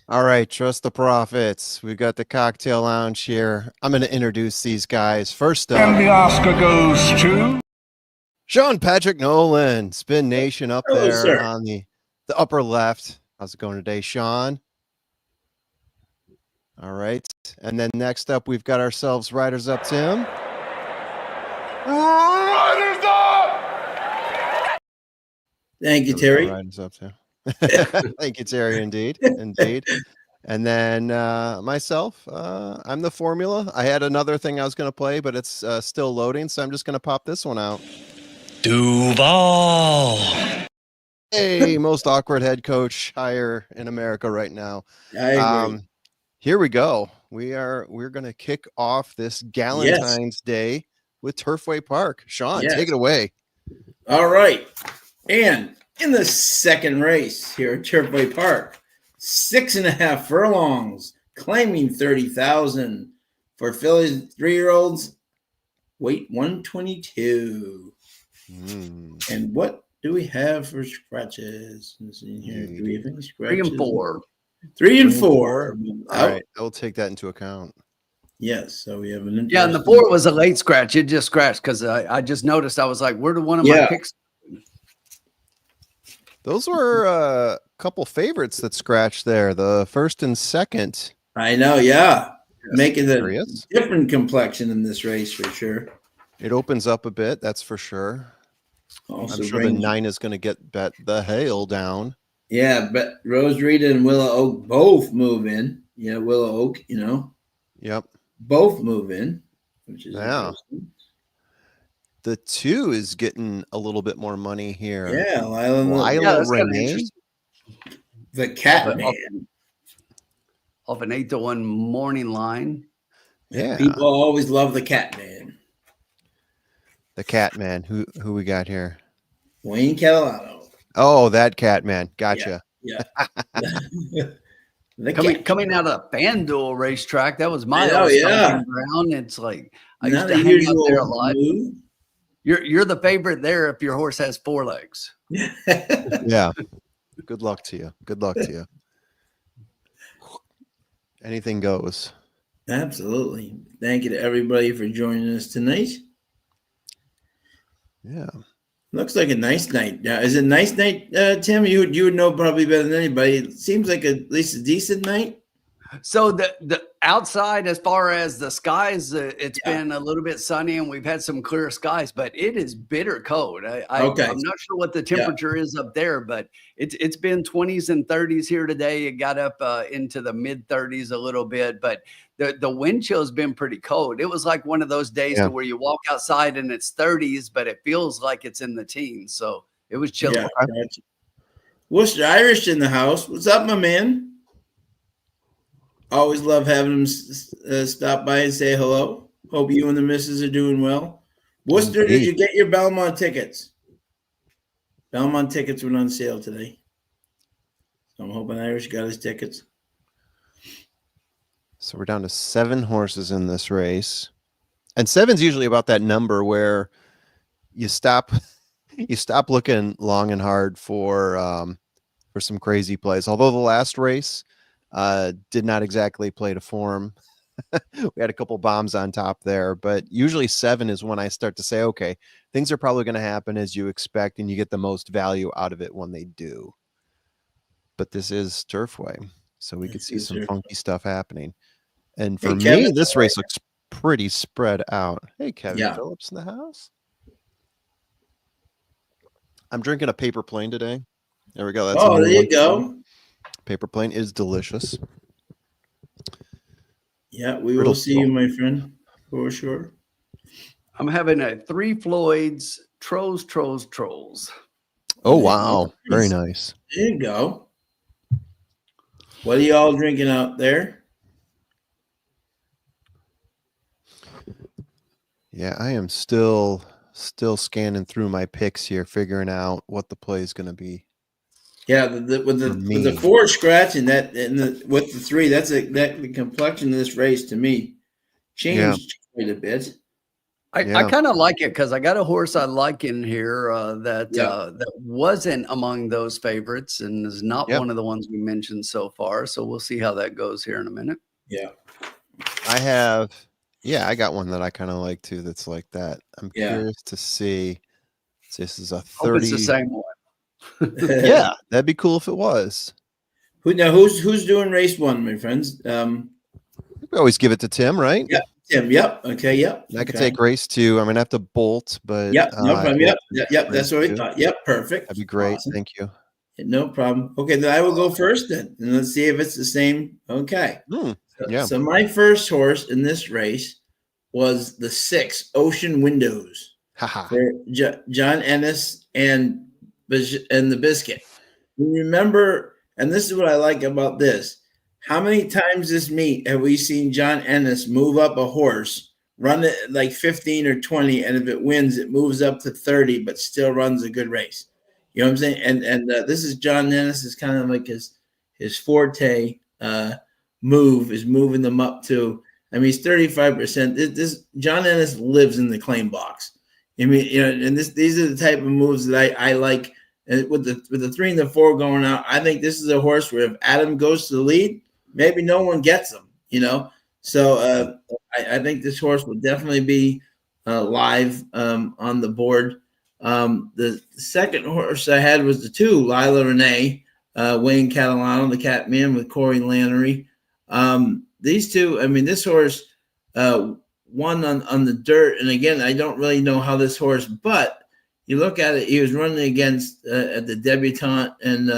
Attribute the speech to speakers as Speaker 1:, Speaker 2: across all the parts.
Speaker 1: All right, trust the profits. We've got the cocktail lounge here. I'm going to introduce these guys. First
Speaker 2: And
Speaker 1: up,
Speaker 2: the Oscar goes to
Speaker 1: Sean Patrick Nolan, Spin Nation up
Speaker 3: Hello,
Speaker 1: there
Speaker 3: sir.
Speaker 1: on the upper left. How's it going today, Sean? All right. And then next up, we've got ourselves Riders Up Tim.
Speaker 2: Riders Up!
Speaker 3: Thank you,
Speaker 1: There we go,
Speaker 3: Terry.
Speaker 1: Riders Up Tim. Thank you, Terry. Indeed. Indeed. And then myself, I'm the formula. I had another thing I was going to play, but it's still loading. So I'm just going to pop this one out.
Speaker 4: Duval.
Speaker 1: Hey, most awkward head coach hire in America right now.
Speaker 3: I agree.
Speaker 1: Here we go. We're going to kick off this Galentine's Day with Turfway Park. Sean,
Speaker 3: Yes.
Speaker 1: take it away.
Speaker 3: All right. And in the second race here at Turfway Park, 6.5 furlongs, claiming 30,000 for Phillies 3-year-olds, weight 122. And what do we have for scratches? Let's see here. Do we have any scratches?
Speaker 5: 3 and 4.
Speaker 3: 3 and 4.
Speaker 1: All right, I'll take that into account.
Speaker 3: Yes, so we have an
Speaker 5: Yeah, and the 4 was a late scratch. It just scratched because I just noticed. I was like, where did one of my picks?
Speaker 1: Those were a couple favorites that scratched there. The first and second.
Speaker 3: I know, yeah. Making a
Speaker 1: Curious.
Speaker 3: different complexion in this race for sure.
Speaker 1: It opens up a bit, that's for sure.
Speaker 3: Also
Speaker 1: I'm sure the 9 is going to get the hail down.
Speaker 3: Yeah, but Rose Rita and Willow Oak both move in. Yeah, Willow Oak,
Speaker 1: Yep.
Speaker 3: both move in, which is
Speaker 1: interesting. The 2 is getting a little bit more money here.
Speaker 3: Yeah,
Speaker 1: Lila Renee.
Speaker 3: The cat man.
Speaker 5: Off an 8-1 morning line.
Speaker 1: Yeah.
Speaker 3: People always love the cat man.
Speaker 1: The cat man. Who we got here?
Speaker 3: Wayne Catalano.
Speaker 1: Oh, that cat man. Gotcha.
Speaker 3: Yeah.
Speaker 5: Coming out of FanDuel racetrack, that was my ground. It's like I used to hang out there a lot. You're the favorite there if your horse has 4 legs.
Speaker 1: Yeah. Good luck to you. Good luck to you. Anything goes.
Speaker 3: Absolutely. Thank you to everybody for joining us tonight.
Speaker 1: Yeah.
Speaker 3: Looks like a nice night. Is it a nice night, Tim? You would know probably better than anybody. It seems like at least a decent night.
Speaker 5: So the outside, as far as the skies, it's been a little bit sunny and we've had some clear skies, but it is bitter cold. I'm not sure what the temperature is up there, but it's been 20s and 30s here today. It got up into the mid 30s a little bit, but the wind chill has been pretty cold. It was like one of those days to where you walk outside and it's 30s, but it feels like it's in the teens. So it was chilly.
Speaker 3: Yeah, gotcha. Worcester Irish in the house. What's up, my man? Always love having them stop by and say hello. Hope you and the missus are doing well. Worcester, did you get your Belmont tickets? Belmont tickets went on sale today. So I'm hoping Irish got his tickets.
Speaker 1: So we're down to 7 horses in this race. And 7's usually about that number where you stop looking long and hard for some crazy plays. Although the last race did not exactly play to form. We had a couple bombs on top there, but usually 7 is when I start to say, okay, things are probably going to happen as you expect, and you get the most value out of it when they do. But this is Turfway, so we could see some funky stuff happening. And for me, this race looks pretty spread out. Hey, Kevin Phillips in the house. I'm drinking a paper plane today. There we go. That's
Speaker 3: there you go.
Speaker 1: Paper plane is delicious.
Speaker 3: Yeah, we will see you, my friend, for sure.
Speaker 5: I'm having a 3 Floyds Trolls.
Speaker 1: Oh, wow. Very nice.
Speaker 3: There you go. What are you all drinking out there?
Speaker 1: Yeah, I am still scanning through my picks here, figuring out what the play is going to be.
Speaker 3: Yeah, with the 4 scratch and with the 3, the complexion of this race to me changed quite a bit.
Speaker 5: I kind of like it because I got a horse I like in here that wasn't among those favorites and is not one of the ones we mentioned so far. So we'll see how that goes here in a minute.
Speaker 3: Yeah.
Speaker 1: I got one that I kind of like too. That's like that. I'm curious to see. This is a 30.
Speaker 5: Hope it's the same one.
Speaker 1: Yeah, that'd be cool if it was.
Speaker 3: Who's doing race one, my friends?
Speaker 1: We always give it to Tim, right?
Speaker 3: Yeah, Tim. Yep. Okay. Yep.
Speaker 1: I could take race two. I'm gonna have to bolt, but
Speaker 3: no problem. Yep. That's what we thought. Yep. Perfect.
Speaker 1: That'd be great.
Speaker 3: Awesome.
Speaker 1: Thank you.
Speaker 3: No problem. Okay, then I will go first then, and let's see if it's the same. Okay. So my first horse in this race was the 6 Ocean Windows for John Ennis and the Biscuit. You remember, and this is what I like about this. How many times this meet have we seen John Ennis move up a horse, run it like 15 or 20, and if it wins, it moves up to 30, but still runs a good race? You know what I'm saying? And this is John Ennis is kind of like his forte move is moving them up to. I mean, he's 35%. This John Ennis lives in the claim box. I mean, and these are the type of moves that I like. And with the 3 and the 4 going out, I think this is a horse where if Adam goes to the lead, maybe no one gets him. So I think this horse will definitely be live on the board. The second horse I had was the 2, Lila Renee, Wayne Catalano, the Catman with Corey Lannery. These two, I mean, this horse won on the dirt. And again, I don't really know how this horse, but you look at it, he was running against at the debutante and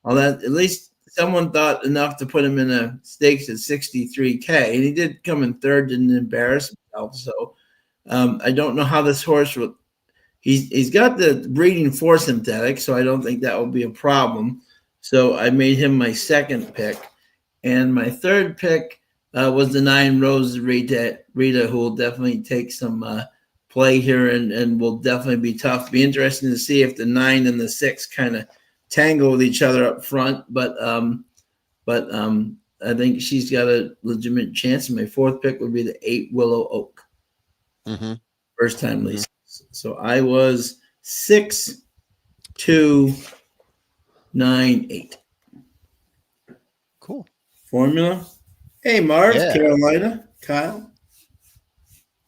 Speaker 3: all that. At least someone thought enough to put him in a stakes at 63K. And he did come in third, didn't embarrass himself. So I don't know how this horse will. He's got the breeding for synthetic, so I don't think that will be a problem. So I made him my second pick. And my third pick was the 9 Rose Rita, who will definitely take some play here and will definitely be tough. Be interesting to see if the 9 and the 6 kind of tangle with each other up front. But I think she's got a legitimate chance. And my fourth pick would be the 8 Willow Oak. First time lease. So I was 6, 2, 9, 8.
Speaker 1: Cool.
Speaker 3: Formula. Hey, Marv, Carolina, Kyle.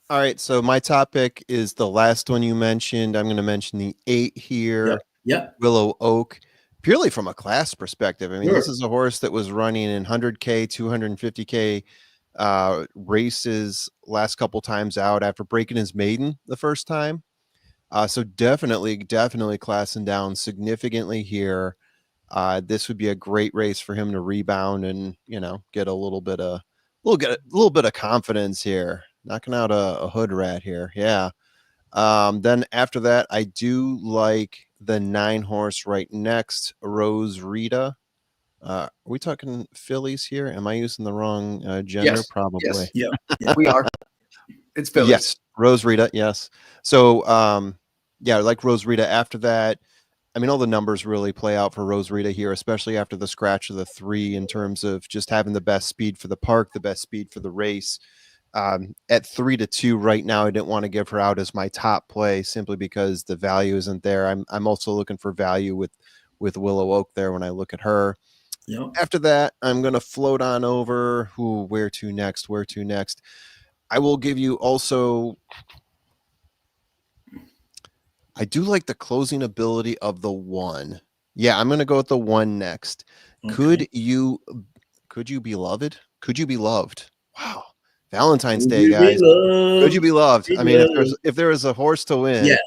Speaker 1: All right. So my top pick is the last one you mentioned. I'm going to mention the 8 here.
Speaker 3: Yep.
Speaker 1: Willow Oak, purely from a class perspective. I mean, this is a horse that was running in 100K, 250K races last couple times out after breaking his maiden the first time. So definitely classing down significantly here. This would be a great race for him to rebound and get a little bit of confidence here, knocking out a hood rat here. Yeah. Then after that, I do like the 9 horse right next, Rose Rita. Are we talking fillies here? Am I using the wrong gender?
Speaker 3: Yes.
Speaker 1: Probably.
Speaker 3: Yes. Yeah.
Speaker 5: We are. It's fillies.
Speaker 1: Yes, Rose Rita. Yes. So, I like Rose Rita. After that, I mean, all the numbers really play out for Rose Rita here, especially after the scratch of the 3 in terms of just having the best speed for the park, the best speed for the race. At 3-2 right now, I didn't want to give her out as my top play simply because the value isn't there. I'm also looking for value with Willow Oak there when I look at her.
Speaker 3: Yep.
Speaker 1: After that, I'm going to float on over. Where to next? I will give you also. I do like the closing ability of the 1. Yeah, I'm going to go with the 1 next. Okay. Could you be loved? Could you be loved? Wow. Valentine's Day, guys. Could you be loved? I mean, if there was a horse to win,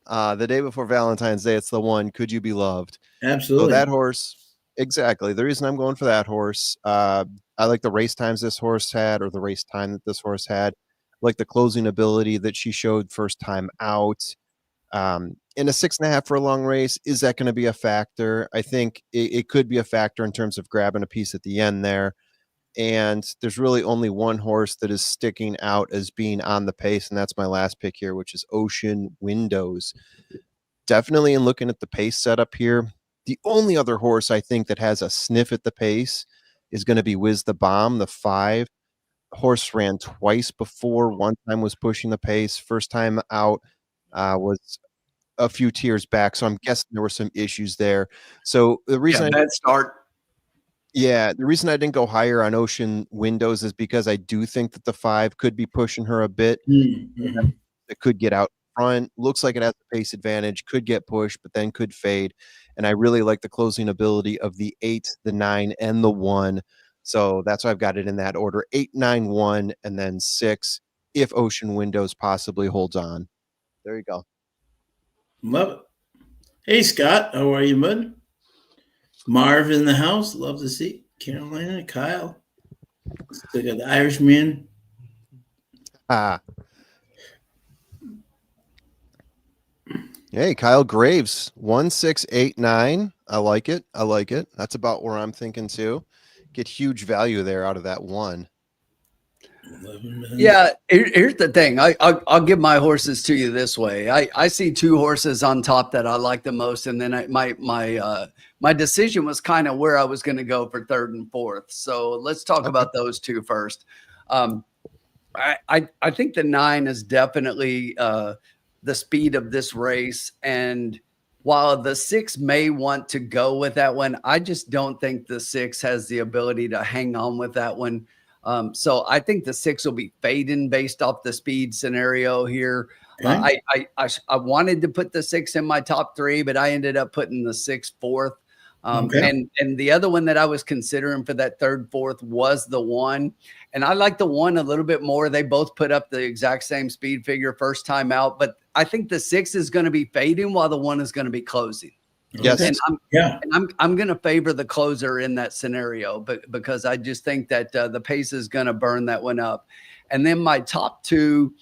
Speaker 1: the day before Valentine's Day, it's the 1. Could you be loved?
Speaker 3: Absolutely.
Speaker 1: So that horse, exactly. The reason I'm going for that horse, I like the race times this horse had, or the race time that this horse had. I like the closing ability that she showed first time out. In a 6.5 furlong race, is that going to be a factor? I think it could be a factor in terms of grabbing a piece at the end there. And there's really only one horse that is sticking out as being on the pace, and that's my last pick here, which is Ocean Windows. Definitely in looking at the pace setup here, the only other horse I think that has a sniff at the pace is going to be Wiz the Bomb, the 5. horse ran twice before. One time was pushing the pace. First time out was a few tiers back. So I'm guessing there were some issues there. So the reason
Speaker 5: bad start.
Speaker 1: the reason I didn't go higher on Ocean Windows is because I do think that the 5 could be pushing her a bit.
Speaker 3: Mm-hmm.
Speaker 1: It could get out front. Looks like it has a pace advantage, could get pushed, but then could fade. And I really like the closing ability of the 8, the 9, and the 1. So that's why I've got it in that order: 8, 9, 1, and then 6 if Ocean Windows possibly holds on. There you go.
Speaker 3: Love it. Hey, Scott. How are you, bud? Marv in the house. Love to see Carolina. Kyle. Still got the Irishman.
Speaker 1: Hey, Kyle Graves, 1689. I like it. I like it. That's about where I'm thinking too. Get huge value there out of that 1.
Speaker 5: Yeah, here's the thing. I'll give my horses to you this way. I see 2 horses on top that I like the most, and then my decision was kind of where I was going to go for 3rd and 4th. So let's talk about those 2 first. I think the 9 is definitely the speed of this race, and while the 6 may want to go with that one, I just don't think the 6 has the ability to hang on with that one. So I think the 6 will be fading based off the speed scenario here.
Speaker 3: Okay.
Speaker 5: I wanted to put the 6 in my top 3, but I ended up putting the 6 4th. And the other one that I was considering for that 3rd, 4th was the 1. And I like the 1 a little bit more. They both put up the exact same speed figure first time out, but I think the 6 is going to be fading while the 1 is going to be closing.
Speaker 1: Yes.
Speaker 5: And I'm going to favor the closer in that scenario, but because I just think that the pace is going to burn that one up. And then my top 2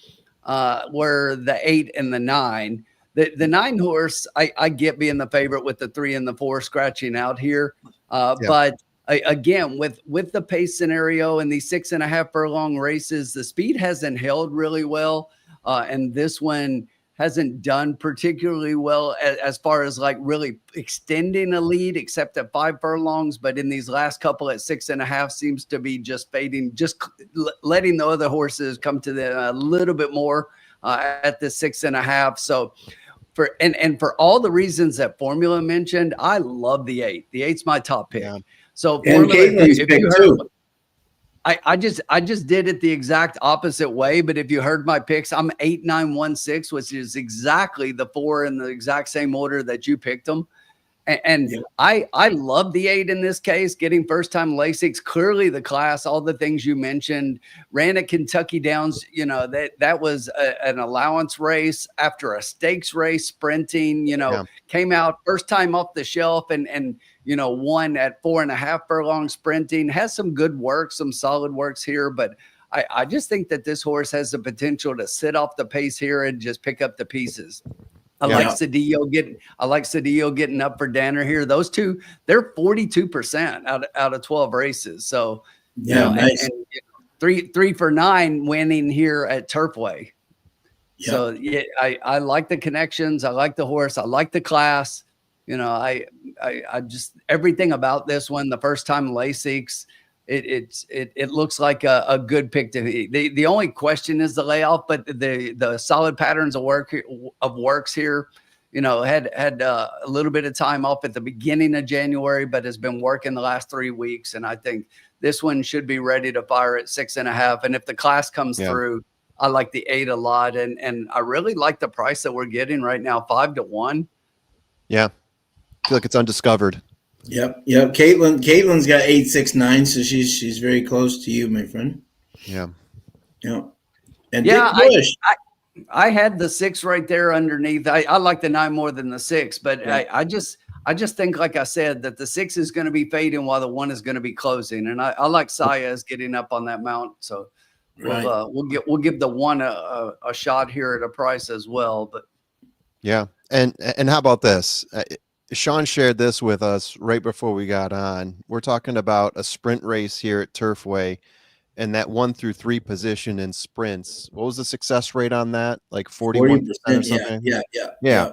Speaker 5: were the 8 and the 9. The 9 horse, I get being the favorite with the 3 and the 4 scratching out here. But again, with the pace scenario and these 6.5 furlong races, the speed hasn't held really well. And this one hasn't done particularly well as far as like really extending a lead, except at 5 furlongs. But in these last couple at 6.5 seems to be just fading, just letting the other horses come to the a little bit more at the 6.5. So for all the reasons that Formula mentioned, I love the 8. The 8's my top pick. Yeah. So Formula, if you heard, I just did it the exact opposite way. But if you heard my picks, I'm 8, 9, 1, 6, which is exactly the 4 in the exact same order that you picked them. And yeah. I love the 8 in this case, getting first-time Lasix, clearly the class, all the things you mentioned, ran at Kentucky Downs, that was an allowance race after a stakes race, sprinting, came out first time off the shelf and won at 4.5 furlong sprinting, has some good work, some solid works here, but I just think that this horse has the potential to sit off the pace here and just pick up the pieces. I like Cedillo getting up for Danner here. Those 2, they're 42% out of 12 races. So nice. and 3 for 9 winning here at Turfway. Yeah. So I like the connections. I like the horse. I like the class. I just everything about this one. The first time Lasix, it looks like a good pick to me. The only question is the layoff, but the solid patterns of works here, had a little bit of time off at the beginning of January, but has been working the last 3 weeks. And I think this one should be ready to fire at 6.5. And if the class comes through, I like the 8 a lot. And I really like the price that we're getting right now, 5 to 1.
Speaker 1: Yeah. I feel like it's undiscovered.
Speaker 3: Yep. Caitlin's got 869, so she's very close to you, my friend.
Speaker 1: Yeah.
Speaker 3: And Dick Bush.
Speaker 5: I had the 6 right there underneath. I like the 9 more than the 6, but I just think, like I said, that the 6 is going to be fading while the 1 is going to be closing, and I like Saez getting up on that mount. So we'll give the 1 a shot here at a price as well. But
Speaker 1: yeah, and how about this? Sean shared this with us right before we got on. We're talking about a sprint race here at Turfway, and that 1 through 3 position in sprints. What was the success rate on that? Like 41% or something? Yeah.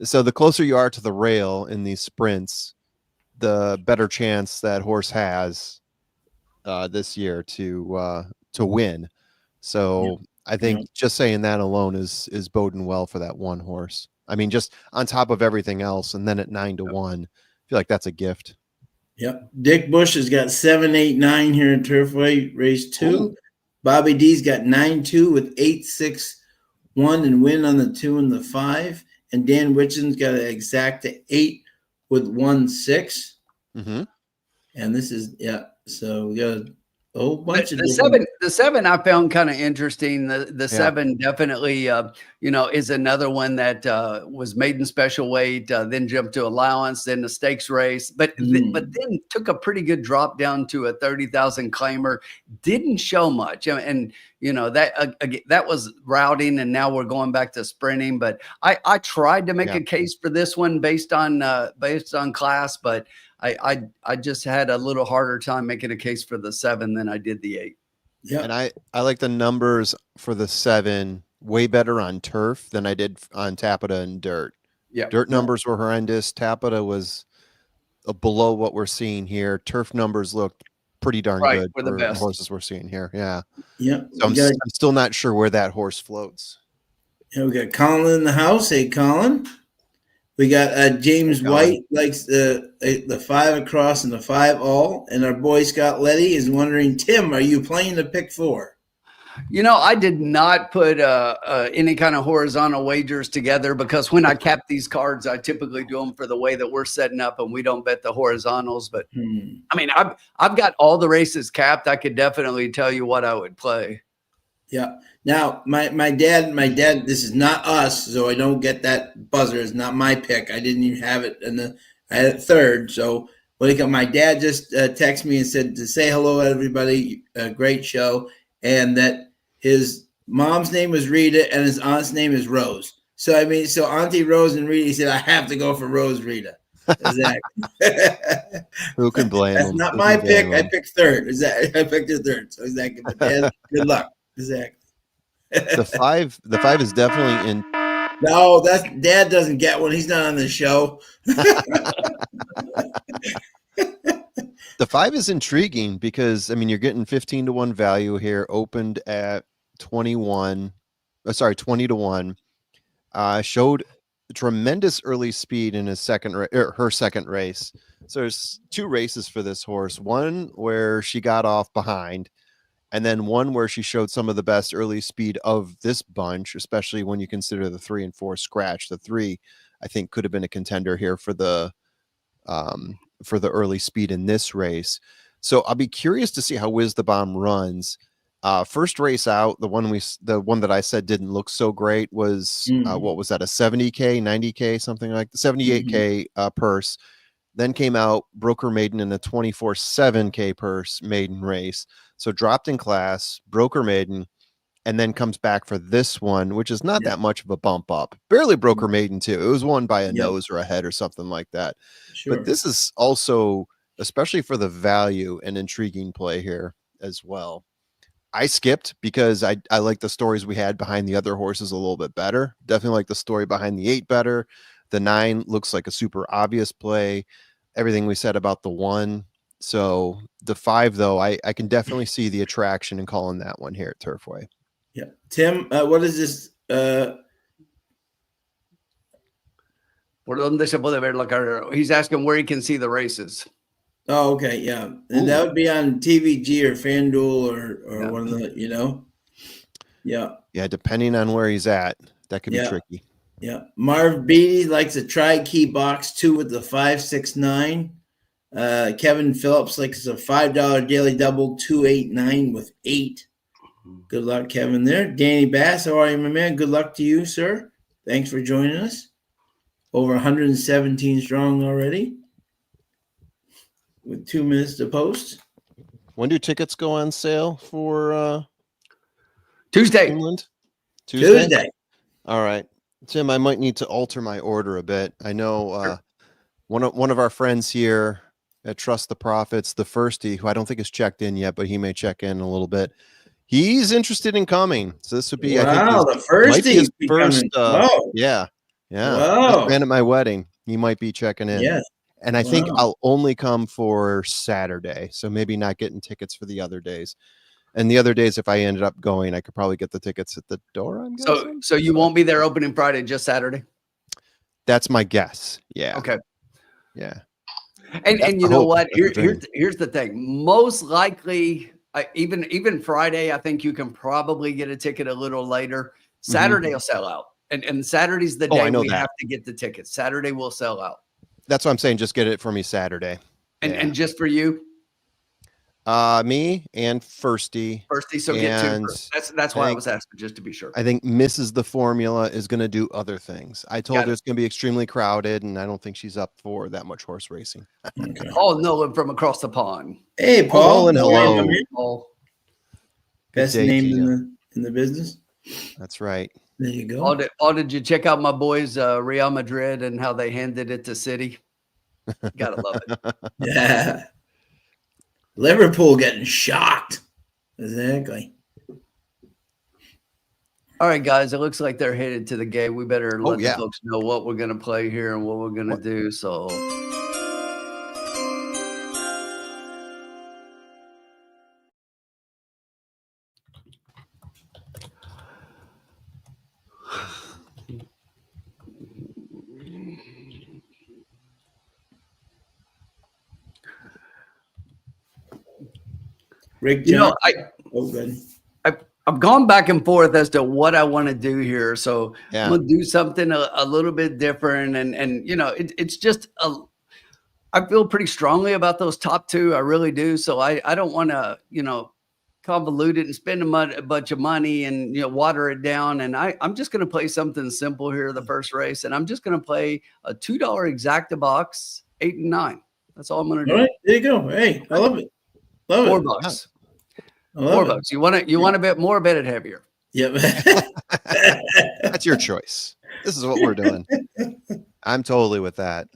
Speaker 1: So the closer you are to the rail in these sprints, the better chance that horse has this year to to win. So I think just saying that alone is boding well for that one horse. I mean, just on top of everything else, and then at 9-1, I feel like that's a gift.
Speaker 3: Yep. Dick Bush has got 7, 8, 9 here in Turfway race 2.
Speaker 1: Ooh.
Speaker 3: Bobby D's got 9-2 with 8, 6, 1 and win on the 2 and the 5. And Dan Witchen's got an exact 8 with 1, 6.
Speaker 1: Mm-hmm.
Speaker 3: And this is, so we got a whole bunch of
Speaker 5: the 7 I found kind of interesting. The 7 definitely, is another one that was maiden special weight, then jumped to allowance, then the stakes race, but then took a pretty good drop down to a 30,000 claimer. Didn't show much, and that was routing, and now we're going back to sprinting. But I tried to make a case for this one based on class, but I just had a little harder time making a case for the 7 than I did the 8.
Speaker 1: Yeah, and I like the numbers for the 7 way better on turf than I did on Tapeta and dirt. Yeah, dirt numbers were horrendous. Tapeta was below what we're seeing here. Turf numbers looked pretty darn good for the horses we're seeing here. Yeah. So I'm still not sure where that horse floats.
Speaker 3: Yeah, we got Colin in the house. Hey, Colin. We got James White likes the 5 across and the 5 all. And our boy Scott Letty is wondering, Tim, are you playing the pick 4?
Speaker 5: I did not put any kind of horizontal wagers together because when I cap these cards, I typically do them for the way that we're setting up, and we don't bet the horizontals. But I mean, I've got all the races capped. I could definitely tell you what I would play.
Speaker 3: Yeah. Now, my dad, this is not us, so I don't get that buzzer. It's not my pick. I didn't even have it I had it 3rd. So my dad just texted me and said to say hello, everybody. Great show. And that his mom's name was Rita and his aunt's name is Rose. So, Auntie Rose and Rita, he said, I have to go for Rose Rita. Exactly.
Speaker 1: Who can blame him?
Speaker 3: That's not my pick. I picked 3rd. I picked it 3rd. So exactly. But Dad, good luck. Exactly.
Speaker 1: The 5 is definitely in.
Speaker 3: No, Dad doesn't get one. He's not on the show.
Speaker 1: The 5 is intriguing because you're getting 15-1 value here, opened at 20-1. Showed tremendous early speed in his her second race. So there's 2 races for this horse. One where she got off behind, and then one where she showed some of the best early speed of this bunch, especially when you consider the 3 and 4 scratch. The 3, I think, could have been a contender here for the early speed in this race. So I'll be curious to see how Wiz the Bomb runs. First race out, the one that I said didn't look so great was what was that? A 70K, 90K, something like the 78K purse. Then came out, broke her maiden in a 24/7K purse maiden race. So dropped in class, broke her maiden, and then comes back for this one, which is not that much of a bump up. Barely broke her maiden too. It was won by a nose or a head or something like that. Sure. But this is also, especially for the value, an intriguing play here as well. I skipped because I like the stories we had behind the other horses a little bit better. Definitely like the story behind the 8 better. The 9 looks like a super obvious play. Everything we said about the 1. So the 5, though, I can definitely see the attraction in calling that one here at Turfway.
Speaker 3: Yeah. Tim, what is this?
Speaker 5: Por donde se puede ver la carrera? He's asking where he can see the races.
Speaker 3: Oh, okay. Yeah. And that would be on TVG or FanDuel or one of the, Yeah.
Speaker 1: Yeah. Depending on where he's at, that could be tricky.
Speaker 3: Yeah. Marv Beatty likes a tri-key box 2 with the 5, 6, 9. Kevin Phillips likes a $5 daily double 2, 8, 9 with 8. Good luck, Kevin, there. Danny Bass, how are you, my man? Good luck to you, sir. Thanks for joining us. Over 117 strong already with 2 minutes to post.
Speaker 1: When do tickets go on sale for
Speaker 5: Tuesday?
Speaker 1: England?
Speaker 3: Tuesday.
Speaker 1: All right. Tim, I might need to alter my order a bit. I know one of our friends here at Trust the Profits, the Firsty, who I don't think is checked in yet, but he may check in a little bit. He's interested in coming. So this would be, I think,
Speaker 3: the Firsty
Speaker 1: his first. Yeah.
Speaker 3: Wow.
Speaker 1: This man at my wedding, he might be checking in.
Speaker 3: Yes.
Speaker 1: And I think I'll only come for Saturday, so maybe not getting tickets for the other days. And the other days, if I ended up going, I could probably get the tickets at the door. I'm guessing.
Speaker 5: So you won't be there opening Friday, just Saturday.
Speaker 1: That's my guess. Yeah.
Speaker 5: Okay.
Speaker 1: Yeah.
Speaker 5: And you know what? Here's the thing. Most likely, even Friday, I think you can probably get a ticket a little later. Saturday will sell out, and Saturday's the day we have to get the tickets. Saturday will sell out.
Speaker 1: That's what I'm saying. Just get it for me Saturday.
Speaker 5: And just for you.
Speaker 1: Me and Firsty.
Speaker 5: So get two. That's why I was asking, just to be sure.
Speaker 1: I think Mrs. The Formula is going to do other things. I told her it's going to be extremely crowded, and I don't think she's up for that much horse racing.
Speaker 3: Okay.
Speaker 5: Oh, Nolan from across the pond.
Speaker 3: Hey, Paul.
Speaker 1: Hello.
Speaker 5: Paul.
Speaker 3: Best name in the business.
Speaker 1: That's right.
Speaker 3: There you go.
Speaker 5: Did you check out my boys, Real Madrid, and how they handed it to City? Gotta love it.
Speaker 3: Yeah. Liverpool getting shocked. Exactly.
Speaker 5: All right, guys. It looks like they're headed to the gate. We better let the folks know what we're going to play here and what we're going to do. So,
Speaker 3: Rick,
Speaker 5: I've gone back and forth as to what I want to do here. So I'm going to do something a little bit different. And it's just I feel pretty strongly about those top two. I really do. So I don't want to, convolute it and spend a bunch of money and, water it down. And I'm just going to play something simple here, the first race. And I'm just going to play a $2 exacta box, 8 and 9. That's all I'm going to do.
Speaker 3: All right, there you go. Hey, I love it.
Speaker 5: $4. $4. You want a bit more, bet it heavier.
Speaker 3: Yep.
Speaker 1: That's your choice. This is what we're doing. I'm totally with that.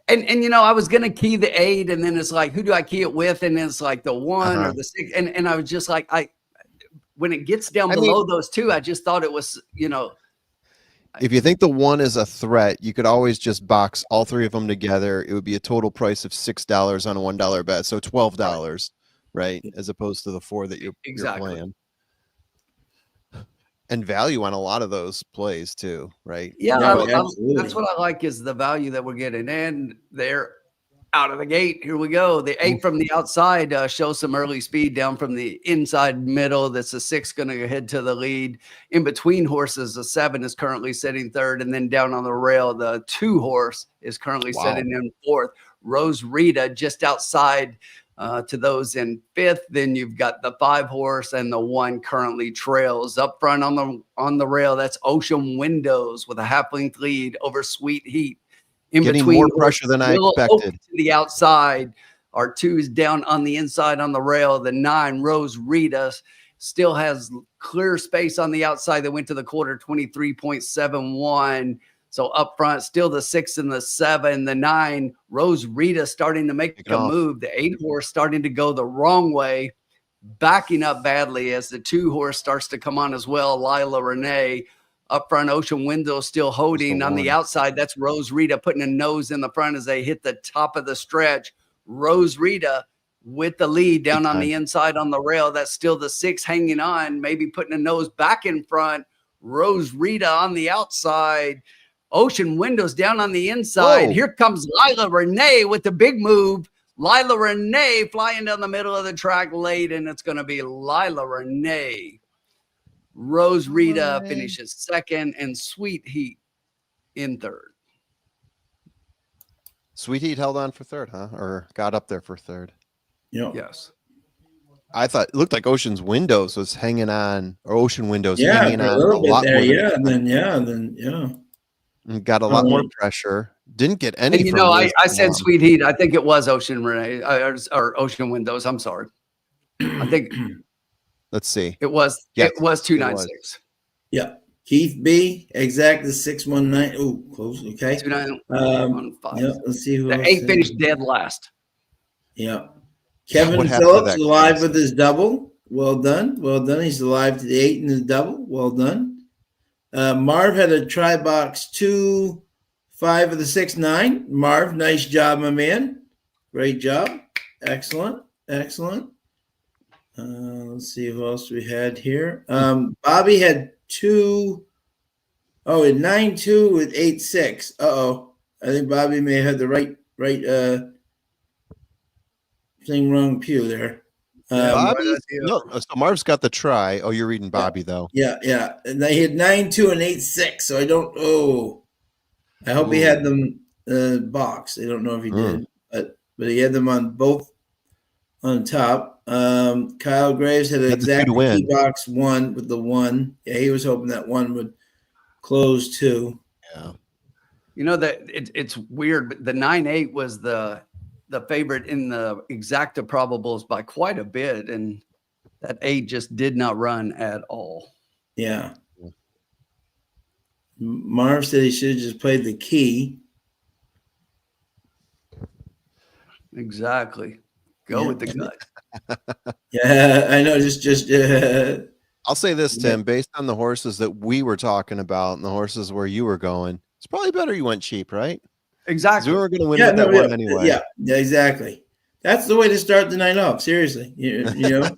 Speaker 5: And I was gonna key the 8, and then it's like, who do I key it with? And then it's like the 1 or the 6. And I was just like, when it gets down below those two, I just thought it was,
Speaker 1: if you think the 1 is a threat, you could always just box all three of them together. It would be a total price of $6 on a $1 bet. So $12, right? As opposed to the 4 that you're playing. And value on a lot of those plays too, right?
Speaker 5: Yeah, that's what I like, is the value that we're getting. And they're out of the gate. Here we go. The 8 from the outside shows some early speed down from the inside middle. That's a 6 going to head to the lead. In between horses, the 7 is currently sitting 3rd. And then down on the rail, the 2 horse is currently sitting in 4th. Rose Rita just outside to those in 5th. Then you've got the 5 horse and the 1 currently trails. Up front on the rail, that's Ocean Windows with a half-length lead over Sweet Heat. In
Speaker 1: Getting
Speaker 5: between,
Speaker 1: more pressure than I expected.
Speaker 5: To the outside, our 2 is down on the inside on the rail. The 9, Rose Rita, still has clear space on the outside that went to the quarter, 23.71. So up front, still the 6 and the 7, the 9, Rose Rita starting to make a move. The 8 horse starting to go the wrong way, backing up badly as the 2 horse starts to come on as well. Lila Renee up front, Ocean Window still holding on the outside. That's Rose Rita putting a nose in the front as they hit the top of the stretch. Rose Rita with the lead down on the inside on the rail. That's still the 6 hanging on, maybe putting a nose back in front. Rose Rita on the outside. Ocean Windows down on the inside. Whoa. Here comes Lila Renee with the big move. Lila Renee flying down the middle of the track late, and it's going to be Lila Renee. Rose Rita finishes 2nd, and Sweet Heat in 3rd.
Speaker 1: Sweet Heat held on for 3rd, huh? Or got up there for 3rd.
Speaker 3: Yeah.
Speaker 5: Yes.
Speaker 1: I thought it looked like Ocean's Windows was hanging on, or Ocean Windows hanging on
Speaker 3: a little bit
Speaker 1: lot
Speaker 3: there.
Speaker 1: More got a lot more pressure. Didn't get any.
Speaker 5: And I said Sweet Heat. I think it was Ocean Renee or Ocean Windows. I'm sorry. I think.
Speaker 1: Let's see.
Speaker 5: It was. Yes, it was 296.
Speaker 3: Yeah. Keith B. Exactly 619. Oh, close. Okay.
Speaker 5: 291.5.
Speaker 3: Yeah. Let's see who.
Speaker 5: The 8 finished dead last.
Speaker 3: Yeah. Kevin Phillips alive with his double. Well done. Well done. He's alive to the 8 in his double. Well done. Marv had a try box 2, 5 of the 6, 9. Marv, nice job, my man. Great job. Excellent. Let's see who else we had here. Bobby had 2. Oh, at 9-2 with 8-6. Uh-oh. I think Bobby may have had the right thing wrong pew there.
Speaker 1: Bobby? No, so Marv's got the try. Oh, you're reading Bobby, though.
Speaker 3: Yeah. And they had 9-2 and 8-6. So I don't. Oh, I hope he had them boxed. I don't know if he did, but he had them on both on top. Kyle Graves had an exact key box 1 with the 1. Yeah, he was hoping that 1 would close too.
Speaker 1: Yeah.
Speaker 5: You know that it's weird, but the 9-8 was the favorite in the exacta probables by quite a bit, and that 8 just did not run at all.
Speaker 3: Yeah. Marv said he should have just played the key.
Speaker 5: Exactly. Go with the gut.
Speaker 3: Yeah, I know. Just.
Speaker 1: I'll say this, Tim. Based on the horses that we were talking about and the horses where you were going, it's probably better you went cheap, right?
Speaker 5: Exactly.
Speaker 1: We were going to win with that one anyway.
Speaker 3: Yeah, exactly. That's the way to start the night off. Seriously, you know,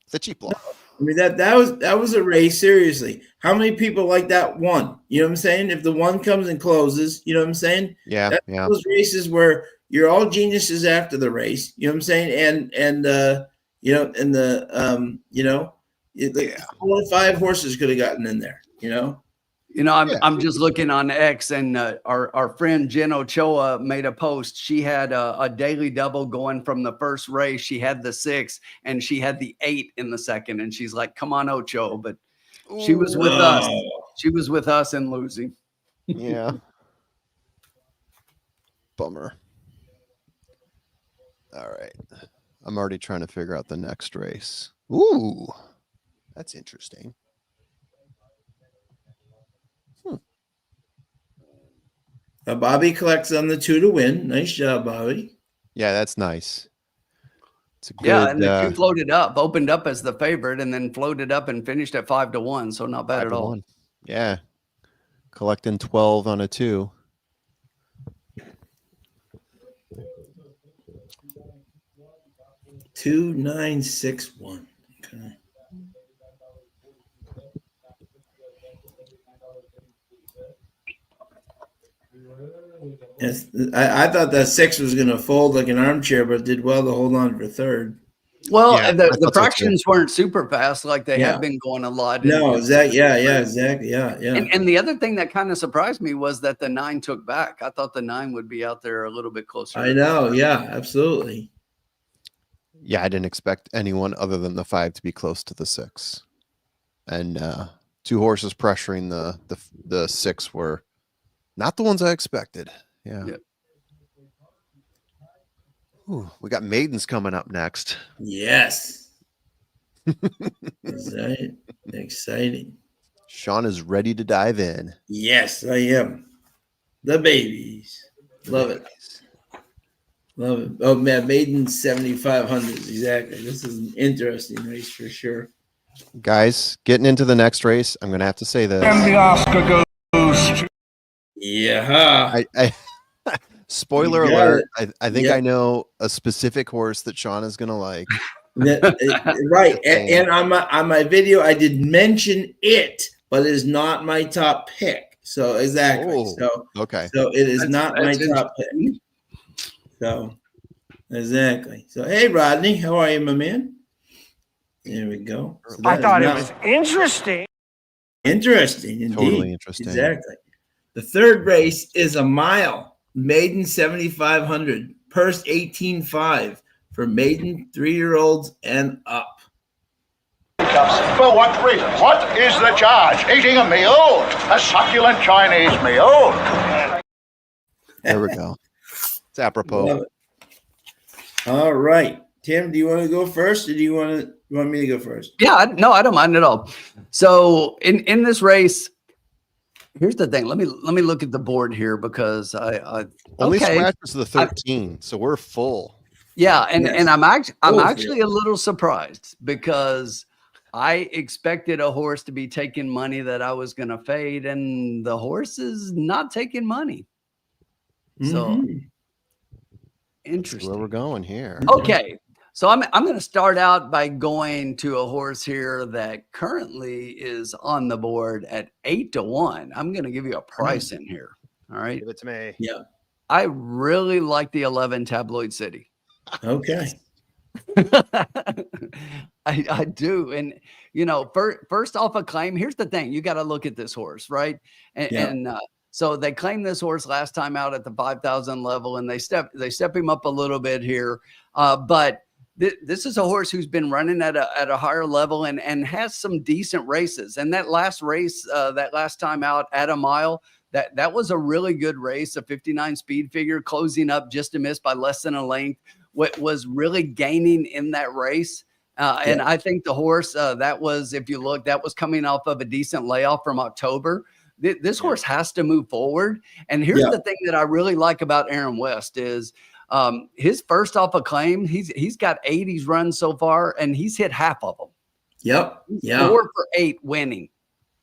Speaker 1: it's a cheap block.
Speaker 3: I mean that was a race. Seriously, how many people like that one? You know what I'm saying? If the 1 comes and closes, you know what I'm saying?
Speaker 1: Yeah,
Speaker 3: Those races where you're all geniuses after the race. You know what I'm saying? And you know, and the 4 or 5 horses could have gotten in there. You know.
Speaker 5: I'm just looking on X, and our friend Jen Ochoa made a post. She had a daily double going from the first race. She had the 6 and she had the 8 in the second. And she's like, come on, Ocho. But she was with us. She was with us and losing.
Speaker 1: Yeah. Bummer. All right. I'm already trying to figure out the next race. Ooh, that's interesting.
Speaker 3: Bobby collects on the 2 to win. Nice job, Bobby.
Speaker 1: Yeah, that's nice. It's a good,
Speaker 5: and the 2 floated up, opened up as the favorite, and then floated up and finished at 5-1. So not bad at all.
Speaker 1: Yeah, collecting 12 on a 2.
Speaker 3: Two 9-6-1. Okay. Yes, I thought that 6 was going to fold like an armchair, but did well to hold on for third.
Speaker 5: Well, the fractions weren't super fast like they had been going a lot.
Speaker 3: No, exactly. Yeah, exactly. Yeah.
Speaker 5: And the other thing that kind of surprised me was that the 9 took back. I thought the 9 would be out there a little bit closer.
Speaker 3: I know. Yeah, absolutely.
Speaker 1: Yeah, I didn't expect anyone other than the 5 to be close to the 6. And 2 horses pressuring the 6 were not the ones I expected. Yeah. Ooh, we got maidens coming up next.
Speaker 3: Yes. Exciting.
Speaker 1: Sean is ready to dive in.
Speaker 3: Yes, I am. The babies. Love it. Love it. Oh, man, maiden 7,500s. Exactly. This is an interesting race for sure.
Speaker 1: Guys, getting into the next race, I'm going to have to say this.
Speaker 2: And the Oscar goes to...
Speaker 3: Yeah.
Speaker 1: Spoiler alert. I think I know a specific horse that Sean is going to like.
Speaker 3: Right. And on my video, I did mention it, but it is not my top pick. So exactly.
Speaker 1: Okay.
Speaker 3: So it is not my top pick. So exactly. So hey, Rodney, how are you, my man? There we go. So
Speaker 4: I thought it was interesting.
Speaker 3: Interesting, indeed.
Speaker 1: Totally interesting.
Speaker 3: Exactly. The third race is a mile, maiden 7,500, purse 18.5 for maiden 3-year-olds and up.
Speaker 6: For what reason? What is the charge? Eating a meal? A succulent Chinese meal?
Speaker 1: There we go. It's apropos.
Speaker 3: All right. Tim, do you want to go first or do you want me to go first?
Speaker 5: Yeah, no, I don't mind at all. So in this race, here's the thing. Let me look at the board here because I
Speaker 1: only scratches the 13, so we're full.
Speaker 5: Yeah, and I'm actually a little surprised because I expected a horse to be taking money that I was going to fade, and the horse is not taking money. So interesting.
Speaker 1: Where we're going here.
Speaker 5: Okay, So I'm going to start out by going to a horse here that currently is on the board at 8-1. I'm going to give you a price in here. All right.
Speaker 1: Give it to me.
Speaker 3: Yeah.
Speaker 5: I really like the 11 Tabloid City.
Speaker 3: Okay.
Speaker 5: I do. And, you know, first off a claim, here's the thing. You got to look at this horse, right? And so they claimed this horse last time out at the 5,000 level, and they step him up a little bit here. But this is a horse who's been running at a higher level and has some decent races. And that last race, that last time out at a mile, that was a really good race, a 59 speed figure, closing up just a miss by less than a length. What was really gaining in that race. And I think the horse that was, if you look, that was coming off of a decent layoff from October. This horse has to move forward. And here's the thing that I really like about Aaron West is his first off a claim. He's got 80s runs so far, and he's hit half of them.
Speaker 3: Yep. Yeah.
Speaker 5: 4 for 8 winning.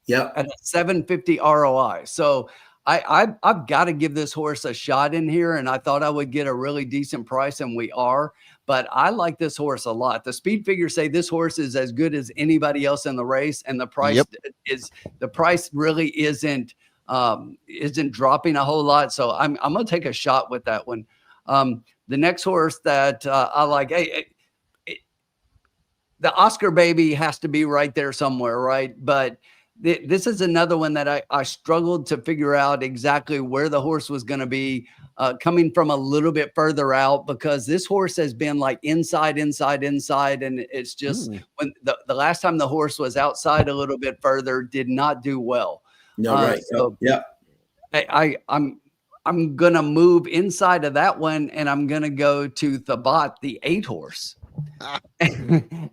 Speaker 3: Yep.
Speaker 5: At a 750 ROI. So I've got to give this horse a shot in here, and I thought I would get a really decent price, and we are. But I like this horse a lot. The speed figures say this horse is as good as anybody else in the race, and the price really isn't dropping a whole lot. So I'm going to take a shot with that one. The next horse that I like, the Oscar Baby has to be right there somewhere, right? But this is another one that I struggled to figure out exactly where the horse was going to be coming from a little bit further out, because this horse has been like inside. And it's just when the last time the horse was outside a little bit further, did not do well.
Speaker 3: No, right.
Speaker 5: So
Speaker 3: yeah.
Speaker 5: I'm going to move inside of that one, and I'm going to go to Thabat, the 8 horse.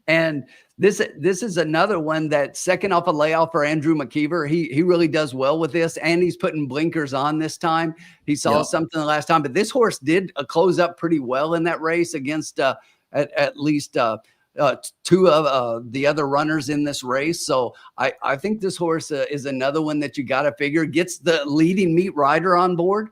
Speaker 5: And this is another one that second off a layoff for Andrew McKeever. He really does well with this, and he's putting blinkers on this time. He saw something the last time, but this horse did close up pretty well in that race against at least 2 of the other runners in this race. So I think this horse is another one that you got to figure gets the leading meat rider on board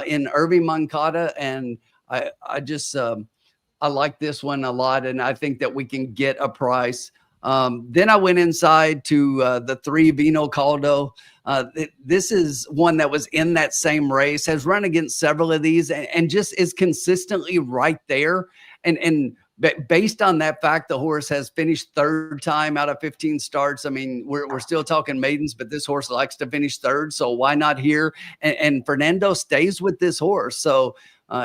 Speaker 5: in Irving Moncada, and I just I like this one a lot, and I think that we can get a price. Then I went inside to the 3 Vino Caldo. This is one that was in that same race, has run against several of these, and just is consistently right there. And based on that fact, the horse has finished 3rd time out of 15 starts. I mean, we're still talking maidens, but this horse likes to finish 3rd, so why not here? And Fernando stays with this horse, so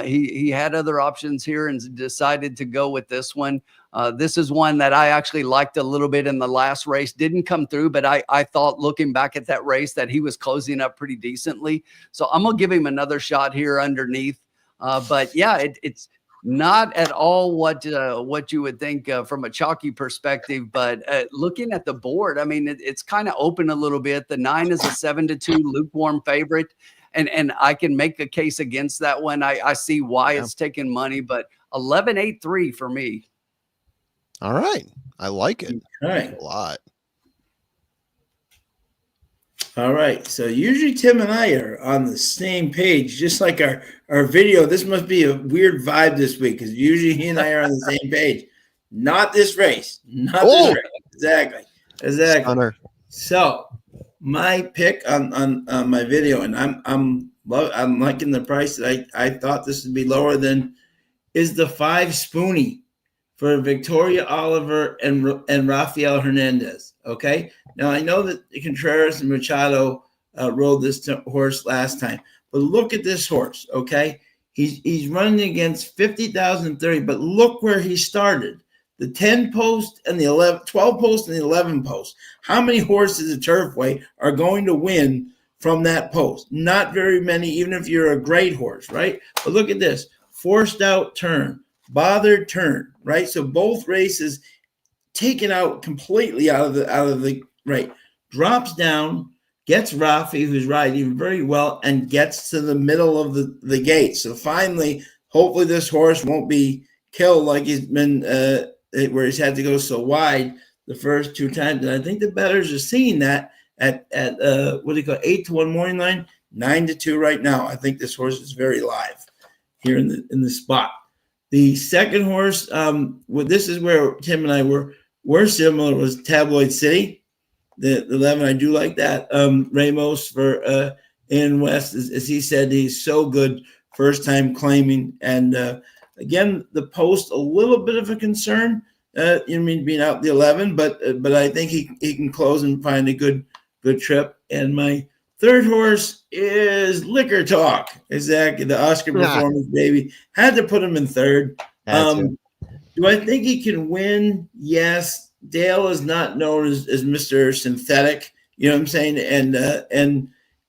Speaker 5: he had other options here and decided to go with this one. This is one that I actually liked a little bit in the last race. Didn't come through, but I thought looking back at that race that he was closing up pretty decently. So I'm going to give him another shot here underneath. But yeah, it's not at all what you would think from a chalky perspective. But looking at the board, I mean, it's kind of open a little bit. The 9 is a 7-2 lukewarm favorite. And I can make a case against that one. I see why it's taking money, but 11.83 for me.
Speaker 1: All right. I like it.
Speaker 3: All right.
Speaker 1: A lot.
Speaker 3: All right. So usually Tim and I are on the same page, just like our video. This must be a weird vibe this week because usually he and I are on the same page. Not this race. Not this race. Exactly.
Speaker 1: Stunner.
Speaker 3: So my pick on my video, and I'm liking the price that I thought this would be lower than, is the 5 Spoonie for Victoria Oliver and Rafael Hernandez. Okay, now I know that Contreras and Machado rode this horse last time, but look at this horse. Okay, he's running against 50,030, but look where he started. The 10 post and the 12 post and the 11 post. How many horses at Turfway are going to win from that post? Not very many, even if you're a great horse, right? But look at this. Forced out turn, bothered turn, right? So both races taken out completely out of the right. Drops down, gets Rafi, who's riding very well, and gets to the middle of the gate. So finally, hopefully this horse won't be killed like he's been where he's had to go so wide the first 2 times. And I think the bettors are seeing that at 8-1 morning line, 9-2 right now. I think this horse is very live here in the spot. The second horse, this is where Tim and I were similar, was Tabloid City. The 11, I do like that. Ramos for Ian West, as he said, he's so good, first time claiming. And again, the post, a little bit of a concern. Being out the 11, but I think he can close and find a good trip. And my third horse is Liquor Talk. Exactly, the Oscar performance baby. Had to put him in third. Do I think he can win? Yes. Dale is not known as Mr. Synthetic. You know what I'm saying?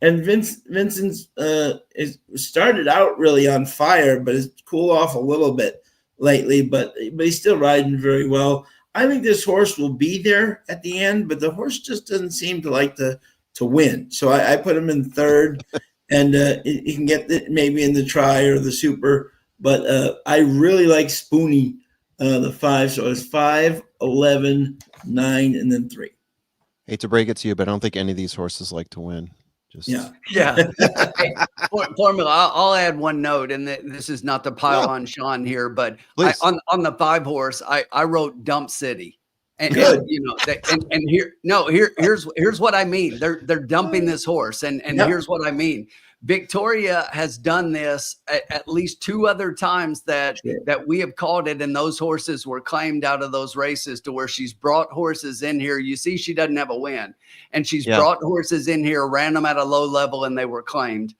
Speaker 3: And Vincent's is started out really on fire, but has cooled off a little bit lately. But he's still riding very well. I think this horse will be there at the end, but the horse just doesn't seem to like to win. So I put him in third, and he can get maybe in the try or the super. But I really like Spoonie, the 5. So it's 5, 11, 9, and then 3.
Speaker 1: Hate to break it to you, but I don't think any of these horses like to win.
Speaker 5: Yeah. Hey, Formula, I'll add one note, and this is not to pile on Sean here, but on the 5 horse, I wrote Dump City, and here's what I mean. They're dumping this horse, and here's what I mean. Victoria has done this at least 2 other times that we have called it, and those horses were claimed out of those races, to where she's brought horses in here. You see, she doesn't have a win, and she's brought horses in here, ran them at a low level, and they were claimed.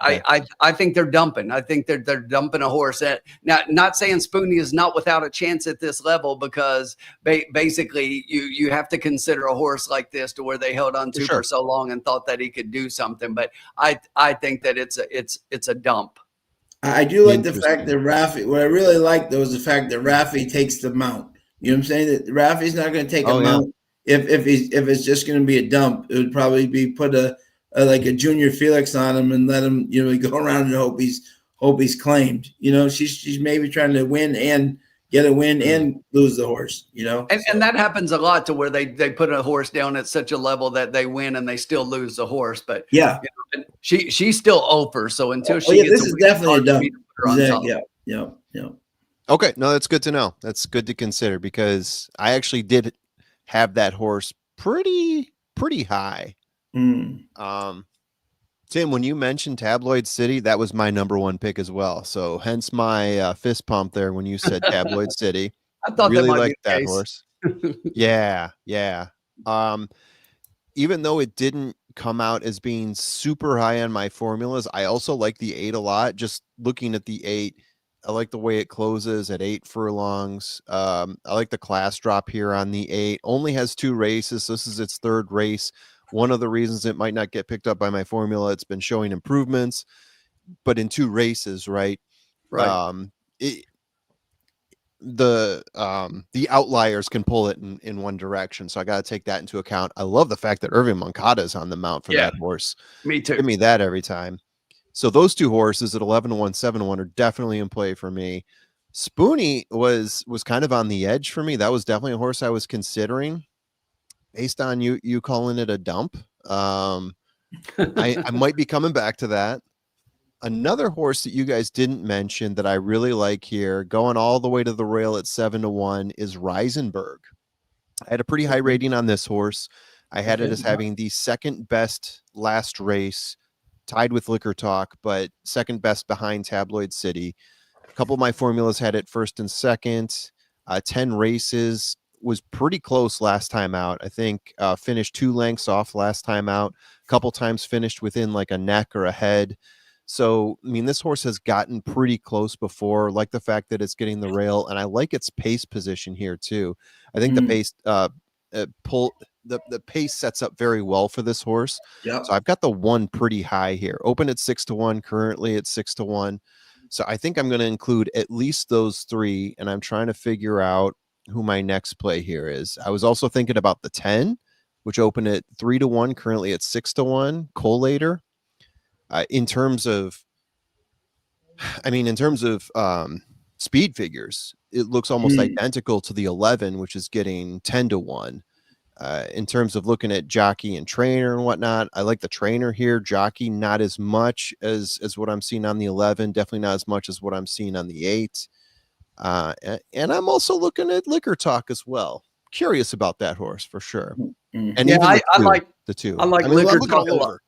Speaker 5: I think they're dumping. I think they're dumping a horse. Now, not saying Spoonie is not without a chance at this level, because basically you have to consider a horse like this, to where they held on to for so long and thought that he could do something. But I think that it's a dump.
Speaker 3: I do like the fact that Rafi. What I really like though is the fact that Rafi takes the mount. You know what I'm saying? That Rafi's not going to take a mount if it's just going to be a dump. It would probably be put like a Junior Felix on him and let him, go around and hope he's claimed. She's maybe trying to win and get a win and lose the horse.
Speaker 5: And that happens a lot, to where they put a horse down at such a level that they win and they still lose the horse. But she's still over. So until she gets,
Speaker 3: this is definitely a dump. Yeah.
Speaker 1: Okay, no, that's good to know. That's good to consider, because I actually did have that horse pretty high. Tim, when you mentioned Tabloid City, that was my number 1 pick as well. So hence my fist pump there when you said Tabloid City.
Speaker 5: I thought
Speaker 1: really
Speaker 5: that
Speaker 1: liked that horse. Yeah. Even though it didn't come out as being super high on my formulas, I also like the 8 a lot. Just looking at the 8, I like the way it closes at 8 furlongs. I like the class drop here on the 8. Only has 2 races. This is its 3rd race. One of the reasons it might not get picked up by my formula, it's been showing improvements, but in 2 races, right? The outliers can pull it in one direction. So I got to take that into account. I love the fact that Irving Moncada is on the mount for that horse.
Speaker 5: Me too.
Speaker 1: Give me that every time. So those 2 horses at 11-1, 7-1 are definitely in play for me. Spoonie was kind of on the edge for me. That was definitely a horse I was considering. Based on you calling it a dump, I might be coming back to that. Another horse that you guys didn't mention that I really like here, going all the way to the rail at 7-1, is Reisenberg. I had a pretty high rating on this horse. I had it as having the 2nd best last race, tied with Liquor Talk, but 2nd best behind Tabloid City. A couple of my formulas had it 1st and 2nd. 10 races. Was pretty close last time out. I think finished 2 lengths off last time out. A couple times finished within like a neck or a head. So, I mean, this horse has gotten pretty close before. Like the fact that it's getting the rail, and I like its pace position here too. I think the pace the pace sets up very well for this horse.
Speaker 3: Yeah.
Speaker 1: So I've got the 1 pretty high here. Open at 6-1, currently at 6-1. So I think I'm going to include at least those 3, and I'm trying to figure out who my next play here is. I was also thinking about the 10, which opened at 3-1, currently at 6-1, collator. In terms of speed figures, it looks almost identical to the 11, which is getting 10-1. In terms of looking at jockey and trainer and whatnot, I like the trainer here. Jockey, not as much as what I'm seeing on the 11. Definitely not as much as what I'm seeing on the 8. And I'm also looking at Liquor Talk as well. Curious about that horse for sure.
Speaker 3: Mm-hmm.
Speaker 1: And
Speaker 5: Yeah,
Speaker 1: even the two.
Speaker 5: I like
Speaker 1: I mean, I'm
Speaker 5: Liquor
Speaker 1: looking
Speaker 5: Talk a lot.
Speaker 1: over.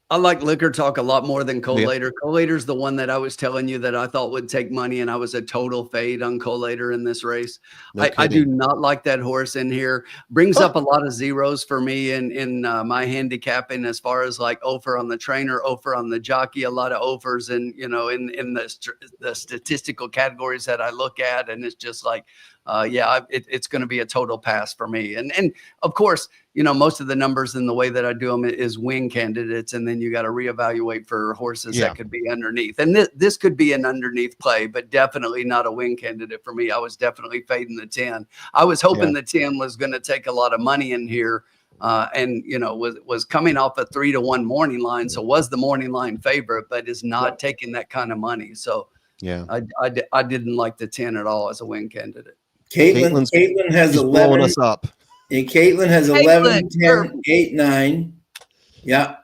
Speaker 5: I like Liquor Talk a lot more than
Speaker 1: Yeah.
Speaker 5: Collator. Collator's the one that I was telling you that I thought would take money, and I was a total fade on Collator in this race.
Speaker 1: No
Speaker 5: I do
Speaker 1: kidding.
Speaker 5: not like that horse in here. Brings up a lot of zeros for me in my handicapping as far as like over on the trainer, over on the jockey, a lot of overs, and in the statistical categories that I look at, and it's just like, it's going to be a total pass for me. And of course, most of the numbers in the way that I do them is win candidates, and then you got to reevaluate for horses that could be underneath. And this could be an underneath play, but definitely not a win candidate for me. I was definitely fading the 10. I was hoping the 10 was going to take a lot of money in here, and was coming off a 3-1 morning line, so was the morning line favorite, but is not taking that kind of money. So I didn't like the 10 at all as a win candidate.
Speaker 3: Caitlin has 11.
Speaker 1: Blowing us up.
Speaker 3: And Caitlin has 11, 10, 8, 9. Yeah.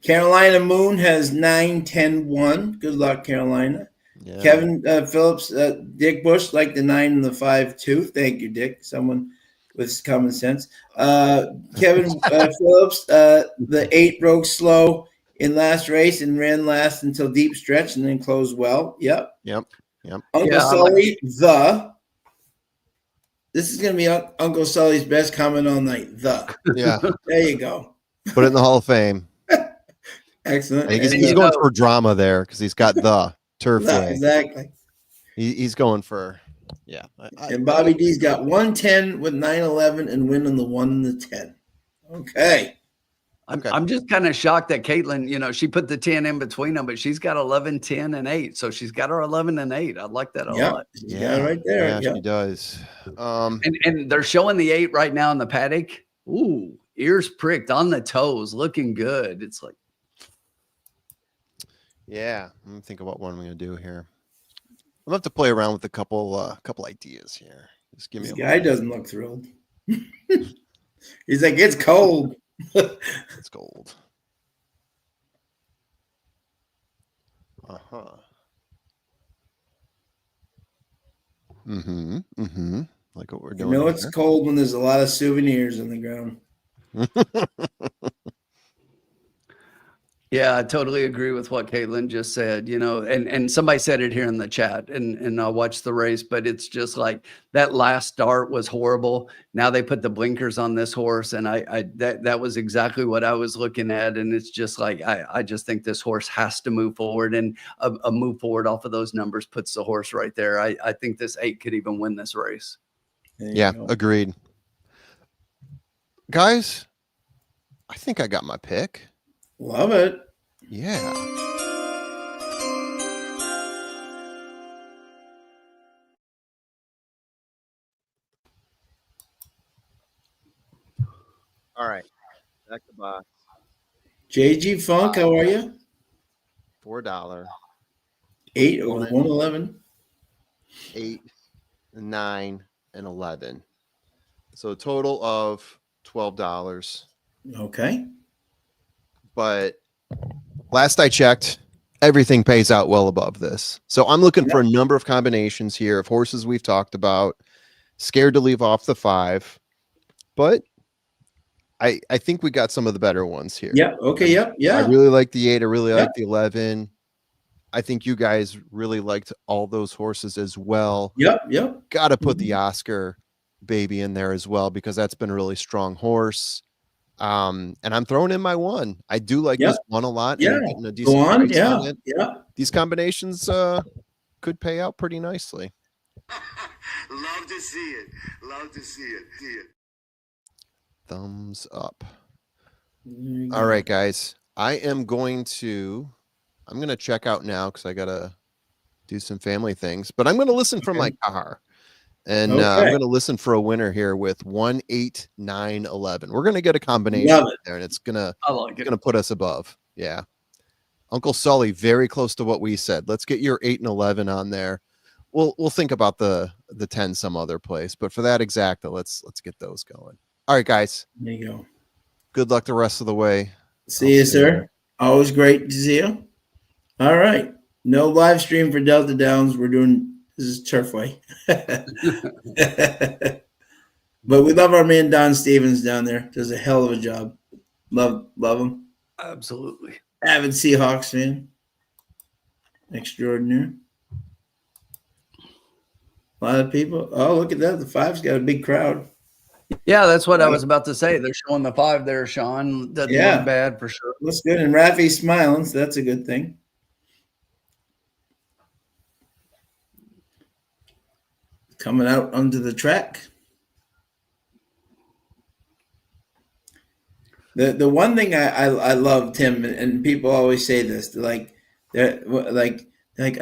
Speaker 3: Carolina Moon has 9, 10, 1. Good luck, Carolina. Yeah. Kevin Phillips, Dick Bush, like the 9 and the 5, too. Thank you, Dick. Someone with common sense. Kevin Phillips, the 8 broke slow in last race and ran last until deep stretch and then closed well. Yep. Uncle Sully, this is going to be Uncle Sully's best comment all night. Yeah. There you go.
Speaker 1: Put it in the Hall of Fame.
Speaker 3: Excellent.
Speaker 1: He's going for drama there because he's got the Turfway.
Speaker 3: Exactly.
Speaker 1: He's going for,
Speaker 3: and Bobby D's got 110 with 9-11 and win on the 1 and the 10. Okay.
Speaker 5: I'm just kind of shocked that Caitlin, she put the 10 in between them, but she's got 11, 10, and 8. So she's got her 11 and 8. I like that a lot.
Speaker 3: Yeah, right there.
Speaker 1: Yeah, she does.
Speaker 5: And they're showing the 8 right now in the paddock. Ooh, ears pricked on the toes, looking good. It's like,
Speaker 1: yeah. Let me think about what I'm going to do here. I'll have to play around with a couple ideas here. Just give me.
Speaker 3: This guy doesn't look thrilled. He's like, it's cold.
Speaker 1: It's gold. Like what we're doing.
Speaker 3: It's cold when there's a lot of souvenirs on the ground.
Speaker 5: Yeah, I totally agree with what Caitlin just said, and somebody said it here in the chat, and I watched the race, but it's just like that last start was horrible. Now they put the blinkers on this horse, and that was exactly what I was looking at. And it's just like, I just think this horse has to move forward, and a move forward off of those numbers puts the horse right there. I think this 8 could even win this race.
Speaker 1: Yeah, agreed. Guys, I think I got my pick.
Speaker 3: Love it.
Speaker 1: Yeah. All right. Back to box.
Speaker 3: JG Funk, how are you?
Speaker 1: $4.
Speaker 3: 8 or 111.
Speaker 1: 8, 9, and 11. So a total of $12.
Speaker 3: Okay.
Speaker 1: But last I checked, everything pays out well above this. So I'm looking for a number of combinations here of horses we've talked about. Scared to leave off the 5, but I think we got some of the better ones here.
Speaker 3: Yeah. Okay. Yep. Yeah.
Speaker 1: I really like the 8. I really like the 11. I think you guys really liked all those horses as well.
Speaker 3: Yep.
Speaker 1: Got to put the Oscar baby in there as well because that's been a really strong horse. And I'm throwing in my 1. I do like this 1 a lot.
Speaker 3: Yeah.
Speaker 1: Go on.
Speaker 3: Yeah.
Speaker 1: These combinations could pay out pretty nicely.
Speaker 7: Love to see it. Love to see it.
Speaker 1: Thumbs up. All right, guys. I'm going to check out now because I got to do some family things, but I'm going to listen from my car. And I'm going to listen for a winner here with 1, 8, 9, 11. We're going to get a combination there, and it's going to put us above. Yeah. Uncle Sully, very close to what we said. Let's get your 8 and 11 on there. We'll think about the 10 some other place, but for that exacta, let's get those going. All right, guys.
Speaker 3: There you go.
Speaker 1: Good luck the rest of the way.
Speaker 3: See you, sir. Always great to see you. All right. No live stream for Delta Downs. We're doing This is Turfway. But we love our man Don Stevens down there. Does a hell of a job. Love him.
Speaker 5: Absolutely.
Speaker 3: Avid Seahawks fan. Extraordinary. A lot of people. Oh, look at that. The Five's got a big crowd.
Speaker 5: Yeah, that's what I was about to say. They're showing the 5 there, Sean. Doesn't look bad for sure.
Speaker 3: Looks good. And Rafi's smiling, so that's a good thing. Coming out onto the track. The one thing I love, Tim, and people always say this, like I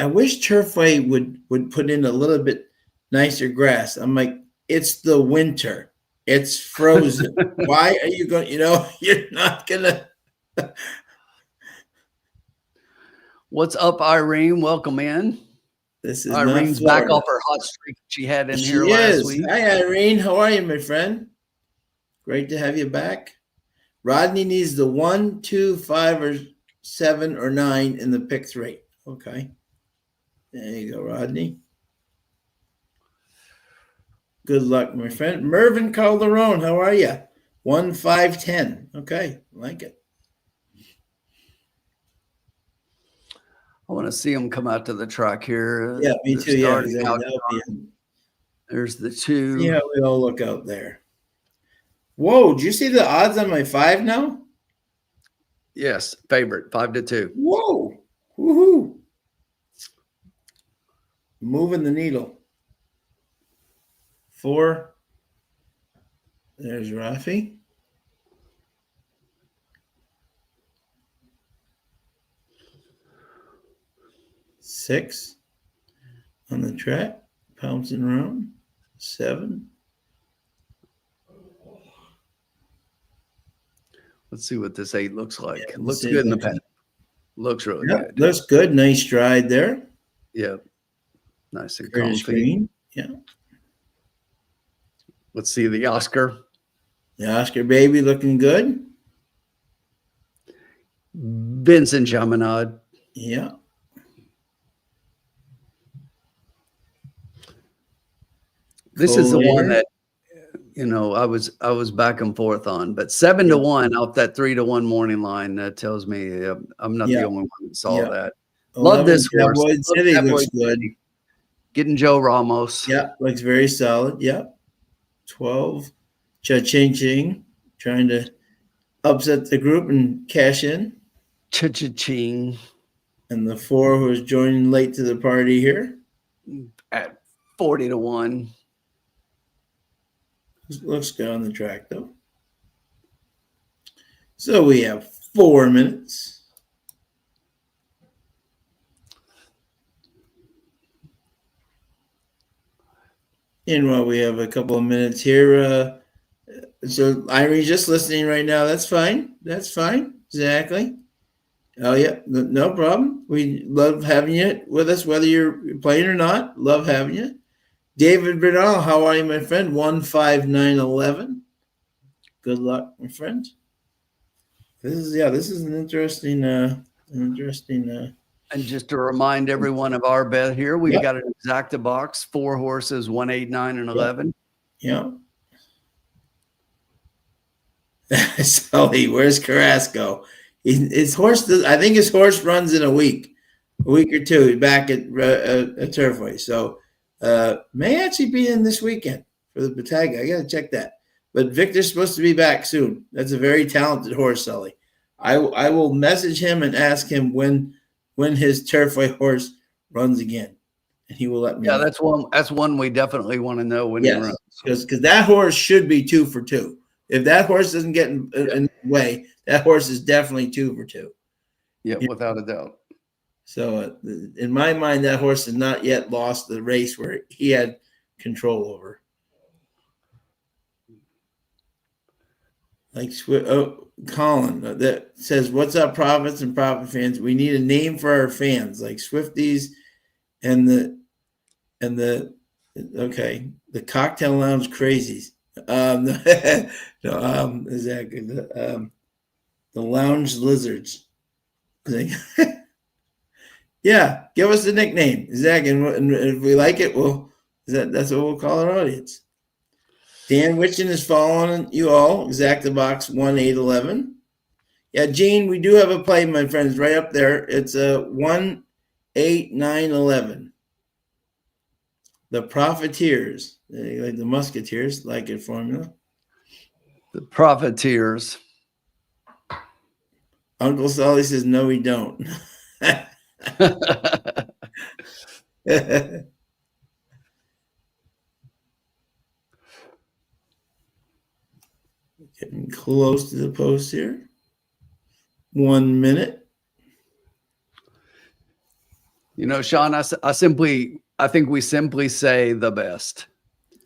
Speaker 3: wish Turfway would put in a little bit nicer grass. I'm like, it's the winter. It's frozen. Why are you going, you're not going to.
Speaker 5: What's up, Irene? Welcome in.
Speaker 3: This is
Speaker 5: Irene's back off her hot streak she had in here last week.
Speaker 3: Hi, Irene. How are you, my friend? Great to have you back. Rodney needs the 1, 2, 5, or 7, or 9 in the pick 3. Okay. There you go, Rodney. Good luck, my friend. Mervyn Calderon, how are you? 1, 5, 10. Okay, like it.
Speaker 5: I want to see them come out to the track here.
Speaker 3: Yeah, me too. Yeah,
Speaker 5: there's the 2.
Speaker 3: See how we all look out there. Whoa, did you see the odds on my 5 now?
Speaker 5: Yes, favorite, 5-2.
Speaker 3: Whoa, woohoo. Moving the needle. 4. There's Rafi. 6 on the track, pouncing around. 7.
Speaker 5: Let's see what this 8 looks like. It looks good in the pen. Looks really good.
Speaker 3: Looks good. Nice stride there.
Speaker 5: Yeah. Nice and
Speaker 3: Curtis
Speaker 5: comfy.
Speaker 3: Green. Yeah.
Speaker 5: Let's see the Oscar.
Speaker 3: The Oscar baby looking good.
Speaker 5: Vincent Chaminade.
Speaker 3: Yeah.
Speaker 5: This is the one that I was back and forth on, but 7-1 off that 3-1 morning line. That tells me I'm not the only one that saw that. Love this horse.
Speaker 3: City looks good.
Speaker 5: Getting Joe Ramos.
Speaker 3: Yeah, looks very solid. Yeah. 12. Cha-ching-ching. Trying to upset the group and cash in.
Speaker 5: Cha-ching.
Speaker 3: And the 4 who's joining late to the party here.
Speaker 5: At 40-1.
Speaker 3: Looks good on the track, though. So we have 4 minutes. And while we have a couple of minutes here, so Irene's just listening right now. That's fine. That's fine. Exactly. Oh, yeah. No problem. We love having you with us, whether you're playing or not. Love having you. David Bernal, how are you, my friend? 15911. Good luck, my friend. This is an interesting.
Speaker 5: And just to remind everyone of our bet here, we've got an exacta box, 4 horses, 1, 8, 9, and 11.
Speaker 3: Yeah. Sully, where's Carrasco? His horse. I think his horse runs in a week or 2. He's back at Turfway. So. May actually be in this weekend for the Bataga. I got to check that. But Victor's supposed to be back soon. That's a very talented horse, Sully. I will message him and ask him when his Turfway horse runs again, and he will let me know.
Speaker 5: That's one we definitely want to know when he runs.
Speaker 3: Because that horse should be 2 for 2. If that horse doesn't get in the way, that horse is definitely 2 for 2.
Speaker 5: Yeah, without a doubt.
Speaker 3: So in my mind, that horse has not yet lost the race where he had control over. Like Colin that says, "What's up, Prophets and Prophet fans? We need a name for our fans, like Swifties and the Cocktail Lounge Crazies." Exactly the Lounge Lizards. Yeah, give us the nickname, Zach, and if we like it, that's what we'll call our audience. Dan Witchen is following you all. Exact the box 1-8-11. Yeah, Gene, we do have a play, my friends, right up there. It's a 1-8-9-11. The Profiteers, like the Musketeers, like it formula.
Speaker 5: The Profiteers.
Speaker 3: Uncle Sully says, no, we don't. Getting close to the post here. 1 minute.
Speaker 5: You know, Sean, I think we simply say the best.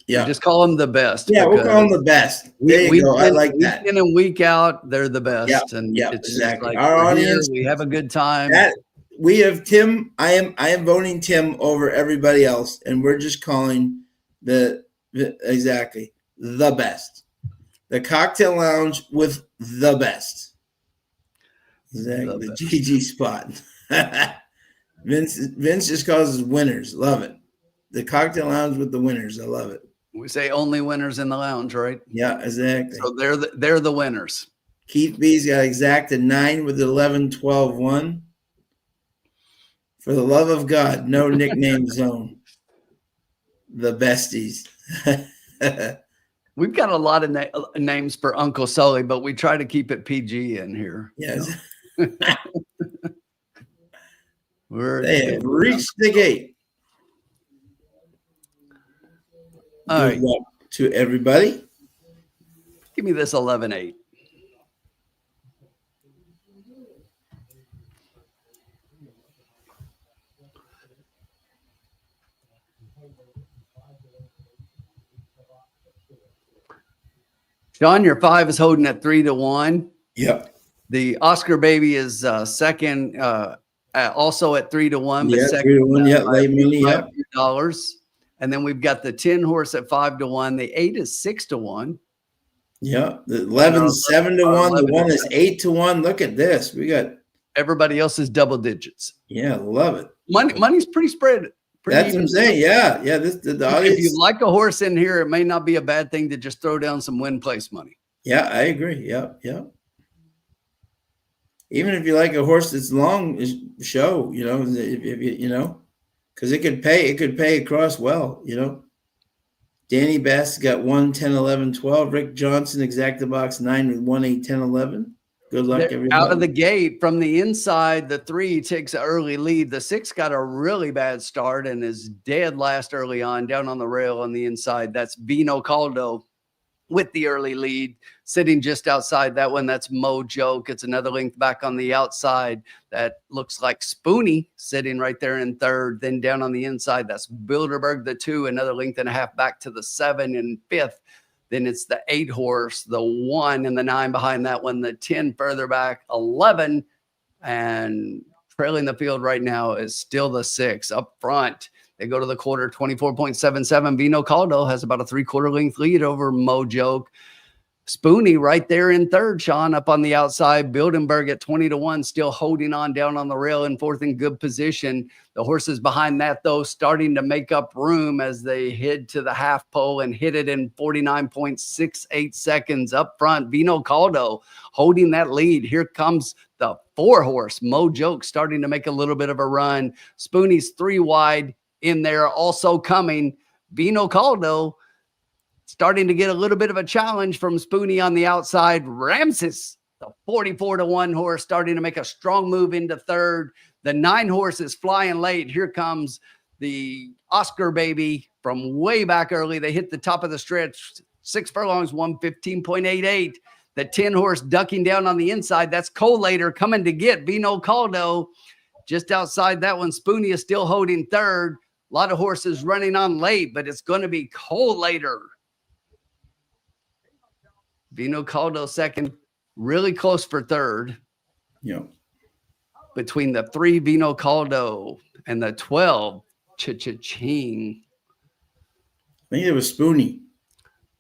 Speaker 3: Yeah.
Speaker 5: We just call them the best.
Speaker 3: Yeah, we'll call them the best. There you go. I like that.
Speaker 5: Week in and week out, they're the best.
Speaker 3: Yeah,
Speaker 5: and it's
Speaker 3: exactly.
Speaker 5: Like
Speaker 3: our audience,
Speaker 5: we have a good time.
Speaker 3: We have Tim. I am voting Tim over everybody else, and we're just calling exactly the best. The cocktail lounge with the best. Exactly. The GG spot. Vince just calls us winners. Love it. The cocktail lounge with the winners. I love it.
Speaker 5: We say only winners in the lounge, right?
Speaker 3: Yeah, exactly.
Speaker 5: So they're the winners.
Speaker 3: Keith B's got exact a 9 with 11-12-1. For the love of God, no nickname zone. The besties.
Speaker 5: We've got a lot of names for Uncle Sully, but we try to keep it PG in here.
Speaker 3: Yes.
Speaker 5: You know?
Speaker 3: They have reached the gate.
Speaker 5: All right.
Speaker 3: Good luck to everybody.
Speaker 5: Give me this 11-8. John, your 5 is holding at 3-1.
Speaker 3: Yep.
Speaker 5: The Oscar Baby is second, also at 3-1.
Speaker 3: Yeah,
Speaker 5: but second
Speaker 3: 3-1. Yeah, late money. Yep.
Speaker 5: $5. And then we've got the 10 horse at 5-1. The 8 is 6-1.
Speaker 3: Yeah. The 11 7-1. The 1 is 8-1. Look at this. We got
Speaker 5: everybody else is double digits.
Speaker 3: Yeah, love it.
Speaker 5: Money's pretty spread.
Speaker 3: That's what I'm saying. Yeah. Yeah. The audience.
Speaker 5: If you like a horse in here, it may not be a bad thing to just throw down some win place money.
Speaker 3: Yeah, I agree. Yep. Yep. Even if you like a horse that's long, show, if you know, because it could pay across well, Danny Bass got 1, 10, 11, 12. Rick Johnson, exact the box 9 with 1, 8, 10, 11. Good luck, everybody.
Speaker 5: Out of the gate from the inside, the 3 takes an early lead. The 6 got a really bad start and is dead last early on, down on the rail on the inside. That's Vino Caldo with the early lead, sitting just outside that one. That's Mo Joke. It's another length back on the outside. That looks like Spoonie sitting right there in third. Then down on the inside, that's Bilderberg, the 2, another length and a half back to the 7 and 5th. Then it's the 8 horse, the 1 and the 9 behind that one, the 10 further back, 11. And trailing the field right now is still the 6 up front. They go to the quarter, 24.77. Vino Caldo has about a 3/4 length lead over Mo Joke. Spoonie right there in third, Sean, up on the outside. Bildenberg at 20-1, still holding on down on the rail in fourth in good position. The horses behind that, though, starting to make up room as they head to the half pole and hit it in 49.68 seconds up front. Vino Caldo holding that lead. Here comes the 4 horse, Mo Joke, starting to make a little bit of a run. Spoonie's 3 wide in there, also coming. Vino Caldo starting to get a little bit of a challenge from Spoonie on the outside. Ramses, the 44-1 horse, starting to make a strong move into third. The 9 horse is flying late. Here comes the Oscar Baby from way back early. They hit the top of the stretch. 6 furlongs, 115.88. The 10 horse ducking down on the inside. That's Collator coming to get Vino Caldo. Just outside that one, Spoonie is still holding third. A lot of horses running on late, but it's going to be Collator. Vino Caldo second, really close for third.
Speaker 3: Yeah.
Speaker 5: Between the 3 Vino Caldo and the 12 Cha-Cha-Ching.
Speaker 3: I think it was Spoonie.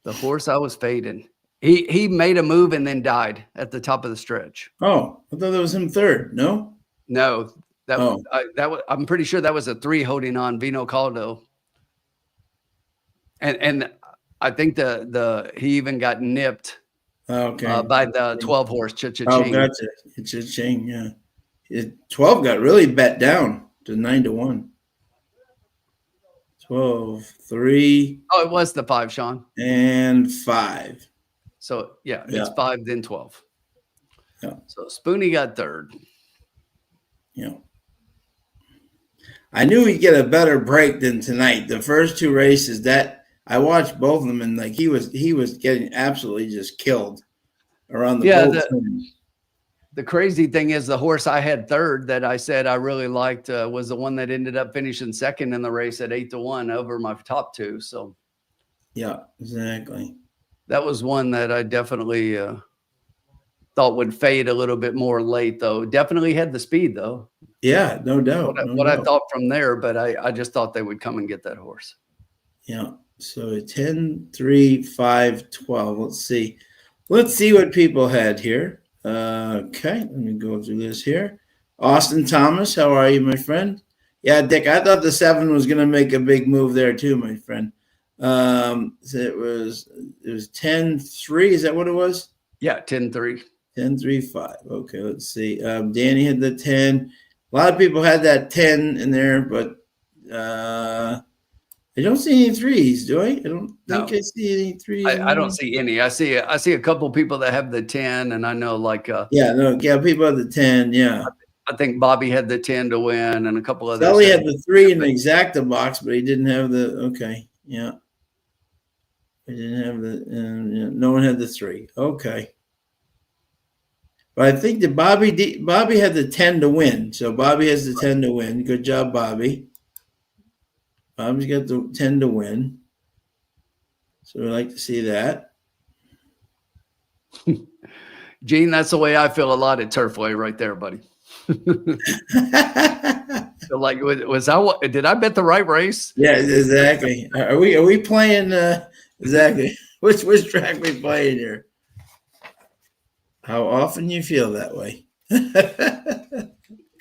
Speaker 5: The horse I was fading. He made a move and then died at the top of the stretch.
Speaker 3: Oh, I thought that was him third. No?
Speaker 5: No, I'm pretty sure that was a 3 holding on Vino Caldo. And I think he even got nipped by the 12 horse Cha-Cha-Ching.
Speaker 3: Oh, gotcha. Cha-Ching, yeah. 12 got really bet down to 9-1. 12, 3.
Speaker 5: Oh, it was the 5, Sean.
Speaker 3: And 5.
Speaker 5: So it's 5, then 12.
Speaker 3: Yeah.
Speaker 5: So Spoonie got third.
Speaker 3: Yeah. I knew he'd get a better break than tonight. The first 2 races that I watched both of them, and like he was getting absolutely just killed around the
Speaker 5: The crazy thing is the horse I had third that I said I really liked was the one that ended up finishing second in the race at 8-1 over my top 2. So
Speaker 3: yeah, exactly.
Speaker 5: That was one that I definitely thought would fade a little bit more late, though. Definitely had the speed, though.
Speaker 3: Yeah, no doubt.
Speaker 5: What I thought from there, but I just thought they would come and get that horse.
Speaker 3: Yeah. So 10, 3, 5, 12. Let's see. Let's see what people had here. Okay, let me go through this here. Austin Thomas, how are you, my friend? Yeah, Dick, I thought the 7 was going to make a big move there too, my friend. So it was 10-3. Is that what it was?
Speaker 5: Yeah, 10-3.
Speaker 3: 10-3-5. Okay, let's see. Danny had the 10. A lot of people had that 10 in there, but I don't see any 3s, do I? I don't think I see any 3s.
Speaker 5: I don't see any. I see a couple people that have the 10, and I know
Speaker 3: people have the 10, yeah.
Speaker 5: I think Bobby had the 10 to win, and a couple others.
Speaker 3: Sully had the 3 in the exacta box, but he didn't have the He didn't have no one had the 3. Okay. But I think that Bobby had the 10 to win. So Bobby has the 10 to win. Good job, Bobby. Bobby's got the 10 to win. So we like to see that.
Speaker 5: Gene, that's the way I feel a lot at Turfway right there, buddy. So like, did I bet the right race?
Speaker 3: Yeah, exactly. Are we playing exactly which track we playing here? How often you feel that way?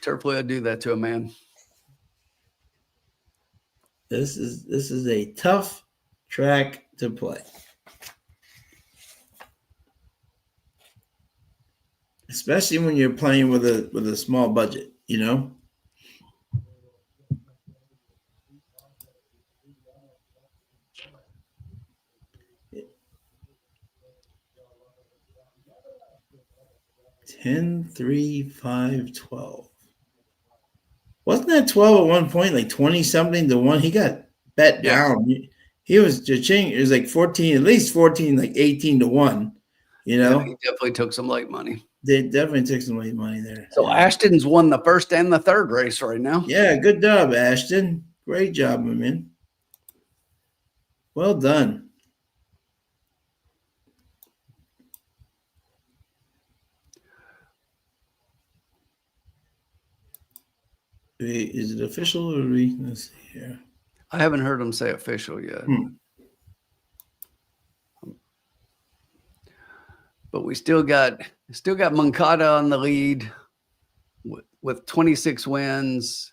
Speaker 5: Turfway will do that to a man.
Speaker 3: This is a tough track to play, especially when you're playing with a small budget, you know. $10, $3, $5, $12. Wasn't that 12 at one point, like 20 something to 1? He got bet down. He was Cha-Ching. It was like 14, at least 14, like 18 to 1. You know,
Speaker 5: he definitely took some late money.
Speaker 3: They definitely took some late money there.
Speaker 5: So Ashton's won the first and the third race right now.
Speaker 3: Yeah, good job, Ashton. Great job, my man. Well done. Is it official or let's see here?
Speaker 5: I haven't heard him say official yet. But we still got Moncada on the lead with 26 wins.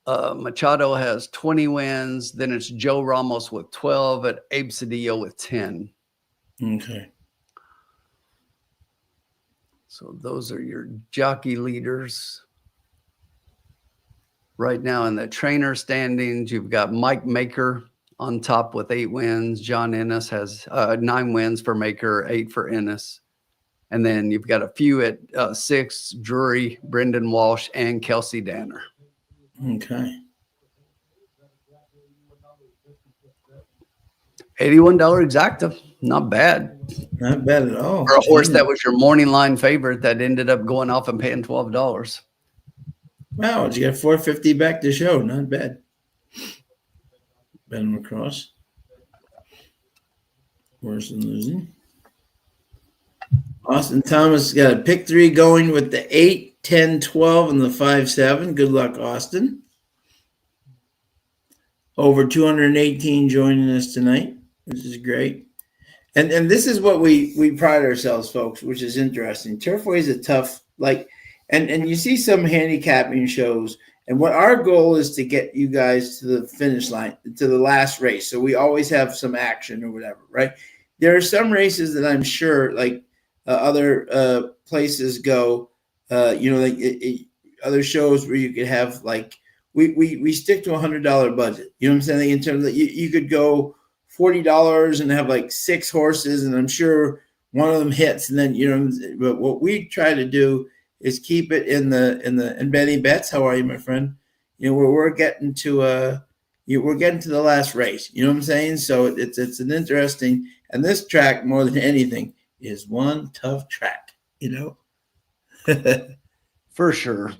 Speaker 5: Machado has 20 wins. Then it's Joe Ramos with 12 and Abe Cedillo with 10.
Speaker 3: Okay.
Speaker 5: So those are your jockey leaders. Right now in the trainer standings, you've got Mike Maker on top with 8 wins. John Ennis has 9 wins for Maker, 8 for Ennis. And then you've got a few at 6, Drury, Brendan Walsh, and Kelsey Danner.
Speaker 3: Okay.
Speaker 5: $81 exacta. Not bad.
Speaker 3: Not bad at all.
Speaker 5: For a horse that was your morning line favorite that ended up going off and paying $12.
Speaker 3: Wow, you got $450 back to show. Not bad. Bet him across. Worse than losing. Austin Thomas got a pick 3 going with the 8, 10, 12, and the 5-7. Good luck, Austin. Over 218 joining us tonight, which is great. And this is what we pride ourselves, folks, which is interesting. Turfway is a tough, like, and you see some handicapping shows. And what our goal is to get you guys to the finish line, to the last race. So we always have some action or whatever, right? There are some races that I'm sure, like other places go, other shows where you could have like we stick to $100 budget. You know what I'm saying? In terms of you could go $40 and have like 6 horses, and I'm sure one of them hits, and then But what we try to do is keep it in the and Benny Betts, how are you, my friend? We're getting to we're getting to the last race. You know what I'm saying? So it's an interesting, and this track more than anything is one tough track.
Speaker 5: For sure.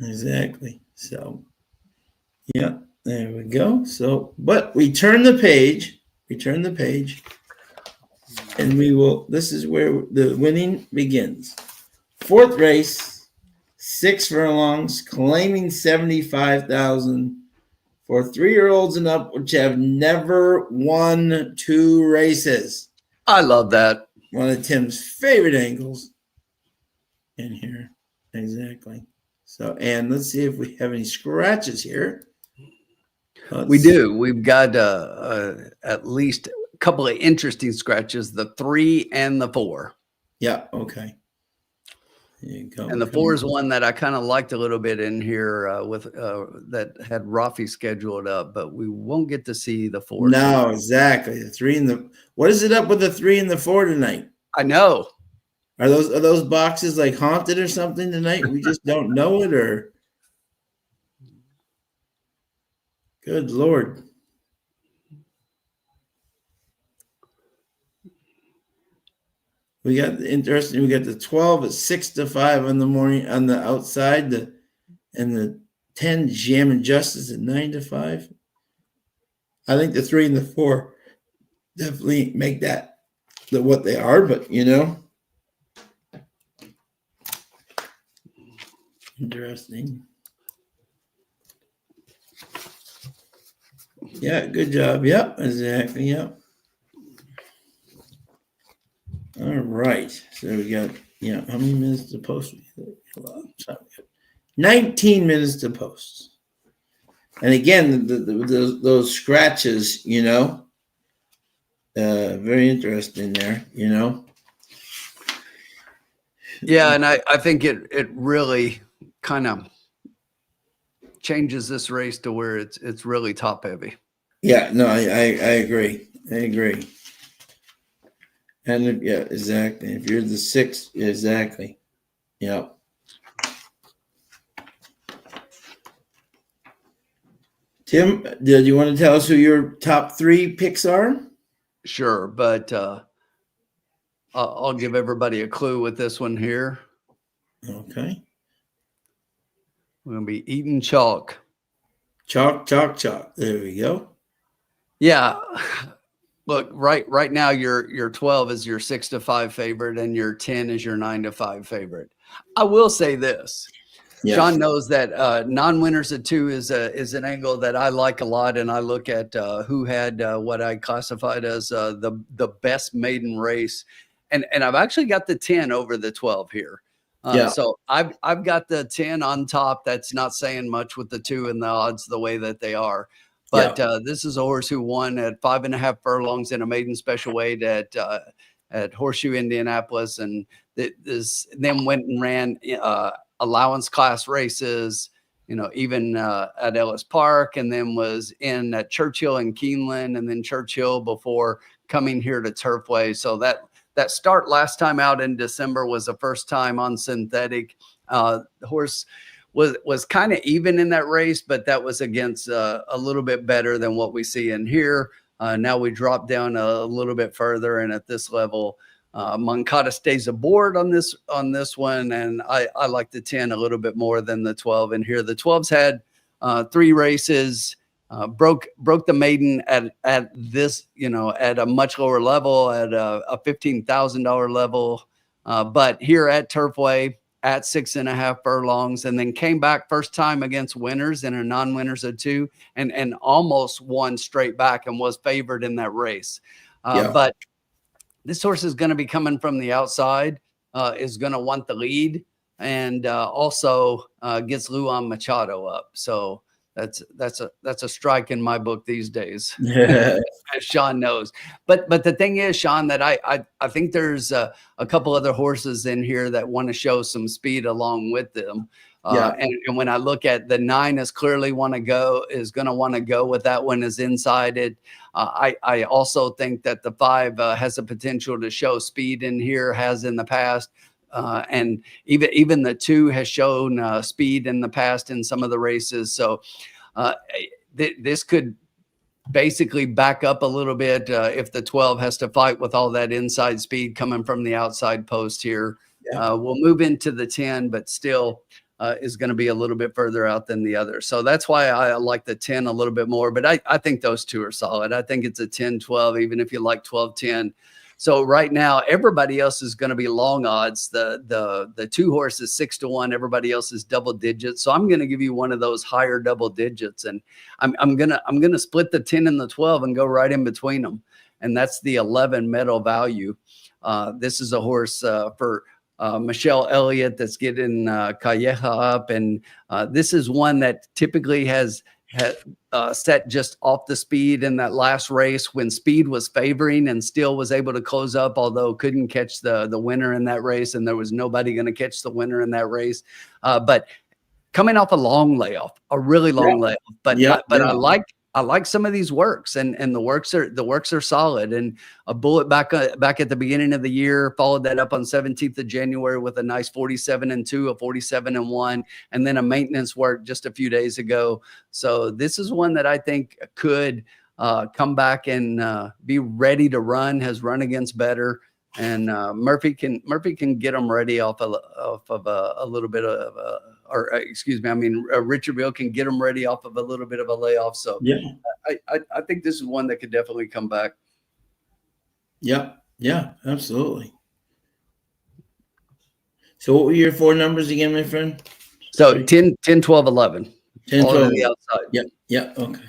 Speaker 3: Exactly. So yeah, there we go. So, but we turn the page. And we will. This is where the winning begins. 4th race, 6 furlongs, claiming 75,000 for 3-year-olds and up, which have never won 2 races.
Speaker 5: I love that.
Speaker 3: One of Tim's favorite angles in here. Exactly. So, and let's see if we have any scratches here.
Speaker 5: We do. We've got at least a couple of interesting scratches, the 3 and the 4.
Speaker 3: Yeah. Okay. There you go.
Speaker 5: And the 4 is one that I kind of liked a little bit in here with that had Rafi scheduled up, but we won't get to see the 4.
Speaker 3: No,
Speaker 5: tonight.
Speaker 3: Exactly. The 3 and the. What is it up with the 3 and the 4 tonight?
Speaker 5: I know.
Speaker 3: Are those boxes like haunted or something tonight? We just don't know it, or good Lord. We got interesting. We got the 12 at 6 to 5 in the morning on the outside, and the 10 Jam and Justice at 9 to 5. I think the 3 and the 4 definitely make that what they are, but interesting. Yeah, good job. Yep, exactly. Yep. All right. So we got, how many minutes to post? 19 minutes to post. And again, those scratches, very interesting there,
Speaker 5: Yeah, and I think it really kind of changes this race to where it's really top heavy.
Speaker 3: Yeah, no, I agree. And yeah, exactly. If you're the 6th, exactly. Yeah. Tim, did you want to tell us who your top 3 picks are?
Speaker 5: Sure, but I'll give everybody a clue with this one here.
Speaker 3: Okay.
Speaker 5: We're going to be eating chalk.
Speaker 3: Chalk. There we go.
Speaker 5: Yeah. Look, right now your 12 is your 6 to 5 favorite, and your 10 is your 9 to 5 favorite. I will say this. Yeah. John knows that non-winners at 2 is an angle that I like a lot, and I look at who had what I classified as the best maiden race, and I've actually got the 10 over the 12 here. So I've got the 10 on top. That's not saying much with the 2 and the odds the way that they are. But this is a horse who won at 5.5 furlongs in a maiden special weight at Horseshoe, Indianapolis, and then went and ran allowance class races, even at Ellis Park, and then was in at Churchill and Keeneland, and then Churchill before coming here to Turfway. So that start last time out in December was the first time on synthetic. The horse was kind of even in that race, but that was against a little bit better than what we see in here. Now we drop down a little bit further, and at this level, Moncada stays aboard on this one, and I like the 10 a little bit more than the 12 in here. The 12's had 3 races, broke the maiden at this, at a much lower level, at a $15,000 level, but here at Turfway, at 6.5 furlongs, and then came back first time against winners and a non-winners of 2, and almost won straight back and was favored in that race. But this horse is going to be coming from the outside, is going to want the lead. and also gets Luan Machado up. So that's a strike in my book these days, as Sean knows. But the thing is, Sean, that I think there's a couple other horses in here that want to show some speed along with them. And when I look at the 9 is clearly going to want to go with that one is inside it. I also think that the 5 has the potential to show speed in here, has in the past. And even the 2 has shown speed in the past in some of the races. So this could basically back up a little bit if the 12 has to fight with all that inside speed coming from the outside post here. We'll move into the 10, but still is going to be a little bit further out than the other. So that's why I like the 10 a little bit more. But I think those 2 are solid. I think it's a 10-12, even if you like 12-10. So right now, everybody else is going to be long odds. The 2 horse is 6-1. Everybody else is double digits. So I'm going to give you one of those higher double digits, and I'm gonna split the 10 and the 12 and go right in between them. And that's the 11 medal value. This is a horse for Michelle Elliott that's getting Calleja up, and this is one that typically has set just off the speed in that last race when speed was favoring and still was able to close up, although couldn't catch the winner in that race, and there was nobody going to catch the winner in that race. But coming off a long layoff, a really long layoff, but I like some of these works, and the works are solid. And a bullet back at the beginning of the year followed that up on 17th of January with a nice 47-2, a 47-1, and then a maintenance work just a few days ago. So this is one that I think could come back and be ready to run. Has run against Bettor, and Murphy can get them ready off of a little bit of or excuse me, I mean, Richardville can get them ready off of a little bit of a layoff. So I think this is one that could definitely come back.
Speaker 3: Yeah, absolutely. So what were your 4 numbers again, my friend?
Speaker 5: So 10, 12, 11.
Speaker 3: 10, 12.
Speaker 5: On the outside.
Speaker 3: Yeah, okay.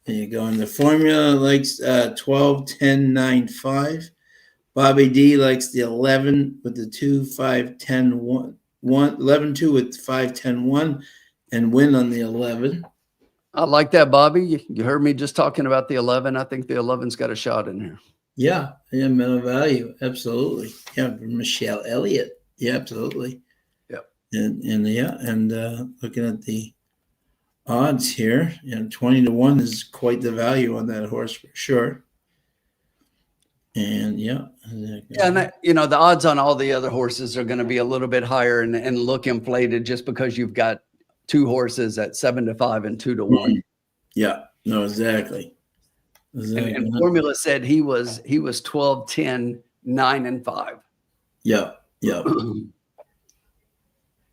Speaker 3: There you go. And the formula likes 12, 10, 9, 5. Bobby D likes the 11 with the 2, 5, 10, 1. 11-2 with 5, 10, 1, and win on the 11.
Speaker 5: I like that, Bobby. You heard me just talking about the 11. I think the 11's got a shot in here.
Speaker 3: Yeah, mental value, absolutely. Yeah, Michelle Elliott. Yeah, absolutely.
Speaker 5: Yep.
Speaker 3: And looking at the odds here, 20-1 is quite the value on that horse for sure. And
Speaker 5: and the odds on all the other horses are going to be a little bit higher and look inflated just because you've got 2 horses at 7-5 and 2-1.
Speaker 3: Yeah, no, exactly.
Speaker 5: And formula said he was 12, 10, 9, and 5.
Speaker 3: Yeah. And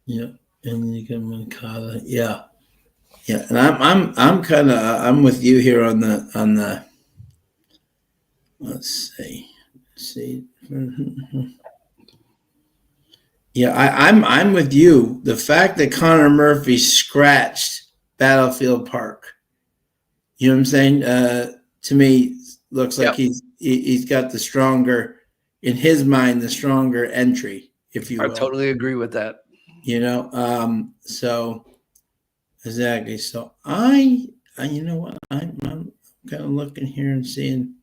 Speaker 3: you can Mancada. Yeah. And I'm with you here on the. Let's see. Yeah, I'm with you. The fact that Connor Murphy scratched Battlefield Park, you know what I'm saying? To me, looks like he's got the stronger, in his mind, the stronger entry, if you will.
Speaker 5: I totally agree with that.
Speaker 3: So exactly. So I you know what? I'm kind of looking here and seeing.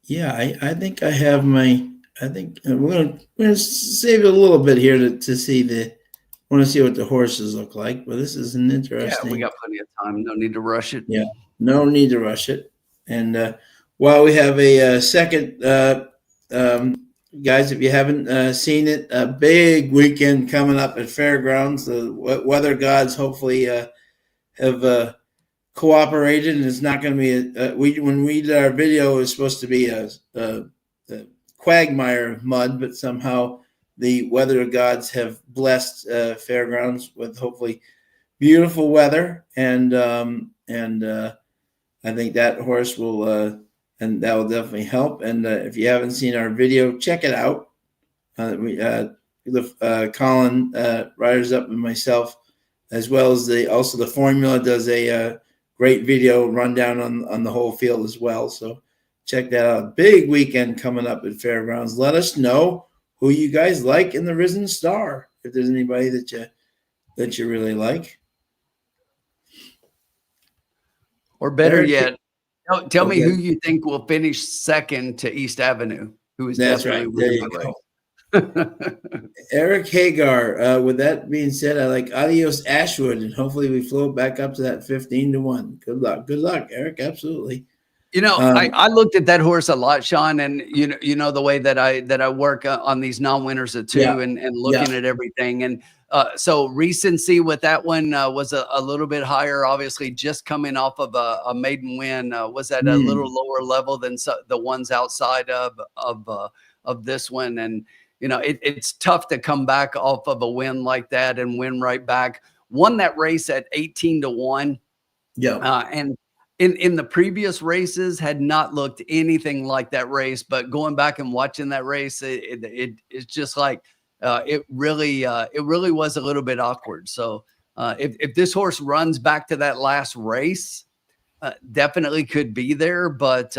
Speaker 3: Yeah, I think I have my. I think we're gonna save it a little bit here to see want to see what the horses look like. But this is an interesting.
Speaker 5: Yeah, we got plenty of time. No need to rush it.
Speaker 3: Yeah, no need to rush it. And while we have a second, guys, if you haven't seen it, a big weekend coming up at Fairgrounds. The weather gods hopefully have. Cooperated, and it's not going to be when we did our video, it was supposed to be a quagmire of mud, but somehow the weather gods have blessed Fairgrounds with hopefully beautiful weather, and I think that horse will and that will definitely help. And if you haven't seen our video, check it out. Colin Riders Up and myself, as well as the formula does a great video rundown on the whole field as well. So check that out. Big weekend coming up at Fairgrounds. Let us know who you guys like in the Risen Star. If there's anybody that you really like,
Speaker 5: or better yet, tell me who you think will finish second to East Avenue. Who is
Speaker 3: that's
Speaker 5: definitely
Speaker 3: right. There you go. Eric Hagar. With that being said, I like Adios Ashwood, and hopefully we float back up to that 15-1. Good luck, Eric. Absolutely.
Speaker 5: You know, I looked at that horse a lot, Sean, and you know the way that I work on these non-winners at 2 and looking at everything, and so recency with that one was a little bit higher. Obviously, just coming off of a maiden win, was at a little lower level than the ones outside of this one, and you know it's tough to come back off of a win like that and win right back. Won that race at 18-1, and in the previous races had not looked anything like that race, but going back and watching that race, it's just like it really was a little bit awkward. So if this horse runs back to that last race, definitely could be there, but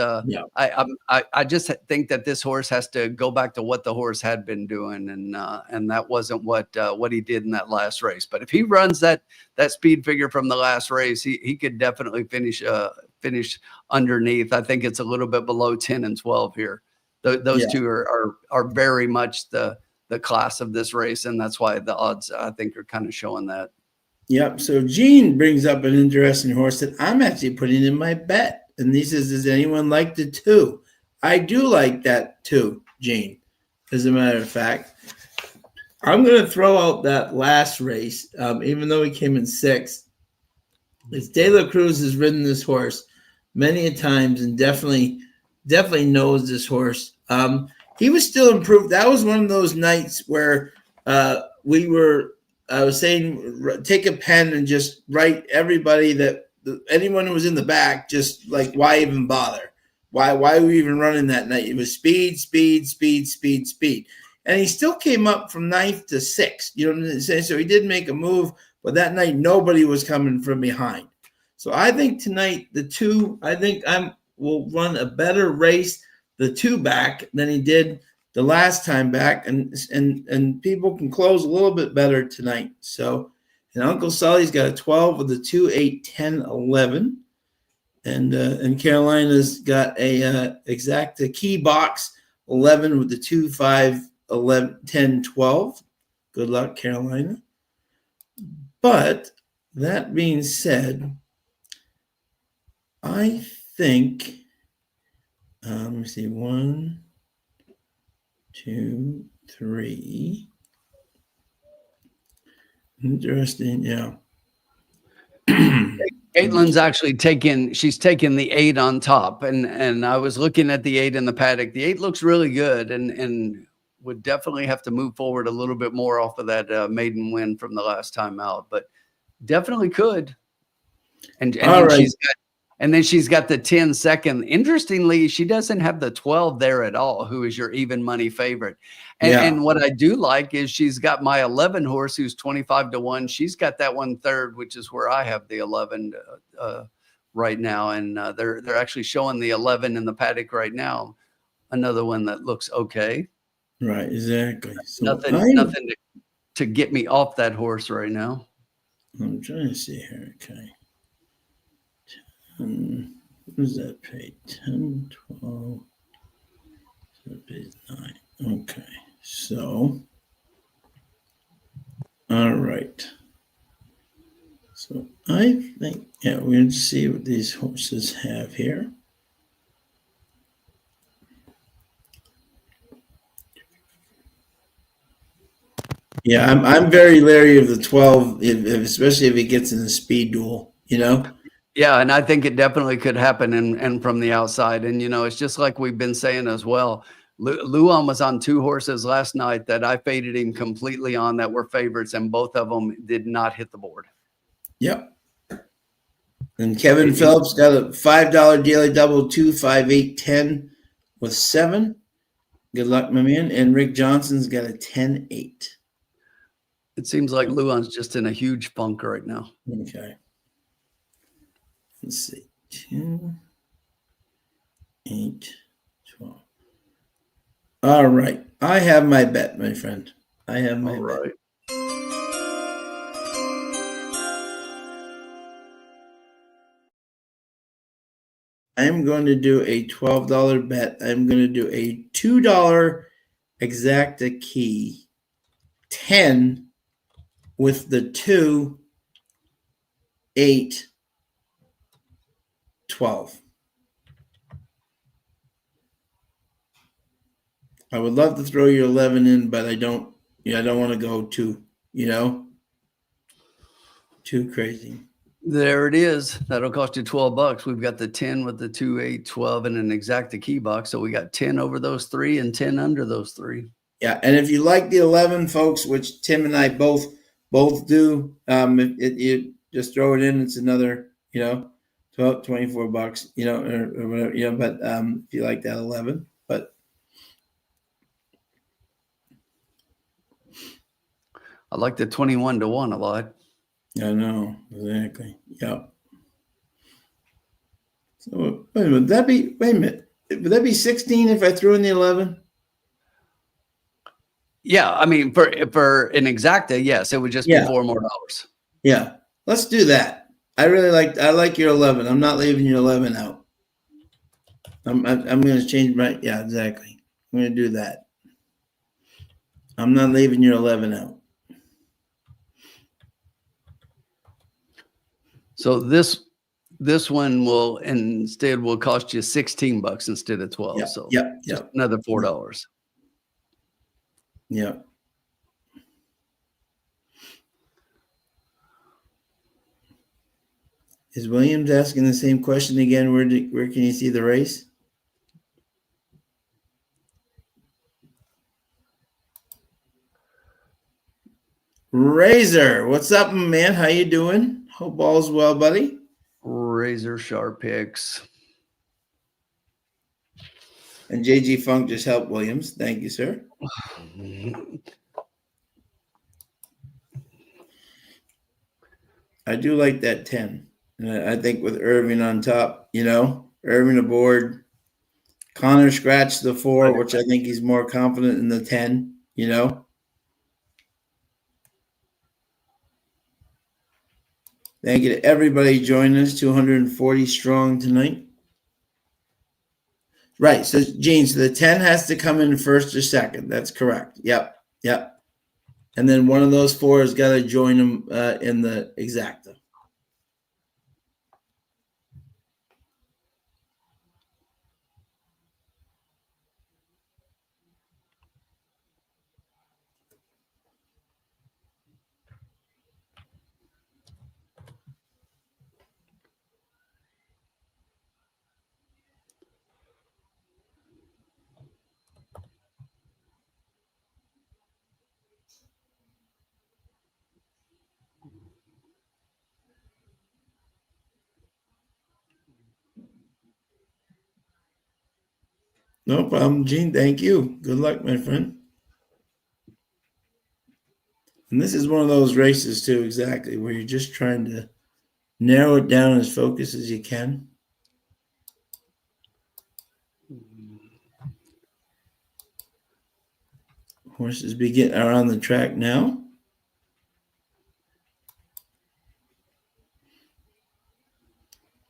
Speaker 5: I just think that this horse has to go back to what the horse had been doing, and that wasn't what he did in that last race. But if he runs that speed figure from the last race, he could definitely finish underneath. I think it's a little bit below 10 and 12 here. Those two are very much the class of this race, and that's why the odds I think are kind of showing that.
Speaker 3: Yep. So Gene brings up an interesting horse that I'm actually putting in my bet. And he says, does anyone like the 2? I do like that 2, Gene. As a matter of fact, I'm going to throw out that last race, even though he came in 6th. It's De La Cruz has ridden this horse many a times and definitely knows this horse. He was still improved. That was one of those nights where I was saying, take a pen and just write everybody anyone who was in the back, just like, why even bother? Why were we even running that night? It was speed. And he still came up from 9th to 6th. You know what I'm saying? So he did make a move, but that night, nobody was coming from behind. So I think tonight, the 2, will run a better race, the 2 back, than he did the last time back, and people can close a little bit better tonight. So, and Uncle Sully's got a 12 with a 2, 8, 10, 11, and Carolina's got a exacta key box 11 with the 2, 5, 11, 10, 12. Good luck, Carolina. But that being said, I think let me see, 1, 2, 3. Interesting, yeah.
Speaker 5: Caitlin's actually taken the 8 on top, and I was looking at the 8 in the paddock. The 8 looks really good, and would definitely have to move forward a little bit more off of that maiden win from the last time out, but definitely could. And then she's got the 10 second. Interestingly, she doesn't have the 12 there at all, who is your even money favorite. And what I do like is she's got my 11 horse, who's 25-1. She's got that one third, which is where I have the 11 right now. And they're actually showing the 11 in the paddock right now. Another one that looks okay.
Speaker 3: Right, exactly. So
Speaker 5: nothing to get me off that horse right now.
Speaker 3: I'm trying to see here. Okay. What is that page? 10, 12, page 9. Okay. So, all right. So I think, we're going to see what these horses have here. Yeah, I'm very leery of the 12, especially if he gets in a speed duel, you know?
Speaker 5: Yeah, and I think it definitely could happen and from the outside. And, you know, it's just like we've been saying as well. Luan was on 2 horses last night that I faded him completely on that were favorites, and both of them did not hit the board.
Speaker 3: Yep. And Kevin Phillips got a $5 daily double, 2, 5, 8, 10 with 7. Good luck, my man. And Rick Johnson's got a 10, 8.
Speaker 5: It seems like Luan's just in a huge funk right now.
Speaker 3: Okay. Let's see. 2, 8, 12. All right. I have my bet, my friend. I have my
Speaker 5: All
Speaker 3: bet.
Speaker 5: right.
Speaker 3: I'm going to do a $12 bet. I'm going to do a $2 exacta key 10 with the 2, 8, 12. I would love to throw your 11 in, but I don't want to go too crazy.
Speaker 5: There it is. That'll cost you $12. We've got the 10 with the 2, 8, 12, and an exacta key box. So we got 10 over those 3 and 10 under those 3.
Speaker 3: Yeah, and if you like the 11, folks, which Tim and I both do, you just throw it in. It's another, $12, $24, or whatever, but if you like that 11, but
Speaker 5: I like the 21-1 a lot.
Speaker 3: I know, exactly. Yeah. So wait a minute. Would that be 16 if I threw in the 11?
Speaker 5: Yeah, I mean, for an exacta, yes, it would just be $4 more.
Speaker 3: Yeah, let's do that. I like your 11. I'm not leaving your 11 out. I'm going to change my, exactly. I'm going to do that. I'm not leaving your 11 out.
Speaker 5: So this one will cost you $16 instead of 12. Just another $4.
Speaker 3: Yeah. Is Williams asking the same question again? Where can you see the race? Razor, what's up, man? How you doing? Hope all's well, buddy.
Speaker 5: Razor sharp picks.
Speaker 3: And JG Funk just helped Williams. Thank you, sir. I do like that 10. And I think with Irving on top, Irving aboard. Connor scratched the 4, which I think he's more confident in the 10, Thank you to everybody joining us, 240 strong tonight. Right, so Gene, so the 10 has to come in first or second. That's correct. Yep. And then one of those 4 has got to join them in the exacta. No problem, Gene. Thank you. Good luck, my friend. And this is one of those races, too, exactly, where you're just trying to narrow it down as focused as you can. Horses are on the track now.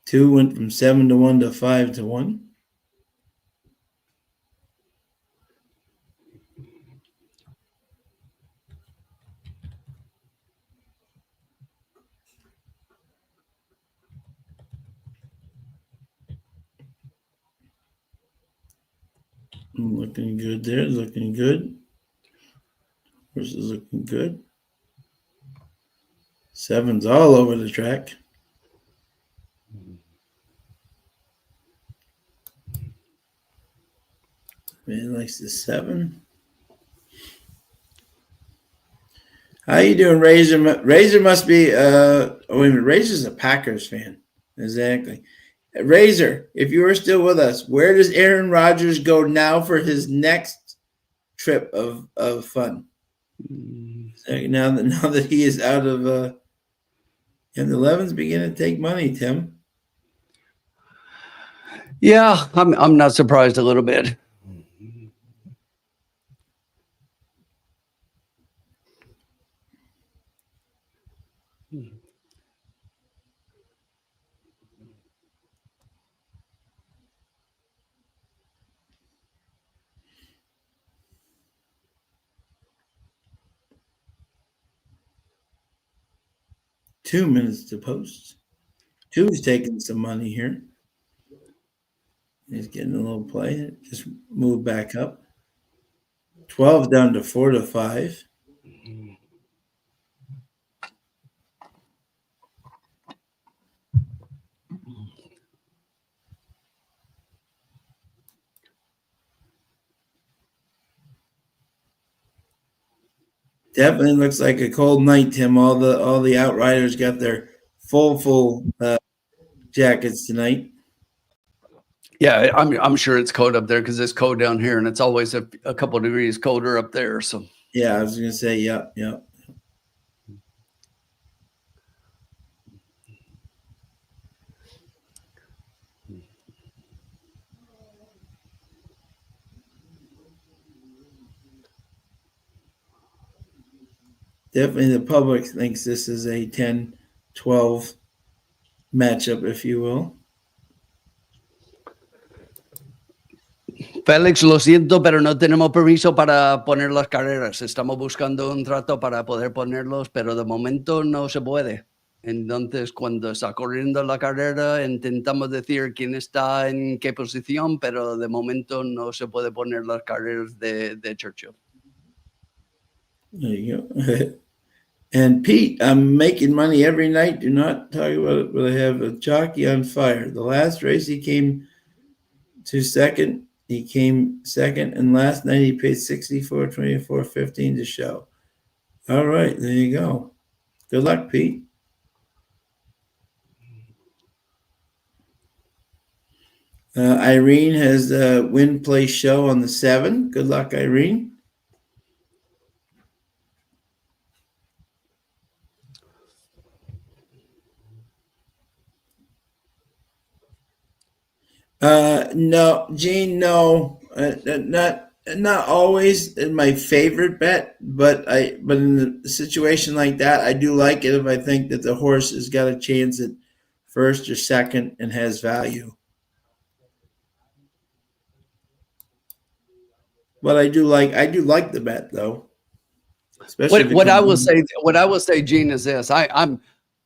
Speaker 3: Two went from 7-1 to 5-1. Looking good there. Looking good. Horses looking good. 7's all over the track. Man likes the 7. How you doing, Razor? Razor must be wait a minute. Razor's a Packers fan. Exactly. Razor, if you are still with us, where does Aaron Rodgers go now for his next trip of fun? Now that he is out of and the 11's beginning to take money, Tim.
Speaker 5: Yeah, I'm not surprised a little bit.
Speaker 3: 2 minutes to post. Two's taking some money here. He's getting a little play. Just move back up. 12 down to 4 to 5. Definitely looks like a cold night, Tim. All the outriders got their full jackets tonight.
Speaker 5: Yeah, I'm sure it's cold up there because it's cold down here, and it's always a couple degrees colder up there. So
Speaker 3: yeah, I was gonna say, yeah. Definitely the public thinks this is a 10-12 matchup, if you will.
Speaker 5: Félix, lo siento, pero no tenemos permiso para poner las carreras. Estamos buscando un trato para poder ponerlos, pero de momento no se puede. Entonces, cuando está corriendo la carrera, intentamos decir quién está en qué posición, pero de momento no se puede poner las carreras de Churchill.
Speaker 3: There you go. And Pete, I'm making money every night. Do not talk about it, but I have a jockey on fire. The last race he came to second. He came second, and last night he paid 64, 24, 15 to show. All right, there you go. Good luck, Pete. Irene has the win play show on the 7. Good luck, Irene. No, Gene, no, not always my favorite bet, but in a situation like that, I do like it if I think that the horse has got a chance at first or second and has value. But I do like the bet though. Especially
Speaker 5: what I will say, Gene, is this: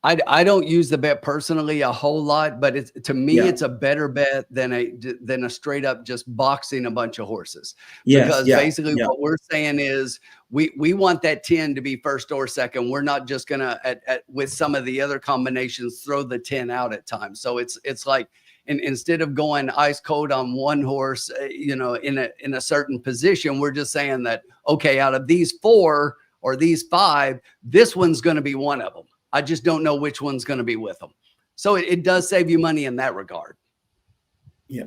Speaker 5: I don't use the bet personally a whole lot, but to me it's a better bet than a straight up just boxing a bunch of horses. Because basically what we're saying is we want that 10 to be first or second. We're not just gonna with some of the other combinations throw the 10 out at times. So it's like instead of going ice cold on one horse, in a certain position, we're just saying that, okay, out of these 4 or these 5, this one's going to be one of them. I just don't know which one's going to be with them. So it does save you money in that regard.
Speaker 3: Yeah.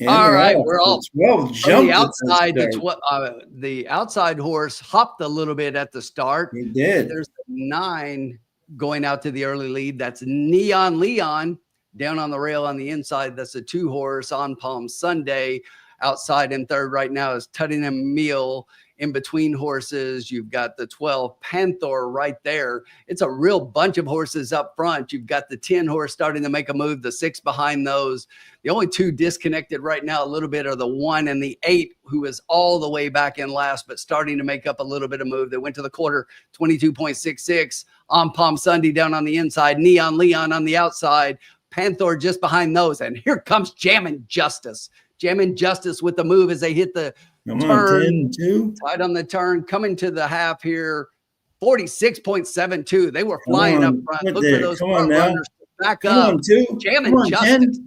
Speaker 5: All right. We're all
Speaker 3: 12
Speaker 5: on the outside. The outside horse hopped a little bit at the start.
Speaker 3: He did.
Speaker 5: There's 9 going out to the early lead. That's Neon Leon down on the rail on the inside. That's a 2 horse on Palm Sunday. Outside in third right now is Tuttingham Meal. In between horses, you've got the 12 Panther right there. It's a real bunch of horses up front. You've got the 10 horse starting to make a move, the 6 behind those. The only 2 disconnected right now a little bit are the 1 and the 8, who is all the way back in last, but starting to make up a little bit of move. They went to the quarter, 22.66 on Palm Sunday down on the inside. Neon Leon on the outside. Panther just behind those. And here comes Jammin' Justice. Jammin' Justice with the move as they hit the turn, tied on the turn, coming to the half here, 46.72. They were flying up front. Look for those front runners back up. Jammin' Justice.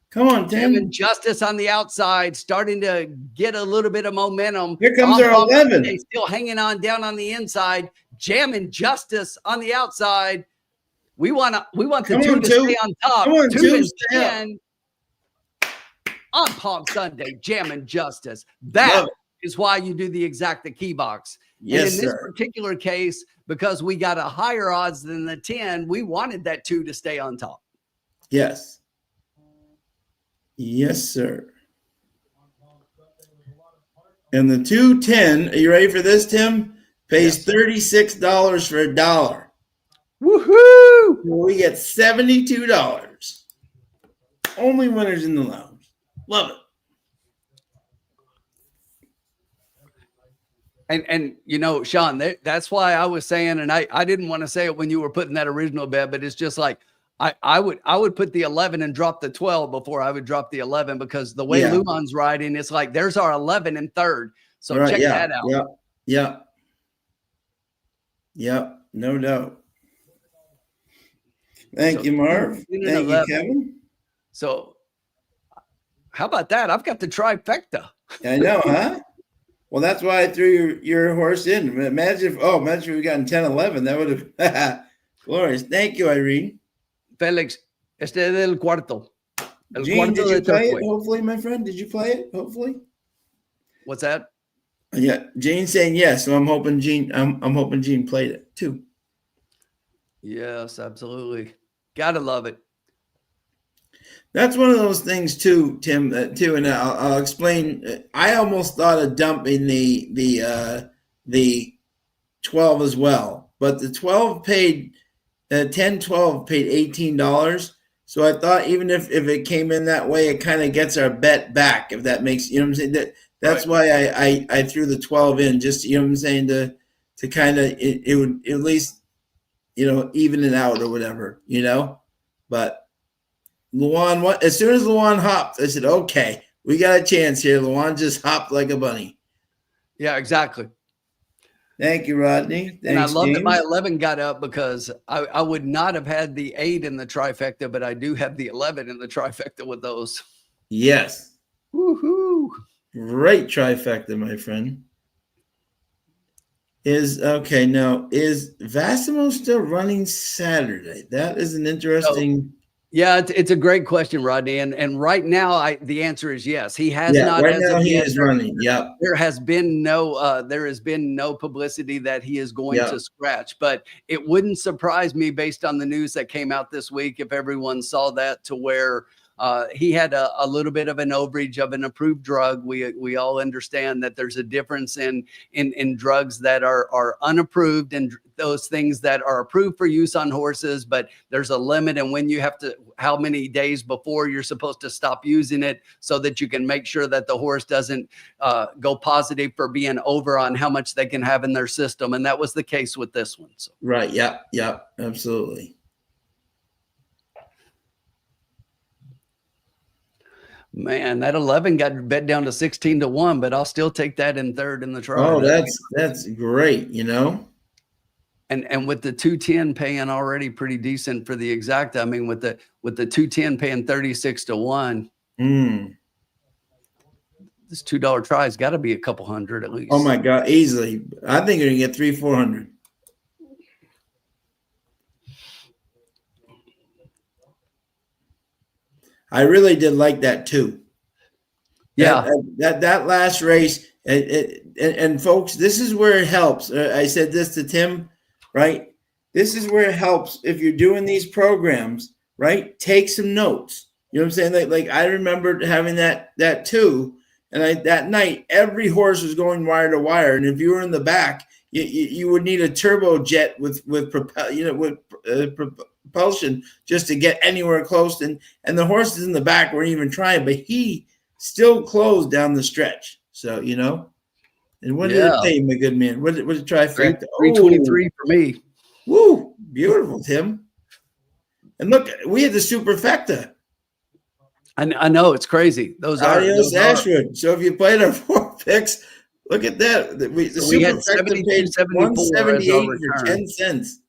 Speaker 3: Come on, Tim.
Speaker 5: Jammin' Justice on the outside, starting to get a little bit of momentum.
Speaker 3: Here comes our 11.
Speaker 5: Still hanging on down on the inside. Jammin' Justice on the outside. We want the 2 to stay on top.
Speaker 3: Come on,
Speaker 5: 2 and 10. On Palm Sunday, Jammin' Justice. That is why you do the exacta key box.
Speaker 3: Yes,
Speaker 5: and in this particular case, because we got a higher odds than the 10, we wanted that 2 to stay on top.
Speaker 3: Yes. Yes, sir. And the 210, are you ready for this, Tim? Pays $36 for $1.
Speaker 5: Woohoo!
Speaker 3: We get $72. Only winners in the lounge. Love it.
Speaker 5: And you know, Sean, that's why I was saying, and I didn't want to say it when you were putting that original bet, but it's just like I would put the 11 and drop the 12 before I would drop the 11, because the way Luan's riding, it's like there's our 11 in third. So check that out.
Speaker 3: Yep. No doubt. Thank you, Marv. Thank you, Kevin.
Speaker 5: So how about that? I've got the trifecta.
Speaker 3: I know, huh? Well, that's why I threw your horse in. Imagine if we gotten 10-11. That would have glorious. Thank you, Irene.
Speaker 5: Felix, este es el cuarto. El
Speaker 3: Gene,
Speaker 5: cuarto
Speaker 3: did you
Speaker 5: de
Speaker 3: play
Speaker 5: Turfway.
Speaker 3: it? Hopefully, my friend. Did you play it? Hopefully.
Speaker 5: What's that?
Speaker 3: Yeah, Gene's saying yes. So I'm hoping Gene. I'm hoping Gene played it too.
Speaker 5: Yes, absolutely. Gotta love it.
Speaker 3: That's one of those things too, Tim. Too, and I'll explain. I almost thought of dumping the 12 as well, but the 12 paid 10-12 paid $18. So I thought even if it came in that way, it kind of gets our bet back. If that makes, you know what I'm saying. That's why I threw the 12 in, just, you know what I'm saying, to kind of it would at least, you know, even it out or whatever, you know. But Luan, as soon as Luan hopped, I said, okay, we got a chance here. Luan just hopped like a bunny.
Speaker 5: Yeah, exactly.
Speaker 3: Thank you, Rodney. Thanks,
Speaker 5: and I love
Speaker 3: James.
Speaker 5: that my 11 got up, because I would not have had the 8 in the trifecta, but I do have the 11 in the trifecta with those.
Speaker 3: Yes.
Speaker 5: Woohoo.
Speaker 3: Great trifecta, my friend. Is Vassimo still running Saturday? That is an interesting.
Speaker 5: Yeah, it's a great question, Rodney. And right now, the answer is yes. He has not.
Speaker 3: Right now, he is running. Yep.
Speaker 5: There has been no publicity that he is going to scratch, but it wouldn't surprise me, based on the news that came out this week, if everyone saw that, to where he had a little bit of an overage of an approved drug. We all understand that there's a difference in drugs that are unapproved and those things that are approved for use on horses, but there's a limit and when you have to, how many days before you're supposed to stop using it, so that you can make sure that the horse doesn't go positive for being over on how much they can have in their system. And that was the case with this one. So.
Speaker 3: Right. Yep. Absolutely.
Speaker 5: Man, that 11 got bet down to 16-1, but I'll still take that in third in the trial.
Speaker 3: Oh, that's great, you know.
Speaker 5: And with the 210 paying already pretty decent for the exacta. I mean, with the 210 paying 36-1. This $2 try's got to be a couple hundred at least.
Speaker 3: Oh my God, easily. I think you're gonna get 300-400. I really did like that too.
Speaker 5: Yeah,
Speaker 3: that last race, and folks, this is where it helps. I said this to Tim, right? This is where it helps if you're doing these programs, right? Take some notes. You know what I'm saying? Like I remember having that too, and that night every horse was going wire to wire, and if you were in the back, you would need a turbo jet with propulsion just to get anywhere close, and the horses in the back weren't even trying, but he still closed down the stretch. So you know, and what did it pay, my good man? What did trifecta?
Speaker 5: 323 for me.
Speaker 3: Woo, beautiful, Tim. And look, we had the superfecta.
Speaker 5: I know, it's crazy. Those
Speaker 3: Adios Ashwood. So if you played our 4 picks, look at that.
Speaker 5: We had
Speaker 3: 178 for 10 cents.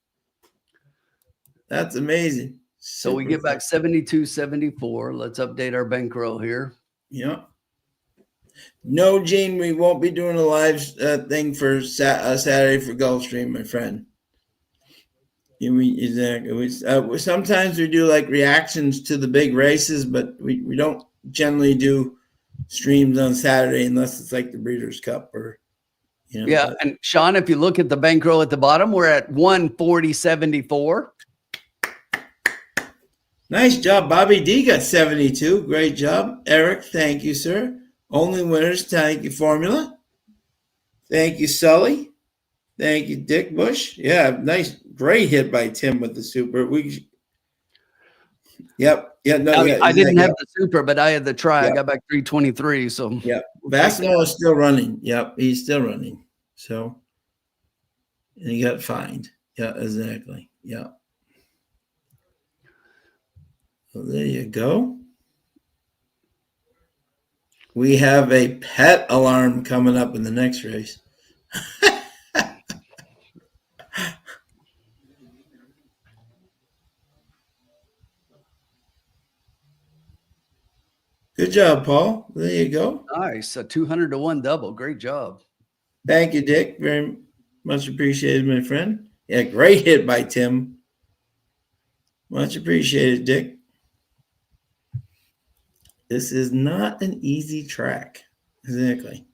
Speaker 3: That's amazing.
Speaker 5: So we get back 72.74. Let's update our bankroll here.
Speaker 3: Yeah. No, Gene, we won't be doing a live thing for Saturday for Gulfstream, my friend. Exactly. Sometimes we do like reactions to the big races, but we don't generally do streams on Saturday unless it's like the Breeders' Cup or, you know.
Speaker 5: Yeah, and Sean, if you look at the bankroll at the bottom, we're at 140.74.
Speaker 3: Nice job. Bobby D got 72. Great job. Eric, thank you, sir. Only winners, thank you, Formula. Thank you, Sully. Thank you, Dick Bush. Yeah, nice. Great hit by Tim with the super. Yep. Yeah, no,
Speaker 5: I didn't have the super, but I had the try. I got back 323. So
Speaker 3: yeah, Vassimo is still running. Yep, he's still running. So, and he got fined. Yeah, exactly. Yeah. Well, there you go. We have a pet alarm coming up in the next race. Good job, Paul. There you go.
Speaker 5: Nice. A 200 to 1 double. Great job.
Speaker 3: Thank you, Dick. Very much appreciated, my friend. Yeah, great hit by Tim. Much appreciated, Dick. This is not an easy track. Exactly.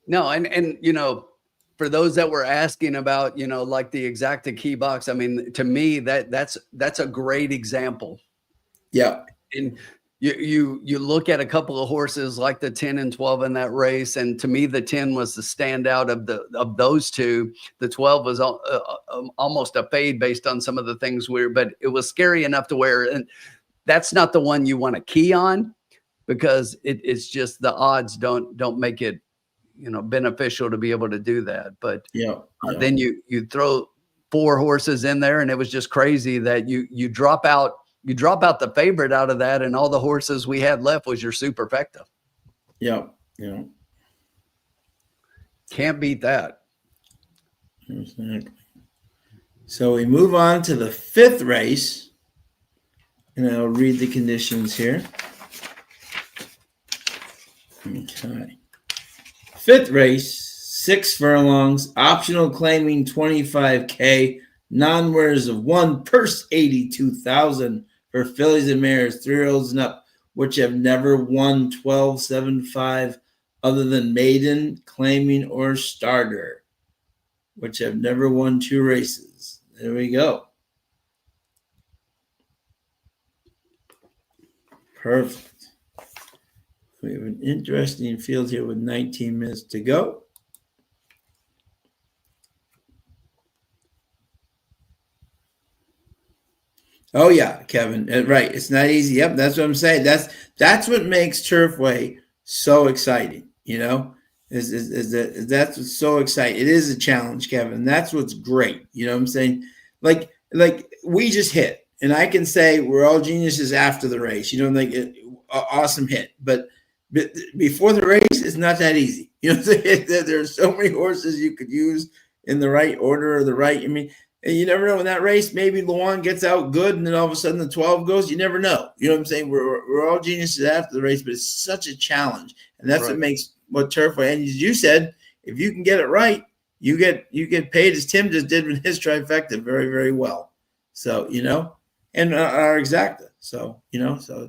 Speaker 5: No, and you know, for those that were asking about, you know, like the exacta key box, I mean, to me, that's a great example.
Speaker 3: Yeah.
Speaker 5: And you look at a couple of horses like the 10 and 12 in that race, and to me, the 10 was the standout of those two. The 12 was almost a fade based on some of the things but it was scary enough to where, and that's not the one you want to key on, because it's just the odds don't make it, you know, beneficial to be able to do that. But then you throw 4 horses in there, and it was just crazy that you drop out the favorite out of that, and all the horses we had left was your superfecta.
Speaker 3: Yeah.
Speaker 5: Can't beat that.
Speaker 3: Exactly. So we move on to the 5th race, and I'll read the conditions here. Okay. 5th race, 6 furlongs, optional claiming 25K, non-winners of 1, purse 82,000 for fillies and mares, 3-year-olds and up, which have never won 12.75 other than maiden, claiming, or starter, which have never won 2 races. There we go. Perfect. We have an interesting field here with 19 minutes to go. Oh yeah, Kevin, right. It's not easy. Yep, that's what I'm saying. That's what makes Turfway so exciting. You know, that's what's so exciting. It is a challenge, Kevin. That's what's great. You know what I'm saying? Like we just hit, and I can say we're all geniuses after the race. You know, like awesome hit, but before the race, it's not that easy. You know, there's so many horses you could use in the right order or the right. I mean, and you never know in that race. Maybe Luan gets out good, and then all of a sudden the 12 goes. You never know. You know what I'm saying? We're all geniuses after the race, but it's such a challenge, and that's what makes what Turfway. And as you said, if you can get it right, you get paid as Tim just did with his trifecta very, very well. So you know, and our exacta. So you know, so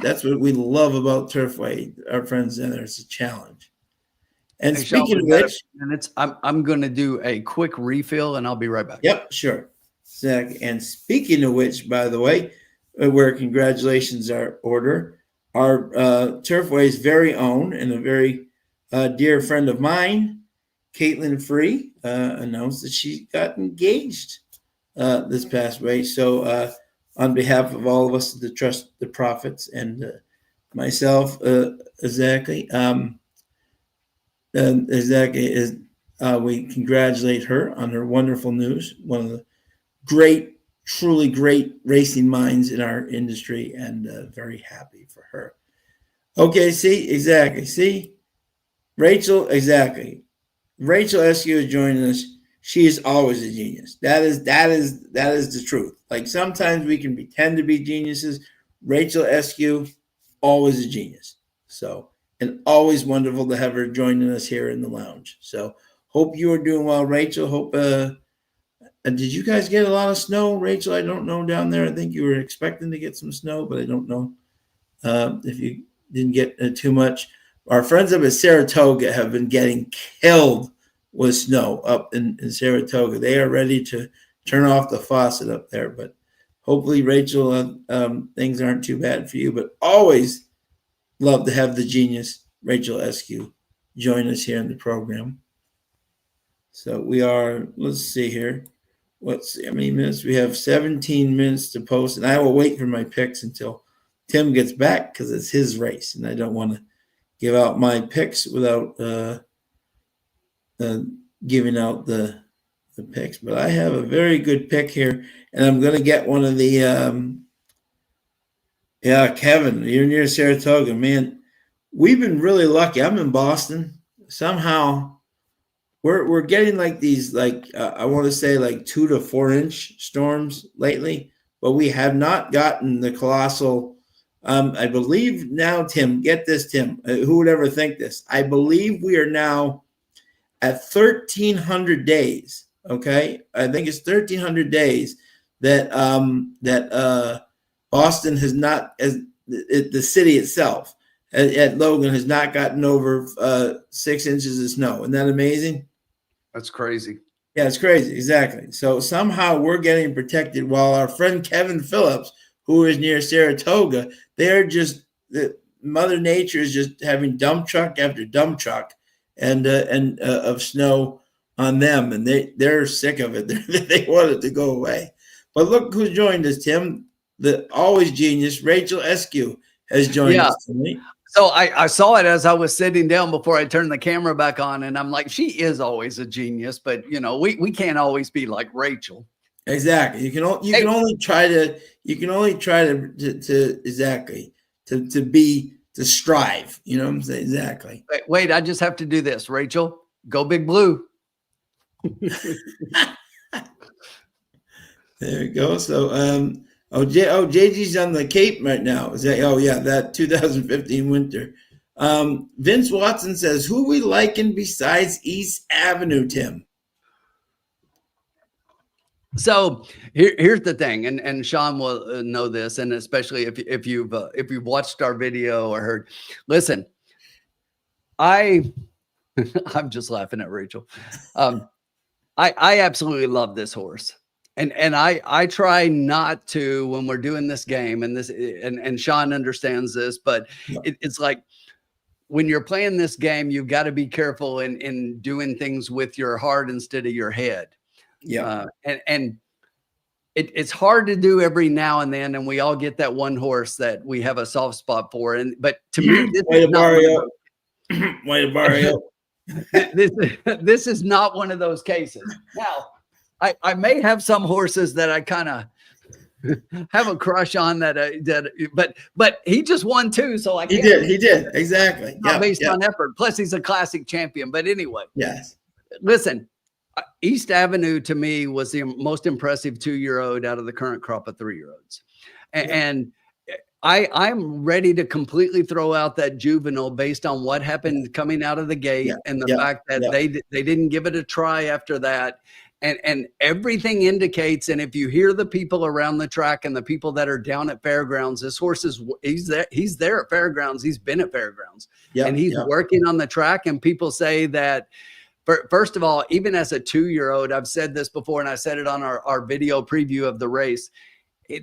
Speaker 3: that's what we love about Turfway. Our friends in there, it's a challenge. And
Speaker 5: hey,
Speaker 3: speaking
Speaker 5: Sean,
Speaker 3: of which,
Speaker 5: I'm going to do a quick refill, and I'll be right back.
Speaker 3: Yep, sure. Zach. And speaking of which, by the way, where congratulations are order, our Turfway's very own and a very dear friend of mine, Caitlin Free, announced that she got engaged this past week. So on behalf of all of us that trust the prophets and myself, exactly. We congratulate her on her wonderful news. One of the truly great racing minds in our industry, and very happy for her. Okay, see, Rachel, exactly. Rachel Eskew is joining us. She is always a genius. That is the truth. Like sometimes we can pretend to be geniuses. Rachel Eskew, always a genius. So. And always wonderful to have her joining us here in the lounge. So hope you are doing well, Rachel. Hope did you guys get a lot of snow, Rachel? I don't know down there. I think you were expecting to get some snow, but I don't know if you didn't get too much. Our friends up at Saratoga have been getting killed with snow up in Saratoga. They are ready to turn off the faucet up there. But hopefully, Rachel, things aren't too bad for you. But always love to have the genius Rachel Eskew join us here in the program. So we are, let's see here. How many minutes? We have 17 minutes to post, and I will wait for my picks until Tim gets back because it's his race, and I don't want to give out my picks without giving out the picks, but I have a very good pick here, and I'm going to get one of the Kevin, you're near Saratoga, man. We've been really lucky. I'm in Boston. Somehow we're getting like these, like I want to say like 2 to 4 inch storms lately, but we have not gotten the colossal. I believe now, Tim, get this, Tim. Who would ever think this? I believe we are now at 1,300 days. Okay, I think it's 1,300 days that Boston has not, as the city itself at Logan has not gotten over 6 inches of snow. Isn't that amazing?
Speaker 5: That's crazy.
Speaker 3: Yeah, it's crazy. Exactly. So somehow we're getting protected while our friend Kevin Phillips, who is near Saratoga, they're just, Mother Nature is just having dump truck after dump truck and of snow on them, and they're sick of it. They want it to go away. But look who's joined us, Tim. The always genius Rachel Eskew has joined us tonight.
Speaker 5: So I saw it as I was sitting down before I turned the camera back on, and I'm like, she is always a genius, but we can't always be like Rachel.
Speaker 3: Exactly. You can only try to exactly to strive. You know what I'm saying? Exactly.
Speaker 5: Wait, I just have to do this. Rachel, go Big Blue.
Speaker 3: There we go. So JG's on the Cape right now. Is that that 2015 winter. Vince Watson says, who we liking besides East Avenue, Tim?
Speaker 5: So here's the thing, and Sean will know this, and especially if you've watched our video or heard. Listen, I'm just laughing at Rachel. I absolutely love this horse. And I try not to when we're doing this game, and Sean understands this, but it's like when you're playing this game, you've got to be careful in doing things with your heart instead of your head.
Speaker 3: Yeah.
Speaker 5: And it's hard to do every now and then, and we all get that one horse that we have a soft spot for. But to me, this is not one of those cases. Now, I may have some horses that I kind of have a crush on but he just won too, so he
Speaker 3: did exactly.
Speaker 5: Based on effort. Plus, he's a classic champion. But anyway,
Speaker 3: yes.
Speaker 5: Listen, East Avenue to me was the most impressive 2-year-old out of the current crop of 3-year-olds, and I'm ready to completely throw out that juvenile based on what happened coming out of the gate and the fact that they didn't give it a try after that. And everything indicates, and if you hear the people around the track and the people that are down at fairgrounds, this horse he's there at fairgrounds. He's been at fairgrounds and he's working on the track. And people say that, first of all, even as a 2-year-old, I've said this before, and I said it on our video preview of the race.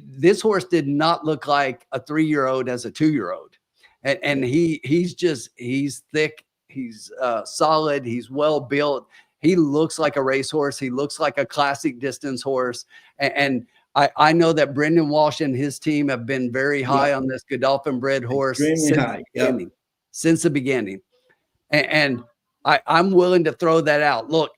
Speaker 5: This horse did not look like a 3-year-old as a 2-year-old. And he's thick. He's solid. He's well built. He looks like a racehorse. He looks like a classic distance horse. And I know that Brendan Walsh and his team have been very high on this Godolphin bred horse since the beginning. And I'm willing to throw that out. Look,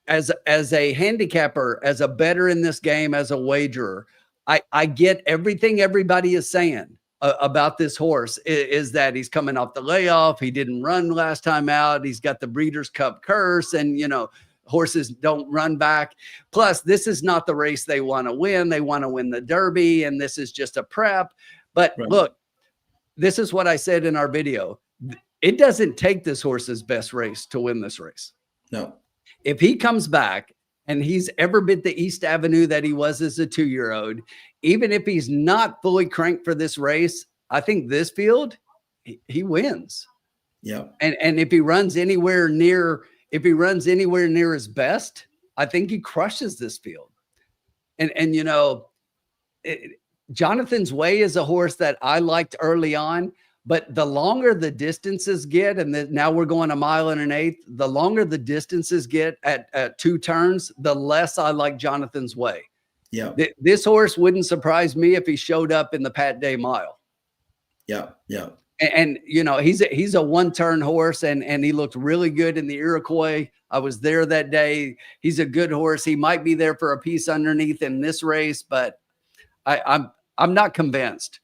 Speaker 5: as a handicapper, as a bettor in this game, as a wagerer, I get everything everybody is saying about this horse is that he's coming off the layoff. He didn't run last time out. He's got the Breeders' Cup curse, and horses don't run back. Plus, this is not the race they want to win. They want to win the Derby, and this is just a prep. But look, this is what I said in our video. It doesn't take this horse's best race to win this race.
Speaker 3: No.
Speaker 5: If he comes back and he's ever been the East Avenue that he was as a 2-year-old, even if he's not fully cranked for this race, I think this field, he wins.
Speaker 3: Yeah.
Speaker 5: And if he runs anywhere near his best, I think he crushes this field. And Jonathan's Way is a horse that I liked early on, but the longer the distances get, and now we're going 1 1/8 miles, the longer the distances get at 2 turns, the less I like Jonathan's Way.
Speaker 3: Yeah.
Speaker 5: This horse wouldn't surprise me if he showed up in the Pat Day Mile.
Speaker 3: Yeah. Yeah.
Speaker 5: And you know, he's a one-turn horse, and he looked really good in the Iroquois. I was there that day. He's a good horse. He might be there for a piece underneath in this race, but I'm not convinced.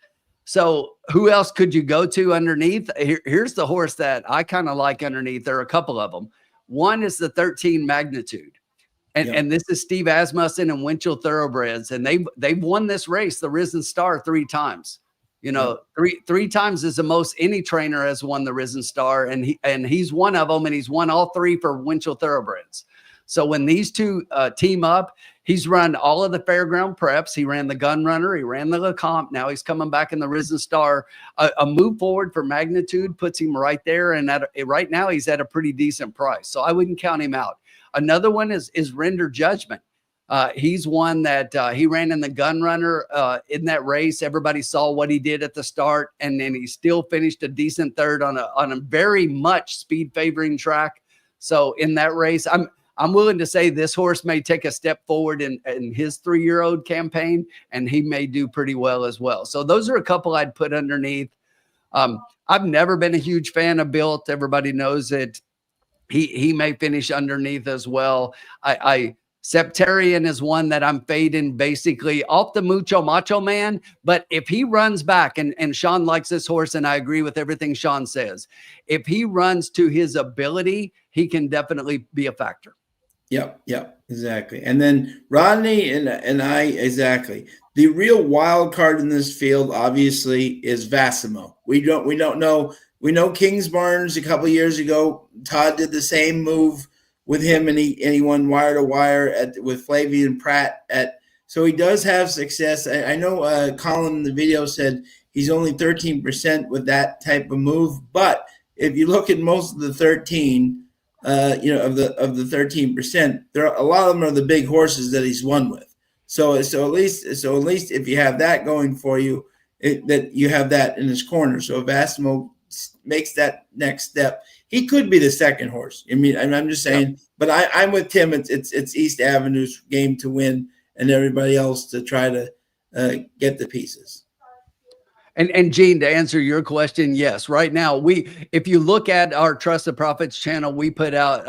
Speaker 5: So who else could you go to underneath? Here's the horse that I kind of like underneath. There are a couple of them. One is the 13 Magnitude. And this is Steve Asmussen and Winchell Thoroughbreds. And they've won this race, the Risen Star, 3 times. You know, three times is the most any trainer has won the Risen Star. And he's one of them, and he's won all 3 for Winchell Thoroughbreds. So when these two team up, he's run all of the fairground preps. He ran the Gun Runner. He ran the LeComte. Now he's coming back in the Risen Star. A move forward for Magnitude puts him right there. And right now he's at a pretty decent price. So I wouldn't count him out. Another one is Render Judgment. He's one that he ran in the Gun Runner in that race. Everybody saw what he did at the start, and then he still finished a decent third on a very much speed favoring track. So in that race, I'm willing to say this horse may take a step forward in his 3-year-old campaign, and he may do pretty well as well. So those are a couple I'd put underneath. I've never been a huge fan of Built. Everybody knows it. He may finish underneath as well. Septarian is one that I'm fading basically off the Mucho Macho Man. But if he runs back, and Sean likes this horse, and I agree with everything Sean says, if he runs to his ability, he can definitely be a factor.
Speaker 3: Yep, exactly. And then Rodney and I, exactly. The real wild card in this field, obviously, is Vassimo. We don't know. We know Kings Barnes a couple of years ago. Todd did the same move with him, and he won wire to wire with Flavian Pratt. So he does have success. I know Colin in the video said he's only 13% with that type of move, but if you look at most of the 13. Of the 13%, there are a lot of them are the big horses that he's won with. So at least if you have that going for you, that you have that in his corner. So if Vassimo makes that next step, he could be the second horse. I mean, I'm just saying, but I'm with Tim. It's East Avenue's game to win, and everybody else to try to get the pieces.
Speaker 5: And Gene, to answer your question, yes. Right now, if you look at our Trust the Profits channel, we put out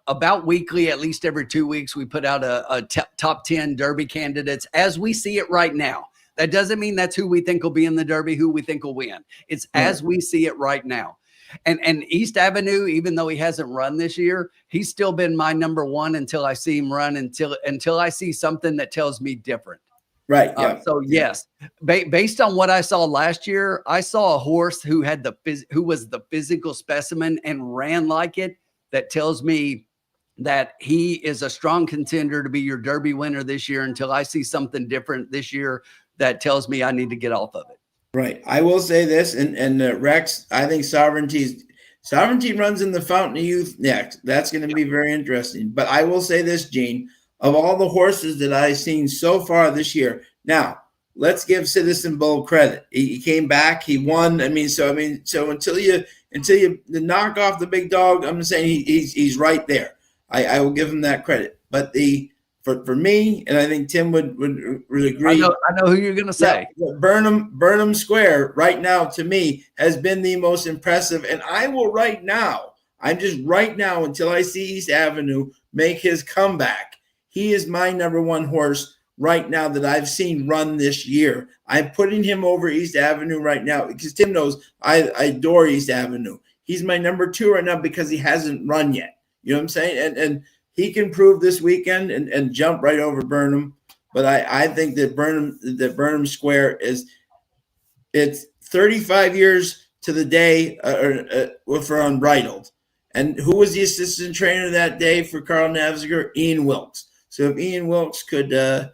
Speaker 5: about weekly, at least every 2 weeks, we put out a top 10 Derby candidates as we see it right now. That doesn't mean that's who we think will be in the Derby, who we think will win. It's as we see it right now. And East Avenue, even though he hasn't run this year, he's still been my number one until I see him run, until I see something that tells me different.
Speaker 3: Right. Yeah.
Speaker 5: So yes, based on what I saw last year, I saw a horse who was the physical specimen and ran like it. That tells me that he is a strong contender to be your Derby winner this year until I see something different this year that tells me I need to get off of it.
Speaker 3: Right. I will say this, and Rex, I think Sovereignty runs in the Fountain of Youth next. That's going to be very interesting. But I will say this, Gene. Of all the horses that I've seen so far this year, now let's give Citizen Bull credit. He came back, he won. So until you knock off the big dog, I'm saying he's right there. I will give him that credit. But for me, and I think Tim would agree.
Speaker 5: I know who you're going to say.
Speaker 3: Yeah, Burnham Square right now to me has been the most impressive, and I will right now until I see East Avenue make his comeback. He is my number one horse right now that I've seen run this year. I'm putting him over East Avenue right now because Tim knows I adore East Avenue. He's my number 2 right now because he hasn't run yet. You know what I'm saying? And he can prove this weekend and jump right over Burnham. But I think that Burnham Square it's 35 years to the day for Unbridled. And who was the assistant trainer that day for Carl Navziger? Ian Wilkes. So if Ian Wilkes could do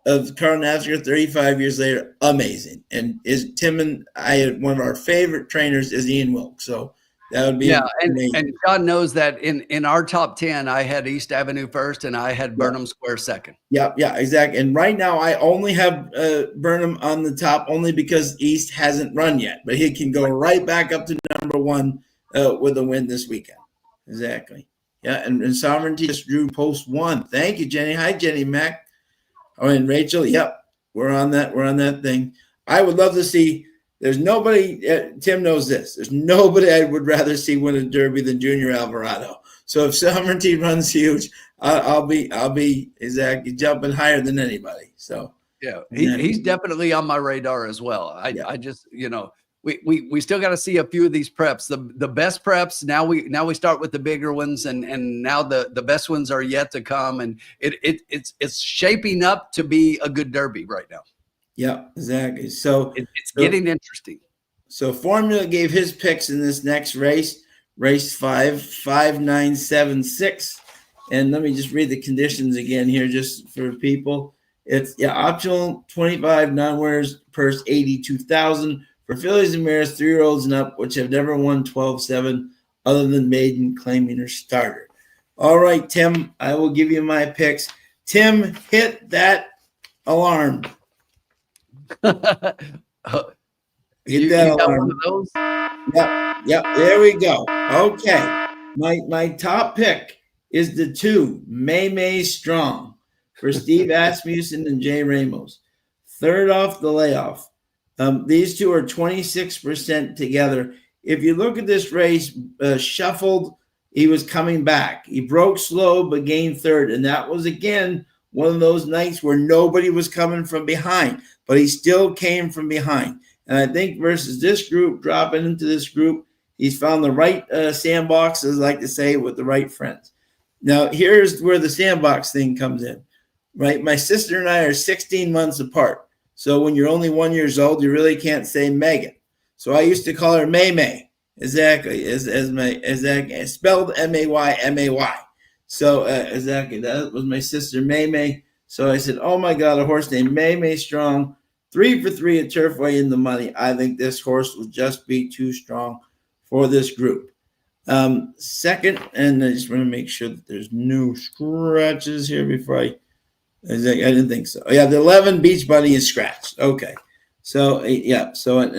Speaker 3: of Carl Navziger 35 years later, amazing. And is Tim and I, one of our favorite trainers is Ian Wilkes. So that would be amazing.
Speaker 5: And John knows that in our top 10, I had East Avenue first and I had Burnham Square second.
Speaker 3: Yeah, exactly. And right now I only have Burnham on the top only because East hasn't run yet, but he can go right back up to number 1 with a win this weekend. Exactly. Yeah, and Sovereignty just drew post 1. Thank you, Jenny. Hi, Jenny Mac. Oh, and Rachel. Yep, we're on that thing. I would love to see. There's nobody. Tim knows this. There's nobody I would rather see win a Derby than Junior Alvarado. So if Sovereignty runs huge, I'll be exactly jumping higher than anybody. So
Speaker 5: yeah, he's definitely on my radar as well. I just, you know, we still got to see a few of these preps. The best preps now we start with the bigger ones, and now the best ones are yet to come, and it's shaping up to be a good Derby right now.
Speaker 3: Yeah, exactly. So
Speaker 5: it's getting interesting.
Speaker 3: So Formula gave his picks in this next race, race 5976. And let me just read the conditions again here just for people. It's optional 25 non-winners, purse 82,000 for fillies and mares 3-year-olds and up, which have never won 12-7 other than maiden, claiming, or starter. All right, Tim, I will give you my picks. Tim, hit that alarm.
Speaker 5: Get that alarm. One of those?
Speaker 3: Yep. There we go. Okay. My top pick is the 2, May Strong, for Steve Asmussen and Jay Ramos. Third off the layoff. These two are 26% together. If you look at this race, shuffled, he was coming back. He broke slow but gained third, and that was again one of those nights where nobody was coming from behind, but he still came from behind. And I think versus this group, dropping into this group, he's found the right sandbox, as I like to say, with the right friends. Now, here's where the sandbox thing comes in, right? My sister and I are 16 months apart. So when you're only 1 year old, you really can't say Megan. So I used to call her May. Exactly, as spelled May. So exactly, that was my sister May. So I said, oh my God, a horse named May Strong, 3 for 3 at Turfway in the money. I think this horse will just be too strong for this group. Second, and I just want to make sure that there's no scratches here before I didn't think so. Yeah, the 11 Beach Bunny is scratched. Okay. So So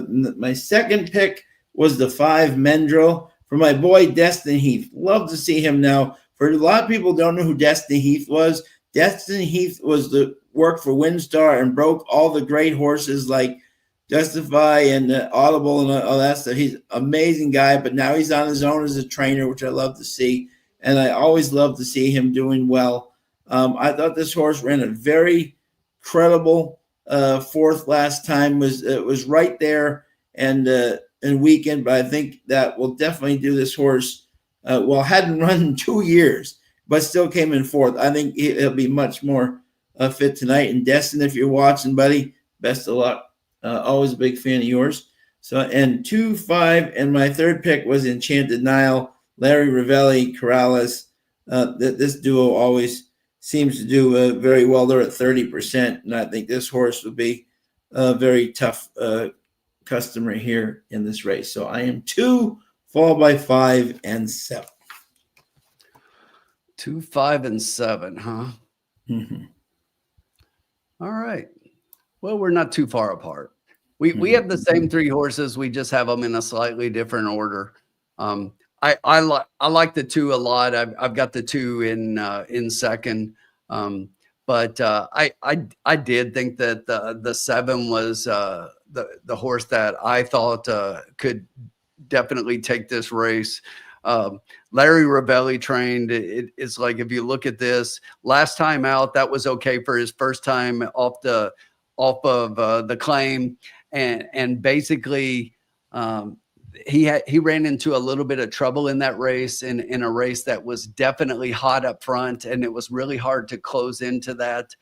Speaker 3: my second pick was the 5 Mendril for my boy Destin Heath. Love to see him now. For a lot of people don't know who Destin Heath was. Destin Heath was the work for Windstar and broke all the great horses like Justify and Audible and all that stuff. He's an amazing guy, but now he's on his own as a trainer, which I love to see. And I always love to see him doing well. I thought this horse ran a very credible fourth last time. It was right there and weekend, but I think that will definitely do this horse. Hadn't run in 2 years, but still came in fourth. I think he'll be much more fit tonight. And Destin, if you're watching, buddy, best of luck. Always a big fan of yours. So, and 2, 5, and my third pick was Enchanted Nile, Larry Ravelli, Corrales. This duo always seems to do very well. They're at 30%, and I think this horse would be a very tough customer here in this race. So I am 2, followed by 5 and 7.
Speaker 5: 2, 5, and 7, huh?
Speaker 3: Mm-hmm.
Speaker 5: All right. Well, we're not too far apart. We have the same 3 horses. We just have them in a slightly different order. I like the 2 a lot. I've got the 2 in second. But I did think that the 7 was the horse that I thought could definitely take this race. Larry Ravelli trained. It's like, if you look at this last time out, that was okay for his first time off of the claim, and basically he ran into a little bit of trouble in that race, in a race that was definitely hot up front, and it was really hard to close into that.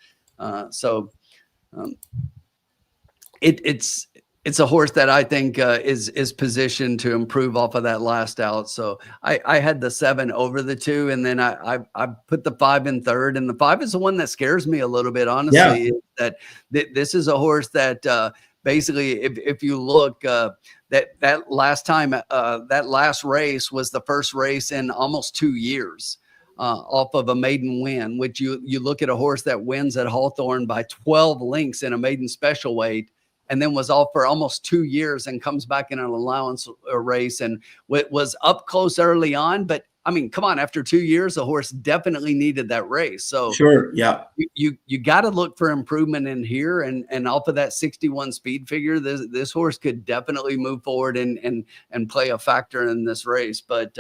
Speaker 5: It's a horse that I think is positioned to improve off of that last out. So I had the 7 over the 2, and then I put the 5 in third, and the 5 is the one that scares me a little bit, honestly. Yeah. This is a horse that basically, if you look, that last time, that last race was the first race in almost 2 years off of a maiden win, which you look at a horse that wins at Hawthorne by 12 lengths in a maiden special weight, and then was off for almost 2 years and comes back in an allowance race and was up close early on, but I mean, come on, after 2 years, the horse definitely needed that race. So
Speaker 3: sure, yeah,
Speaker 5: you got to look for improvement in here, and off of that 61 speed figure, this horse could definitely move forward and play a factor in this race. But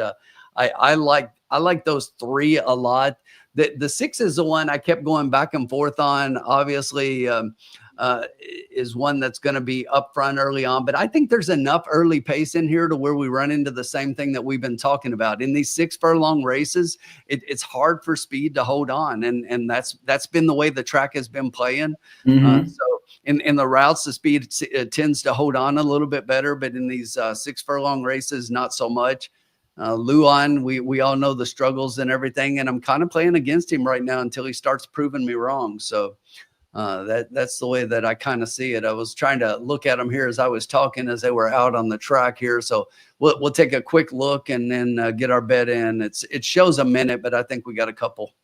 Speaker 5: I like those three a lot. The 6 is the one I kept going back and forth on. Obviously, is one that's going to be up front early on, but I think there's enough early pace in here to where we run into the same thing that we've been talking about in these 6 furlong races. It's hard for speed to hold on, and that's been the way the track has been playing. So in the routes, the speed tends to hold on a little bit better, but in these 6 furlong races, not so much. Luan, we all know the struggles and everything, and I'm kind of playing against him right now until he starts proving me wrong. So that's the way that I kind of see it. I was trying to look at them here as I was talking, as they were out on the track here. So we'll take a quick look and then get our bet in. It shows a minute, but I think we got a couple.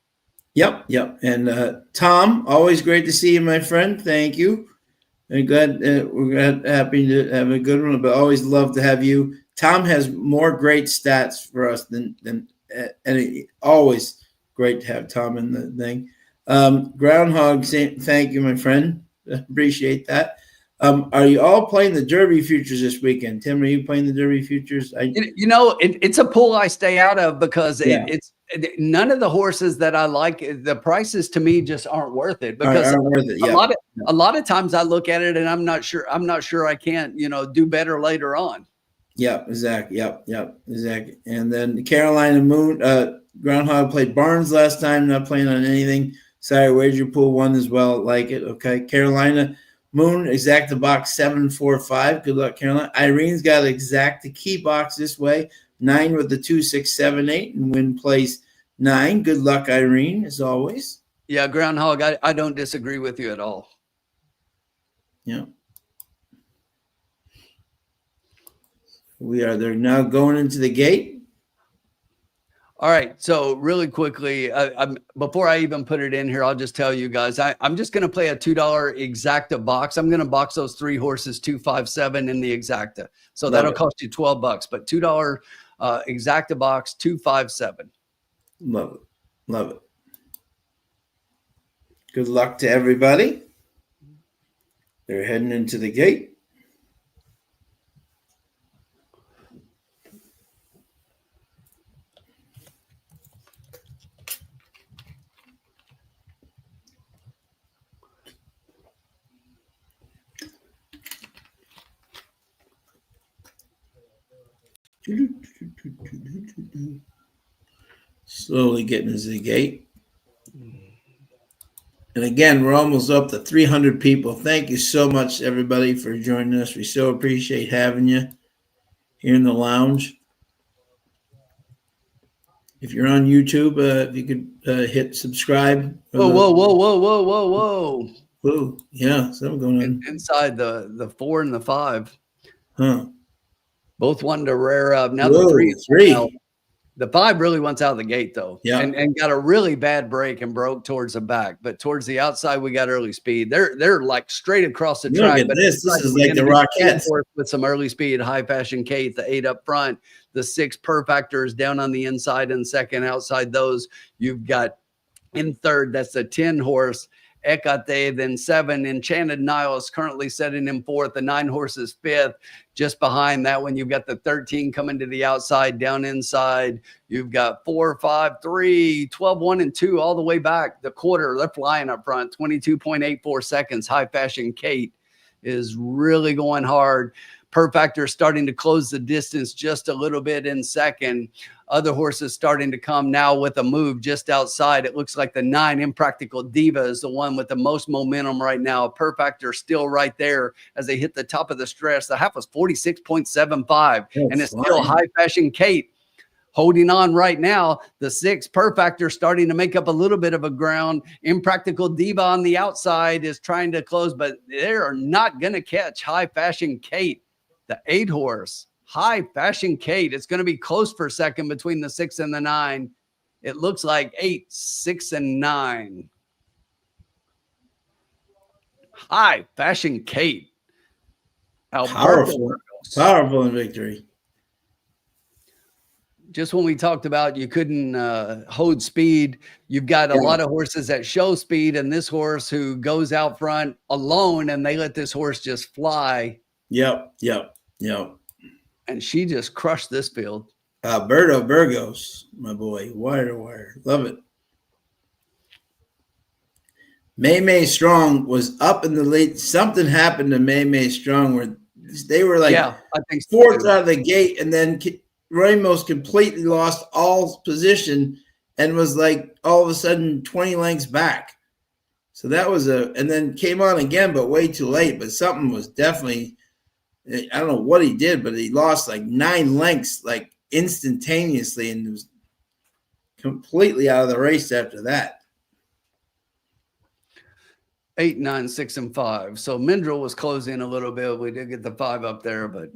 Speaker 3: Yep. And Tom, always great to see you, my friend. Thank you. And glad we're happy to have a good one, but always love to have you. Tom has more great stats for us than and always great to have Tom in the thing. Groundhog, thank you, my friend. Appreciate that. Are you all playing the Derby futures this weekend? Tim, are you playing the Derby futures?
Speaker 5: It's a pool I stay out of because it's none of the horses that I like. The prices to me just aren't worth it because
Speaker 3: aren't worth it. Yeah.
Speaker 5: A lot of times I look at it and I'm not sure I can't do better later on.
Speaker 3: Yeah, exactly. Yep, exactly. And then Carolina Moon, Groundhog played Barnes last time, not playing on anything. Sorry, wager pool 1 as well. Like it. Okay. Carolina Moon, exacta box 745. Good luck, Carolina. Irene's got exacta key box this way. 9 with the 2, 6, 7, 8, and win place 9. Good luck, Irene, as always.
Speaker 5: Yeah, Groundhog, I don't disagree with you at all.
Speaker 3: Yeah. They're now going into the gate.
Speaker 5: All right. So really quickly, before I even put it in here, I'll just tell you guys, I'm just going to play a $2 exacta box. I'm going to box those 3 horses, 2, 5, 7 in the exacta. So that'll cost you $12, but $2 exacta box, 2, 5, 7.
Speaker 3: Love it. Good luck to everybody. They're heading into the gate. Slowly getting into the gate. And again, we're almost up to 300 people. Thank you so much, everybody, for joining us. We so appreciate having you here in the lounge. If you're on YouTube, if you could hit subscribe.
Speaker 5: Whoa.
Speaker 3: Whoa. Yeah, something going on.
Speaker 5: Inside the 4 and the 5.
Speaker 3: Huh.
Speaker 5: Both wanted to rear up. Now
Speaker 3: Whoa,
Speaker 5: the
Speaker 3: 3.
Speaker 5: Now, the 5 really wants out of the gate, though.
Speaker 3: Yeah.
Speaker 5: And got a really bad break and broke towards the back. But towards the outside, we got early speed. They're like straight across the track. But
Speaker 3: this is like the Rockettes.
Speaker 5: With some early speed, High Fashion Kate, the 8 up front, the 6 Perfectors down on the inside and second. Outside those, you've got in third, that's the 10 horse. Ekate, then 7. Enchanted Nile is currently setting in 4th. The 9 horses 5th. Just behind that one, you've got the 13 coming to the outside, down inside. You've got 4, 5, 3, 12, 1, and 2 all the way back. The quarter, they're flying up front, 22.84 seconds. High Fashion Kate is really going hard. Perfector starting to close the distance just a little bit in second. Other horses starting to come now with a move just outside. It looks like the 9 Impractical Diva is the one with the most momentum right now. Perfector still right there as they hit the top of the stretch. The half was 46.75, and it's still High Fashion Kate holding on right now. The 6 Perfector starting to make up a little bit of a ground. Impractical Diva on the outside is trying to close, but they are not going to catch High Fashion Kate. The 8 horse, High Fashion Kate. It's going to be close for a second between the 6 and the 9. It looks like 8, 6, and 9. High Fashion Kate.
Speaker 3: Powerful in victory.
Speaker 5: just when we talked about you couldn't hold speed, you've got a lot of horses that show speed, and this horse who goes out front alone, and they let this horse just fly.
Speaker 3: Yep.
Speaker 5: And she just crushed this field.
Speaker 3: Alberto Burgos, my boy, wire to wire, love it. May Strong was up in the late. Something happened to May Strong where they were like
Speaker 5: I think so
Speaker 3: fourth
Speaker 5: too.
Speaker 3: out of the gate, and then Ramos completely lost all position and was like all of a sudden 20 lengths back. So that was and then came on again, but way too late. But something was definitely, I don't know what he did, but he lost like 9 lengths like instantaneously and was completely out of the race after that.
Speaker 5: 8, 9, 6, and 5. So Mindrel was closing a little bit. We did get the 5 up there, but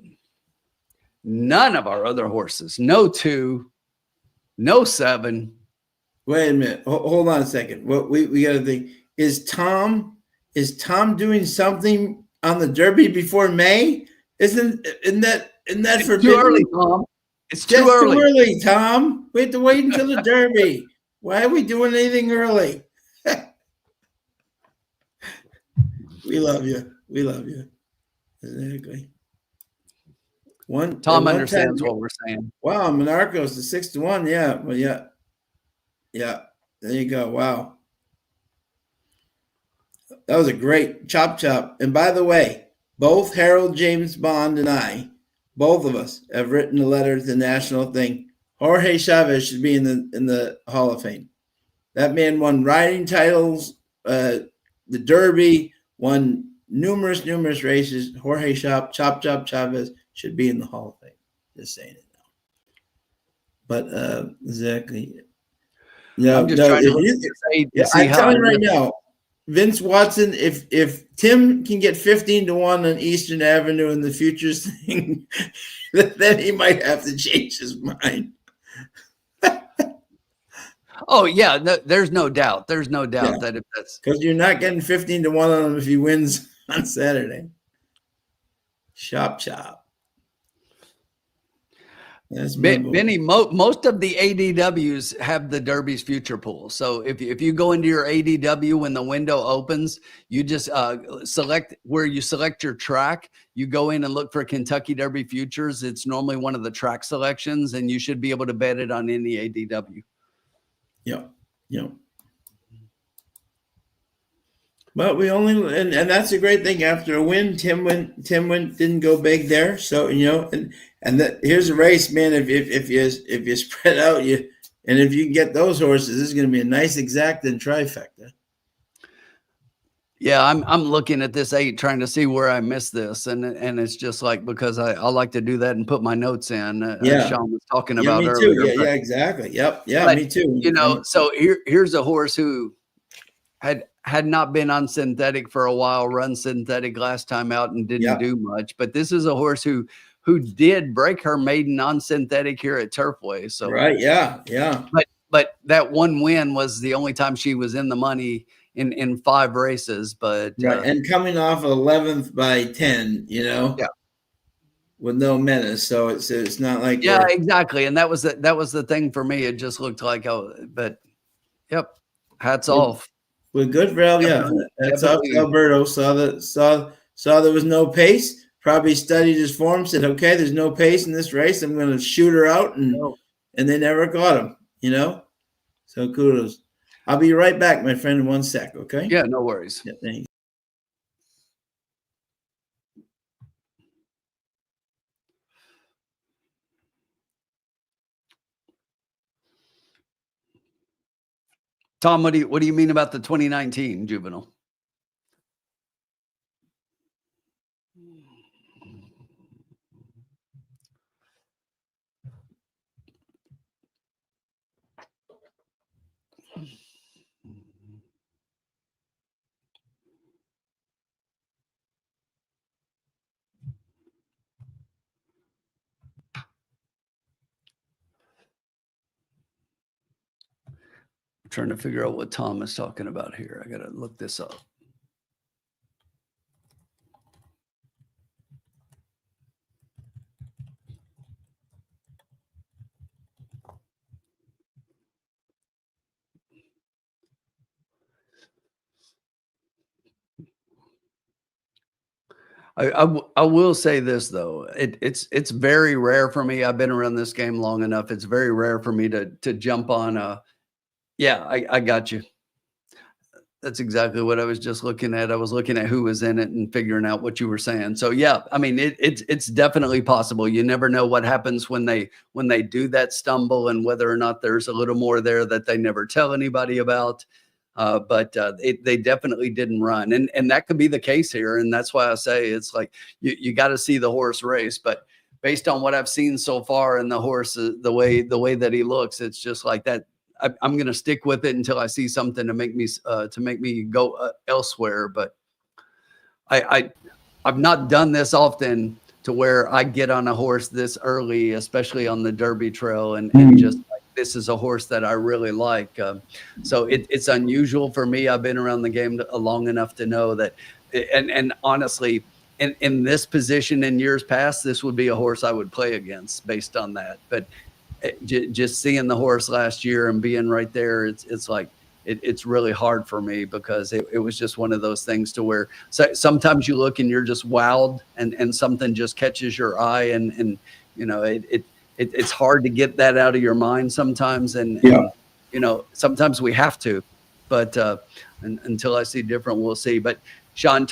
Speaker 5: none of our other horses. No 2, no 7.
Speaker 3: Wait a minute. Hold on a second. What we got to think is Tom doing something on the Derby before May? Isn't that forbidden?
Speaker 5: Too early, Tom. It's
Speaker 3: Just
Speaker 5: too early,
Speaker 3: Tom. We have to wait until the Derby. Why are we doing anything early? We love you. Exactly.
Speaker 5: Tom understands what we're saying.
Speaker 3: Wow, Monarchos is 6-1. Yeah. Well, yeah. There you go. Wow. That was a great chop. And by the way, both Harold James Bond and I, both of us, have written a letter to the national thing. Jorge Chavez should be in the Hall of Fame. That man won riding titles, the Derby, won numerous races. Jorge Chop Chavez should be in the Hall of Fame. Just saying it now. But exactly. No,
Speaker 5: I'm just trying to
Speaker 3: I'm telling you right now, Vince Watson, if Tim can get 15-1 on Eastern Avenue in the futures thing, then he might have to change his mind.
Speaker 5: Oh yeah, no, there's no doubt. There's no doubt that if that's
Speaker 3: because you're not getting 15-1 on him if he wins on Saturday. Chop.
Speaker 5: Benny, most of the ADWs have the Derby's future pool. So if you go into your ADW when the window opens, you just select where you select your track. You go in and look for Kentucky Derby futures. It's normally one of the track selections, and you should be able to bet it on any ADW.
Speaker 3: Yep. But we only and that's a great thing. After a win, Tim didn't go big there. So and here's a race, man. If you spread out and if you can get those horses, this is going to be a nice exacting trifecta.
Speaker 5: Yeah, I'm looking at this 8, trying to see where I missed this, and it's just like because I like to do that and put my notes in. As Sean was talking about
Speaker 3: me
Speaker 5: earlier.
Speaker 3: Too. Yeah, exactly. Yep. Yeah,
Speaker 5: but,
Speaker 3: me too.
Speaker 5: So here's a horse who had not been on synthetic for a while, run synthetic last time out and didn't do much. But this is a horse who did break her maiden on synthetic here at Turfway. So
Speaker 3: right, yeah.
Speaker 5: But that one win was the only time she was in the money in 5 races. But
Speaker 3: and coming off 11th by 10, with no menace. So it's not like
Speaker 5: exactly. And that was the thing for me. It just looked like hats off.
Speaker 3: Well, good for Al. Yeah, that's off to Alberto. Saw there was no pace. Probably studied his form. Said, okay, there's no pace in this race. I'm going to shoot her out, and they never caught him. So kudos. I'll be right back, my friend, in 1 sec. Okay.
Speaker 5: Yeah, no worries.
Speaker 3: Yeah, thanks.
Speaker 5: Tom, what do you mean about the 2019 juvenile? Trying to figure out what Tom is talking about here. I got to look this up. I will say this though, it's very rare for me. I've been around this game long enough. It's very rare for me to jump on a. Yeah, I got you. That's exactly what I was just looking at. I was looking at who was in it and figuring out what you were saying. So yeah, I mean it's definitely possible. You never know what happens when they do that stumble and whether or not there's a little more there that they never tell anybody about. But they definitely didn't run, and that could be the case here. And that's why I say it's like you got to see the horse race. But based on what I've seen so far and the horse, the way that he looks, it's just like that. I'm going to stick with it until I see something to make me go elsewhere. But I've not done this often to where I get on a horse this early, especially on the Derby trail, and just like, this is a horse that I really like. So it's unusual for me. I've been around the game long enough to know that, and honestly, in this position in years past, this would be a horse I would play against based on that. But just seeing the horse last year and being right there, it's like it's really hard for me because it was just one of those things to where sometimes you look and you're just wowed and something just catches your eye and you know it's hard to get that out of your mind sometimes and you know sometimes we have to, but until I see different, we'll see. But Sean,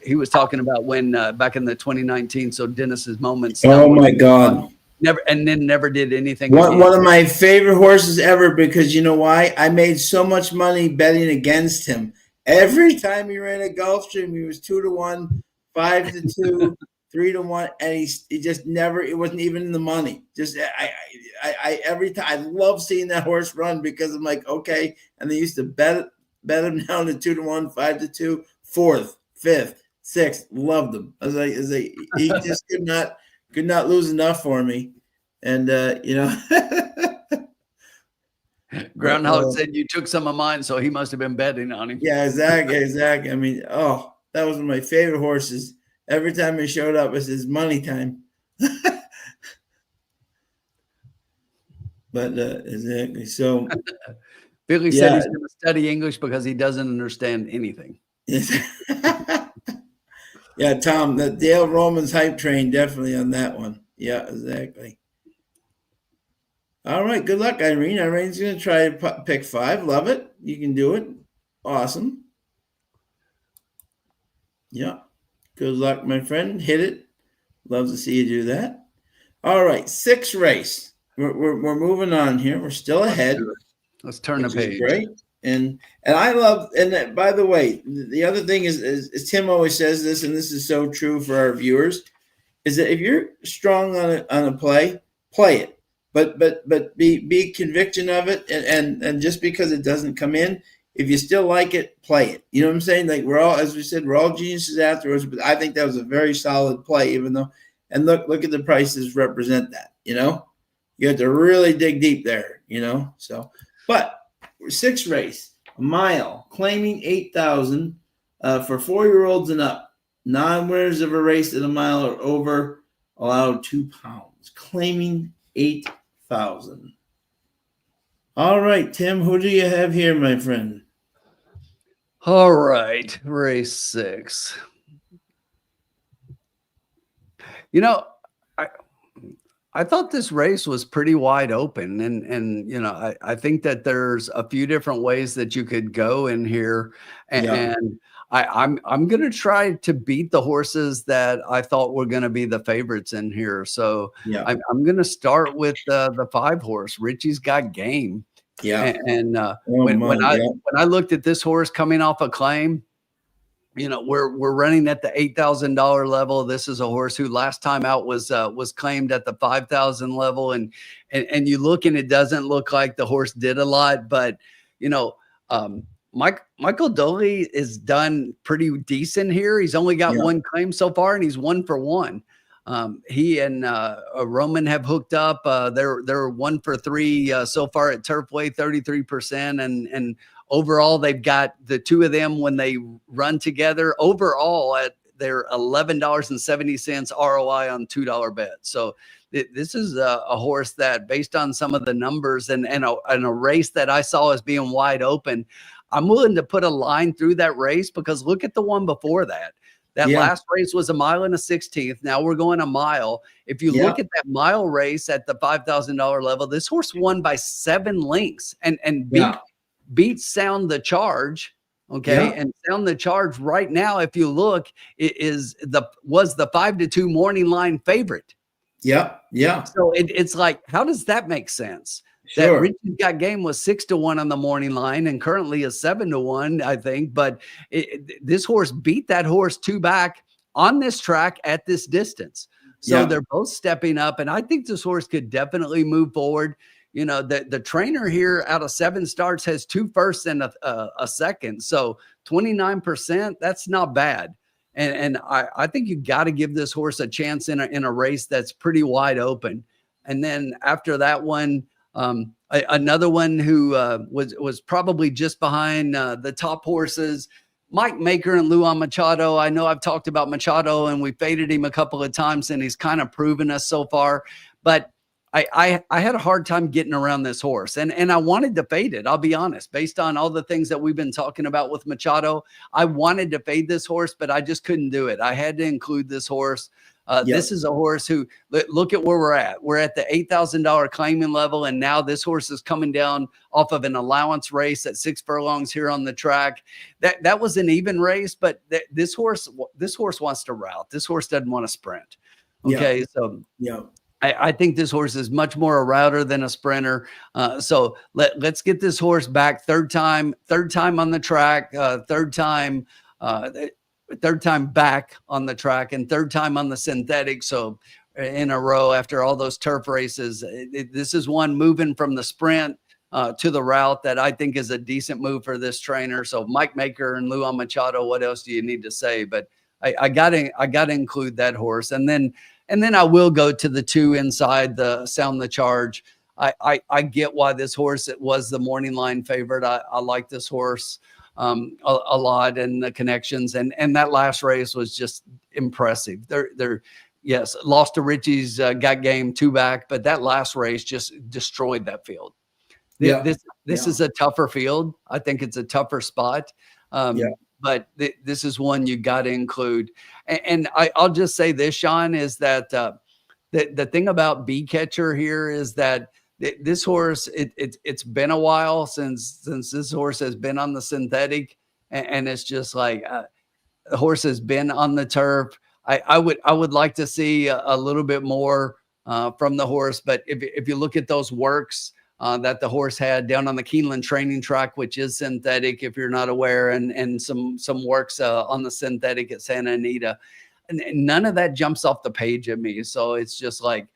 Speaker 5: he was talking about when back in the 2019, so Dennis's moments.
Speaker 3: Oh my God.
Speaker 5: Never did anything.
Speaker 3: One of my favorite horses ever, because you know why? I made so much money betting against him. Every time he ran a Gulfstream, he was 2-1, 5-2, 3-1, and he just never. It wasn't even in the money. Just I every time I love seeing that horse run because I'm like, okay. And they used to bet him down to 2-1, 5-2, 4th, 5th, 6th. Loved him. I was like, he just could not lose enough for me. And, you know,
Speaker 5: Groundhog said you took some of mine, so he must have been betting on him.
Speaker 3: Yeah, exactly. I mean, that was one of my favorite horses. Every time he showed up, it was his money time. But exactly. So
Speaker 5: Billy said he's going to study English because he doesn't understand anything.
Speaker 3: Yeah, Tom, the Dale Romans hype train, definitely on that one. Yeah, exactly. All right, good luck, Irene. Irene's going to try to pick 5. Love it. You can do it. Awesome. Yeah. Good luck, my friend. Hit it. Love to see you do that. All right, 6th race. We're moving on here. We're still ahead.
Speaker 5: Let's turn the page.
Speaker 3: Great. And I love, and by the way, the other thing is Tim always says this, and this is so true for our viewers, is that if you're strong on a play it, but be conviction of it, and just because it doesn't come in, if you still like it, play it. You know what I'm saying? Like we're all, as we said, we're all geniuses afterwards, but I think that was a very solid play, even though, and look at the prices represent that. You know, you have to really dig deep there. You know, so but. 6th race, a mile, claiming 8,000 for 4-year-olds and up. Non-winners of a race at a mile or over allowed £2. Claiming 8,000. All right, Tim, who do you have here, my friend?
Speaker 5: All right, race 6. You know, I thought this race was pretty wide open, and you know, I think that there's a few different ways that you could go in here, and I'm going to try to beat the horses that I thought were going to be the favorites in here. So I'm going to start with the 5 horse. Richie's Got Game. Yeah, and when I looked at this horse coming off a claim. You know, we're running at the $8,000 level. This is a horse who last time out was claimed at the 5,000 level, and you look and it doesn't look like the horse did a lot, but you know, Michael Doley is done pretty decent here. He's only got 1 claim so far, and he's 1 for 1. He and Roman have hooked up. They're 1 for 3 so far at Turfway, 33%, and overall, they've got the 2 of them when they run together. Overall, at their $11.70 ROI on $2 bet. So this is a horse that, based on some of the numbers and a race that I saw as being wide open, I'm willing to put a line through that race because look at the one before that. That last race was 1 1/16 miles. Now we're going a mile. If you look at that mile race at the $5,000 level, this horse won by 7 lengths and beat Sound the Charge. Okay. And Sound the Charge right now, if you look, was the 5-2 morning line favorite.
Speaker 3: Yeah.
Speaker 5: So it's like, how does that make sense?
Speaker 3: Sure.
Speaker 5: That Richie's Got Game was 6-1 on the morning line and currently is 7-1, I think. But this horse beat that horse 2 back on this track at this distance. So they're both stepping up. And I think this horse could definitely move forward. You know, the trainer here out of 7 starts has 2 firsts and a second. So 29%, that's not bad. And I think you got to give this horse a chance in a race that's pretty wide open. And then after that one, another one who was probably just behind the top horses, Mike Maker and Luan Machado. I know I've talked about Machado and we faded him a couple of times and he's kind of proven us so far. But I had a hard time getting around this horse and I wanted to fade it. I'll be honest, based on all the things that we've been talking about with Machado, I wanted to fade this horse, but I just couldn't do it. I had to include this horse. This is a horse who, look at where we're at. We're at the $8,000 claiming level. And now this horse is coming down off of an allowance race at 6 furlongs here on the track. That was an even race, but this horse wants to route. This horse doesn't want to sprint. Okay. So I think this horse is much more a router than a sprinter. So let's get this horse back. Third time on the track, third time back on the track, and third time on the synthetic. So in a row after all those turf races, this is one moving from the sprint to the route that I think is a decent move for this trainer. So Mike Maker and Luan Machado, what else do you need to say? But I got to include that horse. And then I will go to the 2 inside the Sound the Charge. I get why this horse, it was the morning line favorite. I like this horse a lot, and the connections and that last race was just impressive. They're lost to Richie's Got Game 2 back, but that last race just destroyed that field. This is a tougher field. I think it's a tougher spot. But this is one you got to include. And I'll just say this, Sean, is that the thing about Bee Catcher here is that this horse, it's been a while since this horse has been on the synthetic, and it's just like the horse has been on the turf. I would like to see a little bit more from the horse, but if you look at those works that the horse had down on the Keeneland training track, which is synthetic, if you're not aware, and some works on the synthetic at Santa Anita, and none of that jumps off the page at me. So it's just like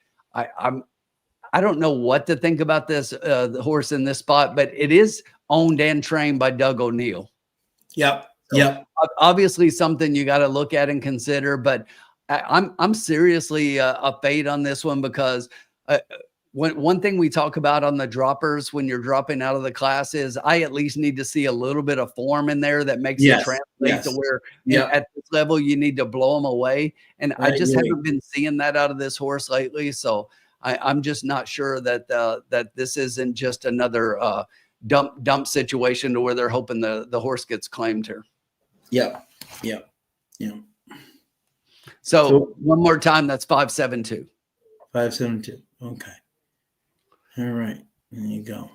Speaker 5: I don't know what to think about this the horse in this spot, but it is owned and trained by Doug O'Neill. Obviously something you got to look at and consider, but I'm seriously a fade on this one because one thing we talk about on the droppers when you're dropping out of the class is I at least need to see a little bit of form in there that makes it translate to where at this level you need to blow them away. And I just haven't been seeing that out of this horse lately. So I'm just not sure that that this isn't just another dump situation to where they're hoping the horse gets claimed here. So one more time, that's 572.
Speaker 3: 572. Okay. All right. There you go.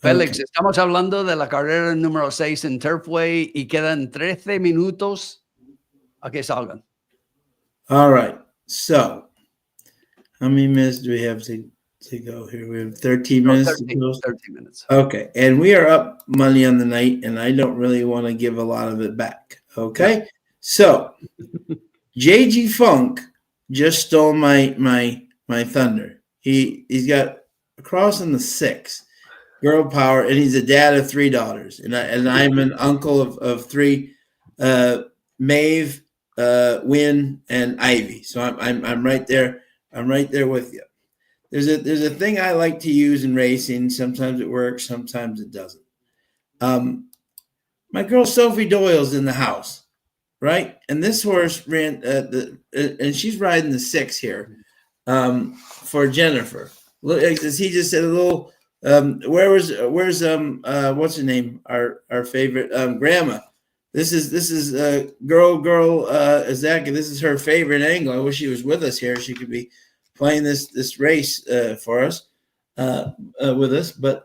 Speaker 5: Félix, estamos hablando de la carrera número 6 en Turfway y quedan 13 minutos a que salgan.
Speaker 3: All right. So, how many minutes do we have to go here? We have 13 minutes.
Speaker 5: 13 minutes.
Speaker 3: Okay. And we are up money on the night, and I don't really want to give a lot of it back. Okay. So, JG Funk just stole my thunder. He's got a cross in the 6, Girl Power, and he's a dad of 3 daughters, and I'm an uncle of 3, Maeve, Win, and Ivy. So I'm right there. I'm right there with you. There's a thing I like to use in racing. Sometimes it works, sometimes it doesn't. My girl Sophie Doyle's in the house, right? And this horse ran and she's riding the 6 here. For Jennifer, look, as he just said, a little. Where's what's her name? Our favorite grandma. This is Zach. This is her favorite angle. I wish she was with us here. She could be playing this race for us with us. But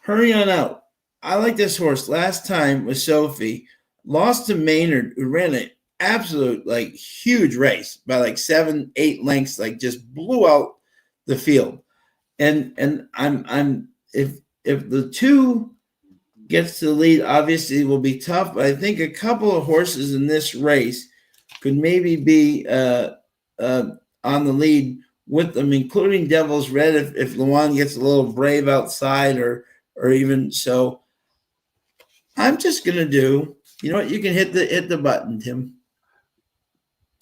Speaker 3: hurry on out. I like this horse. Last time with Sophie, lost to Maynard, who ran an absolute like huge race by like 7-8 lengths, like just blew out the field. And I'm if the 2 gets to the lead, obviously it will be tough. But I think a couple of horses in this race could maybe be on the lead with them, including Devil's Red if Luan gets a little brave outside or even so. I'm just gonna do. You know what? You can hit the button, Tim.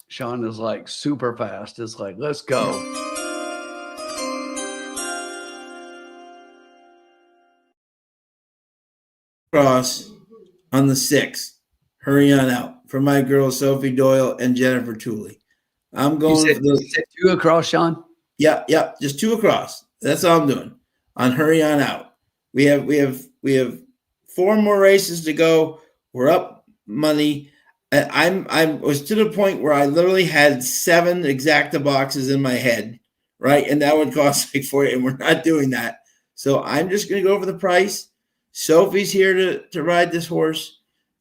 Speaker 5: Sean is like super fast. It's like, let's go.
Speaker 3: Cross on the 6. Hurry on out for my girls Sophie Doyle and Jennifer Tooley. I'm going for
Speaker 5: you said 2 across, Sean.
Speaker 3: Yeah, just 2 across. That's all I'm doing on hurry on out. We have 4 more races to go. We're up money. I was to the point where I literally had 7 exacta boxes in my head, right? And that would cost like 40, and we're not doing that. So I'm just going to go for the price. Sophie's here to ride this horse,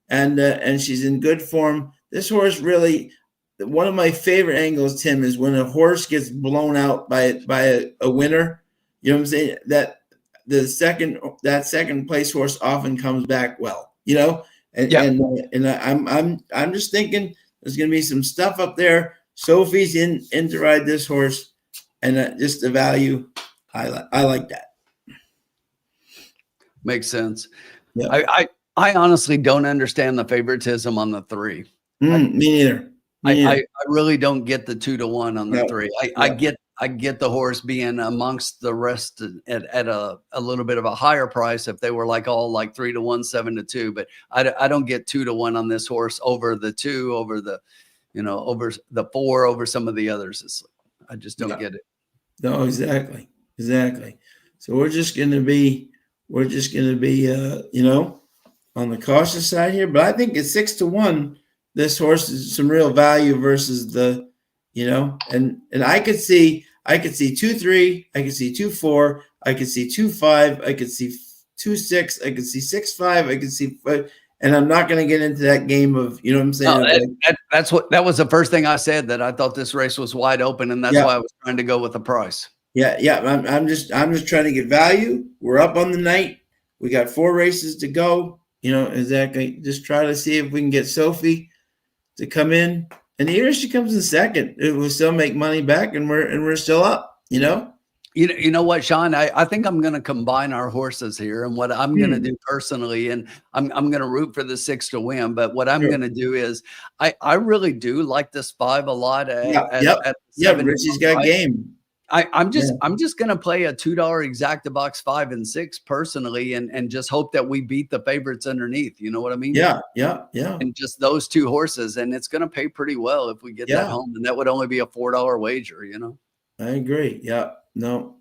Speaker 3: and she's in good form. This horse really, one of my favorite angles, Tim, is when a horse gets blown out by a winner. You know what I'm saying? That second place horse often comes back well. You know, and I'm just thinking there's going to be some stuff up there. Sophie's in to ride this horse, and just the value, I like that.
Speaker 5: Makes sense.
Speaker 3: Yep.
Speaker 5: I honestly don't understand the favoritism on the 3.
Speaker 3: Me neither.
Speaker 5: I really don't get the 2-1 on the 3. I get the horse being amongst the rest at a little bit of a higher price if they were like all like 3-1, 7-2. But I don't get 2-1 on this horse over the 2, over the, over the 4, over some of the others. I just don't get it. No,
Speaker 3: exactly. So we're just going to be on the cautious side here. But I think at 6-1, this horse is some real value versus the, and I could see 2-3, I could see 2-4, I could see 2-5, I could see 2-6, I could see 6-5, I could see 5, and I'm not going to get into that game of, you know what I'm saying?
Speaker 5: No, that was the first thing I said, that I thought this race was wide open, and that's why I was trying to go with the price.
Speaker 3: Yeah. I'm just trying to get value. We're up on the night. We got 4 races to go. Exactly. Just try to see if we can get Sophie to come in. And even if she comes in second, it will still make money back, and we're still up. You know
Speaker 5: what, Sean? I think I'm going to combine our horses here, and what I'm going to do personally, and I'm going to root for the 6 to win. But what I'm going to do is, I really do like this 5 a lot.
Speaker 3: Richie's got game.
Speaker 5: I'm just going to play a $2 exacta box 5 and 6 personally, and just hope that we beat the favorites underneath. You know what I mean?
Speaker 3: Yeah.
Speaker 5: And just those 2 horses, and it's going to pay pretty well if we get that home, and that would only be a $4 wager.
Speaker 3: I agree. Yeah. No.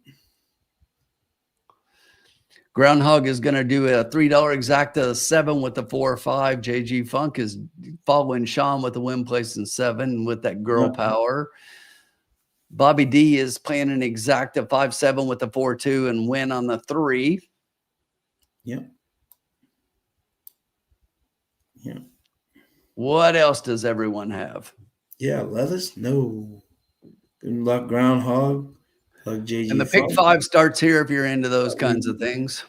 Speaker 5: Groundhog is going to do a $3 exacta 7 with the 4 or 5. JG Funk is following Sean with the win place in 7 with that girl power. Bobby D is playing an exacta 5-7 with the 4-2 and win on the 3.
Speaker 3: Yeah.
Speaker 5: What else does everyone have?
Speaker 3: Yeah, let us know. Good luck, Groundhog. Luck, JG.
Speaker 5: And the pick 5 starts here if you're into those kinds of things.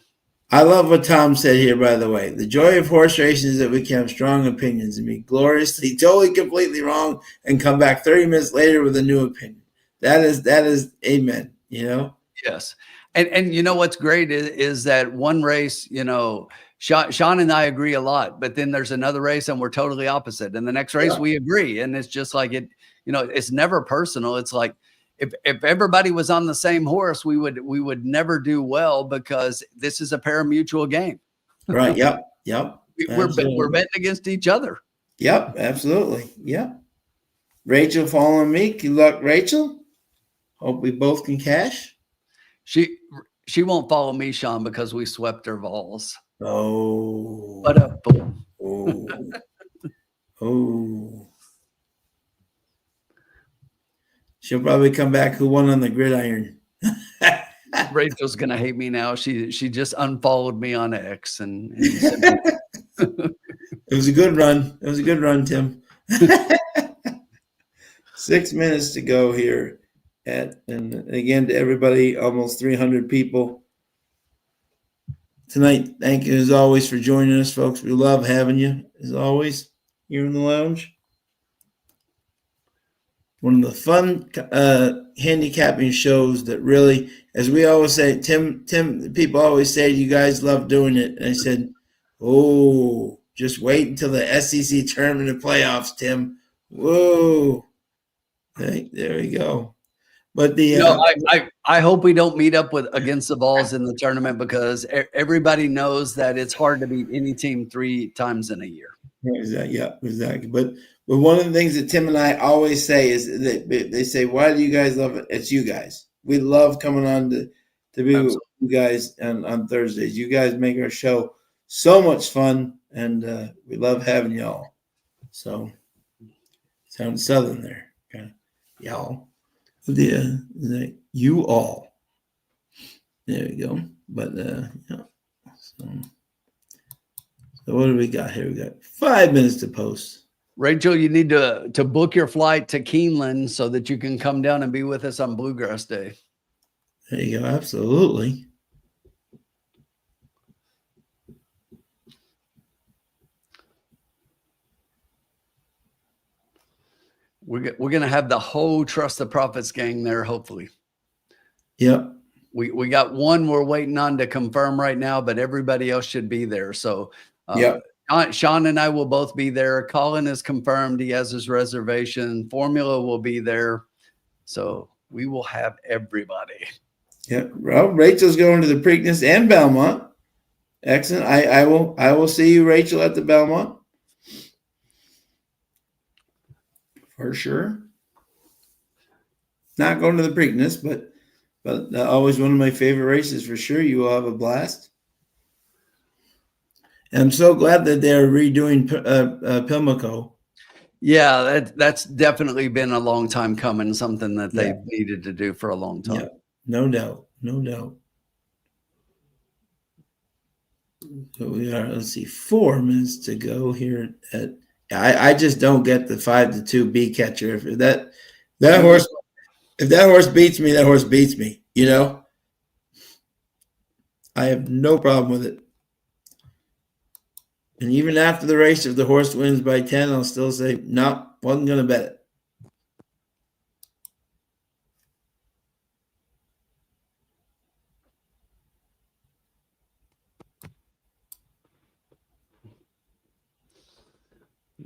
Speaker 3: I love what Tom said here, by the way. The joy of horse racing is that we can have strong opinions and be gloriously, totally, completely wrong and come back 30 minutes later with a new opinion. That is amen,
Speaker 5: Yes. And you know what's great is that one race, Sean and I agree a lot, but then there's another race and we're totally opposite. And the next race we agree. And it's just like it's never personal. It's like if everybody was on the same horse, we would never do well, because this is a pari-mutuel game.
Speaker 3: Right. Yep.
Speaker 5: We're betting against each other.
Speaker 3: Yep. Absolutely. Yep. Rachel following me. Good luck, Rachel. Hope we both can cash.
Speaker 5: She won't follow me, Sean, because we swept her balls.
Speaker 3: Oh.
Speaker 5: What up, boom?
Speaker 3: Oh. Oh. She'll probably come back who won on the gridiron.
Speaker 5: Rachel's gonna hate me now. She just unfollowed me on X and
Speaker 3: It was a good run. It was a good run, Tim. 6 minutes to go here. And again, to everybody, almost 300 people tonight. Thank you as always for joining us, folks. We love having you as always here in the lounge. One of the fun handicapping shows that really, as we always say, Tim, people always say you guys love doing it. And I said, oh, just wait until the SEC tournament and playoffs, Tim. Whoa. Hey, there we go. But
Speaker 5: I hope we don't meet up with against the Vols in the tournament, because everybody knows that it's hard to beat any team 3 times in a year.
Speaker 3: Exactly. Yeah, exactly. But one of the things that Tim and I always say is that they say, why do you guys love it? It's you guys. We love coming on to be with you guys on Thursdays. You guys make our show so much fun, and we love having y'all. So sound Southern there. Kind of y'all. You all. There we go. But yeah. So what do we got here? We got 5 minutes to post.
Speaker 5: Rachel, you need to book your flight to Keeneland so that you can come down and be with us on Bluegrass Day.
Speaker 3: There you go. Absolutely.
Speaker 5: We're going to have the whole Trust the Prophets gang there, hopefully.
Speaker 3: Yep.
Speaker 5: We got one we're waiting on to confirm right now, but everybody else should be there. So
Speaker 3: yep.
Speaker 5: Sean and I will both be there. Colin is confirmed. He has his reservation. Formula will be there. So we will have everybody.
Speaker 3: Yeah. Well, Rachel's going to the Preakness and Belmont. Excellent. I will see you, Rachel, at the Belmont. For sure. Not going to the Preakness, but always one of my favorite races for sure. You will have a blast. And I'm so glad that they're redoing Pimlico.
Speaker 5: Yeah, that's definitely been a long time coming, something that they've needed to do for a long time.
Speaker 3: Yeah, no doubt. No doubt. So we are, let's see, 4 minutes to go here I just don't get the 5-2 B catcher. If that horse beats me, that horse beats me, you know? I have no problem with it. And even after the race, if the horse wins by 10, I'll still say, no, wasn't going to bet it.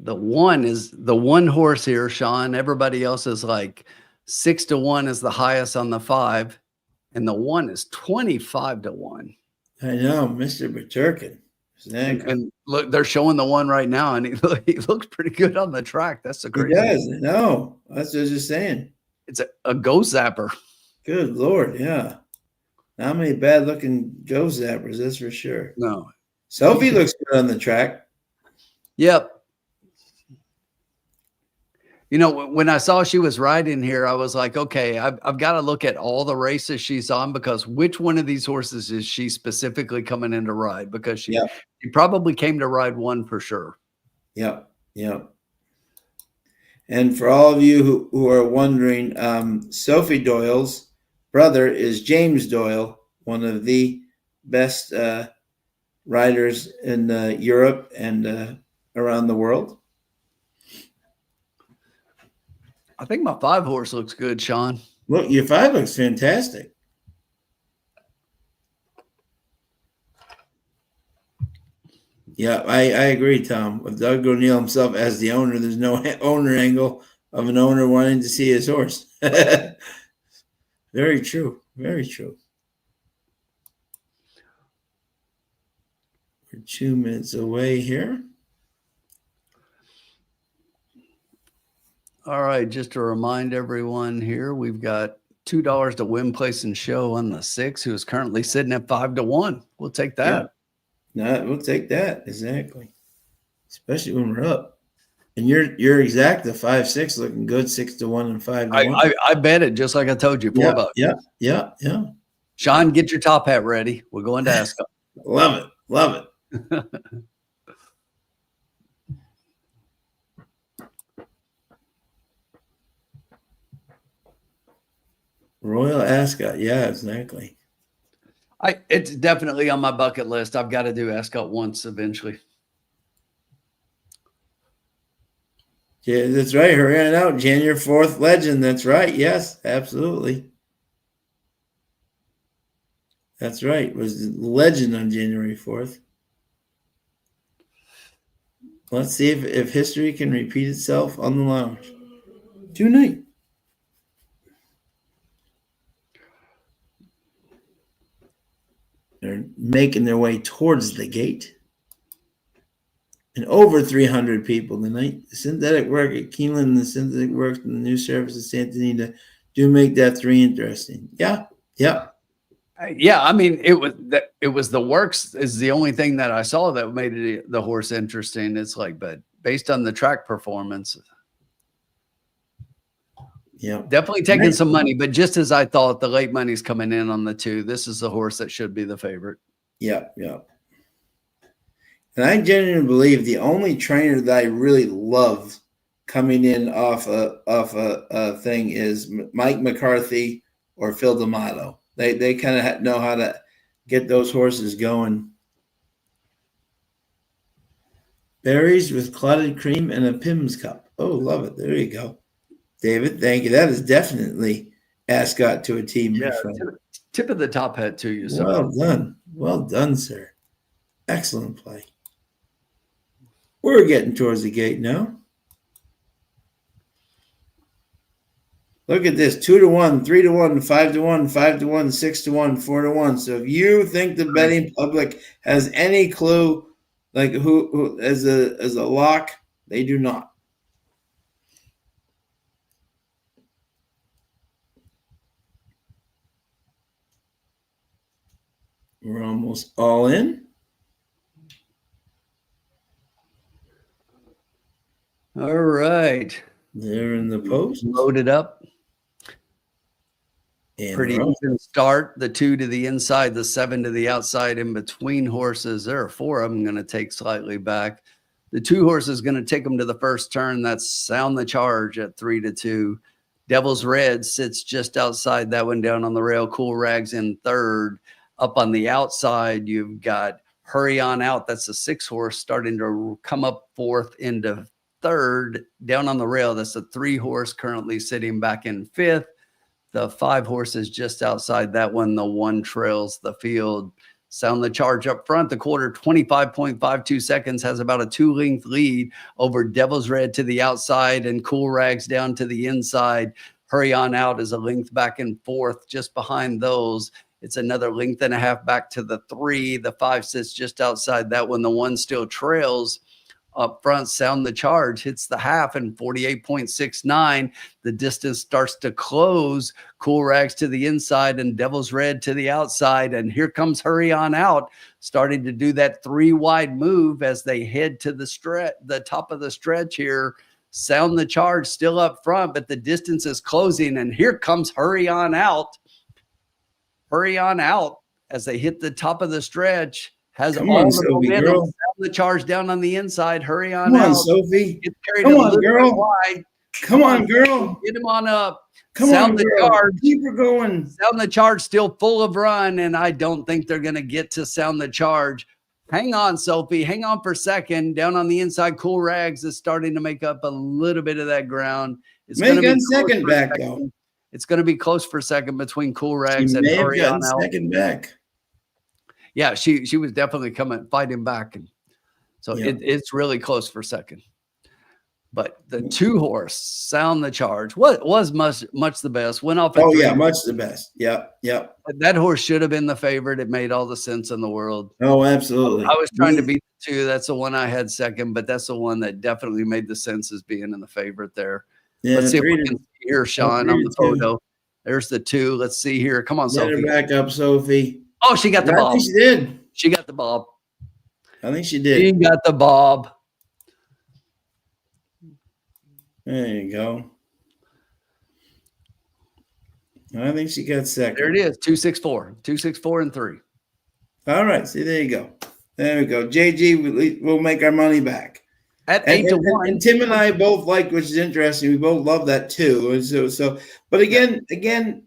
Speaker 5: The one horse here, Sean. Everybody else is like 6-1 is the highest on the 5, and the 1 is 25-1.
Speaker 3: I know, Mr. Baturkin.
Speaker 5: And look, they're showing the 1 right now, and he looks pretty good on the track. That's the crazy.
Speaker 3: He does. No, that's what I was just saying.
Speaker 5: It's a ghost zapper.
Speaker 3: Good Lord, yeah. Not many bad-looking ghost zappers, that's for sure.
Speaker 5: No.
Speaker 3: Sophie looks good on the track.
Speaker 5: Yep. You know, when I saw she was riding here, I was like, okay, I've got to look at all the races she's on, because which one of these horses is she specifically coming in to ride? Because she probably came to ride 1 for sure.
Speaker 3: Yep. And for all of you who are wondering, Sophie Doyle's brother is James Doyle, one of the best riders in Europe and around the world.
Speaker 5: I think my 5 horse looks good, Sean.
Speaker 3: Look, your 5 looks fantastic. Yeah, I agree, Tom. With Doug O'Neill himself as the owner, there's no owner angle of an owner wanting to see his horse. Very true. Very true. We're 2 minutes away here.
Speaker 5: All right, just to remind everyone here, we've got $2 to win, place, and show on the 6, who is currently sitting at 5-1. We'll take that.
Speaker 3: Yeah. No, we'll take that. Exactly. especially when we're up. And you're exact. The 5-6 looking good. 6-1 and 5-1.
Speaker 5: I bet it just like I told you. $4.
Speaker 3: Yeah.
Speaker 5: Sean, get your top hat ready. We're going to Ascot.
Speaker 3: Love it. Royal Ascot. Yeah, exactly.
Speaker 5: It's definitely on my bucket list. I've got to do Ascot once eventually.
Speaker 3: Yeah, that's right. Hurrying out. January 4th legend. That's right. Yes, absolutely. That's right. It was legend on January 4th. Let's see if history can repeat itself on the lounge tonight. They're making their way towards the gate. And over 300 people tonight. The synthetic work at Keeneland and the synthetic work in the new service at Santa Anita do make that 3 interesting. Yeah.
Speaker 5: Yeah, I mean, it was the works is the only thing that I saw that made the horse interesting. It's like, but based on the track performance,
Speaker 3: yeah,
Speaker 5: definitely taking some money. But just as I thought, the late money's coming in on the 2. This is the horse that should be the favorite.
Speaker 3: Yeah. And I genuinely believe the only trainer that I really love coming in off a thing is Mike McCarthy or Phil D'Amato. They kind of know how to get those horses going. Berries with clotted cream and a Pimm's cup. Oh, love it. There you go. David, thank you. That is definitely Ascot to a team.
Speaker 5: Yeah, tip of the top hat to you. So.
Speaker 3: Well done. Well done, sir. Excellent play. We're getting towards the gate now. Look at this: 2-1, 3-1, 5-1, 5-1, 6-1, 4-1. So if you think the betting public has any clue, like who as a lock, they do not. We're almost all in.
Speaker 5: All right.
Speaker 3: They're in the post.
Speaker 5: Loaded up.
Speaker 3: And
Speaker 5: pretty even start. The 2 to the inside, the 7 to the outside in between horses. There are 4 of them going to take slightly back. The 2 horses going to take them to the first turn. That's Sound the Charge at 3-2. Devil's Red sits just outside that one down on the rail. Cool Rags in third. Up on the outside, you've got Hurry On Out. That's a 6 horse starting to come up fourth into third. Down on the rail, that's a 3 horse currently sitting back in fifth. The 5 horses just outside that one. The 1 trails the field. Sound the Charge up front. The quarter, 25.52 seconds, has about a 2-length lead over Devil's Red to the outside and Cool Rags down to the inside. Hurry On Out is a length back and forth just behind those. It's another length and a half back to the 3. The 5 sits just outside that one. The 1 still trails. Up front, Sound the Charge hits the half in 48.69. The distance starts to close. Cool Rags to the inside and Devil's Red to the outside. And here comes Hurry On Out, starting to do that 3-wide move as they head to the top of the stretch here. Sound the Charge still up front, but the distance is closing. And here comes Hurry On Out. Hurry On Out as they hit the top of the stretch. Has
Speaker 3: Come
Speaker 5: all
Speaker 3: on,
Speaker 5: the
Speaker 3: Sophie,
Speaker 5: momentum.
Speaker 3: girl.
Speaker 5: Sound the Charge down on the inside. Hurry On
Speaker 3: Come on,
Speaker 5: Out.
Speaker 3: Sophie.
Speaker 5: It's carried
Speaker 3: Come
Speaker 5: a
Speaker 3: on,
Speaker 5: little
Speaker 3: girl.
Speaker 5: bit wide.
Speaker 3: Come on, girl.
Speaker 5: Get him on up.
Speaker 3: Come
Speaker 5: Sound
Speaker 3: on,
Speaker 5: the
Speaker 3: girl.
Speaker 5: Charge.
Speaker 3: Keep her going.
Speaker 5: Sound the Charge still full of run, and I don't think they're going to get to Sound the Charge. Hang on, Sophie. Hang on for second. Down on the inside, Cool Rags is starting to make up a little bit of that ground. It's
Speaker 3: May have
Speaker 5: gonna be
Speaker 3: gotten second
Speaker 5: close for
Speaker 3: back,
Speaker 5: second.
Speaker 3: though.
Speaker 5: It's going to be close for second between Cool Rags
Speaker 3: She
Speaker 5: and
Speaker 3: may have
Speaker 5: Hurry On
Speaker 3: gotten
Speaker 5: Out.
Speaker 3: second back.
Speaker 5: Yeah, she was definitely fighting back, and so
Speaker 3: Yeah.
Speaker 5: it's really close for second. But the 2 horse, Sound the Charge, what was much the best. Went off. At
Speaker 3: Oh
Speaker 5: 3.
Speaker 3: yeah, much the best. Yep.
Speaker 5: That horse should have been the favorite. It made all the sense in the world.
Speaker 3: Oh, absolutely.
Speaker 5: I was trying to beat the 2. That's the one I had second, but that's the one that definitely made the sense as being in the favorite there.
Speaker 3: Yeah,
Speaker 5: Let's see if we
Speaker 3: 3
Speaker 5: can
Speaker 3: to-
Speaker 5: see here, Sean, on the
Speaker 3: 3 to 2.
Speaker 5: photo. There's the 2. Let's see here. Come on,
Speaker 3: Get her
Speaker 5: Sophie.
Speaker 3: back up, Sophie.
Speaker 5: Oh, she got the
Speaker 3: I
Speaker 5: bob.
Speaker 3: think she did.
Speaker 5: She got the bob.
Speaker 3: I think she
Speaker 5: She
Speaker 3: did.
Speaker 5: got the bob.
Speaker 3: There you go. I think she got second.
Speaker 5: There it is. 264. 264 and 3.
Speaker 3: All right. See, there you go. There we go. JG, we'll make our money back.
Speaker 5: At 8-1.
Speaker 3: And Tim and I both like, which is interesting. We both love that too. And but again,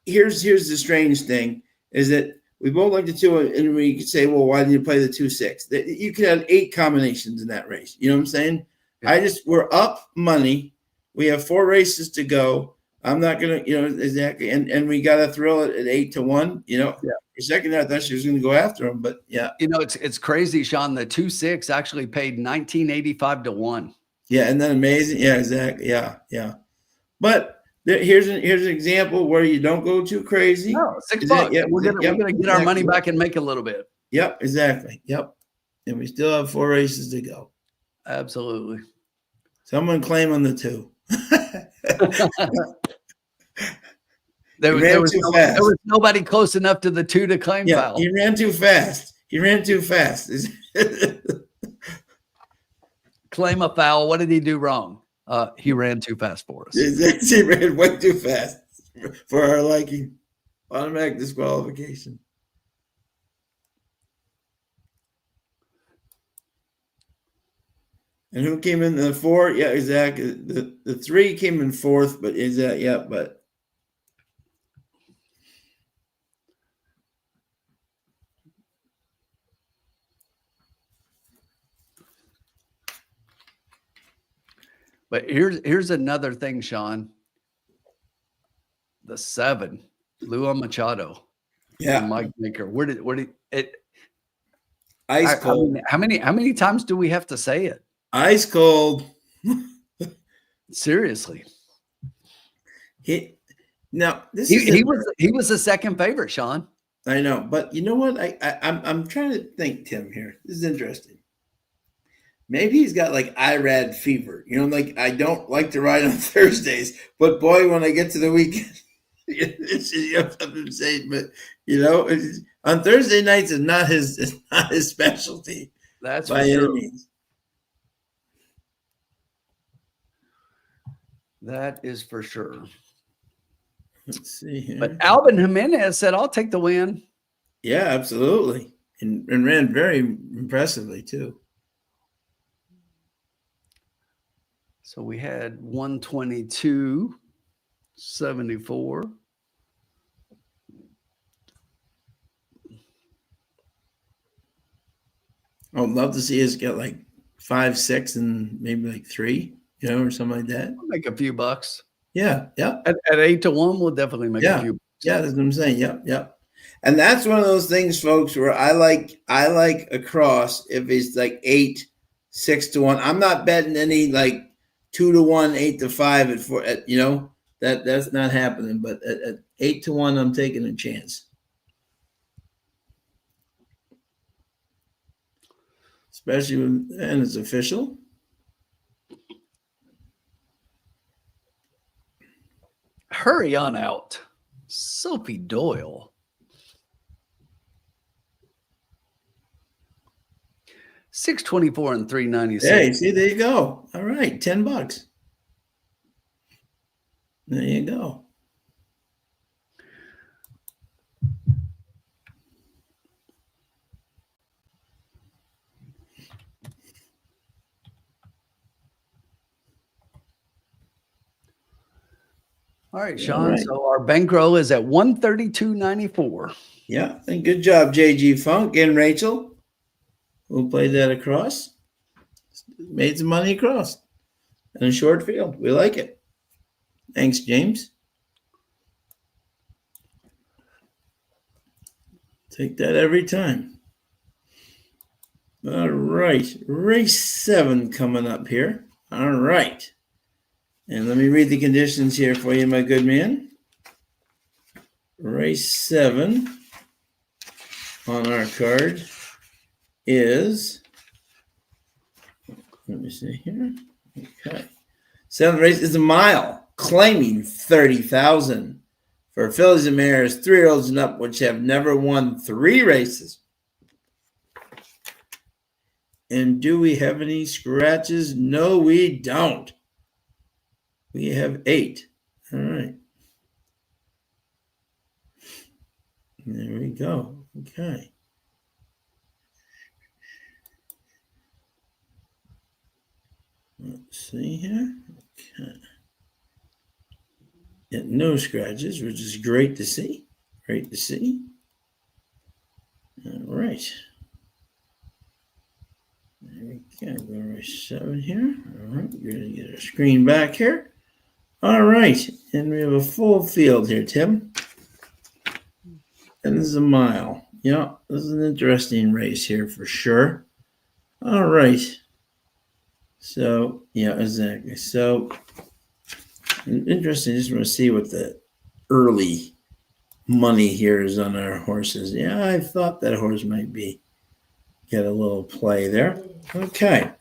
Speaker 3: here's the strange thing is that we both like the 2, and we could say, well, why didn't you play the 2-6? You could have 8 combinations in that race. You know what I'm saying? Yeah. We're up money. We have 4 races to go. I'm not gonna, exactly. And we got a thrill at 8-1. Yeah. For a second, I thought she was going to go after him, but yeah.
Speaker 5: It's crazy, Sean. The 2-6 actually paid $19.85 to 1.
Speaker 3: Yeah, and then amazing. Yeah, exactly. Yeah. But here's an example where you don't go too crazy.
Speaker 5: No, $6. We're gonna get our money back and make a little bit.
Speaker 3: Yep, exactly. Yep. And we still have 4 races to go.
Speaker 5: Absolutely.
Speaker 3: Someone claim on the 2.
Speaker 5: There was nobody close enough to the 2 to claim foul.
Speaker 3: He ran too fast.
Speaker 5: Claim a foul. What did he do wrong? He ran too fast for us.
Speaker 3: He ran way too fast for our liking. Automatic disqualification. And who came in the 4? Yeah, exactly. The 3 came in 4th, but is that but.
Speaker 5: But here's another thing, Sean. The 7, Lua Machado.
Speaker 3: Yeah.
Speaker 5: Mike Maker. Where did it
Speaker 3: ice cold?
Speaker 5: How many times do we have to say it?
Speaker 3: Ice cold.
Speaker 5: Seriously.
Speaker 3: He
Speaker 5: was the second favorite, Sean.
Speaker 3: I know, but you know what? I'm trying to think, Tim, here. This is interesting. Maybe he's got like IRAD fever. Like I don't like to ride on Thursdays, but boy, when I get to the weekend, you have something to say. But on Thursday nights is not his specialty.
Speaker 5: That's
Speaker 3: by any means.
Speaker 5: That is for sure.
Speaker 3: Let's see here.
Speaker 5: But Alvin Jimenez said, "I'll take the win."
Speaker 3: Yeah, absolutely, and ran very impressively too.
Speaker 5: So we had 122.74.
Speaker 3: I'd love to see us get like 5, 6, and maybe like 3, or something like that.
Speaker 5: We'll make a few bucks.
Speaker 3: Yeah.
Speaker 5: At 8-1, we'll definitely make a few bucks.
Speaker 3: Yeah, that's what I'm saying. Yep. And that's one of those things, folks, where I like a cross if it's like 8, 6-1. I'm not betting any like 2-1, 8-5 at 4. That's not happening. But at 8-1, I'm taking a chance. Especially when it's official.
Speaker 5: Hurry on out, Sophie Doyle. 624 and 396.
Speaker 3: Hey, see, there you go. All right, $10. There you go.
Speaker 5: All right, Sean. All right. So our bankroll is at 132.94.
Speaker 3: Yeah, and good job, JG Funk and Rachel. We'll play that across. Made some money across in a short field. We like it. Thanks, James. Take that every time. All right. Race 7 coming up here. All right. And let me read the conditions here for you, my good man. Race 7 on our card is, let me see here. Okay. 7th race is a mile, claiming 30,000 for fillies and mares, 3-year-olds and up, which have never won 3 races And do we have any scratches? No, we don't. We have 8. All right. There we go. Okay. Let's see here. Okay. Yeah, no scratches, which is great to see. Great to see. All right. There we go. Go race 7 here. All right. We're going to get our screen back here. All right. And we have a full field here, Tim. And this is a mile. Yeah, this is an interesting race here for sure. All right. So, yeah, exactly. So, interesting. Just want to see what the early money here is on our horses. Yeah, I thought that horse might get a little play there. Okay.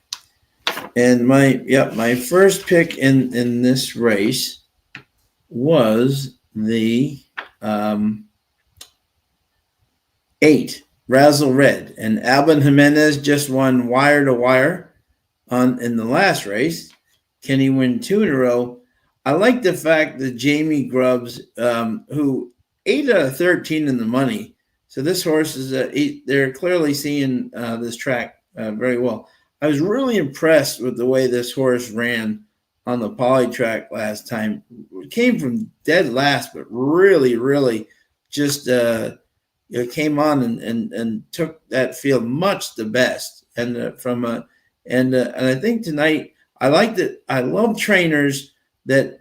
Speaker 3: And my first pick in this race was the 8, Razzle Red. And Alban Jimenez just won wire to wire in the last race. Can he win 2 in a row? I like the fact that Jamie Grubbs, who 8 out of 13 in the money. So this horse is they're clearly seeing this track very well. I was really impressed with the way this horse ran on the poly track last time. It came from dead last, but really, really just came on and took that field much the best. And and I think tonight I like that. I love trainers that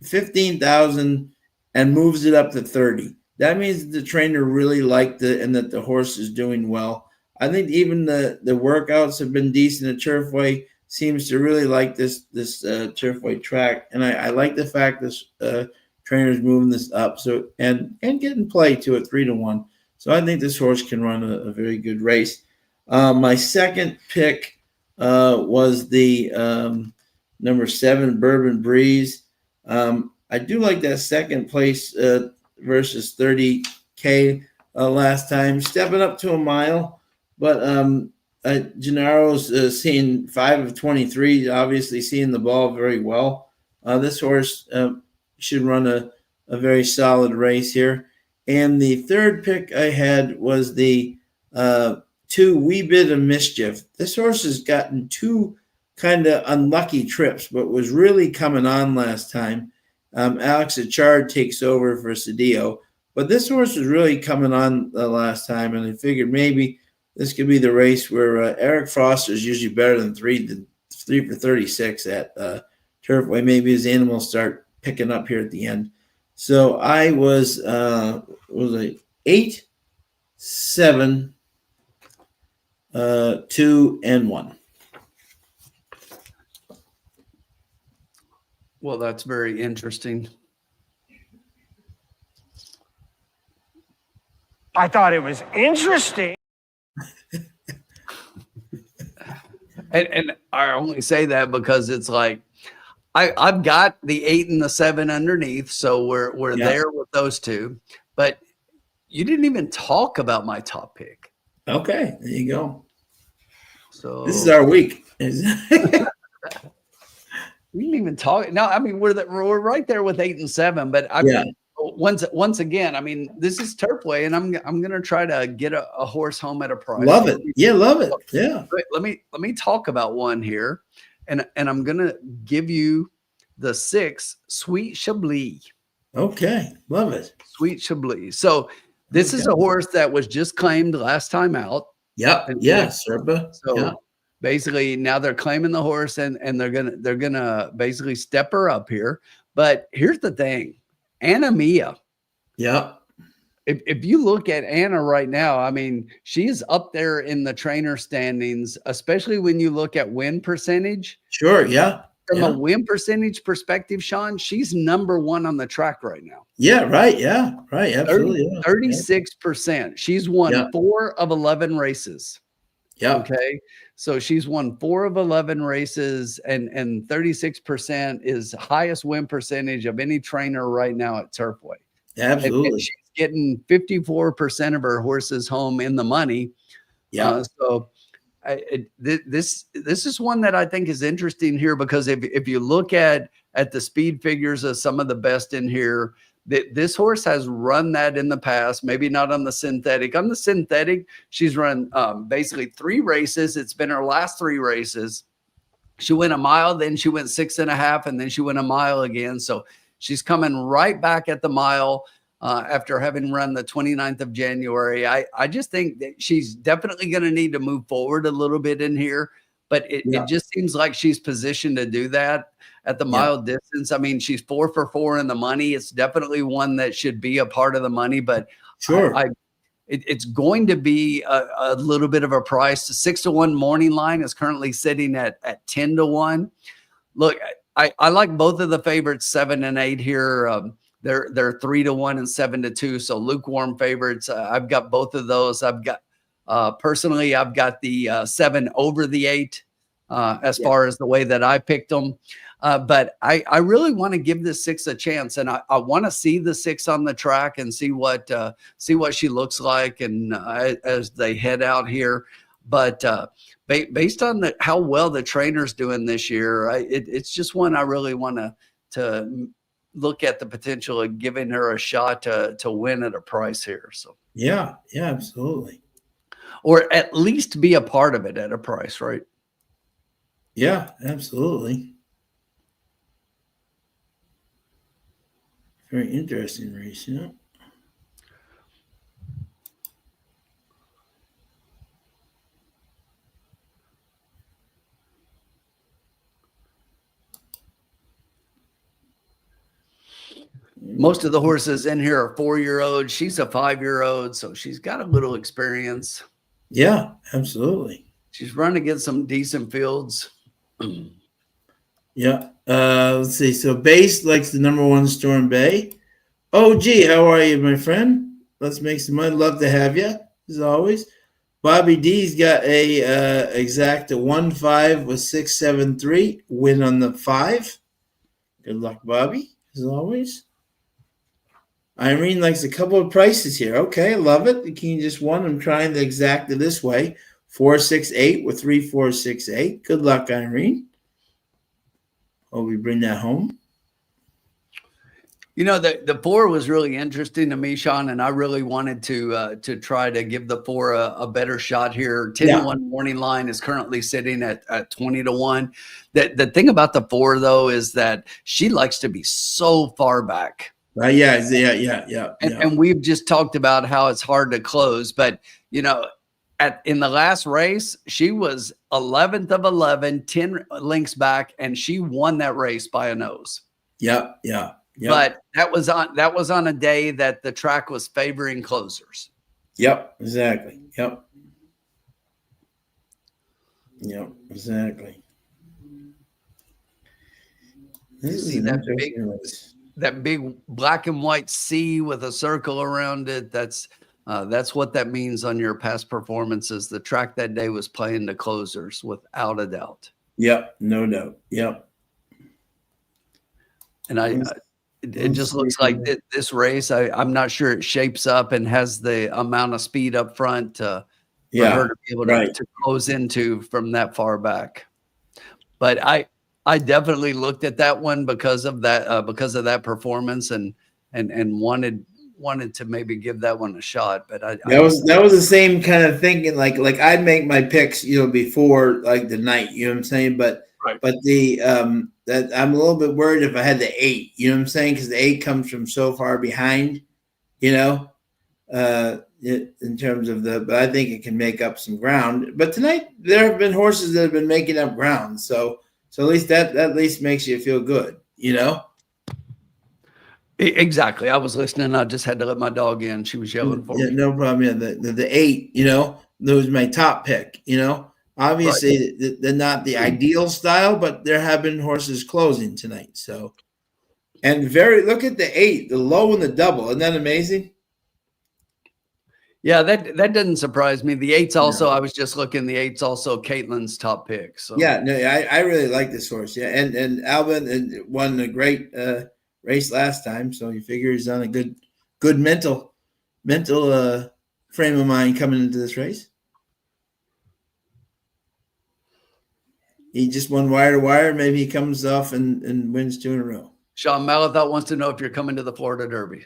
Speaker 3: 15,000 and moves it up to 30. That means the trainer really liked it and that the horse is doing well. I think even the workouts have been decent at Turfway. Seems to really like this Turfway track, and I like the fact this trainer's moving this up. So and getting play to it 3-1. So I think this horse can run a very good race. My second pick was the number 7 Bourbon Breeze. I do like that second place versus 30K last time, stepping up to a mile. But Gennaro's seeing 5 of 23, obviously seeing the ball very well. This horse should run a very solid race here. And the third pick I had was the 2 Wee Bit of Mischief. This horse has gotten 2 kind of unlucky trips, but was really coming on last time. Alex Achard takes over for Cedillo. But this horse was really coming on the last time, and I figured maybe this could be the race where Eric Foster is usually better than 3 for 36 at Turfway. Maybe his animals start picking up here at the end. So I was 8, 7, 2, and 1.
Speaker 5: Well, that's very interesting.
Speaker 4: I thought it was interesting.
Speaker 5: And I only say that because it's like I've got the 8 and the 7 underneath, so we're there with those 2. But you didn't even talk about my top pick.
Speaker 3: Okay, there you go.
Speaker 5: So
Speaker 3: this is our week.
Speaker 5: We didn't even talk. No, I mean we're right there with 8 and 7. But I mean, once again, I mean this is Turfway, and I'm gonna try to get a horse home at a price.
Speaker 3: Love it. Yeah, love it. Yeah.
Speaker 5: Let me talk about one here, and I'm gonna give you the 6 Sweet Chablis.
Speaker 3: Okay, love it.
Speaker 5: Sweet Chablis. So this is a horse that was just claimed last time out.
Speaker 3: Yep. Yeah, Serpa.
Speaker 5: So basically now they're claiming the horse and they're gonna basically step her up here. But here's the thing, Anna Mia.
Speaker 3: Yep.
Speaker 5: If you look at Anna right now, I mean, she's up there in the trainer standings, especially when you look at win percentage.
Speaker 3: Sure. Yeah.
Speaker 5: From a win percentage perspective, Sean, she's number 1 on the track right now.
Speaker 3: Yeah. Right. Yeah. Right. Absolutely.
Speaker 5: 36%. She's won 4 of 11 races.
Speaker 3: Yeah.
Speaker 5: Okay. So she's won 4 of 11 races, and 36% is highest win percentage of any trainer right now at Turfway.
Speaker 3: Absolutely.
Speaker 5: And she's getting 54% of her horses home in the money.
Speaker 3: Yeah.
Speaker 5: So this is one that I think is interesting here, because if you look at the speed figures of some of the best in here, this horse has run that in the past, maybe not on the synthetic. On the synthetic, she's run basically 3 races. It's been her last 3 races. She went a mile, then she went 6.5, and then she went a mile again. So she's coming right back at the mile after having run the 29th of January. I just think that she's definitely going to need to move forward a little bit in here, but it just seems like she's positioned to do that at the mile distance. I mean, she's 4 for 4 in the money. It's definitely one that should be a part of the money, but
Speaker 3: sure.
Speaker 5: It's going to be a little bit of a price. The 6-to-1 morning line is currently sitting at 10-to-1. Look, I like both of the favorites, 7 and 8 here. They're 3-to-1 and 7-to-2. So lukewarm favorites. I've got both of those. I've got personally, I've got the 7 over the 8 as far as the way that I picked them. But I really want to give this 6 a chance, and I want to see the 6 on the track and see what she looks like, and as they head out here. But based on how well the trainer's doing this year, it's just one I really want to look at the potential of giving her a shot to win at a price here. So
Speaker 3: yeah, absolutely,
Speaker 5: or at least be a part of it at a price, right?
Speaker 3: Yeah, absolutely. Very interesting race, yeah.
Speaker 5: Most of the horses in here are 4-year-olds. She's a 5-year-old, so she's got a little experience.
Speaker 3: Yeah, absolutely.
Speaker 5: She's run against some decent fields.
Speaker 3: Yeah. Let's see. So Base likes the number 1 Storm Bay. Oh, gee, how are you, my friend? Let's make some money. Love to have you, as always. Bobby D's got a exact 1-5 with 6-7-3 win on the 5. Good luck, Bobby, as always. Irene likes a couple of prices here. Okay, love it. The King just won. I'm trying to exact it this way. 4-6-8 with 3-4-6-8. Good luck, Irene. Hope we bring that home.
Speaker 5: You know, the 4 was really interesting to me, Sean, and I really wanted to try to give the 4 a better shot here. 10-to-1 morning line is currently sitting at 20-to-1. The thing about the 4, though, is that she likes to be so far back.
Speaker 3: Yeah.
Speaker 5: And we've just talked about how it's hard to close, but you know, in the last race, she was 11th of 11, 10 lengths back, and she won that race by a nose.
Speaker 3: Yeah.
Speaker 5: But that was on a day that the track was favoring closers.
Speaker 3: Yep, exactly. Yep, exactly.
Speaker 5: You see that big black and white C with a circle around it. That's what that means on your past performances. The track that day was playing the closers without a doubt.
Speaker 3: Yep, no doubt. Yep.
Speaker 5: And it just looks like this race, I'm not sure it shapes up and has the amount of speed up front for her to be able to close into from that far back. But I definitely looked at that one because of that performance and wanted to maybe give that one a shot. But that
Speaker 3: was the same kind of thinking. Like I'd make my picks, before like the night. You know what I'm saying? But the that I'm a little bit worried if I had the 8. You know what I'm saying? Because the 8 comes from so far behind. In terms of but I think it can make up some ground. But tonight there have been horses that have been making up ground. So at least that at least makes you feel good.
Speaker 5: Exactly. I was listening. I just had to let my dog in. She was yelling for me.
Speaker 3: No problem. Yeah, the 8. That was my top pick. Obviously they're not the ideal style, but there have been horses closing tonight. So, and look at the 8, the low and the double. Isn't that amazing?
Speaker 5: Yeah, that doesn't surprise me. The 8's also, I was just looking, the 8's also Caitlin's top pick. So
Speaker 3: yeah, no, I really like this horse. Yeah, and Alvin won a great race last time, so you figure he's on a good mental frame of mind coming into this race. he just won wire to wire. Maybe he comes off and wins 2 in a row.
Speaker 5: Sean Malathot wants to know if you're coming to the Florida Derby.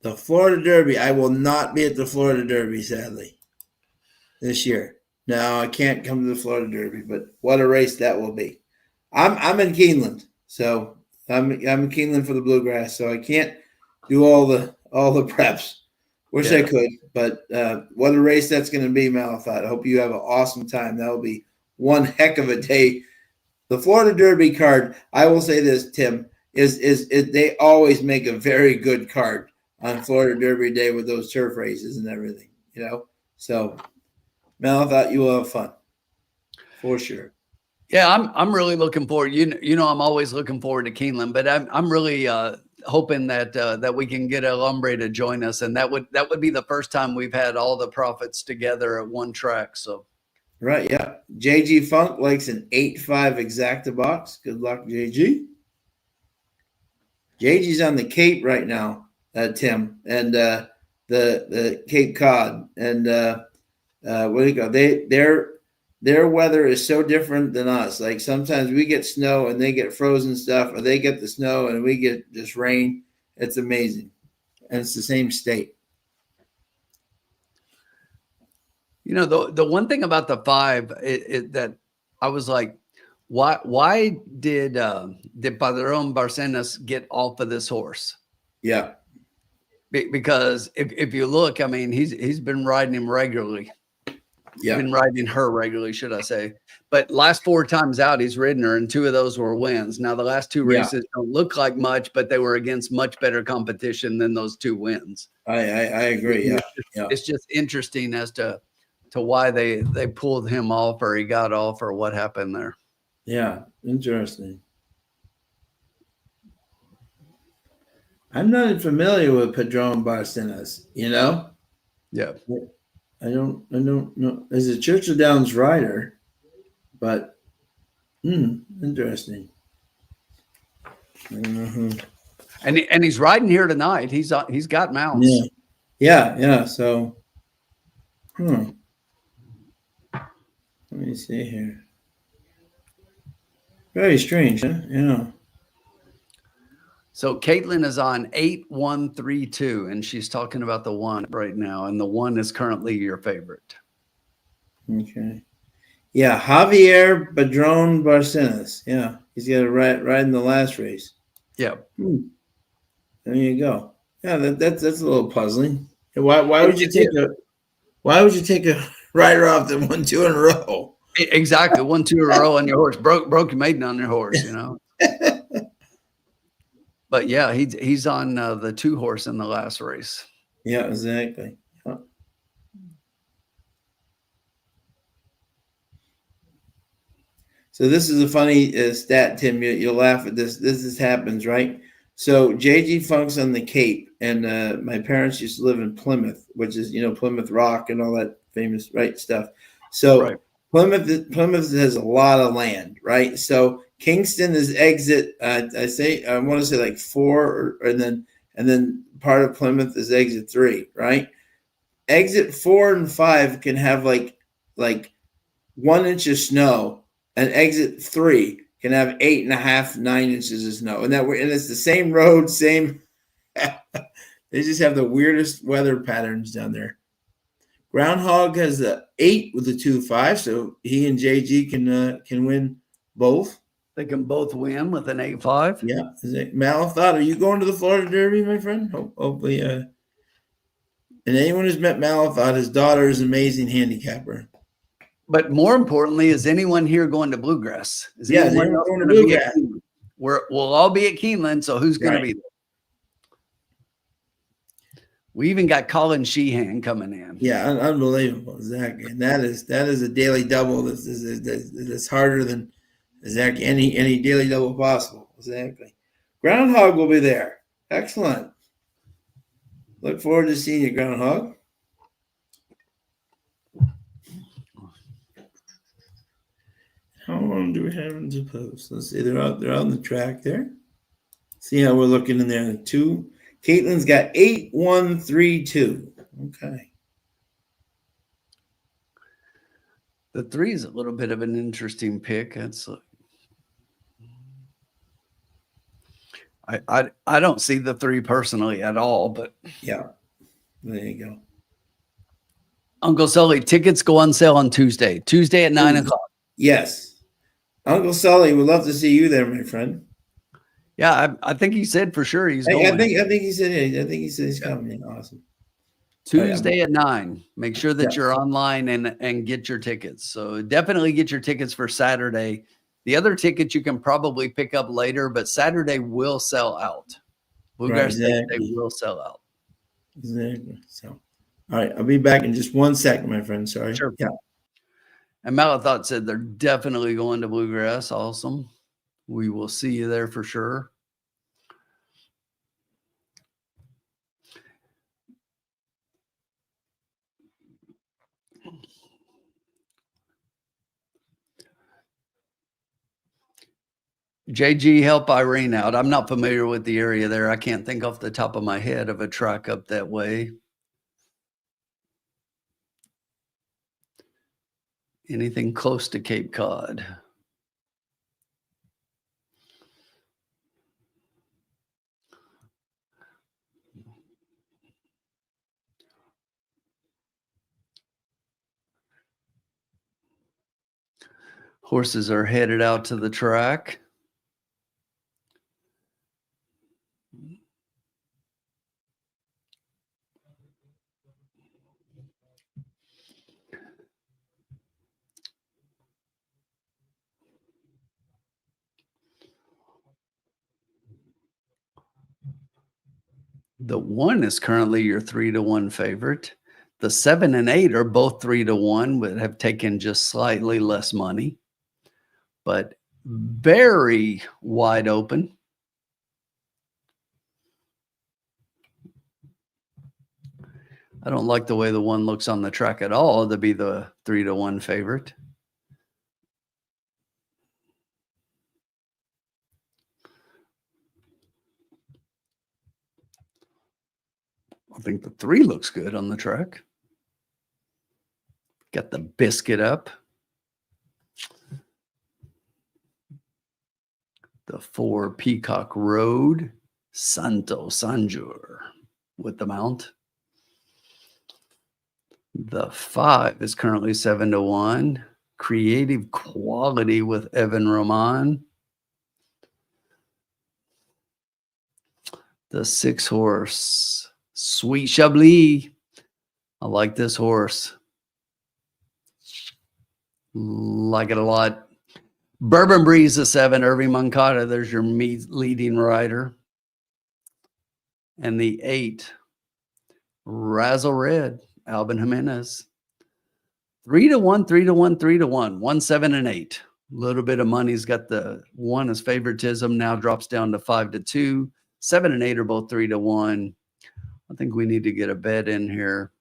Speaker 3: The Florida Derby. I will not be at the Florida Derby, sadly, this year. No, I can't come to the Florida Derby, but what a race that will be. I'm in Keeneland, so I'm in Keeneland for the Bluegrass, so I can't do all the preps. Wish I could, but what a race that's going to be, Malathot. I hope you have an awesome time. That will be one heck of a day. The Florida Derby card, I will say this, Tim, is they always make a very good card on Florida Derby Day with those turf races and everything, you know. So, Malathot, you will have fun for sure.
Speaker 5: Yeah, I'm really looking forward. You know, I'm always looking forward to Keeneland, but I'm really hoping that we can get El Hombre to join us, and that would be the first time we've had all the prophets together at one track. So,
Speaker 3: right, yeah. JG Funk likes an 8.5 exacta box. Good luck, JG. JG's on the Cape right now, Tim, and the Cape Cod, and what do you call their weather is so different than us. Like sometimes we get snow and they get frozen stuff, or they get the snow and we get just rain. It's amazing. And it's the same state.
Speaker 5: you know, the one thing about the 5 that I was like, why did Padron Barcenas get off of this horse?
Speaker 3: Yeah.
Speaker 5: Because if you look, I mean, he's been riding him regularly.
Speaker 3: Yeah.
Speaker 5: Been riding her regularly, should I say. But last 4 times out, he's ridden her, and 2 of those were wins. Now, the last 2 races don't look like much, but they were against much better competition than those 2 wins.
Speaker 3: I agree. Yeah.
Speaker 5: It's just interesting as to why they pulled him off, or he got off, or what happened there.
Speaker 3: Yeah. Interesting. I'm not familiar with Padron Barcenas, you know?
Speaker 5: Yeah.
Speaker 3: I don't know. There's a Churchill Downs rider, but interesting. I don't know who.
Speaker 5: And he's riding here tonight. He's got mounts.
Speaker 3: Yeah. So, let me see here. Very strange, huh? Yeah.
Speaker 5: So Caitlin is on 8132, and she's talking about the 1 right now, and the 1 is currently your favorite.
Speaker 3: Okay. Yeah, Javier Padron Barcenas. Yeah, he's got a ride in the last race.
Speaker 5: Yeah.
Speaker 3: There you go. Yeah, that's a little puzzling. Why would you take a rider off that won 2 in a row?
Speaker 5: Exactly, 1, 2 in a row on your horse. Broke your maiden on your horse, you know. But yeah, he's on the 2 horse in the last race.
Speaker 3: Yeah, exactly. Yeah. So this is a funny stat, Tim. You'll laugh at this. This happens, right? So JG Funk's on the Cape, and my parents used to live in Plymouth, which is, you know, Plymouth Rock and all that famous stuff. So
Speaker 5: right.
Speaker 3: Plymouth has a lot of land, right? So Kingston is exit. I want to say like 4, and then part of Plymouth is exit 3, right? Exit 4 and 5 can have like 1 inch of snow, and exit 3 can have 8.5, 9 inches of snow, and it's the same road, same. They just have the weirdest weather patterns down there. Groundhog has the 8 with the 2.5, so he and JG can win both.
Speaker 5: They can both win with an 8.5.
Speaker 3: Yeah. Malathot, are you going to the Florida Derby, my friend? Hopefully. And anyone who's met Malathot, his daughter is an amazing handicapper.
Speaker 5: But more importantly, is anyone here going to Bluegrass? Is anyone
Speaker 3: going to Bluegrass?
Speaker 5: We'll all be at Keeneland, so who's going to be there? We even got Colin Sheehan coming in.
Speaker 3: Yeah, unbelievable, exactly. And that is a daily double that's harder than exactly any daily double possible. Exactly. Groundhog will be there. Excellent. Look forward to seeing you, Groundhog. How long do we have them to post? Let's see. They're out on the track there. See how we're looking in there. 2. Caitlin's got 8132. Okay.
Speaker 5: The 3 is a little bit of an interesting pick. I don't see the 3 personally at all, but
Speaker 3: yeah, there you go.
Speaker 5: Uncle Sully, tickets go on sale on Tuesday at 9 o'clock.
Speaker 3: Yes. Uncle Sully, would love to see you there, my friend.
Speaker 5: Yeah, I think he said for sure he's going.
Speaker 3: I think he said it. I think he said he's coming. Awesome.
Speaker 5: Tuesday at 9. Make sure that you're online and get your tickets. So definitely get your tickets for Saturday. The other tickets you can probably pick up later, but Saturday will sell out. Bluegrass Day will sell out.
Speaker 3: Exactly. So, all right, I'll be back in just 1 second, my friend. Sorry.
Speaker 5: Sure.
Speaker 3: Yeah.
Speaker 5: And Malathot said they're definitely going to Bluegrass. Awesome. We will see you there for sure. JG, help Irene out. I'm not familiar with the area there. I can't think off the top of my head of a track up that way. Anything close to Cape Cod? Horses are headed out to the track. The 1 is currently your 3-1 favorite. The 7 and 8 are both 3-1, but have taken just slightly less money. But very wide open. I don't like the way the 1 looks on the track at all to be the 3-1 favorite. I think the 3 looks good on the track. Got the biscuit up. The 4 Peacock Road, Santo Sanjur with the mount. The 5 is currently 7-1. Creative Quality with Evan Roman. The 6 horse, Sweet Chablis. I like this horse. Like it a lot. Bourbon Breeze, the 7, Irving Moncada. There's your leading rider. And the 8, Razzle Red, Alvin Jimenez. 3-1, 3-1, 3-1. 1, 7, and 8. A little bit of money's got the 1 as favoritism. Now drops down to 5-2. 7 and 8 are both 3-1. I think we need to get a bet in here.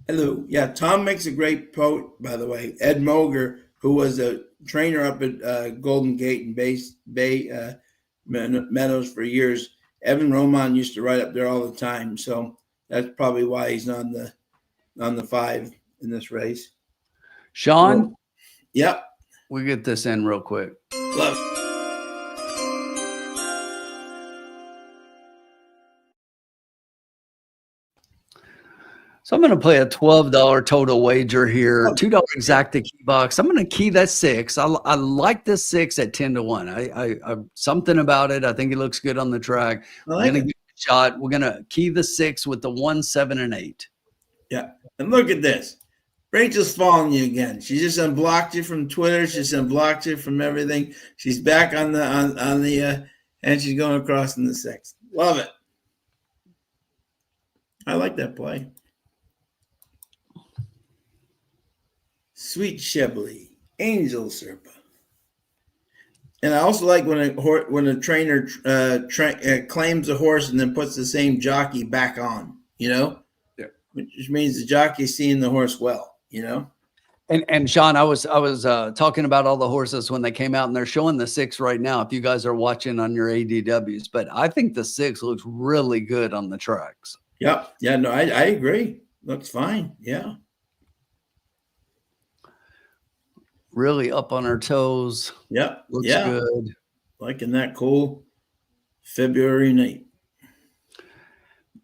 Speaker 3: Hello. Yeah, Tom makes a great quote, by the way. Ed Moger, who was a trainer up at Golden Gate and Bay Meadows for years. Evan Roman used to ride up there all the time, so that's probably why he's on the 5 in this race.
Speaker 5: Sean?
Speaker 3: Well, yep.
Speaker 5: We get this in real quick.
Speaker 3: Love it.
Speaker 5: So I'm going to play a $12 total wager here. $2 exacta key box. I'm going to key that 6. I like this 6 at 10-1. I something about it. I think it looks good on the track. We're going to give it a shot. We're going to key the 6 with the 1, 7, and 8.
Speaker 3: Yeah. And look at this. Rachel's following you again. She just unblocked you from Twitter. She's unblocked you from everything. She's back on the and she's going across in the 6. Love it. I like that play. Sweet Chablis, Angel Serpa. And I also like when a trainer claims a horse and then puts the same jockey back on, you know?
Speaker 5: Yeah.
Speaker 3: Which means the jockey's seeing the horse well, you know?
Speaker 5: And Sean, I was talking about all the horses when they came out, and they're showing the 6 right now. If you guys are watching on your ADWs, but I think the 6 looks really good on the tracks.
Speaker 3: Yep. Yeah. No, I agree. Looks fine. Yeah.
Speaker 5: Really up on her toes.
Speaker 3: Yep.
Speaker 5: Looks good.
Speaker 3: Liking that cool February night.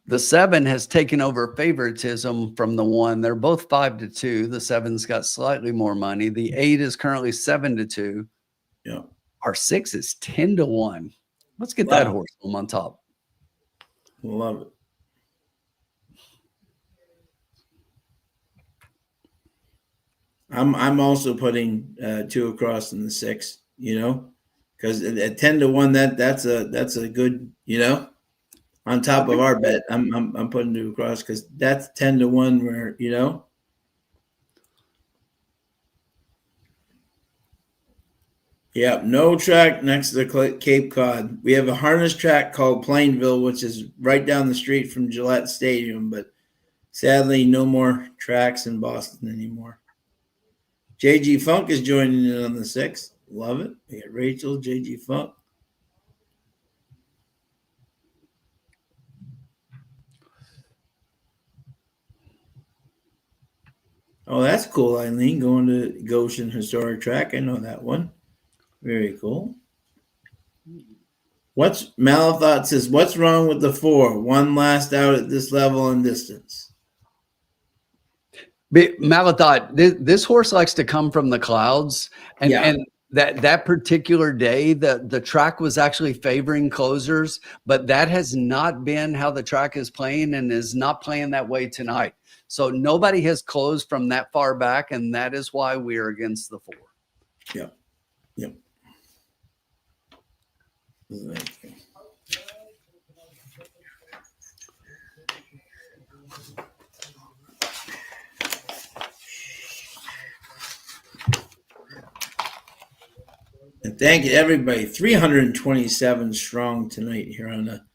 Speaker 5: The 7 has taken over favoritism from the 1. They're both 5-2. The 7's got slightly more money. The 8 is currently 7-2.
Speaker 3: Yeah.
Speaker 5: Our 6 is 10-1. Let's get that horse on top.
Speaker 3: Love it. I'm also putting 2 across in the 6. Because at 10-1, that's a good, on top of our bet. I'm putting 2 across because that's 10-1 where, Yeah, no track next to the Cape Cod. We have a harness track called Plainville, which is right down the street from Gillette Stadium, but sadly, no more tracks in Boston anymore. JG Funk is joining in on the 6th. Love it. We got Rachel, JG Funk. Oh, that's cool, Eileen, going to Goshen Historic Track. I know that one. Very cool. Malathot says, what's wrong with the 4? One last out at this level and distance.
Speaker 5: Malathot, this horse likes to come from the clouds, and that particular day, the track was actually favoring closers, but that has not been how the track is playing and is not playing that way tonight. So nobody has closed from that far back, and that is why we are against the 4.
Speaker 3: Yep. And thank you, everybody. 327 strong tonight here on a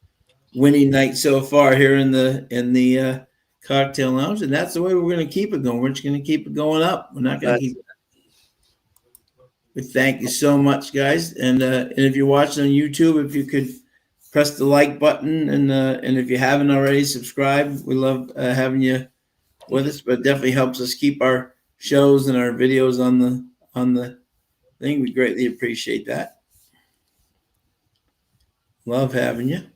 Speaker 3: winning night so far here in the cocktail lounge, and that's the way we're going to keep it going. We're just going to keep it going up. We're not going to keep. But thank you so much, guys. And if you're watching on YouTube, if you could press the like button, and if you haven't already, subscribe. We love having you with us, but it definitely helps us keep our shows and our videos on the thing. We greatly appreciate that. Love having you.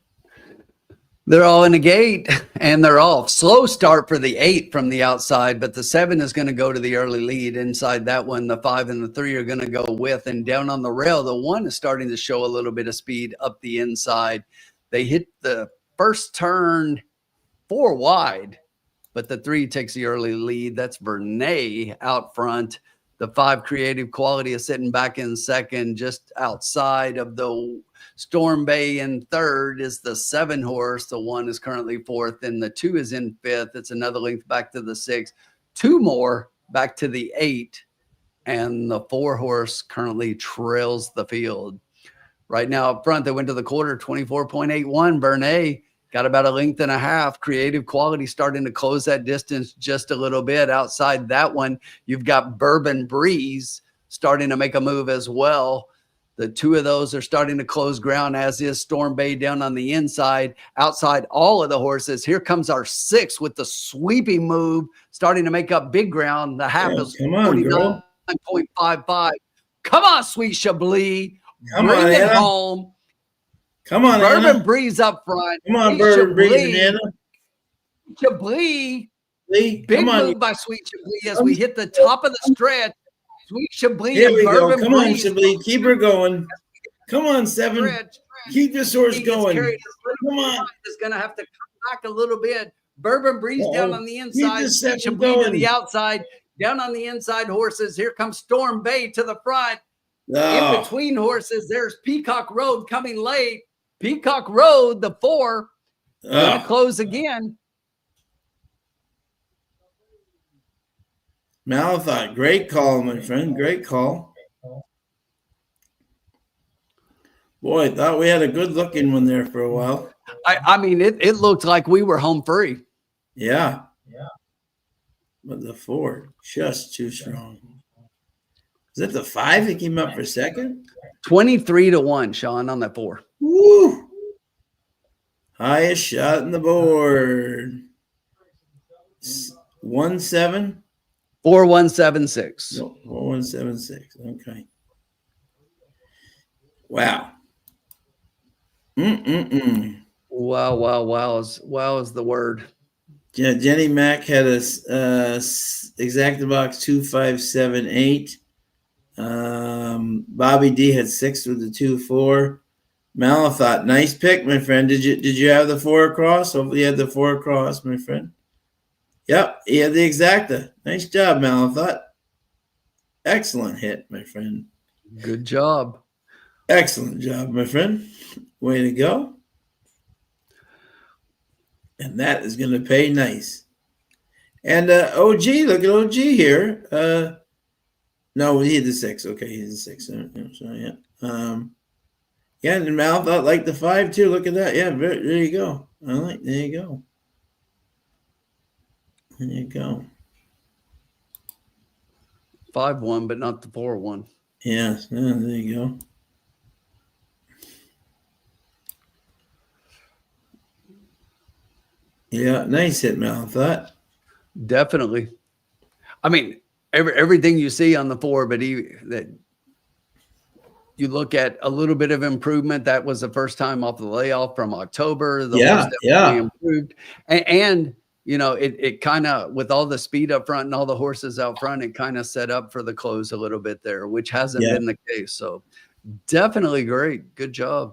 Speaker 5: They're all in the gate, and they're off. Slow start for the 8 from the outside, but the 7 is going to go to the early lead. Inside that one, the 5 and the 3 are going to go with, and down on the rail, the 1 is starting to show a little bit of speed up the inside. They hit the first turn 4 wide, but the 3 takes the early lead. That's Vernay out front. The 5 Creative Quality is sitting back in second, just outside of the Storm Bay in third is the 7 horse. The 1 is currently 4th, and the 2 is in 5th. It's another length back to the 6. 2 more back to the 8, and the 4 horse currently trails the field. Right now up front, they went to the quarter, 24.81. Vernay got about a length and a half. Creative Quality starting to close that distance just a little bit. Outside that one, you've got Bourbon Breeze starting to make a move as well. The 2 of those are starting to close ground, as is Storm Bay down on the inside. Outside all of the horses, here comes our 6 with the sweeping move, starting to make up big ground. The half is 49.55. Come on, Sweet Chablis. Bring it home.
Speaker 3: Come on,
Speaker 5: Bourbon
Speaker 3: Anna.
Speaker 5: Breeze up front.
Speaker 3: Come on, Bourbon Breeze, Anna.
Speaker 5: Chablis.
Speaker 3: Lee,
Speaker 5: Big
Speaker 3: come on.
Speaker 5: move by Sweet Chablis as we hit the top of the stretch. Sweet Chablis
Speaker 3: Here
Speaker 5: and
Speaker 3: we go.
Speaker 5: Bourbon
Speaker 3: Come on,
Speaker 5: Breeze.
Speaker 3: Chablis. Keep her going. Come on, 7.
Speaker 5: Stretch.
Speaker 3: Keep this horse
Speaker 5: He gets
Speaker 3: going.
Speaker 5: carried.
Speaker 3: Come on.
Speaker 5: Is going to have to come back a little bit. Bourbon Breeze down on the inside.
Speaker 3: this second
Speaker 5: Chablis
Speaker 3: going.
Speaker 5: to the outside. Down on the inside horses. Here comes Storm Bay to the front. In between horses, there's Peacock Road coming late. Peacock Road, the 4, going to close again.
Speaker 3: Malathot, great call, my friend. Great call. Boy, I thought we had a good looking one there for a while.
Speaker 5: I mean, it looked like we were home free.
Speaker 3: Yeah. but the 4 just too strong. Is that the 5 that came up for second?
Speaker 5: 23-1, Sean, on that 4.
Speaker 3: Woo! Highest shot on the board. 1-7?
Speaker 5: 4176.
Speaker 3: 4176. Okay. Wow. Mm-mm-mm.
Speaker 5: Wow is the word.
Speaker 3: Yeah, Jenny Mack had a exacta box 2578. Bobby D had 6 with the 2-4. Malathot, nice pick, my friend. Did you have the 4 across? Hopefully you had the 4 across, my friend. Yep, he had the exacta. Nice job, Malathot. Excellent hit, my friend.
Speaker 5: Good job.
Speaker 3: Excellent job, my friend. Way to go. And that is going to pay nice. And OG, look at OG here. No, he had the 6. Okay, he's the 6. So, yeah. Yeah, and Malathot like the 5 too. Look at that. Yeah, there you go. All right, there you go. There you go.
Speaker 5: 5-1, but not the 4-1.
Speaker 3: Yeah, there you go. Yeah, nice hit, Malathot.
Speaker 5: Definitely. I mean, everything you see on the 4, but that you look at a little bit of improvement. That was the first time off the layoff from October. The horse definitely improved. And you know, it kind of, with all the speed up front and all the horses out front, it kind of set up for the close a little bit there, which hasn't been the case. So definitely great. Good job.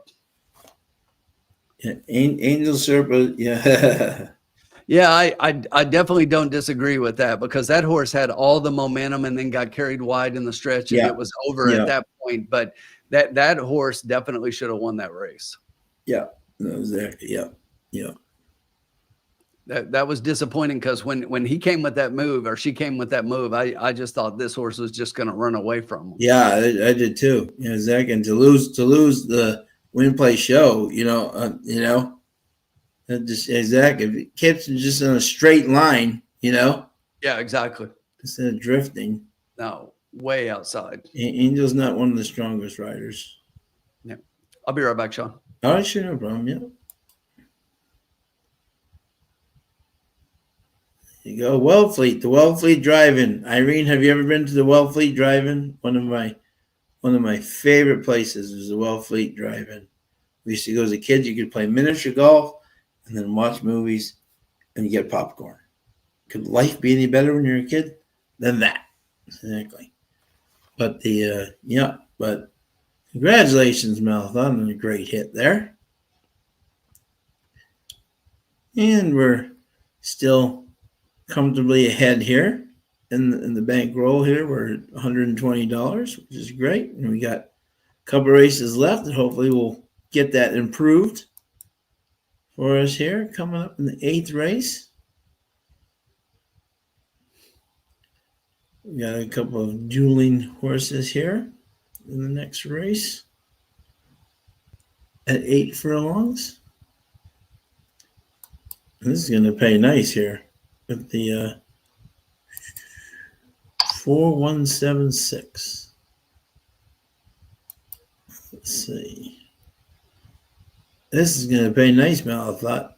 Speaker 3: Yeah, Angel Serpa, yeah.
Speaker 5: Yeah, I definitely don't disagree with that, because that horse had all the momentum and then got carried wide in the stretch, and it was over at that point. But that horse definitely should have won that race.
Speaker 3: Yeah, no, exactly. Yeah.
Speaker 5: That was disappointing, because when he came with that move, or she came with that move, I just thought this horse was just going to run away from him.
Speaker 3: Yeah, I did too. Yeah, exactly. And to lose the win play show, that just exactly. If it kept just in a straight line,
Speaker 5: Yeah, exactly.
Speaker 3: instead of drifting.
Speaker 5: No, way outside.
Speaker 3: Angel's not one of the strongest riders.
Speaker 5: Yeah, I'll be right back, Sean.
Speaker 3: All right, sure, no problem. Yeah. You go, Wellfleet, the Wellfleet Drive-In. Irene, have you ever been to the Wellfleet Drive-In? One of my favorite places is the Wellfleet Drive-In. We used to go as a kid. You could play miniature golf and then watch movies, and you get popcorn. Could life be any better when you're a kid than that? Exactly. But but congratulations, Malathon, on a great hit there. And we're still comfortably ahead here in the bankroll here. We're at $120, which is great. And we got a couple races left, and hopefully we'll get that improved for us here. Coming up in the 8th race, we got a couple of dueling horses here in the next race at 8 furlongs. And this is going to pay nice here with the 4176. Let's see. This is going to pay nice, Malathot.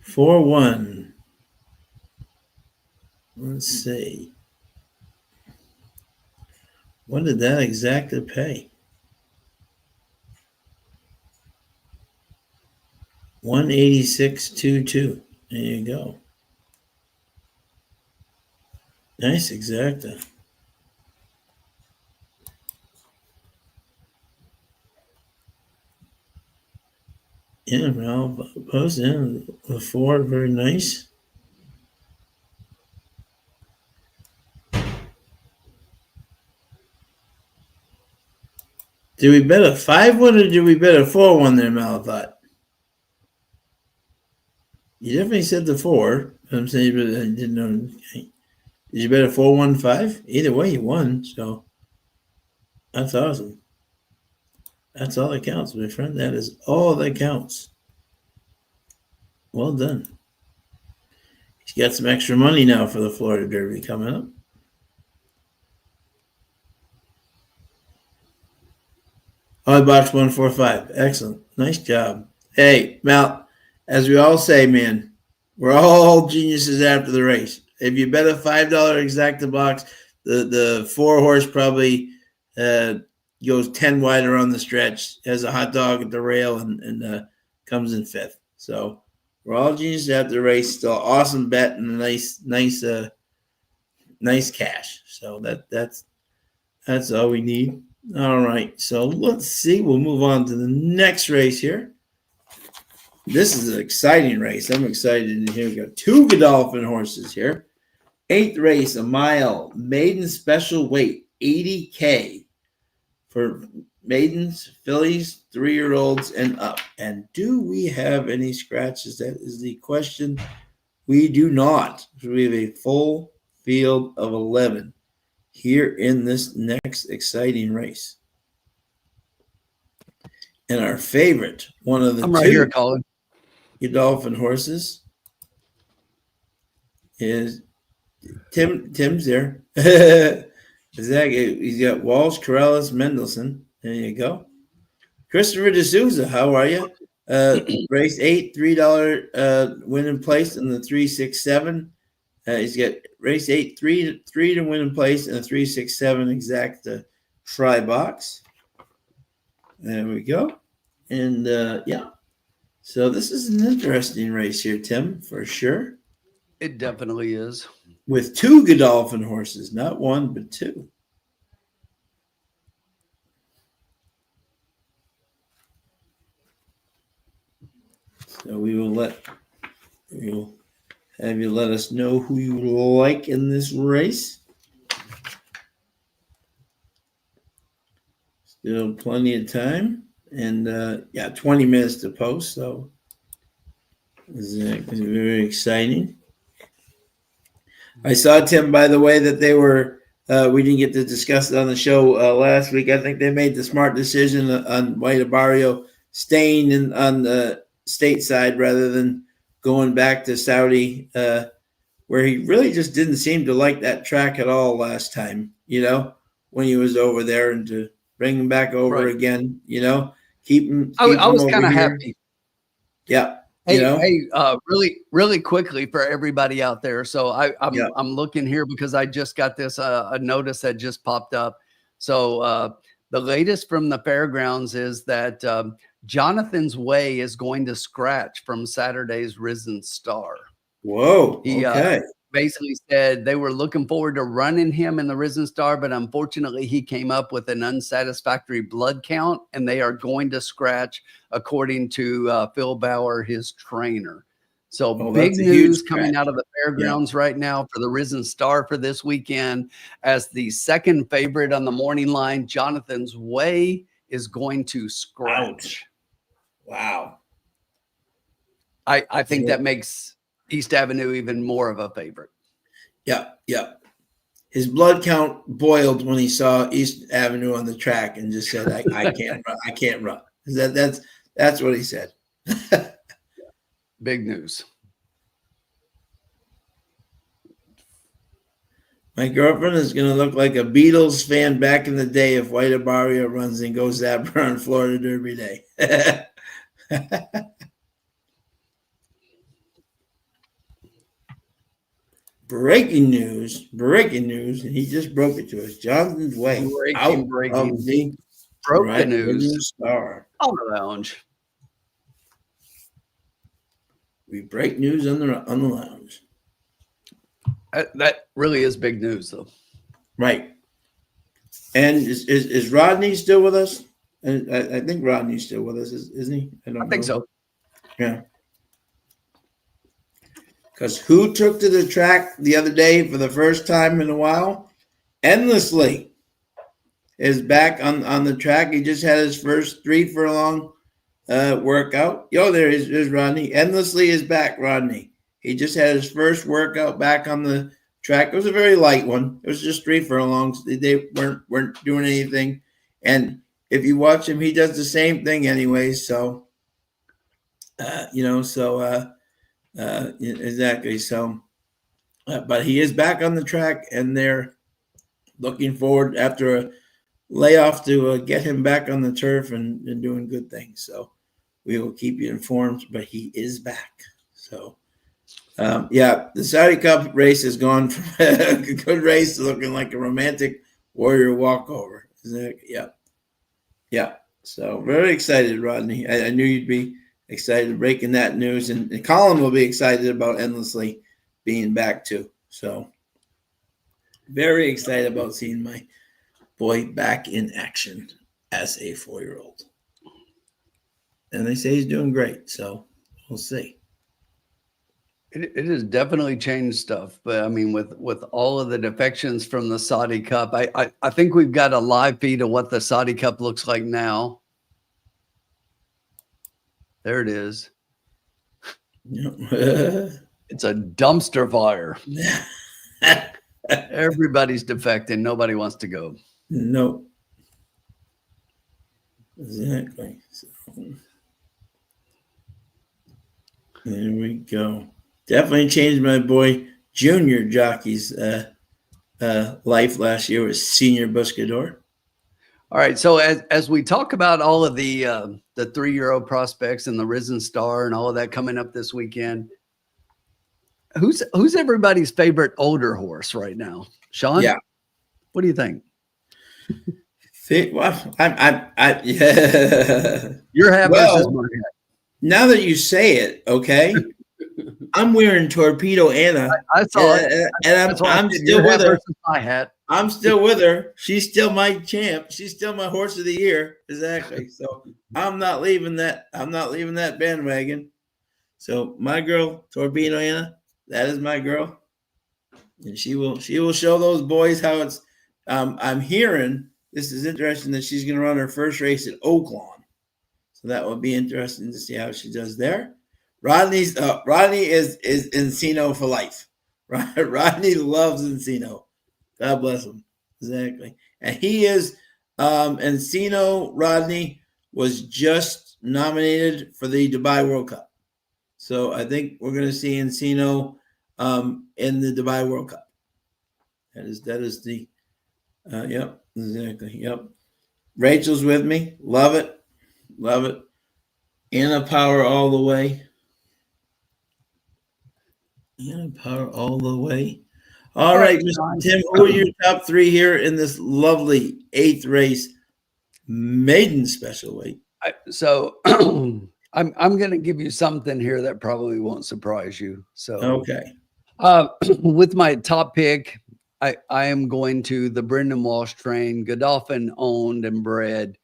Speaker 3: 4-1. Let's see. What did that exactly pay? 186.22. There you go. Nice exacta. Yeah, well, post in the 4, very nice. Did we bet a 5-1 or did we bet a 4-1 there, Malathot? You definitely said the 4. I'm saying, but I didn't know. Did you bet a 4-1-5? Either way, you won. So that's awesome. That's all that counts, my friend. That is all that counts. Well done. He's got some extra money now for the Florida Derby coming up. Oh, box 145. Excellent. Nice job. Hey, Mal, as we all say, man, we're all geniuses after the race. If you bet a $5 exacta box, the 4-horse probably goes 10 wide around the stretch, has a hot dog at the rail, and comes in 5th. So we're all geniuses after the race. Still awesome bet and a nice cash. So that's all we need. All right, so let's see. We'll move on to the next race here. This is an exciting race. I'm excited. Here we go. 2 Godolphin horses here. 8th race, a mile, maiden special weight, 80K for maidens, fillies, 3-year-olds, and up. And do we have any scratches? That is the question. We do not. We have a full field of 11 here in this next exciting race. And our favorite, one of the
Speaker 5: I'm right here, Colin.
Speaker 3: Godolphin horses is Tim's there. Exactly. He's got Walsh, Corrales, Mendelssohn. There you go. Christopher D'Souza, how are you? Race 8, $3 win in place in the 367. He's got race 8, 3 to win in place and a 367 exacta try box. There we go. And yeah. So this is an interesting race here, Tim, for sure.
Speaker 5: It definitely is.
Speaker 3: With 2 Godolphin horses, not 1, but 2. So we'll have you let us know who you like in this race. Still plenty of time. And yeah, 20 minutes to post. So it's very exciting. I saw, Tim, by the way, that they were, we didn't get to discuss it on the show last week. I think they made the smart decision on White Barrio staying on the stateside rather than going back to Saudi, where he really just didn't seem to like that track at all last time, when he was over there, and to bring him back over again, keep him.
Speaker 5: I was kind of happy.
Speaker 3: Yeah.
Speaker 5: Hey, really, really quickly for everybody out there. So I'm looking here because I just got this a notice that just popped up. So the latest from the fairgrounds is that Jonathan's Way is going to scratch from Saturday's Risen Star.
Speaker 3: Whoa!
Speaker 5: He
Speaker 3: okay.
Speaker 5: Basically said they were looking forward to running him in the Risen Star, but unfortunately he came up with an unsatisfactory blood count, and they are going to scratch, according to Phil Bauer, his trainer. So big news coming out of the fairgrounds right now for the Risen Star for this weekend, as the second favorite on the morning line, Jonathan's Way, is going to scratch.
Speaker 3: Wow.
Speaker 5: I think that makes East Avenue even more of a favorite.
Speaker 3: Yeah. His blood count boiled when he saw East Avenue on the track and just said, I can't run. I can't run. That's what he said.
Speaker 5: Big news.
Speaker 3: My girlfriend is going to look like a Beatles fan back in the day if White Barrio runs and goes that on Florida Derby Day. Breaking news, and he just broke it to us. Jonathan's Way
Speaker 5: breaking. Broke the news.
Speaker 3: Star
Speaker 5: on the lounge.
Speaker 3: We break news on the lounge.
Speaker 5: That really is big news, though.
Speaker 3: Right. And is Rodney still with us? And I think Rodney's still with us, isn't he?
Speaker 5: I think so.
Speaker 3: Yeah. Because who took to the track the other day for the first time in a while? Endlessly is back on the track. He just had his first 3 furlong workout. There's Rodney. Endlessly is back, Rodney. He just had his first workout back on the track. It was a very light one. It was just 3 furlongs. They weren't doing anything. And if you watch him, he does the same thing anyway. So, exactly. So but he is back on the track, and they're looking forward after a layoff to get him back on the turf and doing good things. So we will keep you informed, but he is back. So, the Saudi Cup race has gone from a good race to looking like a romantic warrior walkover. Yeah. So very excited, Rodney. I knew you'd be excited breaking that news, and Colin will be excited about Endlessly being back too. So very excited about seeing my boy back in action as a 4-year-old. And they say he's doing great, so we'll see.
Speaker 5: It has definitely changed stuff, but I mean, with all of the defections from the Saudi Cup, I think we've got a live feed of what the Saudi Cup looks like now. There it is. It's a dumpster fire. Everybody's defecting. Nobody wants to go.
Speaker 3: No. Exactly. So, there we go. Definitely changed my boy Junior Jockey's life last year with Senior Buscador.
Speaker 5: All right. So as we talk about all of the 3-year-old prospects and the Risen Star and all of that coming up this weekend, who's everybody's favorite older horse right now? Sean?
Speaker 3: Yeah.
Speaker 5: What do you think?
Speaker 3: Well, yeah.
Speaker 5: Your hat versus my hat.
Speaker 3: Now that you say it, okay, I'm wearing Torpedo Anna.
Speaker 5: I saw it.
Speaker 3: And I'm still with her.
Speaker 5: My hat.
Speaker 3: I'm still with her. She's still my champ. She's still my horse of the year. Exactly. So I'm not leaving that. I'm not leaving that bandwagon. So my girl, Torpedo Anna, that is my girl. And she will show those boys how it's I'm hearing this is interesting that she's going to run her first race at Oaklawn. So that will be interesting to see how she does there. Rodney is Encino for life. Rodney loves Encino. God bless him. Exactly. And he is Encino. Rodney was just nominated for the Dubai World Cup. So I think we're going to see Encino in the Dubai World Cup. That is the yep, exactly. Yep. Rachel's with me. Love it. Love it. Anna Power all the way. Anna Power all the way. All right, Mr. Tim, who are your top 3 here in this lovely 8th race, maiden special weight?
Speaker 5: So I'm going to give you something here that probably won't surprise you. So
Speaker 3: okay.
Speaker 5: With my top pick, I am going to the Brendan Walsh train, Godolphin owned and bred,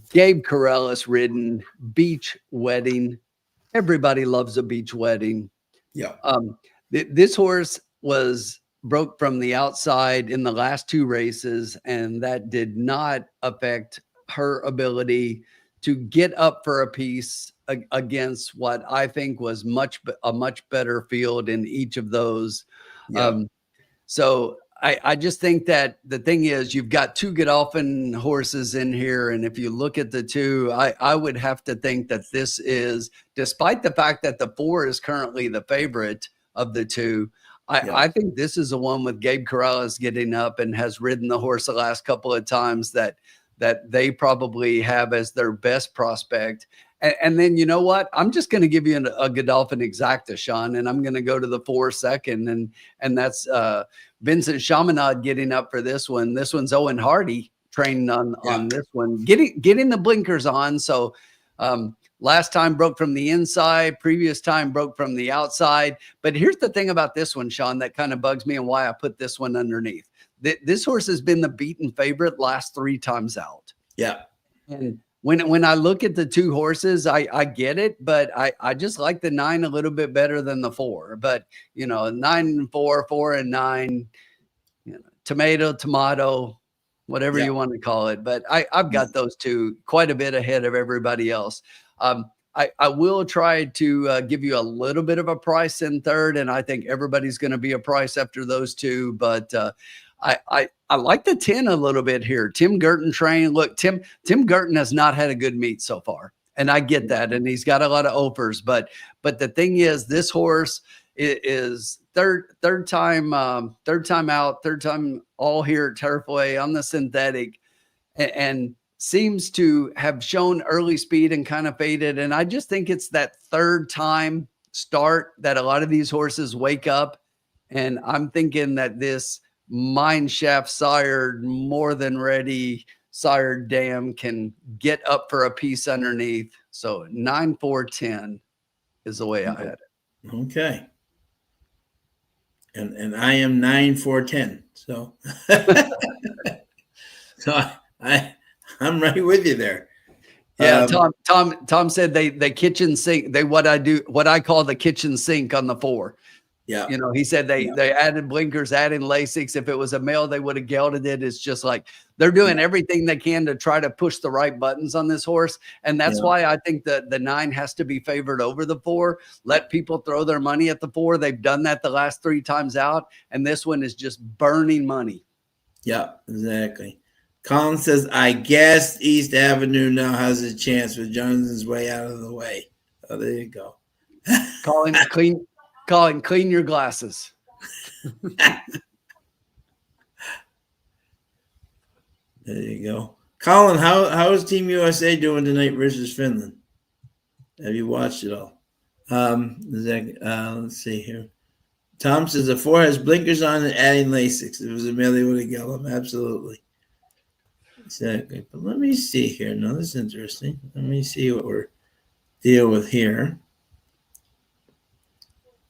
Speaker 5: Gabe Corellis ridden, beach wedding. Everybody loves a beach wedding.
Speaker 3: Yeah.
Speaker 5: This horse broke from the outside in the last 2 races, and that did not affect her ability to get up for a piece against what I think was a much better field in each of those. Yeah. So I just think that the thing is, you've got 2 Godolphin horses in here. And if you look at the 2, I would have to think that this is, despite the fact that the 4 is currently the favorite of the 2, I think this is the one with Gabe Corrales getting up and has ridden the horse the last couple of times that they probably have as their best prospect. And then, you know what? I'm just going to give you a Godolphin exacta, Sean, and I'm going to go to the 4 second. And that's Vincent Chaminade getting up for this one. This one's Owen Hardy training on this one, getting the blinkers on. So last time broke from the inside, previous time broke from the outside. But here's the thing about this one, Sean, that kind of bugs me and why I put this one underneath. This horse has been the beaten favorite last 3 times out. Yeah. And when I look at the 2 horses, I get it, but I just like the 9 a little bit better than the 4. But, 9 and 4, 4 and 9, tomato, whatever you want to call it. But I've got those 2 quite a bit ahead of everybody else. I will try to give you a little bit of a price in 3rd, and I think everybody's going to be a price after those 2. But I like the 10 a little bit here. Tim Girton train. Look, Tim Girton has not had a good meet so far, and I get that, and he's got a lot of offers. But the thing is, this horse is third time out, third time all here at Turfway on the synthetic, and seems to have shown early speed and kind of faded. And I just think it's that third time start that a lot of these horses wake up. And I'm thinking that this mine shaft sired, more than ready sired dam can get up for a piece underneath. So 9, 4, 10 is the way I had it.
Speaker 3: Okay. And I am 9, 4, 10. So, so I'm right with you there.
Speaker 5: Yeah, Tom said they kitchen sink. They what I call the kitchen sink on the 4.
Speaker 3: Yeah.
Speaker 5: You know, he said they added blinkers, added Lasix. If it was a male, they would have gelded it. It's just like they're doing everything they can to try to push the right buttons on this horse. And that's why I think that the 9 has to be favored over the 4. Let people throw their money at the 4. They've done that the last 3 times out. And this one is just burning money.
Speaker 3: Yeah, exactly. Colin says, I guess East Avenue now has a chance with Johnson's way out of the way. Oh, there you go.
Speaker 5: Colin, clean your glasses.
Speaker 3: There you go. Colin, how is Team USA doing tonight versus Finland? Have you watched it all? Let's see here. Tom says the 4 has blinkers on and adding Lasix. If it was a male, they would have yelled him. Absolutely. Exactly. But let me see here. No, this is interesting. Let me see what we're dealing with here.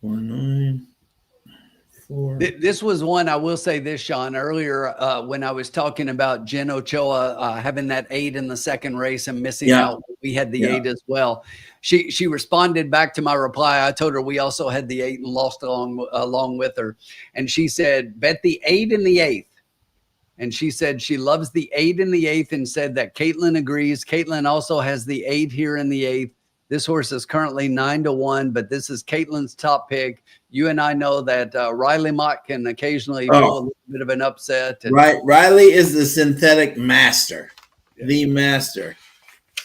Speaker 3: 1, 9, 4.
Speaker 5: This was one, I will say this, Sean, earlier when I was talking about Jen Ochoa having that 8 in the second race and missing out. We had the 8 as well. She responded back to my reply. I told her we also had the 8 and lost along with her. And she said, bet the 8 in the 8th. And she said she loves the 8 in the 8th and said that Caitlin agrees. Caitlin also has the 8 here in the 8th. This horse is currently 9-1, but this is Caitlin's top pick. You and I know that Riley Mott can occasionally do a little bit of an upset. And
Speaker 3: Riley is the synthetic master, the master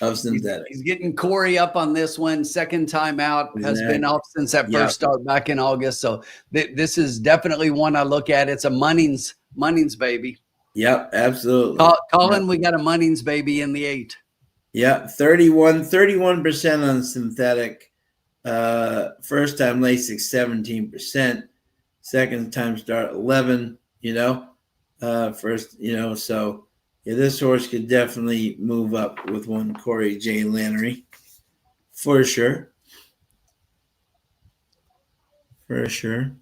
Speaker 3: of synthetic.
Speaker 5: He's getting Corey up on this one. Second time out, has been off since that first start back in August. So this is definitely one I look at. It's a Munnings baby.
Speaker 3: Yep, absolutely.
Speaker 5: Colin, we got a Munnings baby in the 8.
Speaker 3: Yeah, 31% on synthetic. First time Lasix 17%. Second time start 11. First, so this horse could definitely move up with one Corey J. Lannery, for sure. For sure.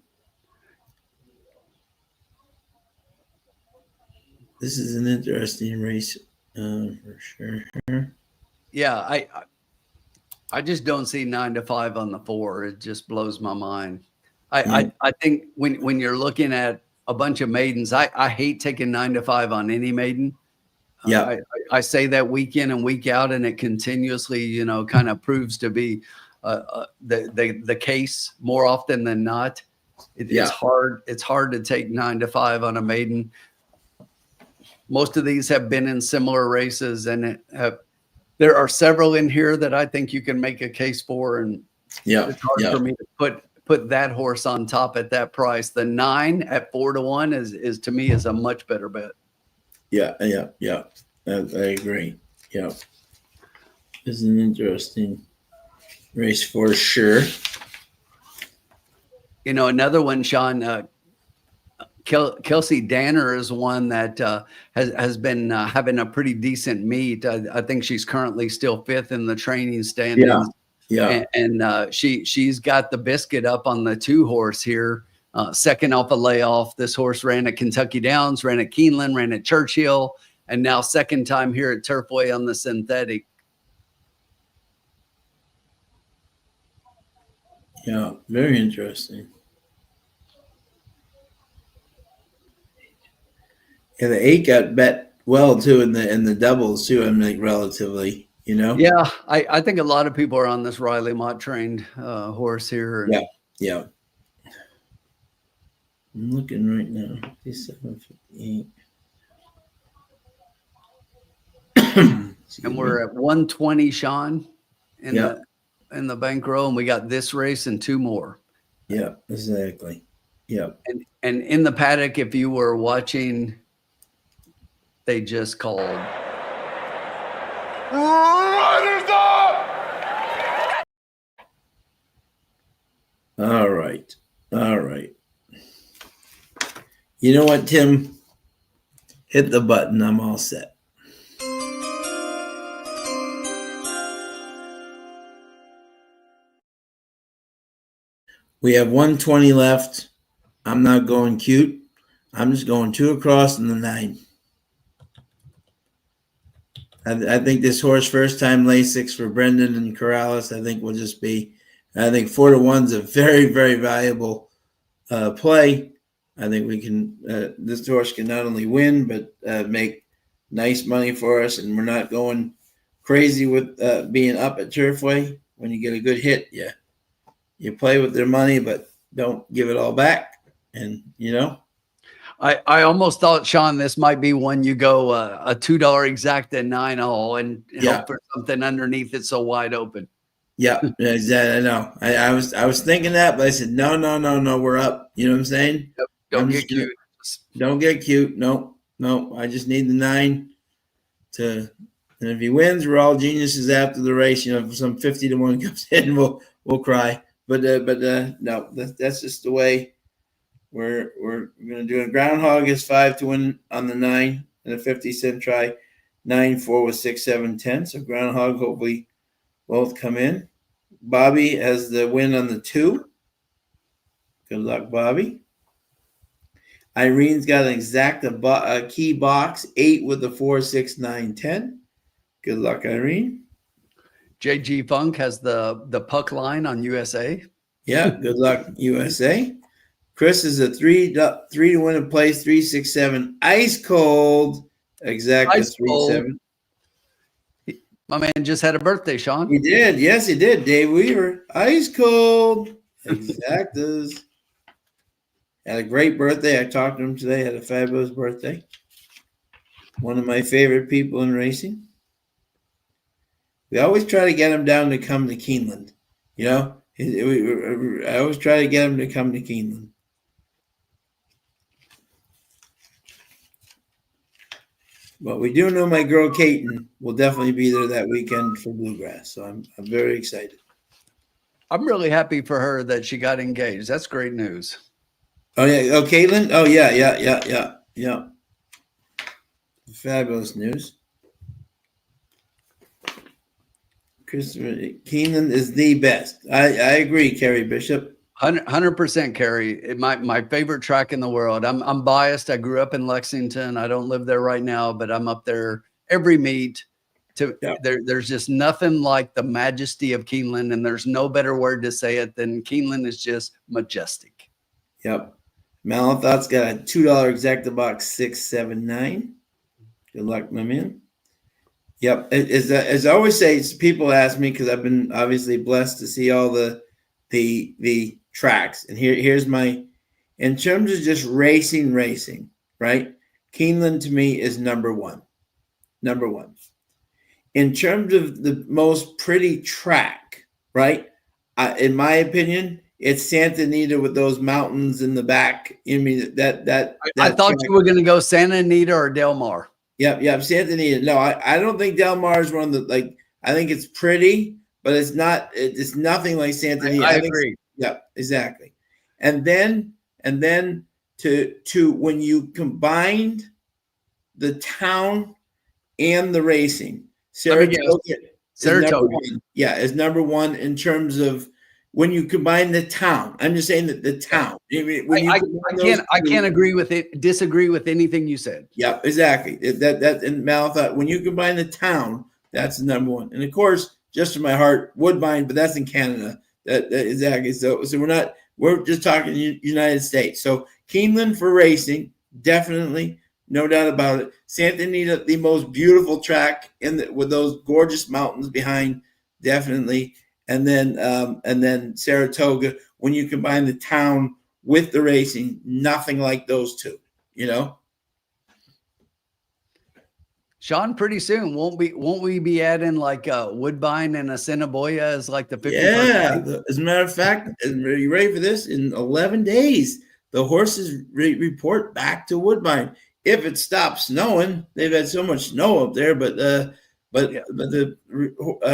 Speaker 3: This is an interesting race, for sure.
Speaker 5: Yeah, I just don't see 9-5 on the 4. It just blows my mind. I think when you're looking at a bunch of maidens, I hate taking 9-5 on any maiden.
Speaker 3: Yeah,
Speaker 5: I say that week in and week out, and it continuously, kind of proves to be the case more often than not. It's hard. It's hard to take 9-5 on a maiden. Most of these have been in similar races, and there are several in here that I think you can make a case for. And it's hard for me to put that horse on top at that price. The 9 at 4-1 is to me is a much better bet. Yeah.
Speaker 3: I agree. Yeah, this is an interesting race for sure.
Speaker 5: Another one, Sean. Kelsey Danner is one that has been having a pretty decent meet. I think she's currently still 5th in the training standings.
Speaker 3: Yeah.
Speaker 5: And she's got the biscuit up on the 2 horse here. Second off a layoff. This horse ran at Kentucky Downs, ran at Keeneland, ran at Churchill, and now second time here at Turfway on the synthetic.
Speaker 3: Yeah, very interesting. Yeah, the 8 got bet well too in the doubles too. I'm like relatively,
Speaker 5: Yeah, I think a lot of people are on this Riley Mott trained horse here.
Speaker 3: Yeah. I'm looking right now. 57.58.
Speaker 5: And we're at 120, Sean, in the bankroll, and we got this race and 2 more.
Speaker 3: Yeah, exactly. Yeah.
Speaker 5: And in the paddock, if you were watching, they just called.
Speaker 2: Riders up!
Speaker 3: All right. All right. You know what, Tim? Hit the button. I'm all set. We have 120 left. I'm not going cute. I'm just going 2 across and the 9. I think this horse, first time Lasix for Brendan and Corrales, I think will just be, I think 4 to 1's a very, very valuable play. I think we can, this horse can not only win, but make nice money for us. And we're not going crazy with being up at Turfway. When you get a good hit, you play with their money, but don't give it all back. And,
Speaker 5: I almost thought, Sean, this might be one you go a $2 exact at 9-all and hope for something underneath it so wide open.
Speaker 3: Yeah, exactly. I know. I was thinking that, but I said no. We're up. You know what I'm saying?
Speaker 5: Yep. Don't get cute.
Speaker 3: Don't get cute. No. I just need the 9 to. And if he wins, we're all geniuses after the race. You know, if some 50 to 1 comes in, we'll cry. But no, that's just the way. We're going to do it. Groundhog is 5 to win on the 9 and a 50-cent try. 9-4 with 6, 7, 10. So Groundhog hopefully both come in. Bobby has the win on the 2. Good luck, Bobby. Irene's got an exact key box 8 with the 4, 6, 9, 10. Good luck, Irene.
Speaker 5: JG Funk has the puck line on USA.
Speaker 3: Yeah, good luck, USA. Chris is a 3 to win a place, 3, 6, 7. Ice cold. Exact 3, 7.
Speaker 5: My man just had a birthday, Sean.
Speaker 3: He did. Yes, he did. Dave Weaver. Ice cold. Exactas. Had a great birthday. I talked to him today. Had a fabulous birthday. One of my favorite people in racing. We always try to get him down to come to Keeneland. You know, I always try to get him to come to Keeneland. But we do know my girl Kaiten will definitely be there that weekend for Bluegrass. So I'm very excited. I'm
Speaker 5: really happy for her that she got engaged. That's great news.
Speaker 3: Oh, yeah. Oh, Caitlin? Oh, yeah. Fabulous news. Christopher Keeneland is the best. I agree, Kerry Bishop.
Speaker 5: 100% Kerry. My favorite track in the world. I'm biased. I grew up in Lexington. I don't live there right now, but I'm up there every meet. There's just nothing like the majesty of Keeneland, and there's no better word to say it than Keeneland is just majestic.
Speaker 3: Yep. Malathout's got a $2 exacta box 679. Good luck, my man. Yep. As I always say, people ask me, because I've been obviously blessed to see all the tracks. And here's my, in terms of just racing, right? Keeneland to me is number one. In terms of the most pretty track, right? In my opinion, it's Santa Anita with those mountains in the back. I mean,
Speaker 5: I thought you were going to go Santa Anita or Del Mar.
Speaker 3: Yep, Santa Anita. No, I don't think Del Mar is one of the, I think it's pretty, but it's not. It's nothing like Santa Anita.
Speaker 5: I agree.
Speaker 3: Yep, exactly. And then to when you combined the town and the racing, Saratoga is number one in terms of when you combine the town. I'm just saying that the town.
Speaker 5: I can't agree with it. Disagree with anything you said.
Speaker 3: Yep, exactly. That in Malathout, when you combine the town, that's the number one. And of course, just in my heart, Woodbine, but that's in Canada. That exactly. So we're just talking United States. So Keeneland for racing, definitely, no doubt about it. Santa Anita, the most beautiful track with those gorgeous mountains behind, definitely. And then Saratoga, when you combine the town with the racing, nothing like those two, you know?
Speaker 5: Sean, pretty soon won't we be adding like Woodbine and Assiniboia as like the 51st?
Speaker 3: Yeah, as a matter of fact, are you ready for this? In 11 days, the horses report back to Woodbine. If it stops snowing, they've had so much snow up there, but the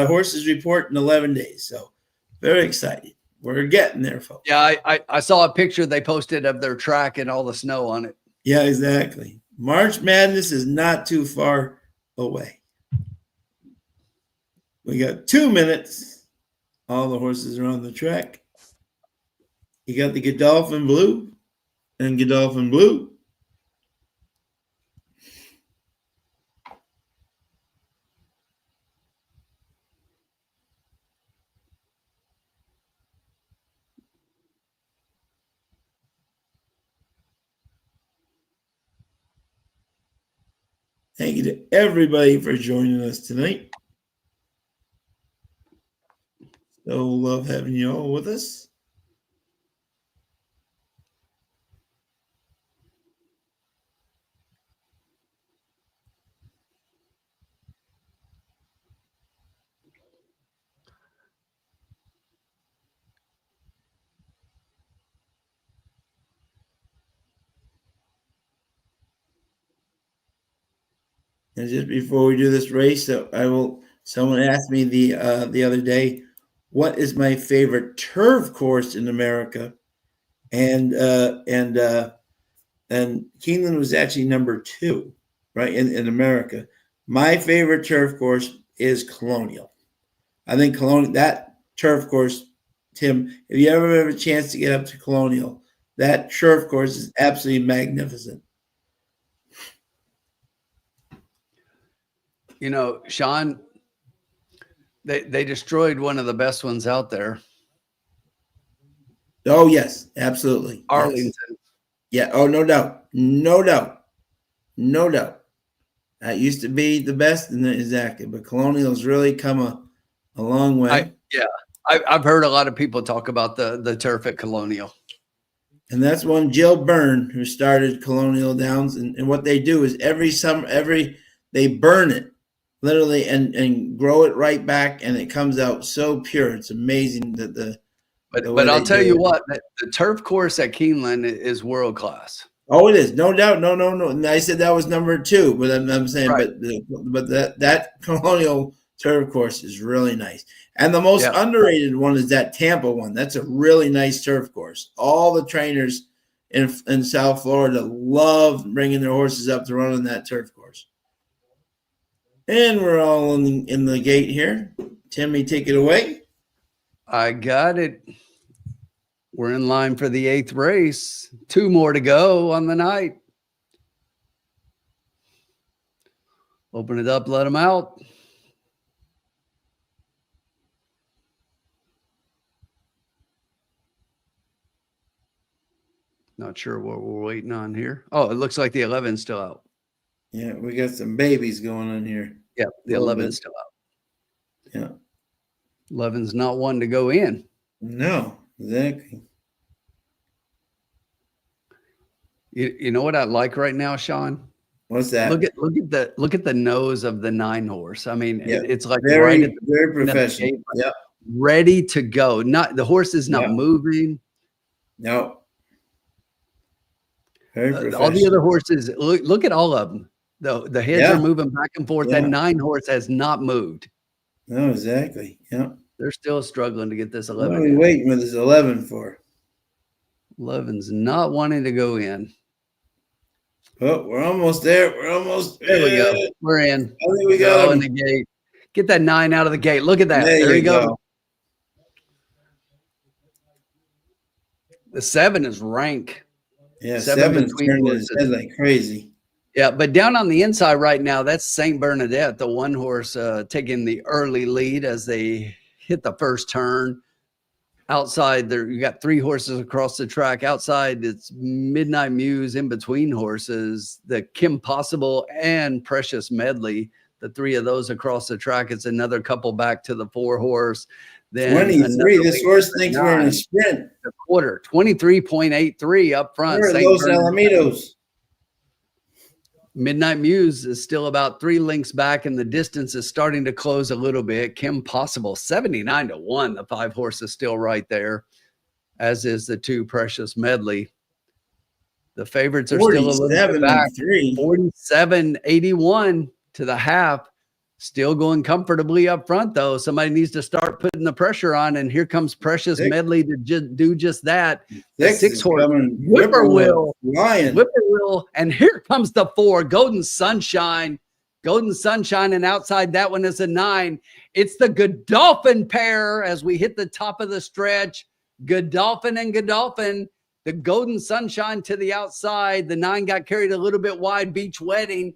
Speaker 3: horses report in 11 days. So very excited. We're getting there, folks.
Speaker 5: Yeah, I saw a picture they posted of their track and all the snow on it.
Speaker 3: Yeah, exactly. March Madness is not too far away. We got 2 minutes. All the horses are on the track. You got the Godolphin Blue and Godolphin Blue. Thank you to everybody for joining us tonight. So love having you all with us. And just before we do this race, someone asked me the other day, what is my favorite turf course in America? And Keeneland was actually number 2, right, in America. My favorite turf course is Colonial. I think Colonial, that turf course, Tim, if you ever have a chance to get up to Colonial, that turf course is absolutely magnificent.
Speaker 5: You know, Sean, they destroyed one of the best ones out there.
Speaker 3: Oh, yes, absolutely.
Speaker 5: Arlington.
Speaker 3: Yes. Yeah. Oh, no doubt. No doubt. No doubt. That used to be the best, exactly. But Colonial's really come a long way.
Speaker 5: I've heard a lot of people talk about the turf at Colonial.
Speaker 3: And that's one Jill Byrne who started Colonial Downs. And what they do is every summer, they burn it literally and grow it right back, and it comes out so pure. It's amazing that
Speaker 5: But I'll tell you what, the turf course at Keeneland is world class.
Speaker 3: Oh, it is, no doubt. No. And I said that was number 2, but I'm saying, right. but that Colonial turf course is really nice. And the most underrated one is that Tampa one. That's a really nice turf course. All the trainers in South Florida love bringing their horses up to run on that turf course. And we're all in the gate here. Timmy, take it away.
Speaker 5: I got it. We're in line for the 8th race. 2 more to go on the night. Open it up, let them out. Not sure what we're waiting on here. Oh, it looks like the 11's still out.
Speaker 3: Yeah, we got some babies going on here.
Speaker 5: Yeah, the 11's still out.
Speaker 3: Yeah.
Speaker 5: 11's not one to go in.
Speaker 3: No, exactly.
Speaker 5: You know what I like right now, Sean?
Speaker 3: What's that?
Speaker 5: Look at the nose of the 9 horse. I mean, it's like
Speaker 3: very professional. Yeah,
Speaker 5: ready to go. Not the horse is not moving.
Speaker 3: No. Very professional.
Speaker 5: All the other horses. Look at all of them. The heads are moving back and forth. That 9 horse has not moved.
Speaker 3: No, exactly. Yeah.
Speaker 5: They're still struggling to get this 11.
Speaker 3: What are we waiting with this 11 for?
Speaker 5: 11's not wanting to go in.
Speaker 3: Oh, we're almost there.
Speaker 5: There we go. We're in.
Speaker 3: I think we got
Speaker 5: in the gate. Get that 9 out of the gate. Look at that. There you go. The 7 is rank.
Speaker 3: Yeah, 7's turning his head like crazy.
Speaker 5: Yeah, but down on the inside right now, that's St. Bernadette, the 1 horse taking the early lead as they hit the first turn. Outside there, you got 3 horses across the track. Outside, it's Midnight Muse. In between horses, the Kim Possible and Precious Medley. The 3 of those across the track. It's another couple back to the 4 horse. Then
Speaker 3: 23. This horse thinks we're in a sprint.
Speaker 5: The quarter 23.83 up front.
Speaker 3: Where are those Alamitos?
Speaker 5: Midnight Muse is still about 3 lengths back, and the distance is starting to close a little bit. Kim Possible, 79-1. The 5 horse is still right there, as is the 2 Precious Medley. The favorites are still a little bit back. 47-81 to the half. Still going comfortably up front, though. Somebody needs to start putting the pressure on, and here comes Precious Medley to do just that. The 6 horse, Whippoorwill, and here comes the 4, Golden Sunshine. Golden Sunshine, and outside that one is a 9. It's the Godolphin pair as we hit the top of the stretch. Godolphin and Godolphin. The Golden Sunshine to the outside. The 9 got carried a little bit wide. Beach Wedding.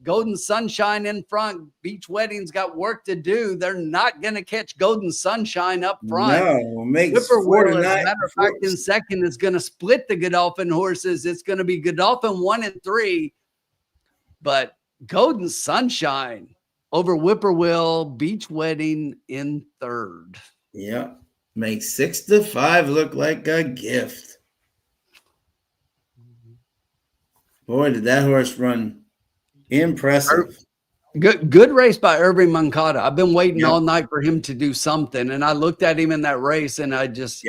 Speaker 5: Golden Sunshine in front. Beach Wedding's got work to do. They're not going to catch Golden Sunshine up front.
Speaker 3: No, makes
Speaker 5: Whippoorwill, as a matter of fact, in second is going to split the Godolphin horses. It's going to be Godolphin 1 and 3. But Golden Sunshine over Whippoorwill, Beach Wedding in third.
Speaker 3: Yeah. Makes 6-5 look like a gift. Boy, did that horse run impressive.
Speaker 5: Good race by Irving Moncada. I've been waiting all night for him to do something, and I looked at him in that race, and I just,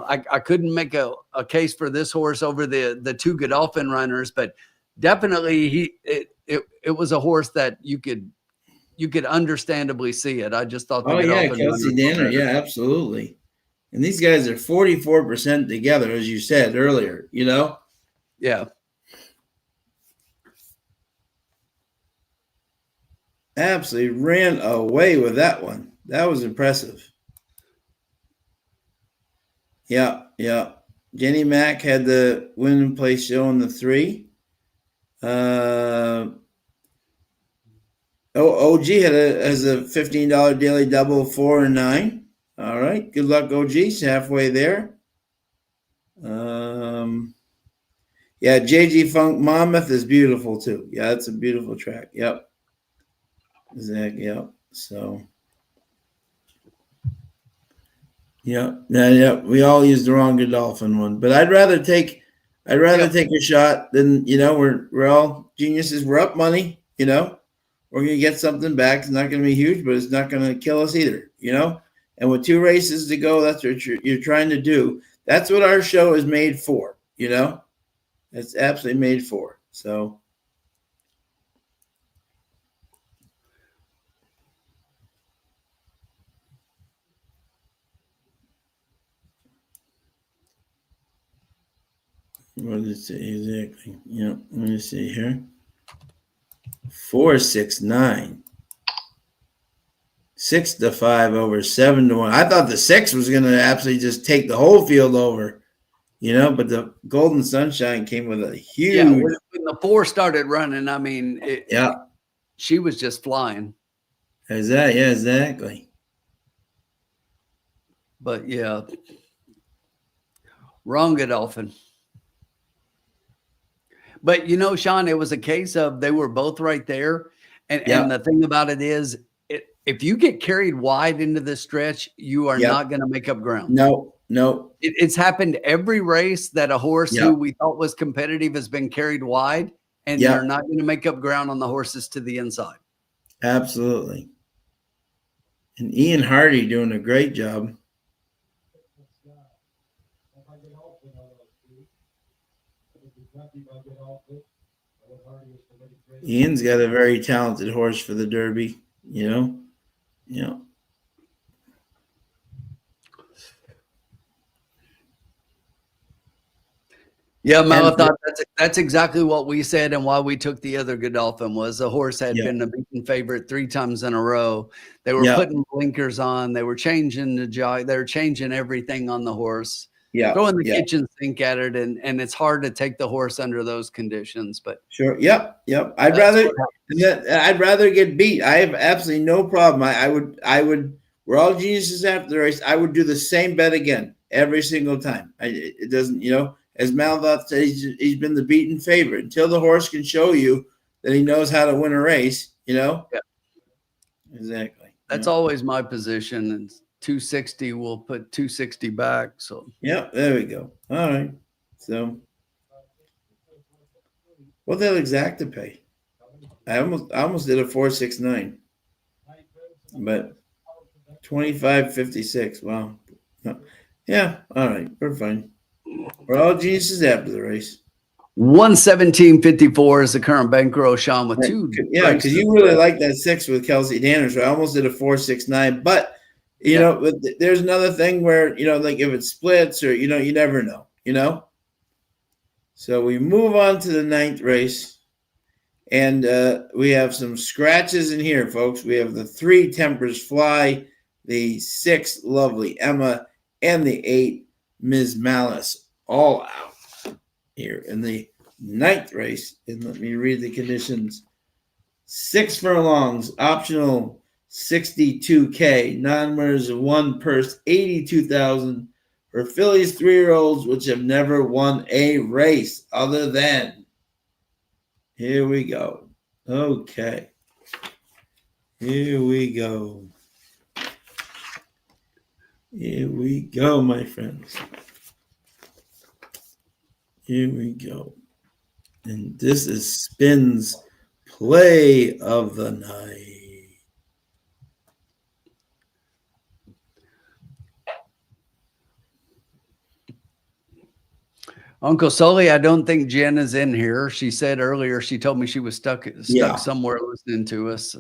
Speaker 5: I couldn't make a case for this horse over the 2 Godolphin runners, but definitely it was a horse that you could understandably see it. I just thought.
Speaker 3: Kelsey Danner, absolutely. And these guys are 44% together, as you said earlier.
Speaker 5: Yeah.
Speaker 3: Absolutely ran away with that one. That was impressive. Yeah. Jenny Mack had the win and place show in the 3. OG has a $15 daily double 4 and 9. All right. Good luck, OG. She's halfway there. JG Funk Monmouth is beautiful too. Yeah, it's a beautiful track. Yep. Exactly. Yep. So. Yeah. We all used the wrong Godolphin one, but I'd rather take a shot than we're all geniuses. We're up money. We're gonna get something back. It's not gonna be huge, but it's not gonna kill us either. And with 2 races to go, that's what you're trying to do. That's what our show is made for. It's absolutely made for. So. What did it say exactly? Let me see here. 4, 6, 9. 6-5 over 7-1. I thought the 6 was going to absolutely just take the whole field over, but the Golden Sunshine came with a huge. Yeah,
Speaker 5: when the 4 started running, I mean, she was just flying.
Speaker 3: Exactly.
Speaker 5: But wrong Godolphin. But Sean, it was a case of they were both right there. And the thing about it is, if you get carried wide into this stretch, you are not going to make up ground.
Speaker 3: No.
Speaker 5: It's happened every race that a horse who we thought was competitive has been carried wide, and you're not going to make up ground on the horses to the inside.
Speaker 3: Absolutely. And Ian Hardy doing a great job. Ian's got a very talented horse for the Derby, Yeah,
Speaker 5: Mel, I thought that's exactly what we said, and why we took the other Godolphin was the horse had been a beaten favorite 3 times in a row. They were putting blinkers on. They were changing the jog. They were changing everything on the horse. Throwing the kitchen sink at it, and it's hard to take the horse under those conditions. But
Speaker 3: sure, yep. I'd rather get beat. I have absolutely no problem. I would. We're all geniuses after the race. I would do the same bet again every single time. It doesn't, as Mal thought, he's been the beaten favorite until the horse can show you that he knows how to win a race.
Speaker 5: Yeah.
Speaker 3: Exactly.
Speaker 5: That's always my position. And 260 will put 260 back. So
Speaker 3: there we go. All right. So what did Exacta pay? I almost did a 4.69, but 25.56. Wow. Yeah. All right. We're fine. We're all geniuses after the race.
Speaker 5: 117.54 is the current bankroll, Sean, with two.
Speaker 3: Yeah, because you really like that 6 with Kelsey Danner. So I almost did a 4.69, but you know, there's another thing where, you know, like if it splits or, you know, you never know, you know? So we move on to the 9th race, and we have some scratches in here, folks. We have the 3 Tempers Fly, the 6 Lovely Emma, and the 8 Ms. Malice, all out here in the 9th race. And let me read the conditions. 6 furlongs, optional 62K, non-winners of 1 purse, 82,000 for fillies 3-year-olds which have never won a race other than. Here we go. Okay. Here we go. Here we go, my friends. Here we go. And this is Spin's play of the night.
Speaker 5: Uncle Sully, I don't think Jen is in here. She said earlier, she told me she was stuck somewhere listening to us.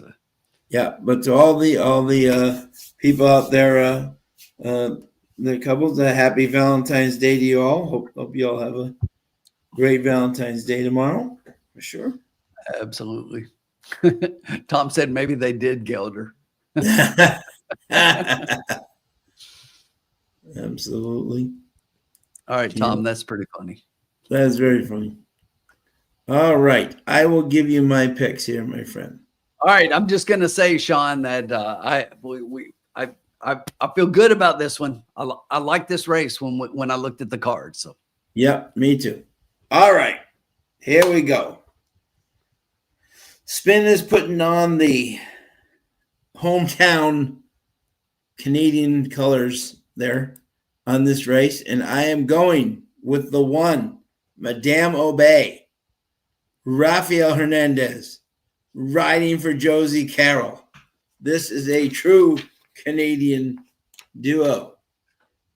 Speaker 3: Yeah, but to all the people out there, the couples, happy Valentine's Day to you all. Hope you all have a great Valentine's Day tomorrow, for sure.
Speaker 5: Absolutely. Tom said maybe they did Gelder.
Speaker 3: Absolutely.
Speaker 5: All right, Tom, that's pretty funny.
Speaker 3: That's very funny. All right. I will give you my picks here, my friend.
Speaker 5: All right. I'm just going to say, Sean, that I feel good about this one. I like this race when I looked at the card. So,
Speaker 3: yeah, me too. All right. Here we go. Spin is putting on the hometown Canadian colors there on this race, and I am going with the 1, Madame Obey, Rafael Hernandez, riding for Josie Carroll. This is a true Canadian duo.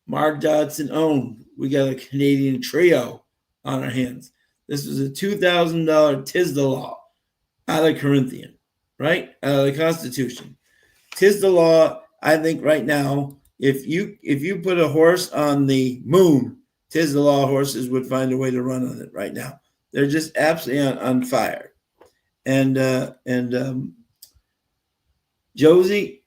Speaker 3: Mark Dodson owned. We got a Canadian trio on our hands. This was a $2,000 Tisdalaw out of Corinthian, right? Out of the Constitution. Tisdalaw, I think right now, if you put a horse on the moon, Tisdalaw horses would find a way to run on it right now. They're just absolutely on fire. And Josie,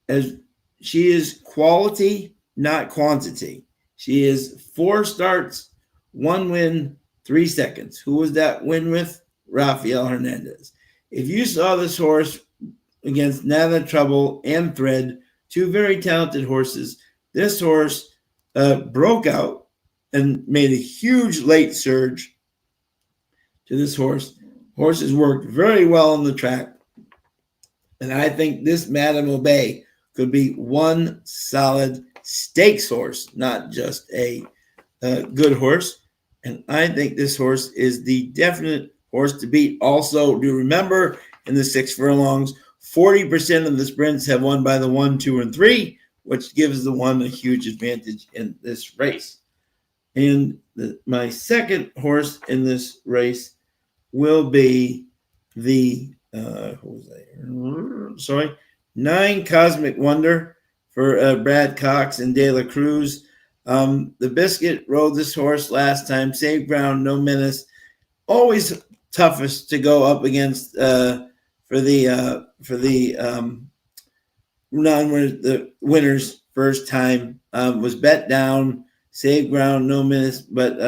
Speaker 3: as she is quality, not quantity. She is 4 starts, 1 win, 3 seconds. Who was that win with? Rafael Hernandez. If you saw this horse against Nana Trouble and Thread, 2 very talented horses, this horse broke out and made a huge late surge to this horse. Horses worked very well on the track. And I think this Madame Obey could be one solid stakes horse, not just a good horse. And I think this horse is the definite horse to beat. Also, do remember in the 6 furlongs, 40% of the sprints have won by the 1, 2, and 3, which gives the 1 a huge advantage in this race. And my second horse in this race will be the 9 Cosmic Wonder for Brad Cox and De La Cruz. The Biscuit rode this horse last time, saved ground, no menace. Always toughest to go up against for the winners first time. Was bet down, saved ground, no menace, but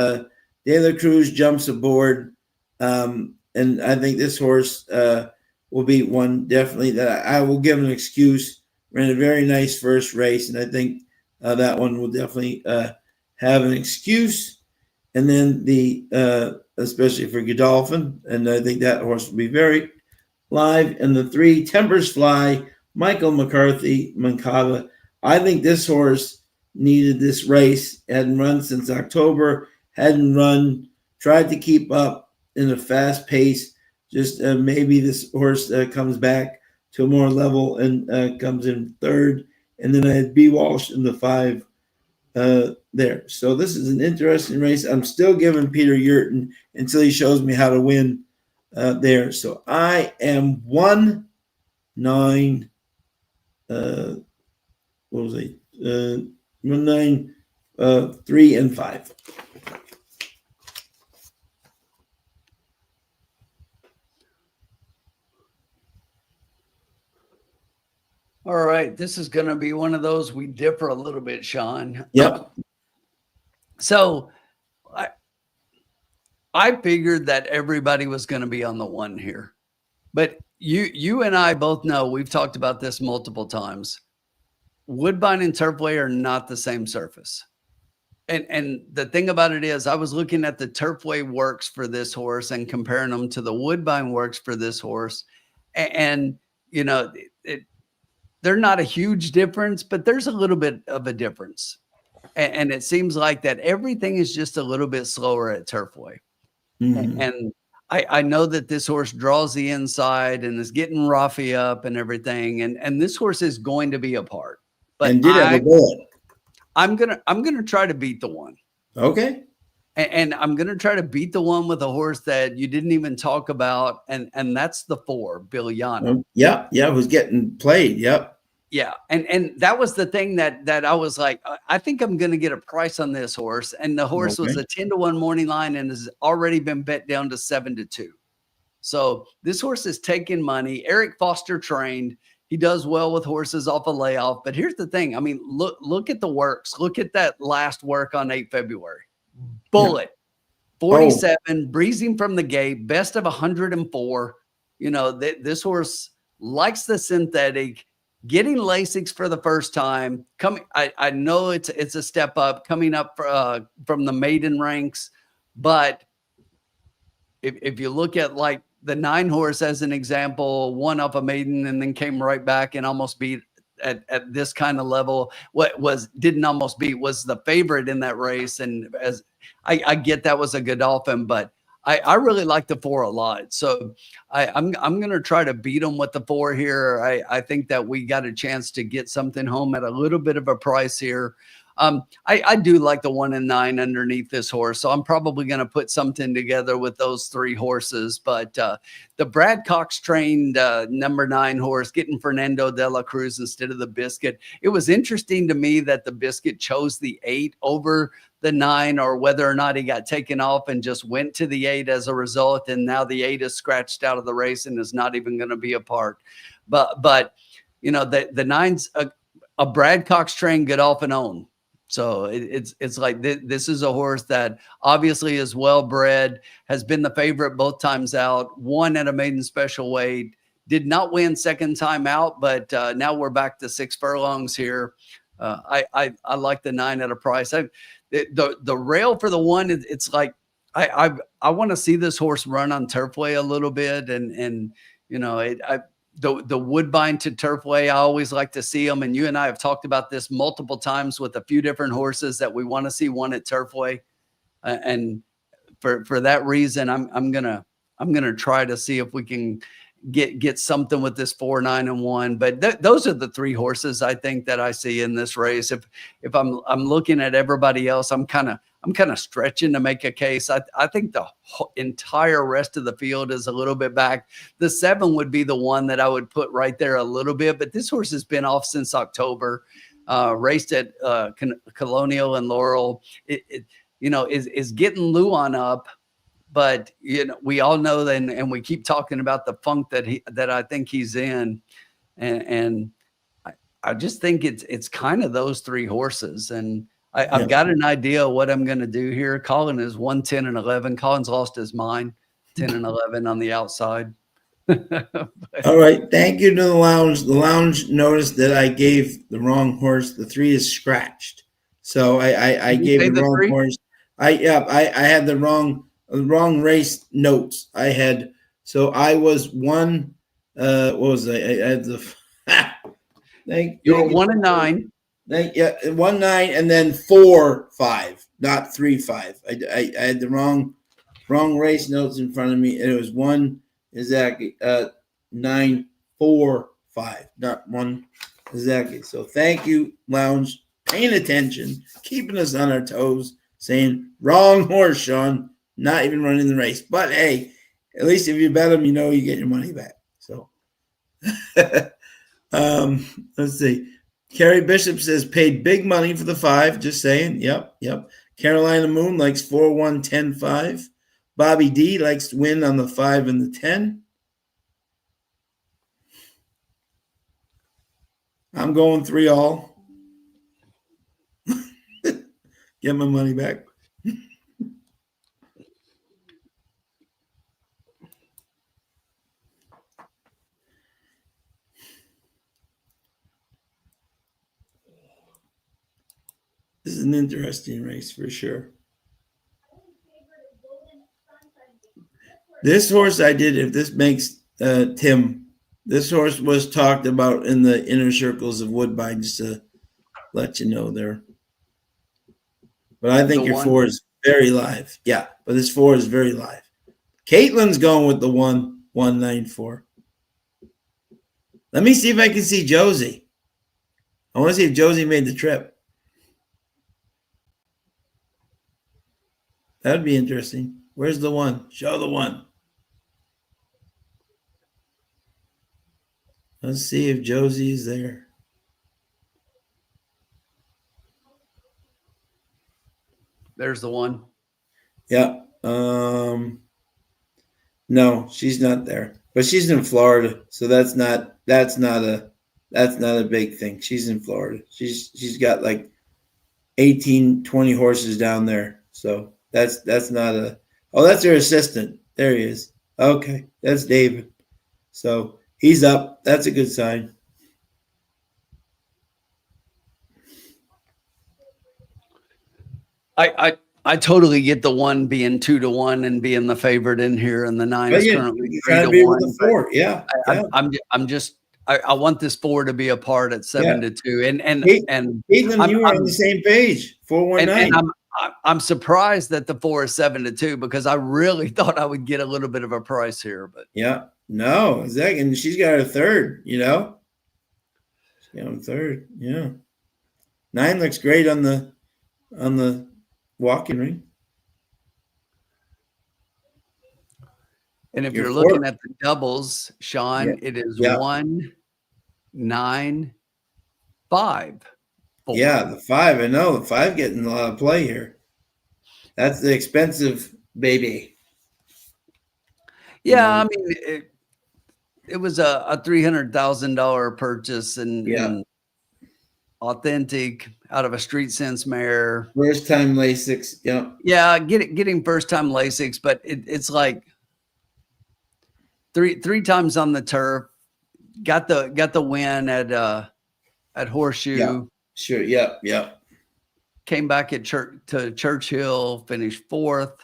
Speaker 3: De La Cruz jumps aboard. And I think this horse will be one definitely that I will give an excuse. Ran a very nice first race, and I think that one will definitely have an excuse. And then especially for Godolphin, and I think that horse will be very live. And the 3 Tempers Fly, Michael McCarthy, Mancava. I think this horse needed this race. Hadn't run since October. Tried to keep up in a fast pace. Just maybe this horse comes back to a more level and comes in third. And then I had B. Walsh in the 5 there. So this is an interesting race. I'm still giving Peter Yurton until he shows me how to win there. So I am 1-9. What was I? 1-9, 3 and 5.
Speaker 5: All right, this is going to be one of those we differ a little bit, Sean.
Speaker 3: Yep.
Speaker 5: So I figured that everybody was going to be on the 1 here, but you and I both know, we've talked about this multiple times. Woodbine and Turfway are not the same surface. And the thing about it is, I was looking at the Turfway works for this horse and comparing them to the Woodbine works for this horse. And you know, they're not a huge difference, but there's a little bit of a difference. And it seems like that everything is just a little bit slower at Turfway. Mm-hmm. And I know that this horse draws the inside and is getting Rafi up and everything. And this horse is going to be apart. But
Speaker 3: and did have a bullet.
Speaker 5: I'm gonna try to beat the 1.
Speaker 3: Okay.
Speaker 5: And I'm gonna try to beat the 1 with a horse that you didn't even talk about, and that's the 4, Biljana.
Speaker 3: Yeah, who's getting played. Yep.
Speaker 5: Yeah, and that was the thing that I was like, I think I'm gonna get a price on this horse, and the horse was a 10-1 morning line and has already been bet down to 7-2. So this horse is taking money. Eric Foster trained. He does well with horses off a layoff. But here's the thing. I mean, look at the works. Look at that last work on 8 February. Bullet, 47, breezing from the gate, best of 104. You know, this horse likes the synthetic, getting Lasix for the first time. I know it's a step up coming up from the maiden ranks. But if you look at like the 9 horse as an example, won up a maiden and then came right back and almost beat at this kind of level. Didn't almost beat, was the favorite in that race. And as I get that was a Godolphin, but I really like the 4 a lot. So I'm going to try to beat them with the 4 here. I think that we got a chance to get something home at a little bit of a price here. I do like the 1 and 9 underneath this horse, so I'm probably going to put something together with those 3 horses. But the Brad Cox trained number 9 horse getting Fernando de la Cruz instead of the Biscuit. It was interesting to me that the Biscuit chose the 8 over the 9, or whether or not he got taken off and just went to the 8 as a result. And now the 8 is scratched out of the race and is not even going to be a part. But you know, the 9's a Brad Cox trained Godolphin own. So it's like this is a horse that obviously is well bred, has been the favorite both times out, won at a maiden special weight, did not win second time out, but now we're back to 6 furlongs here. I like the 9 at a price. The rail for the 1, it's like I want to see this horse run on Turfway a little bit, and you know the Woodbine to Turfway, I always like to see them. And you and I have talked about this multiple times with a few different horses that we want to see one at Turfway. And for that reason, I'm gonna try to see if we can get something with this 4, 9, and 1. But those are the 3 horses I think that I see in this race. If I'm looking at everybody else, I'm kind of stretching to make a case. I think the entire rest of the field is a little bit back. The 7 would be the one that I would put right there a little bit, but this horse has been off since October, raced at Colonial and Laurel. It is getting Luan up, but you know, we all know that, and we keep talking about the funk that I think he's in. And I just think it's kind of those 3 horses. And I've got an idea of what I'm going to do here. Colin is 1, 10, and 11. Colin's lost his mind, 10 and 11 on the outside.
Speaker 3: All right. Thank you to the lounge. The lounge noticed that I gave the wrong horse. The 3 is scratched. So I gave the wrong
Speaker 5: 3?
Speaker 3: horse. I had the wrong race notes. I was 1. What was I had the
Speaker 5: you were 1 and 9.
Speaker 3: 1, 9, and then 4, 5, not 3, 5. I had the wrong race notes in front of me. And it was 1. Exactly. 945, not 1. Exactly. So thank you, Lounge, paying attention, keeping us on our toes, saying wrong horse, Sean, not even running the race. But hey, at least if you bet him, you know you get your money back. So let's see. Carrie Bishop says paid big money for the 5. Just saying. Yep. Carolina Moon likes 4-1-10-5. Bobby D likes to win on the 5 and the 10. I'm going 3 all. Get my money back. This is an interesting race for sure. This horse I did, if this makes Tim, this horse was talked about in the inner circles of Woodbine, just to let you know there. But I think your 4 is very live. Yeah, but this 4 is very live. Caitlin's going with the 194. Let me see if I can see Josie. I want to see if Josie made the trip. That'd be interesting. Where's the 1? Show the 1. Let's see if Josie is there.
Speaker 5: There's the 1.
Speaker 3: Yeah. No, she's not there. But she's in Florida, so that's not a big thing. She's in Florida. She's got like 18, 20 horses down there. So that's not a. Oh, that's her assistant. There he is. Okay, that's David. So he's up. That's a good sign.
Speaker 5: I totally get the 1 being 2-1 and being the favorite in here, and the 9 is currently 3-1.
Speaker 3: 4. Yeah,
Speaker 5: I'm just I want this 4 to be a part at 7-2, and
Speaker 3: Caitlin, you were on the same page. 419.
Speaker 5: And I'm surprised that the 4 is 7-2 because I really thought I would get a little bit of a price here, but
Speaker 3: no, exactly. And she's got her 3rd. She's got her 3rd. Yeah, 9 looks great on the walking ring.
Speaker 5: And if you're looking at the doubles, Sean, it is 1, 9, 5. 4.
Speaker 3: Yeah, the 5. I know the 5 getting a lot of play here. That's the expensive baby.
Speaker 5: Yeah, I mean it was a $300,000 purchase and authentic out of a Street Sense mare.
Speaker 3: First time Lasix.
Speaker 5: Yeah, getting first time Lasix, but it's like three times on the turf. Got the win at Horseshoe.
Speaker 3: Yeah, sure. Yeah.
Speaker 5: Came back to Churchill, finished 4th.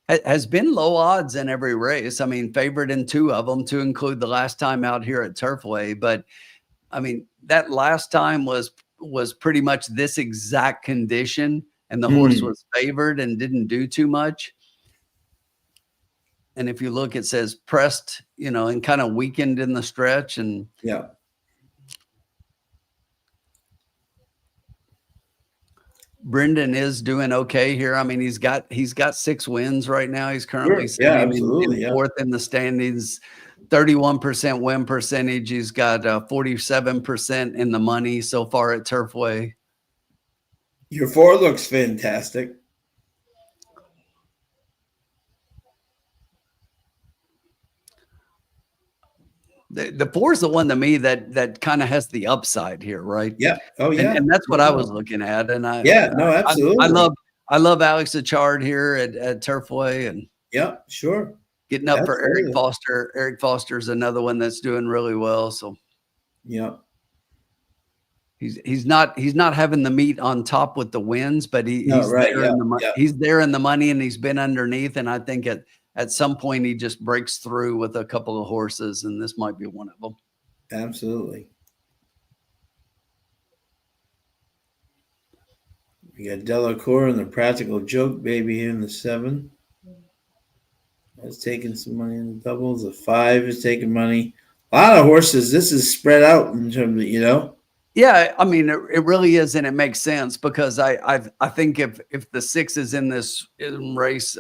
Speaker 5: Has been low odds in every race. I mean, favored in 2 of them, to include the last time out here at Turfway. But I mean, that last time was pretty much this exact condition, and the horse was favored and didn't do too much. And if you look, it says pressed, and kind of weakened in the stretch. And Brendan is doing okay here. I mean, he's got 6 wins right now. He's currently sitting in 4th in the standings, 31% win percentage. He's got 47% in the money so far at Turfway.
Speaker 3: Your 4 looks fantastic.
Speaker 5: The 4 is the one to me that kind of has the upside here, right?
Speaker 3: Yeah. Oh yeah.
Speaker 5: And that's what I was looking at. And
Speaker 3: absolutely.
Speaker 5: I love Alex Achard here at Turfway, and
Speaker 3: sure.
Speaker 5: Getting up for Eric Foster. Eric Foster's another one that's doing really well. So he's not having the meat on top with the wins, but he's there in the money. He's there in the money, and he's been underneath. And I think at some point he just breaks through with a couple of horses, and this might be one of them.
Speaker 3: Absolutely. We got Delacour and the Practical Joke Baby in the 7. It's taking some money in the doubles. The 5 is taking money. A lot of horses. This is spread out in terms of,
Speaker 5: Yeah, I mean, it really is, and it makes sense because I think if the 6 is in this race,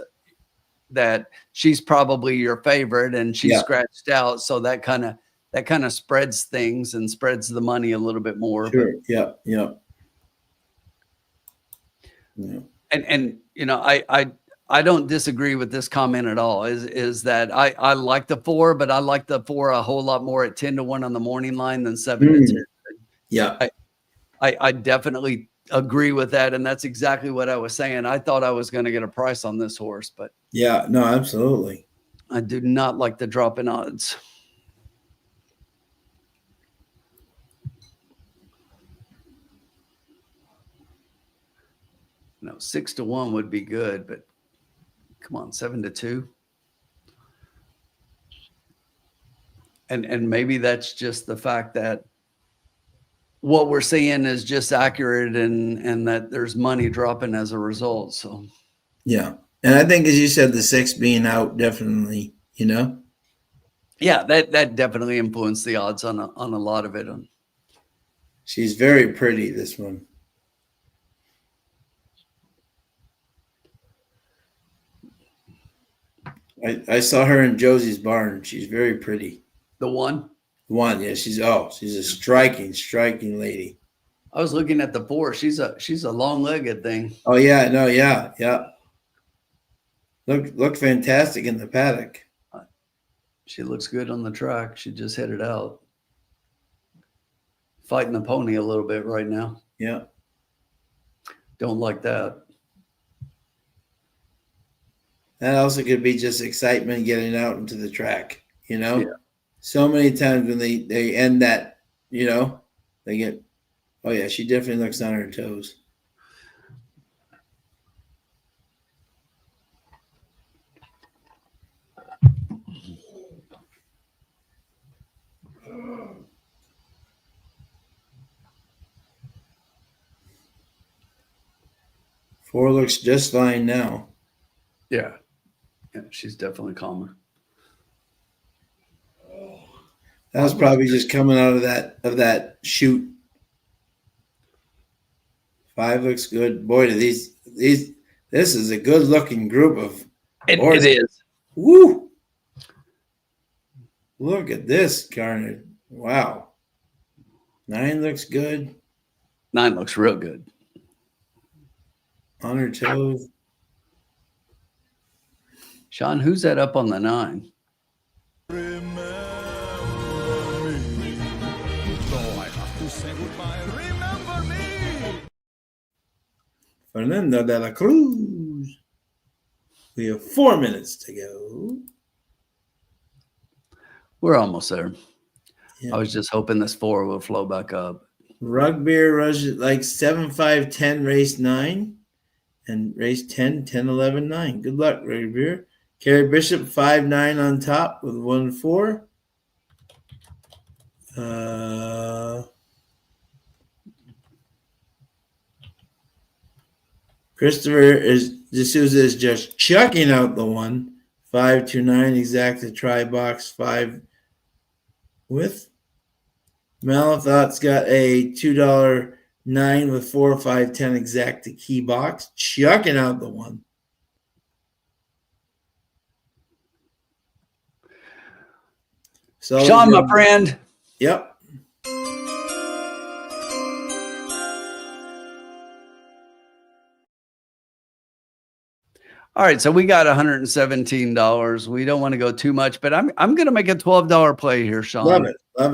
Speaker 5: that she's probably your favorite, and she's scratched out, so that kind of spreads things and spreads the money a little bit more.
Speaker 3: Sure.
Speaker 5: But,
Speaker 3: Yeah.
Speaker 5: And I don't disagree with this comment at all. Is that I like the 4, but I like the 4 a whole lot more at 10-1 on the morning line than 7-10.
Speaker 3: Yeah.
Speaker 5: I definitely agree with that, and that's exactly what I was saying. I thought I was going to get a price on this horse, but
Speaker 3: yeah, no, absolutely.
Speaker 5: I do not like the drop in odds. No, 6-1 would be good, but come on, 7-2. And maybe that's just the fact that what we're seeing is just accurate, and that there's money dropping as a result. So
Speaker 3: yeah. And I think, as you said, the 6 being out definitely,
Speaker 5: yeah, that definitely influenced the odds on a lot of it.
Speaker 3: She's very pretty, this one. I saw her in Josie's barn. She's very pretty.
Speaker 5: The one?
Speaker 3: Yeah. She's a striking lady.
Speaker 5: I was looking at the 4. She's a long-legged thing.
Speaker 3: Oh yeah, no, yeah. Look fantastic in the paddock.
Speaker 5: She looks good on the track. She just hit it out. Fighting the pony a little bit right now.
Speaker 3: Yeah.
Speaker 5: Don't like that.
Speaker 3: That also could be just excitement getting out into the track,
Speaker 5: Yeah.
Speaker 3: So many times when they end that, they get, oh yeah, she definitely looks on her toes. Four looks just fine now.
Speaker 5: Yeah, she's definitely calmer.
Speaker 3: That was probably just coming out of that chute. 5 looks good. Boy, do this is a good looking group of horses.
Speaker 5: It is.
Speaker 3: Woo! Look at this, Garnet. Wow. 9 looks good.
Speaker 5: 9 looks real good.
Speaker 3: On her toes.
Speaker 5: Sean, who's that up on the 9?
Speaker 3: Fernando de la Cruz. We have 4 minutes to go.
Speaker 5: We're almost there.
Speaker 3: Yeah.
Speaker 5: I was just hoping this 4 will flow back up.
Speaker 3: Rugby rush like 7-5-10 race 9 and race 10 11 9. Good luck, Rugby. Carrie Bishop 5-9 on top with 1-4. Christopher D'Souza is just chucking out the 1. 5-9 exact try box 5 with. Malathought's got a $2 9 with 4, 5, 10 exact key box, chucking out the 1. So
Speaker 5: Sean, my friend.
Speaker 3: Yep.
Speaker 5: All right, so we got $117. We don't want to go too much, but I'm going to make a $12 play here, Sean.
Speaker 3: Love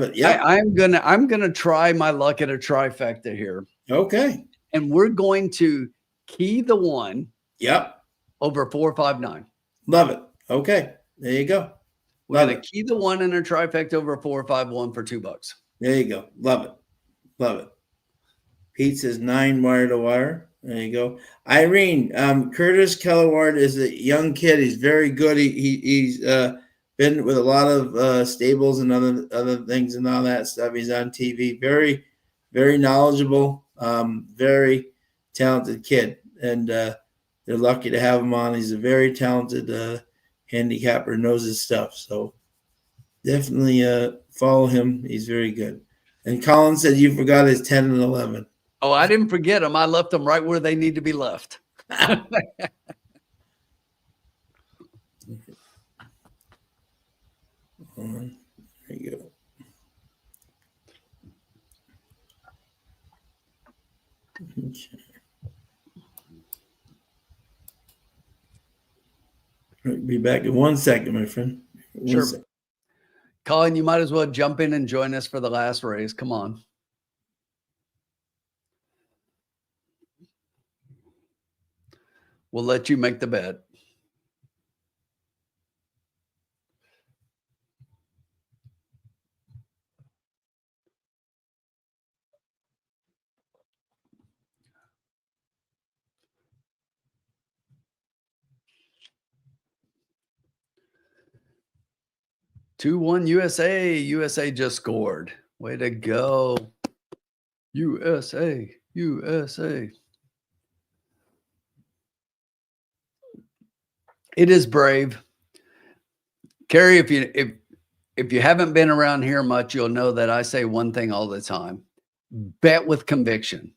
Speaker 3: it. Yeah,
Speaker 5: I'm gonna try my luck at a trifecta here.
Speaker 3: Okay.
Speaker 5: And we're going to key the 1.
Speaker 3: Yep.
Speaker 5: Over 4, 5, 9.
Speaker 3: Love it. Okay. There you go.
Speaker 5: We're going to key the 1 in a trifecta over 4, 5, 1 for $2.
Speaker 3: There you go. Love it. Pete says 9 wire to wire. There you go. Irene, Curtis Kellaward is a young kid. He's very good. He's been with a lot of stables and other things and all that stuff. He's on TV. Very, very knowledgeable. Very talented kid. And they're lucky to have him on. He's a very talented handicapper, knows his stuff. So definitely follow him. He's very good. And Colin said you forgot his 10 and 11.
Speaker 5: Oh, I didn't forget them. I left them right where they need to be left.
Speaker 3: There you go. Okay. I'll be back in 1 second, my friend.
Speaker 5: Sure. Colin, you might as well jump in and join us for the last race. Come on. We'll let you make the bet. Two 2-1 USA. USA just scored. Way to go. USA. USA. It is brave. Kerry, if you haven't been around here much, you'll know that I say one thing all the time. Bet with conviction.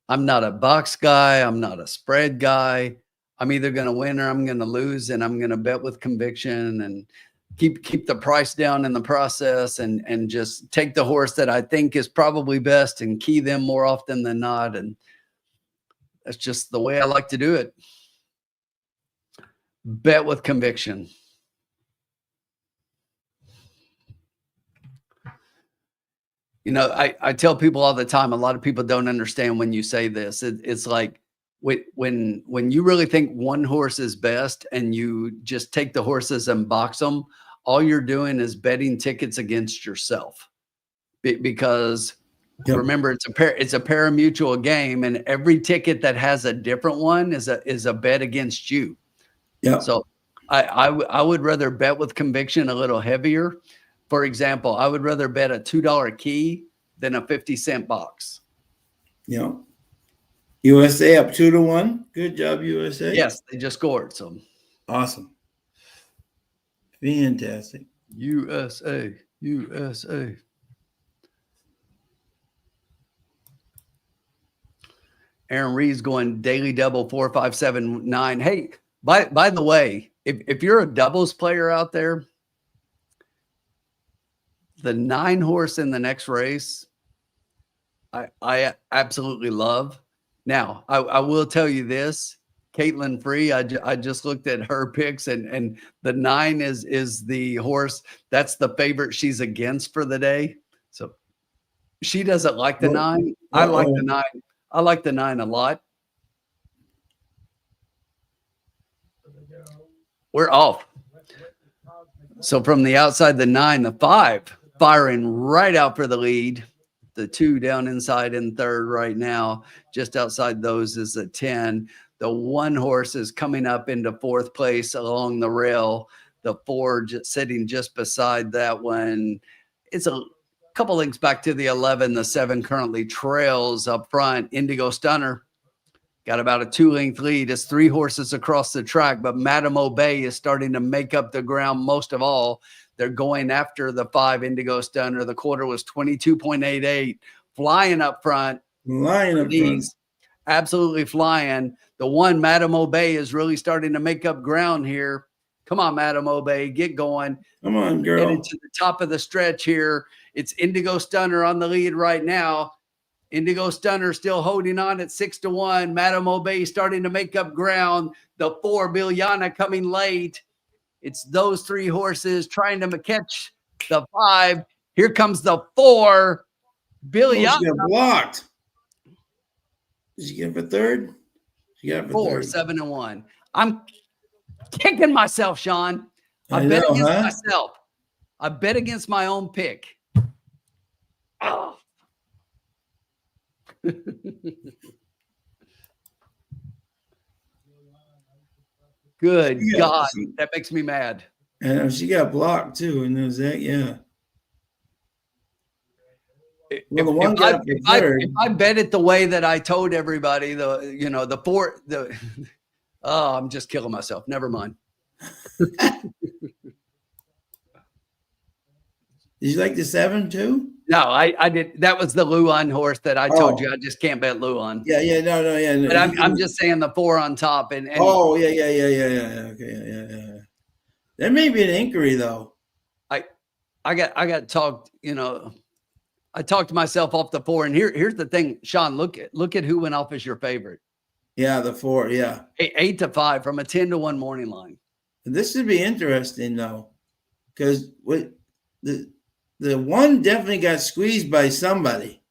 Speaker 5: I'm not a box guy. I'm not a spread guy. I'm either going to win or I'm going to lose, and I'm going to bet with conviction and keep the price down in the process and just take the horse that I think is probably best and key them more often than not. And that's just the way I like to do it. Bet with conviction. You know, I tell people all the time, a lot of people don't understand when you say this. It's like when you really think one horse is best and you just take the horses and box them, all you're doing is betting tickets against yourself. Because remember, it's a pari-mutuel game, and every ticket that has a different one is a bet against you. Yeah. So I would rather bet with conviction a little heavier. For example, I would rather bet a $2 key than a 50-cent box.
Speaker 3: Yeah. USA up 2-1. Good job, USA.
Speaker 5: Yes, they just scored. So
Speaker 3: awesome. Fantastic.
Speaker 5: USA. USA. Aaron Reed's going daily double 4, 5, 7, 9. Hey, by the way, if you're a doubles player out there, the 9 horse in the next race, I absolutely love. Now, I will tell you this, Caitlin Free, I just looked at her picks, and the 9 is the horse. That's the favorite she's against for the day. So she doesn't like the 9. I like the 9. I like the 9 a lot. We're off. So from the outside, the 9, the 5 firing right out for the lead. The 2 down inside in third right now. Just outside those is a 10. The 1 horse is coming up into 4th place along the rail. The 4 sitting just beside that one. It's a couple links back to the 11. The 7 currently trails up front. Indigo Stunner got about a 2-length lead. It's 3 horses across the track, but Madame Obey is starting to make up the ground most of all. They're going after the 5 Indigo Stunner. The quarter was 22.88. Flying up front.
Speaker 3: Flying up front.
Speaker 5: Absolutely flying. The 1, Madame Obey, is really starting to make up ground here. Come on, Madame Obey. Get going.
Speaker 3: Come on, girl.
Speaker 5: Getting to the top of the stretch here. It's Indigo Stunner on the lead right now. Indigo Stunner still holding on at 6-1. Madame Obey starting to make up ground. The 4, Biljana, coming late. It's those 3 horses trying to catch the 5. Here comes the 4. Biljana.
Speaker 3: She got blocked. Did she get it for third? She got it for
Speaker 5: 4,
Speaker 3: third.
Speaker 5: 7-1. I'm kicking myself, Sean. I bet against myself. I bet against my own pick. Oh. Good God, that makes me mad.
Speaker 3: And she got blocked too, and there's that, yeah.
Speaker 5: If I bet it the way that I told everybody, the 4, oh, I'm just killing myself. Never mind.
Speaker 3: Did you like the 7 too?
Speaker 5: No, I did. That was the Luan horse that I told you I just can't bet Luan.
Speaker 3: Yeah, no.
Speaker 5: But I'm just saying the 4 on top and
Speaker 3: oh yeah. Okay, yeah. There may be an inquiry though.
Speaker 5: I got talked, I talked myself off the 4, and here's the thing, Sean, look at who went off as your favorite.
Speaker 3: Yeah, the 4, yeah.
Speaker 5: 8-5 from a 10-1 morning line.
Speaker 3: This would be interesting though, because what the 1 definitely got squeezed by somebody.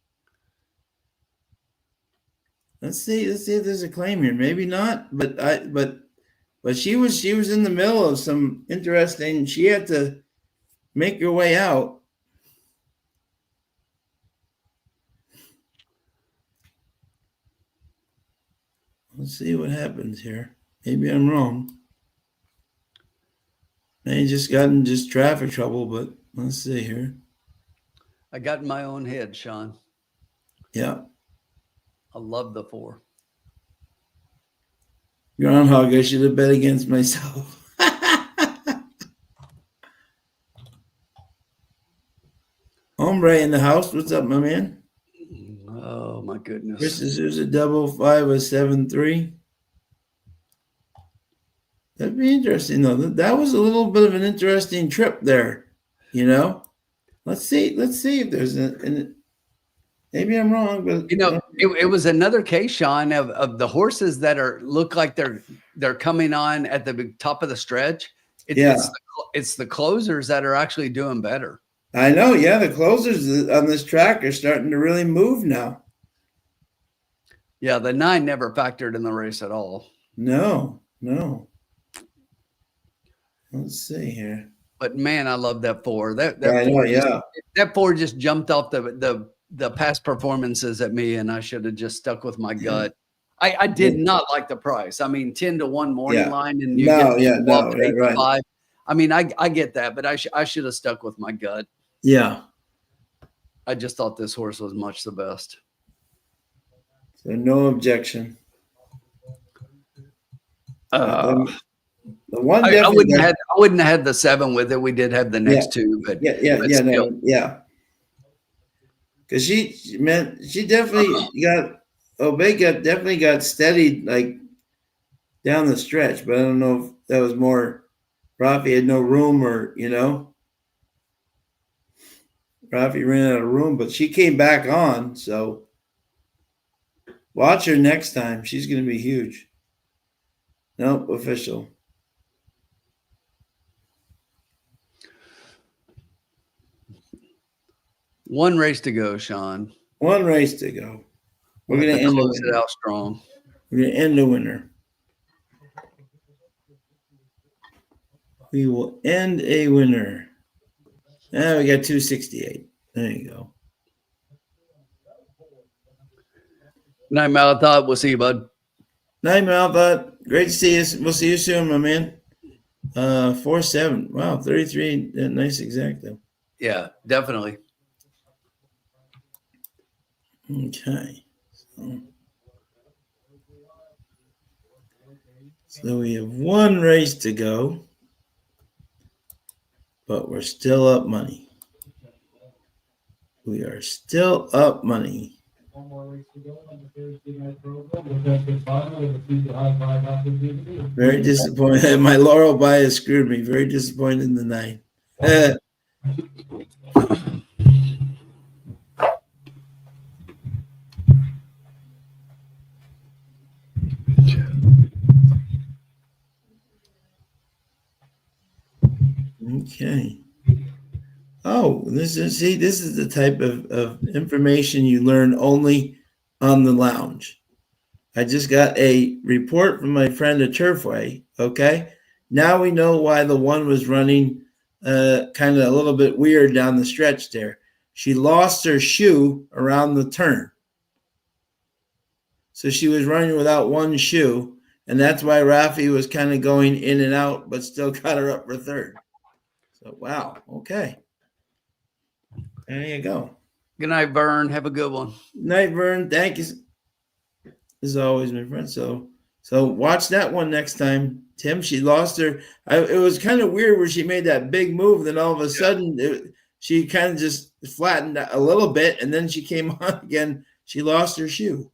Speaker 3: Let's see if there's a claim here. Maybe not, but she was in the middle of some interesting. She had to make her way out. Let's see what happens here. Maybe I'm wrong. They just got in traffic trouble, but let's see here.
Speaker 5: I got in my own head, Sean.
Speaker 3: Yeah.
Speaker 5: I love the 4.
Speaker 3: Groundhog, I should have bet against myself. Hombre in the house. What's up, my man?
Speaker 5: Oh my goodness.
Speaker 3: There's a 5-5, a 7-3. That'd be interesting though. That was a little bit of an interesting trip there. Let's see if there's maybe I'm wrong, but
Speaker 5: it was another case, Sean, of the horses that look like they're coming on at the top of the stretch. It's the closers that are actually doing better.
Speaker 3: I know. Yeah, the closers on this track are starting to really move now.
Speaker 5: Yeah, the 9 never factored in the race at all.
Speaker 3: No. Let's see here.
Speaker 5: But man, I love that 4. That 4 just jumped off the past performances at me, and I should have just stuck with my gut. I did not like the price. I mean, 10-1 morning line, and right. 5. I mean, I get that, but I should have stuck with my gut.
Speaker 3: Yeah.
Speaker 5: I just thought this horse was much the best.
Speaker 3: So no objection. The one
Speaker 5: I wouldn't have had the 7 with it. We did have the next 2, but
Speaker 3: yeah. Because she definitely definitely got steadied like down the stretch, but I don't know if that was more Rafi had no room or Rafi ran out of room, but she came back on, so watch her next time. She's going to be huge. Nope, official.
Speaker 5: One race to go, Sean.
Speaker 3: One race to go. We're going to
Speaker 5: close it out strong.
Speaker 3: We're going to end the winner. We will end a winner. Now we got 268. There you go.
Speaker 5: Night, Malathot. We'll see you, bud.
Speaker 3: Night, Malathot. Great to see you. We'll see you soon, my man. 4-7. Wow, 33. Nice exact, though.
Speaker 5: Yeah, definitely.
Speaker 3: Okay. So we have one race to go, but we're still up money. We are still up money.
Speaker 2: One more race to go on the Thursday night program. We'll get the final with the high 5 after the
Speaker 3: Very disappointed. My Laurel bias screwed me. Very disappointed in the night. Okay. Oh, this is the type of information you learn only on the lounge. I just got a report from my friend at Turfway. Okay. Now we know why the 1 was running kind of a little bit weird down the stretch there. She lost her shoe around the turn. So she was running without one shoe, and that's why Rafi was kind of going in and out, but still got her up for third. So, wow. Okay. There you go.
Speaker 5: Good night, Vern. Have a good one.
Speaker 3: Night, Vern. Thank you. As always, my friend. So So watch that one next time, Tim. She lost her. It was kind of weird where she made that big move, then all of a sudden she kind of just flattened a little bit, and then she came on again. She lost her shoe.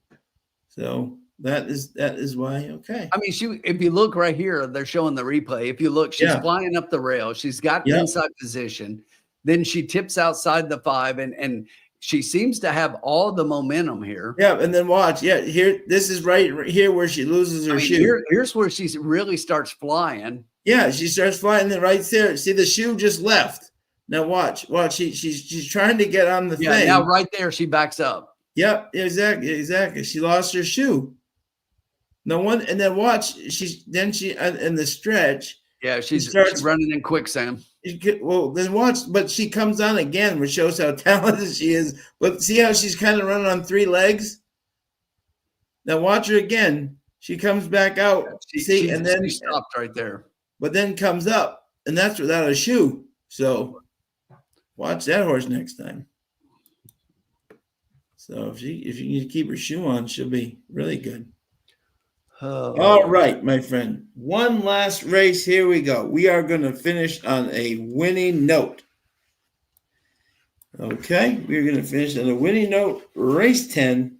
Speaker 3: So that is why. Okay.
Speaker 5: I mean, if you look right here, they're showing the replay. If you look, she's flying up the rail. She's got inside position. Then she tips outside the 5, and she seems to have all the momentum here.
Speaker 3: Yeah, and then watch. Yeah, here, this is right here where she loses her shoe.
Speaker 5: Here's where she really starts flying.
Speaker 3: Yeah, she starts flying. Then right there, see the shoe just left. Now watch. She's trying to get on the thing.
Speaker 5: Now right there, she backs up.
Speaker 3: Yep, exactly. She lost her shoe. No one, and then watch. She's in the stretch.
Speaker 5: Yeah, she's running in quicksand.
Speaker 3: Well, then watch, but she comes on again, which shows how talented she is. But see how she's kind of running on 3 legs? Now watch her again. She comes back out.
Speaker 5: She stopped right there.
Speaker 3: But then comes up, and that's without a shoe. So watch that horse next time. So if you can keep her shoe on, she'll be really good. All right, my friend. One last race. Here we go. We are going to finish on a winning note. Okay, we're going to finish on a winning note. Race 10.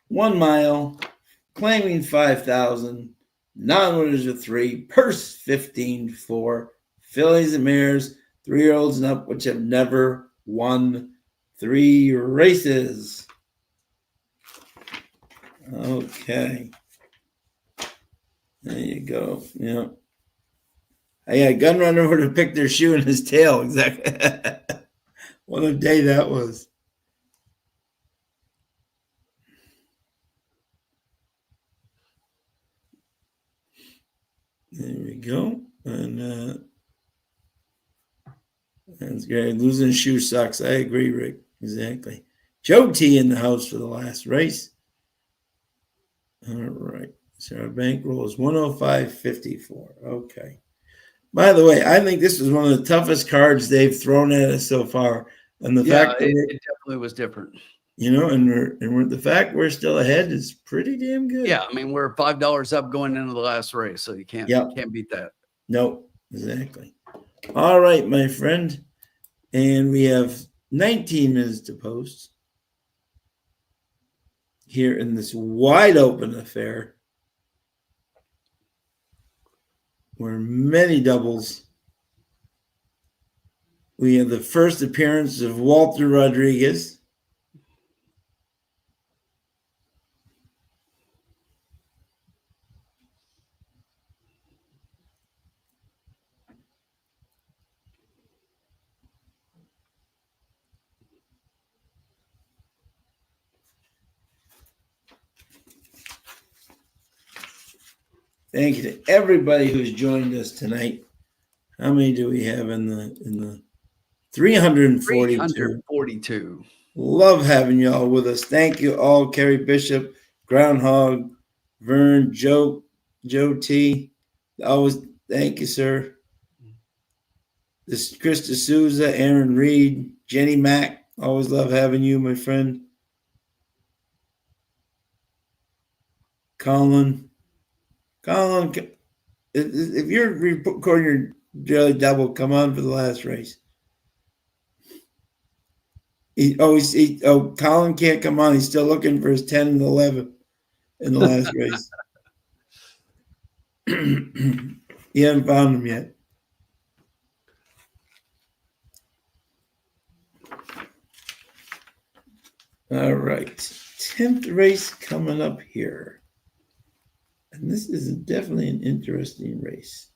Speaker 3: 1 mile, claiming 5,000. Non-winners of 3. Purse 15 for fillies and mares, 3-year-olds and up, which have never won 3 races. Okay. There you go. Yeah. I had Gun Runner would have picked their shoe in his tail. Exactly. What a day that was. There we go. And that's great. Losing shoe sucks. I agree, Rick. Exactly. Joe T in the house for the last race. All right. So our bankroll is 105.54. Okay. By the way, I think this was one of the toughest cards they've thrown at us so far. And the fact that
Speaker 5: it definitely was different.
Speaker 3: You know, and the fact we're still ahead is pretty damn good.
Speaker 5: Yeah, I mean, we're $5 up going into the last race, so you can't beat that.
Speaker 3: Nope, exactly. All right, my friend. And we have 19 minutes to post here in this wide open affair where many doubles. We have the first appearance of Walter Rodriguez. Thank you to everybody who's joined us tonight. How many do we have in the 342?
Speaker 5: 342.
Speaker 3: Love having you all with us. Thank you all, Kerry Bishop, Groundhog, Vern, Joe T. Always thank you, sir. This Chris D'Souza, Aaron Reed, Jenny Mack. Always love having you, my friend. Colin, if you're recording your daily double, come on for the last race. Colin can't come on. He's still looking for his 10 and 11 in the last race. He hasn't found him yet. All right. 10th race coming up here. And this is definitely an interesting race.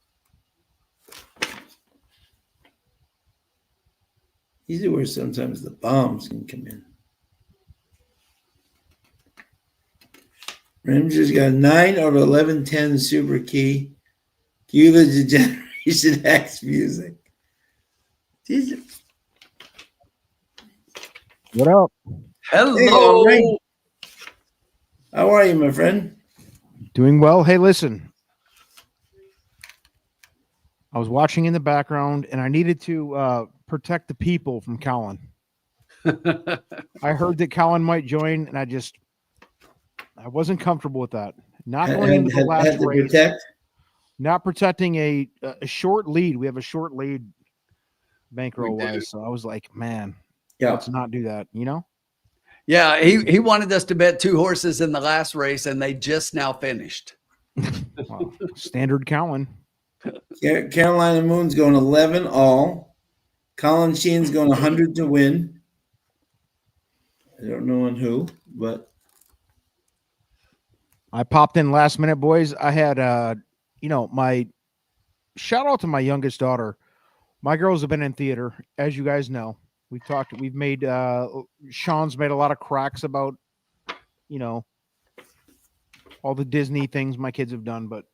Speaker 3: These are where sometimes the bombs can come in. Ramsey's got 9 out of 11-10 super key. Cue the Degeneration X music.
Speaker 8: What up?
Speaker 5: Hello.
Speaker 3: Hey, how are you, my friend?
Speaker 8: Doing well. Hey, listen. I was watching in the background, and I needed to protect the people from Colin. I heard that Colin might join, and I wasn't comfortable with that. Not going into the last race. Not protecting a short lead. We have a short lead bankroll wise. So I was like, man, let's not do that, you know?
Speaker 5: Yeah, he wanted us to bet 2 horses in the last race, and they just now finished.
Speaker 8: Well, standard Colin.
Speaker 3: Carolina Moon's going 11 all. Colin Sheen's going 100 to win. I don't know on who, but
Speaker 8: I popped in last minute, boys. I had my shout out to my youngest daughter. My girls have been in theater, as you guys know. We've made Sean's made a lot of cracks about, all the Disney things my kids have done, but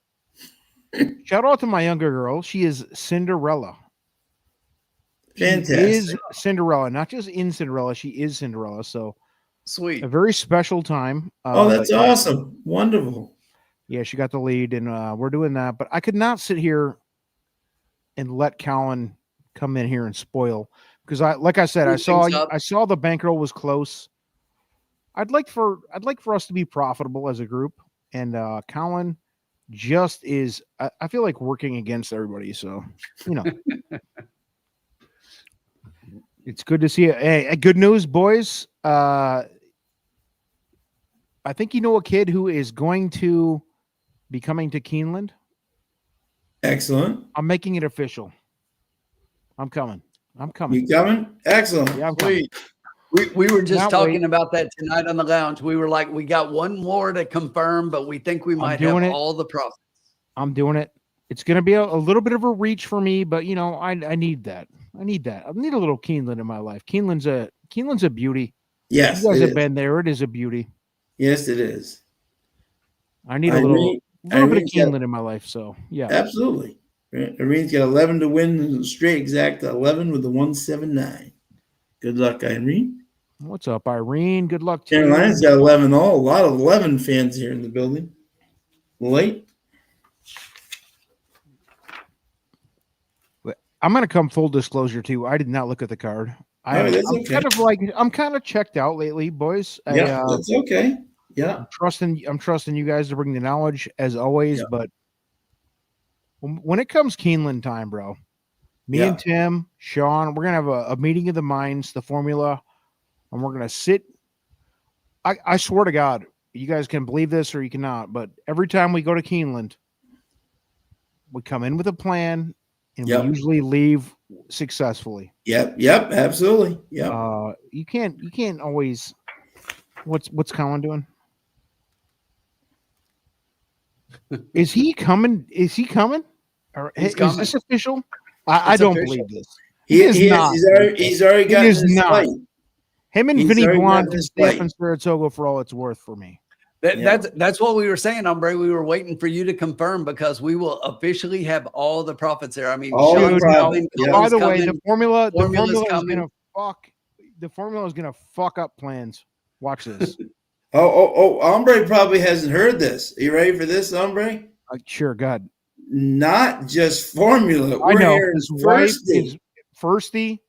Speaker 8: shout out to my younger girl. She is Cinderella.
Speaker 3: Fantastic.
Speaker 8: She is Cinderella, not just in Cinderella. She is Cinderella. So
Speaker 5: sweet.
Speaker 8: A very special time.
Speaker 3: That's awesome. Wonderful.
Speaker 8: Yeah, she got the lead, and we're doing that. But I could not sit here and let Colin come in here and spoil, because like I said, I saw the bankroll was close. I'd like for us to be profitable as a group, and Colin just is. I feel like working against everybody. So it's good to see it. Hey, good news, boys. I think you know a kid who is going to be coming to Keeneland.
Speaker 3: Excellent.
Speaker 8: I'm making it official. I'm coming.
Speaker 3: You coming? Excellent.
Speaker 8: Yeah, I'm coming.
Speaker 5: We were just talking about that tonight on the lounge. We were like, we got one more to confirm, but we think we might have all the profits. I'm
Speaker 8: doing it. It's going to be a little bit of a reach for me, but I need that. I need a little Keeneland in my life. Keeneland's a beauty.
Speaker 3: Yes,
Speaker 8: you guys have been there. It is a beauty.
Speaker 3: Yes, it is.
Speaker 8: I need a little bit of Keeneland in my life. So yeah,
Speaker 3: absolutely. Irene's got 11 to win, straight exact 11 with the 179. Good luck, Irene.
Speaker 8: What's up, Irene? Good luck to you.
Speaker 3: Carolina's got 11 all. A lot of 11 fans here in the building. Late.
Speaker 8: I'm going to come full disclosure too. I did not look at the card. I'm kind of checked out lately, boys.
Speaker 3: Yeah, that's okay. Yeah,
Speaker 8: I'm trusting you guys to bring the knowledge as always. Yeah. But when it comes Keeneland time, bro, me and Tim, Sean, we're gonna have a meeting of the minds, the formula, and we're gonna sit. I swear to God, you guys can believe this or you cannot, but every time we go to Keeneland, we come in with a plan. And we usually leave successfully.
Speaker 3: Yep, absolutely. Yeah.
Speaker 8: You can't always. What's Colin doing? Is he coming? Or is this official? I don't believe this.
Speaker 3: He is not. He's already got his flight.
Speaker 8: Him and Vinny Blunt can stay up in Saratoga for all it's worth for me.
Speaker 5: That's what we were saying, Hombre. We were waiting for you to confirm because we will officially have all the profits there. I mean,
Speaker 8: by the way, the formula is gonna fuck up plans. Watch this.
Speaker 3: Hombre probably hasn't heard this. Are you ready for this, Hombre?
Speaker 8: Sure, God.
Speaker 3: Not just formula.
Speaker 8: I know. His wife is Firsty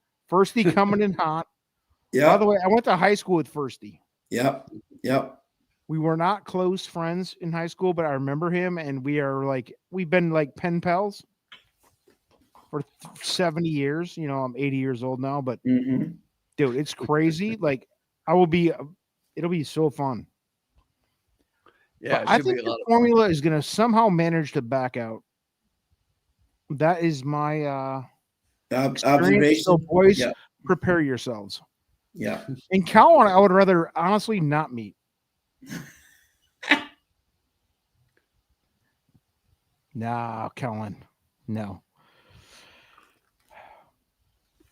Speaker 8: coming in hot. Yeah. By the way, I went to high school with Firsty.
Speaker 3: Yep.
Speaker 8: We were not close friends in high school, but I remember him, and we've been like pen pals for 70 years. I'm 80 years old now, but dude, it's crazy. Like it'll be so fun. Yeah, I think the formula is going to somehow manage to back out. That is my
Speaker 3: observation.
Speaker 8: So boys, prepare yourselves.
Speaker 3: Yeah.
Speaker 8: And Colin, I would rather honestly not meet. No, Colin. No.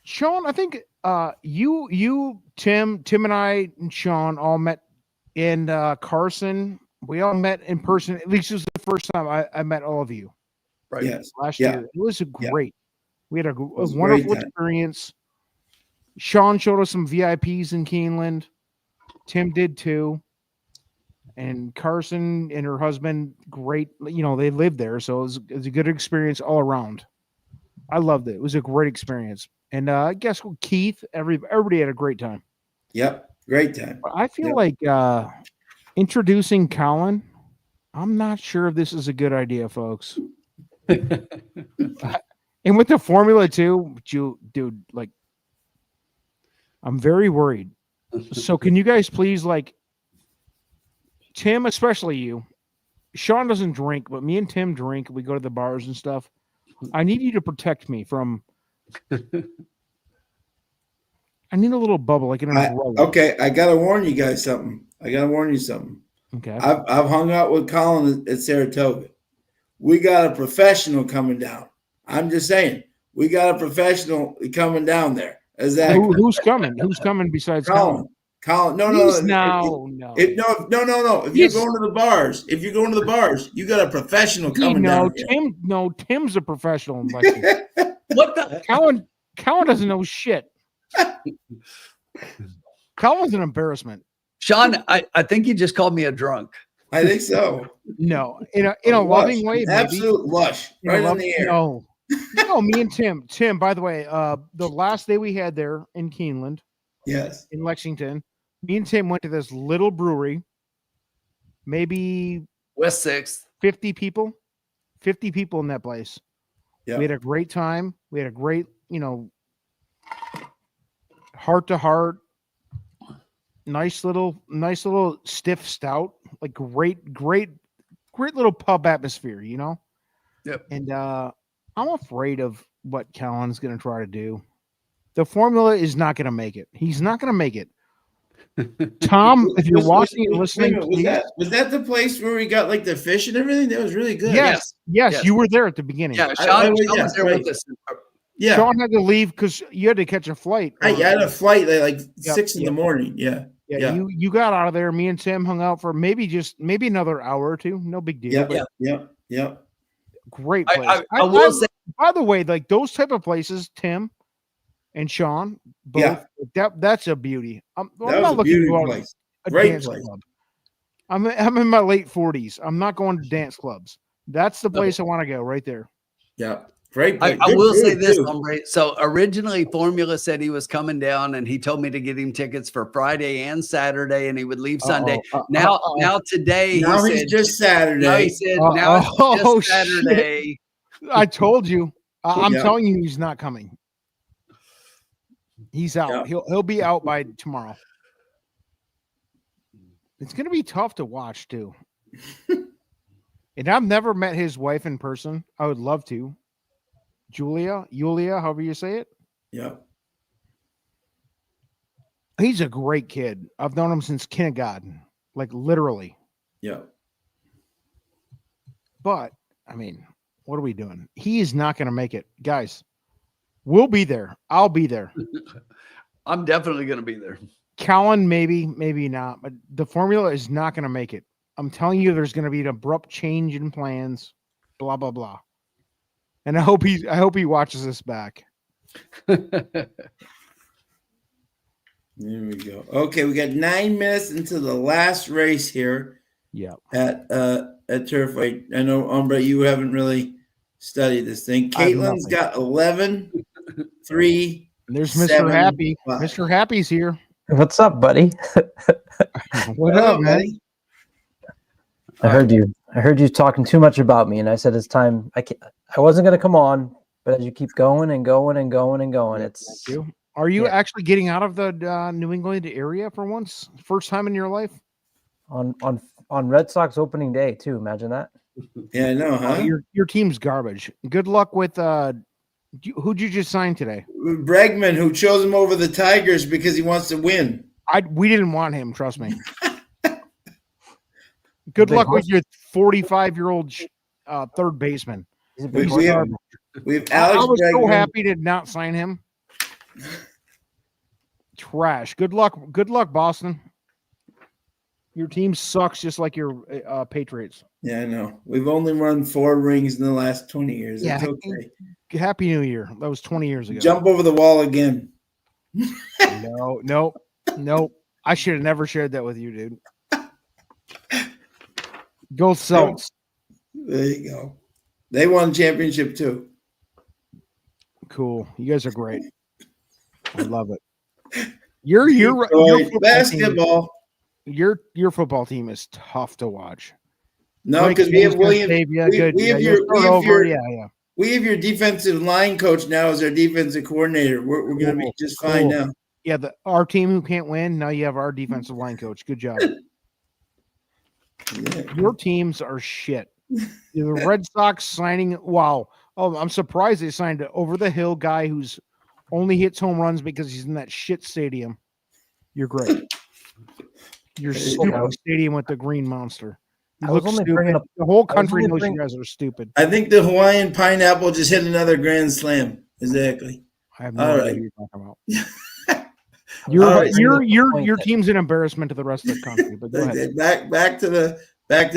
Speaker 8: Sean, I think you, Tim and I and Sean all met in Carson. We all met in person. At least it was the first time I met all of you.
Speaker 3: Right. Yes.
Speaker 8: Last year. It was great. We had a wonderful experience. Sean showed us some VIPs in Keeneland. Tim did too. And Carson and her husband, great. They lived there, so it was a good experience all around. I loved it. It was a great experience. And I guess Keith, everybody had a great time.
Speaker 3: Yep. Great time.
Speaker 8: I feel
Speaker 3: Yep.
Speaker 8: like introducing Colin. I'm not sure if this is a good idea, folks. And with the formula too, dude, like, I'm very worried. So can you guys please, like, Tim, especially you, Sean doesn't drink, but me and Tim drink. We go to the bars and stuff. I need you to protect me from. I need a little bubble, like an umbrella.
Speaker 3: Okay, I gotta warn you guys something.
Speaker 8: Okay.
Speaker 3: I've hung out with Colin at Saratoga. We got a professional coming down. I'm just saying, we got a professional coming down there. Exactly.
Speaker 8: Who's coming? Who's coming besides Colin?
Speaker 3: Colin, no.
Speaker 8: No.
Speaker 3: If you're going to the bars, you got a professional coming down here.
Speaker 8: Tim's a professional in Lexington.
Speaker 5: What the?
Speaker 8: Colin doesn't know shit. Colin's an embarrassment.
Speaker 5: Sean, I think you just called me a drunk.
Speaker 3: I think so.
Speaker 8: No, in a loving way, maybe.
Speaker 3: Absolute lush, right in the air.
Speaker 8: No, me and Tim. Tim, by the way, the last day we had there in Keeneland,
Speaker 3: yes,
Speaker 8: in Lexington, me and Tim went to this little brewery, maybe
Speaker 5: West 6th.
Speaker 8: 50 people in that place.
Speaker 3: Yeah.
Speaker 8: We had a great time. We had a great, heart to heart, nice little stiff stout, like great little pub atmosphere,
Speaker 5: Yep.
Speaker 8: And I'm afraid of what Colin's going to try to do. The formula is not going to make it. He's not going to make it. Tom, if you're watching and listening,
Speaker 3: was that the place where we got like the fish and everything? That was really good.
Speaker 8: Yes, you were there at the beginning.
Speaker 5: Yeah, Sean was there with us.
Speaker 3: Yeah,
Speaker 8: Sean had to leave because you had to catch a flight.
Speaker 3: I had a flight at like 6 in the morning. Yeah.
Speaker 8: You got out of there. Me and Tim hung out for maybe another hour or two. No big deal.
Speaker 3: Yeah.
Speaker 8: Great place.
Speaker 5: I will say,
Speaker 8: by the way, like those type of places, Tim and Sean, both, that's a beauty. I'm not looking to go out a dance club. I'm in my late 40s. I'm not going to dance clubs. That's the place I want to go right there.
Speaker 3: Yeah. Great.
Speaker 5: I will say this, hombre. So originally Formula said he was coming down and he told me to get him tickets for Friday and Saturday and he would leave Sunday. Now today
Speaker 3: he's just Saturday.
Speaker 5: Now he said it's just Saturday.
Speaker 8: Shit. I told you. I'm telling you he's not coming. He's out. Yeah. He'll be out by tomorrow. It's going to be tough to watch too. And I've never met his wife in person. I would love to. Julia, however you say it.
Speaker 3: Yeah.
Speaker 8: He's a great kid. I've known him since kindergarten, like literally.
Speaker 3: Yeah.
Speaker 8: But, I mean, what are we doing? He is not going to make it. Guys, we'll be there. I'll be there.
Speaker 5: I'm definitely going to be there.
Speaker 8: Colin, maybe not. But the formula is not going to make it. I'm telling you, there's going to be an abrupt change in plans, blah, blah, blah. And I hope he watches this back.
Speaker 3: There we go. Okay, we got 9 minutes into the last race here.
Speaker 8: Yeah.
Speaker 3: At Turfway. I know, Umbra, you haven't really studied this thing. Caitlin's got 11, 3.
Speaker 8: And there's Mr.
Speaker 3: 7,
Speaker 8: Happy.
Speaker 3: 5.
Speaker 8: Mr. Happy's here.
Speaker 9: What's up, buddy?
Speaker 8: What up, man?
Speaker 9: I heard you talking too much about me, and I said it's time. I wasn't going to come on, but as you keep going and going and going and going, it's.
Speaker 8: Are you actually getting out of the New England area for once? First time in your life?
Speaker 9: On Red Sox opening day too. Imagine that.
Speaker 3: Yeah, I know, huh?
Speaker 8: Your team's garbage. Good luck with who'd you just sign today?
Speaker 3: Bregman, who chose him over the Tigers because he wants to win.
Speaker 8: We didn't want him, trust me. Good luck with your 45-year-old third baseman.
Speaker 3: We have Alex
Speaker 8: I was
Speaker 3: Bregman.
Speaker 8: so happy to not sign him. Trash. Good luck, Boston. Your team sucks just like your Patriots.
Speaker 3: Yeah, I know. We've only run 4 rings in the last 20 years.
Speaker 8: Yeah,
Speaker 3: it's okay.
Speaker 8: Happy New Year. That was 20 years ago.
Speaker 3: Jump over the wall again.
Speaker 8: No. I should have never shared that with you, dude. Go Celtics.
Speaker 3: There you go. They won championship too.
Speaker 8: Cool. You guys are great. I love it. Your football
Speaker 3: basketball.
Speaker 8: Team, your football team is tough to watch.
Speaker 3: No, because we have William. We have your defensive line coach now as our defensive coordinator. We're going to be just fine now.
Speaker 8: Yeah, our team who can't win, now you have our defensive line coach. Good job. Your teams are shit. The Red Sox signing, wow. Oh, I'm surprised they signed an over-the-hill guy who's only hits home runs because he's in that shit stadium. You're great. Your stupid stadium with the green monster. You look stupid. The whole country knows you guys are stupid.
Speaker 3: I think the Hawaiian pineapple just hit another grand slam. Exactly.
Speaker 8: I have no idea what you're talking about. Your team's an embarrassment to the rest of the country. But go ahead.
Speaker 3: Back to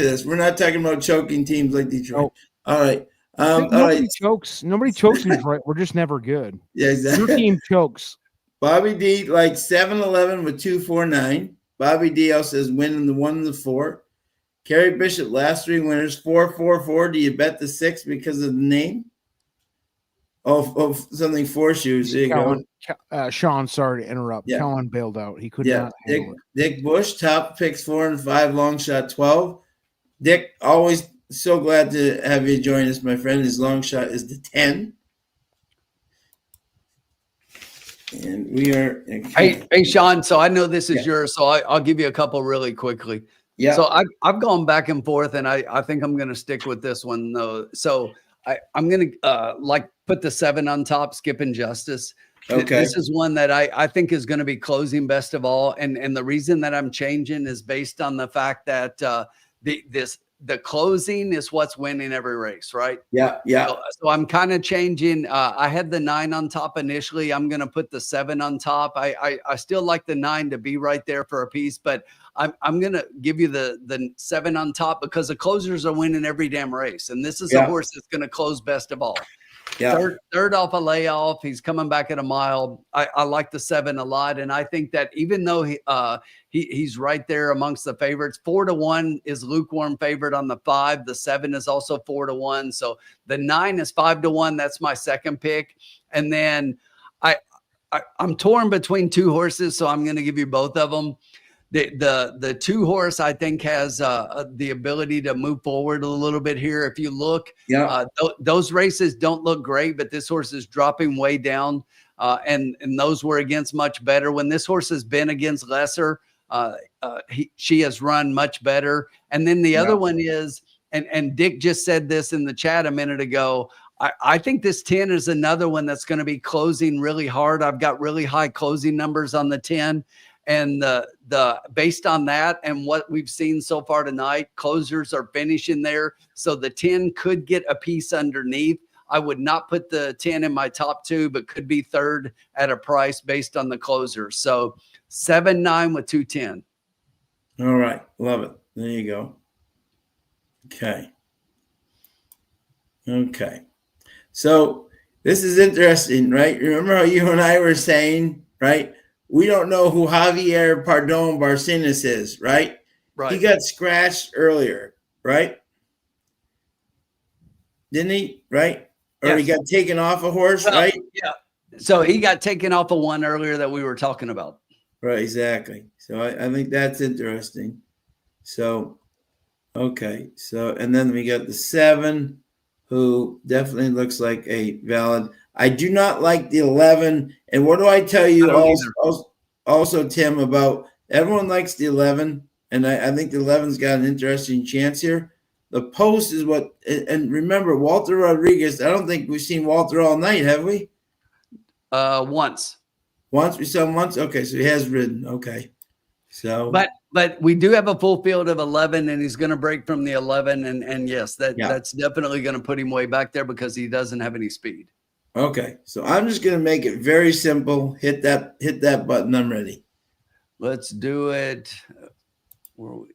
Speaker 3: this. We're not talking about choking teams like Detroit. Oh. All right.
Speaker 8: Nobody chokes. Nobody chokes in Detroit. We're just never good.
Speaker 3: Yeah, exactly.
Speaker 8: Your team chokes.
Speaker 3: Bobby D like 7-11 with 249. Bobby D also says winning the 1 and the 4. Kerry Bishop last 3 winners 4-4-4. Do you bet the 6 because of the name? Oh, something 4 shoes. There you
Speaker 8: go. Sean, sorry to interrupt. Yeah. Kellen bailed out. He could not handle it.
Speaker 3: Dick Bush, top picks 4 and 5, long shot 12. Dick, always so glad to have you join us, my friend. His long shot is the 10. And we are.
Speaker 5: Hey, Sean. So I know this is yours, so I'll give you a couple really quickly.
Speaker 3: Yeah.
Speaker 5: So I've gone back and forth, and I think I'm going to stick with this one though. So I'm going to put the 7 on top, Skip and Justice.
Speaker 3: Okay.
Speaker 5: This is one that I think is going to be closing best of all, and the reason that I'm changing is based on the fact that the closing is what's winning every race, right?
Speaker 3: Yeah.
Speaker 5: So I'm kind of changing. I had the 9 on top initially. I'm going to put the 7 on top. I still like the 9 to be right there for a piece, but I'm going to give you the 7 on top because the closers are winning every damn race, and this is a horse that's going to close best of all.
Speaker 3: Yeah.
Speaker 5: Third off a layoff. He's coming back at a mile. I like the 7 a lot. And I think that even though he's right there amongst the favorites, 4-1 is lukewarm favorite on the 5. The 7 is also 4-1. So the 9 is 5-1. That's my second pick. And then I'm torn between 2 horses. So I'm going to give you both of them. The 2 horse, I think, has the ability to move forward a little bit here. If you look, those races don't look great, but this horse is dropping way down, and those were against much better. When this horse has been against lesser, she has run much better. And then the other one is, and Dick just said this in the chat a minute ago, I think this 10 is another one that's going to be closing really hard. I've got really high closing numbers on the 10. And the based on that and what we've seen so far tonight, closers are finishing there. So the 10 could get a piece underneath. I would not put the 10 in my top 2, but could be third at a price based on the closers. So 7-9 with 210.
Speaker 3: All right. Love it. There you go. Okay. So this is interesting, right? Remember how you and I were saying, right? We don't know who Javier Pardon Barcenas is, right?
Speaker 5: Right.
Speaker 3: He got scratched earlier, right? Didn't he? Right? Or he got taken off a horse, right?
Speaker 5: Yeah. So he got taken off of one earlier that we were talking about.
Speaker 3: Right, exactly. So I think that's interesting. So, okay. So, and then we got the 7, who definitely looks like a valid. I do not like the 11. And what do I tell you also, Tim, about everyone likes the 11, and I think the 11's got an interesting chance here. The post is what, and remember, Walter Rodriguez, I don't think we've seen Walter all night, have we?
Speaker 5: Once.
Speaker 3: Once? We saw him once? Okay, so he has ridden. Okay. So,
Speaker 5: but we do have a full field of 11, and he's going to break from the 11, and yes, that's definitely going to put him way back there because he doesn't have any speed.
Speaker 3: Okay, so I'm just going to make it very simple. Hit that button. I'm ready.
Speaker 5: Let's do it. Where are we?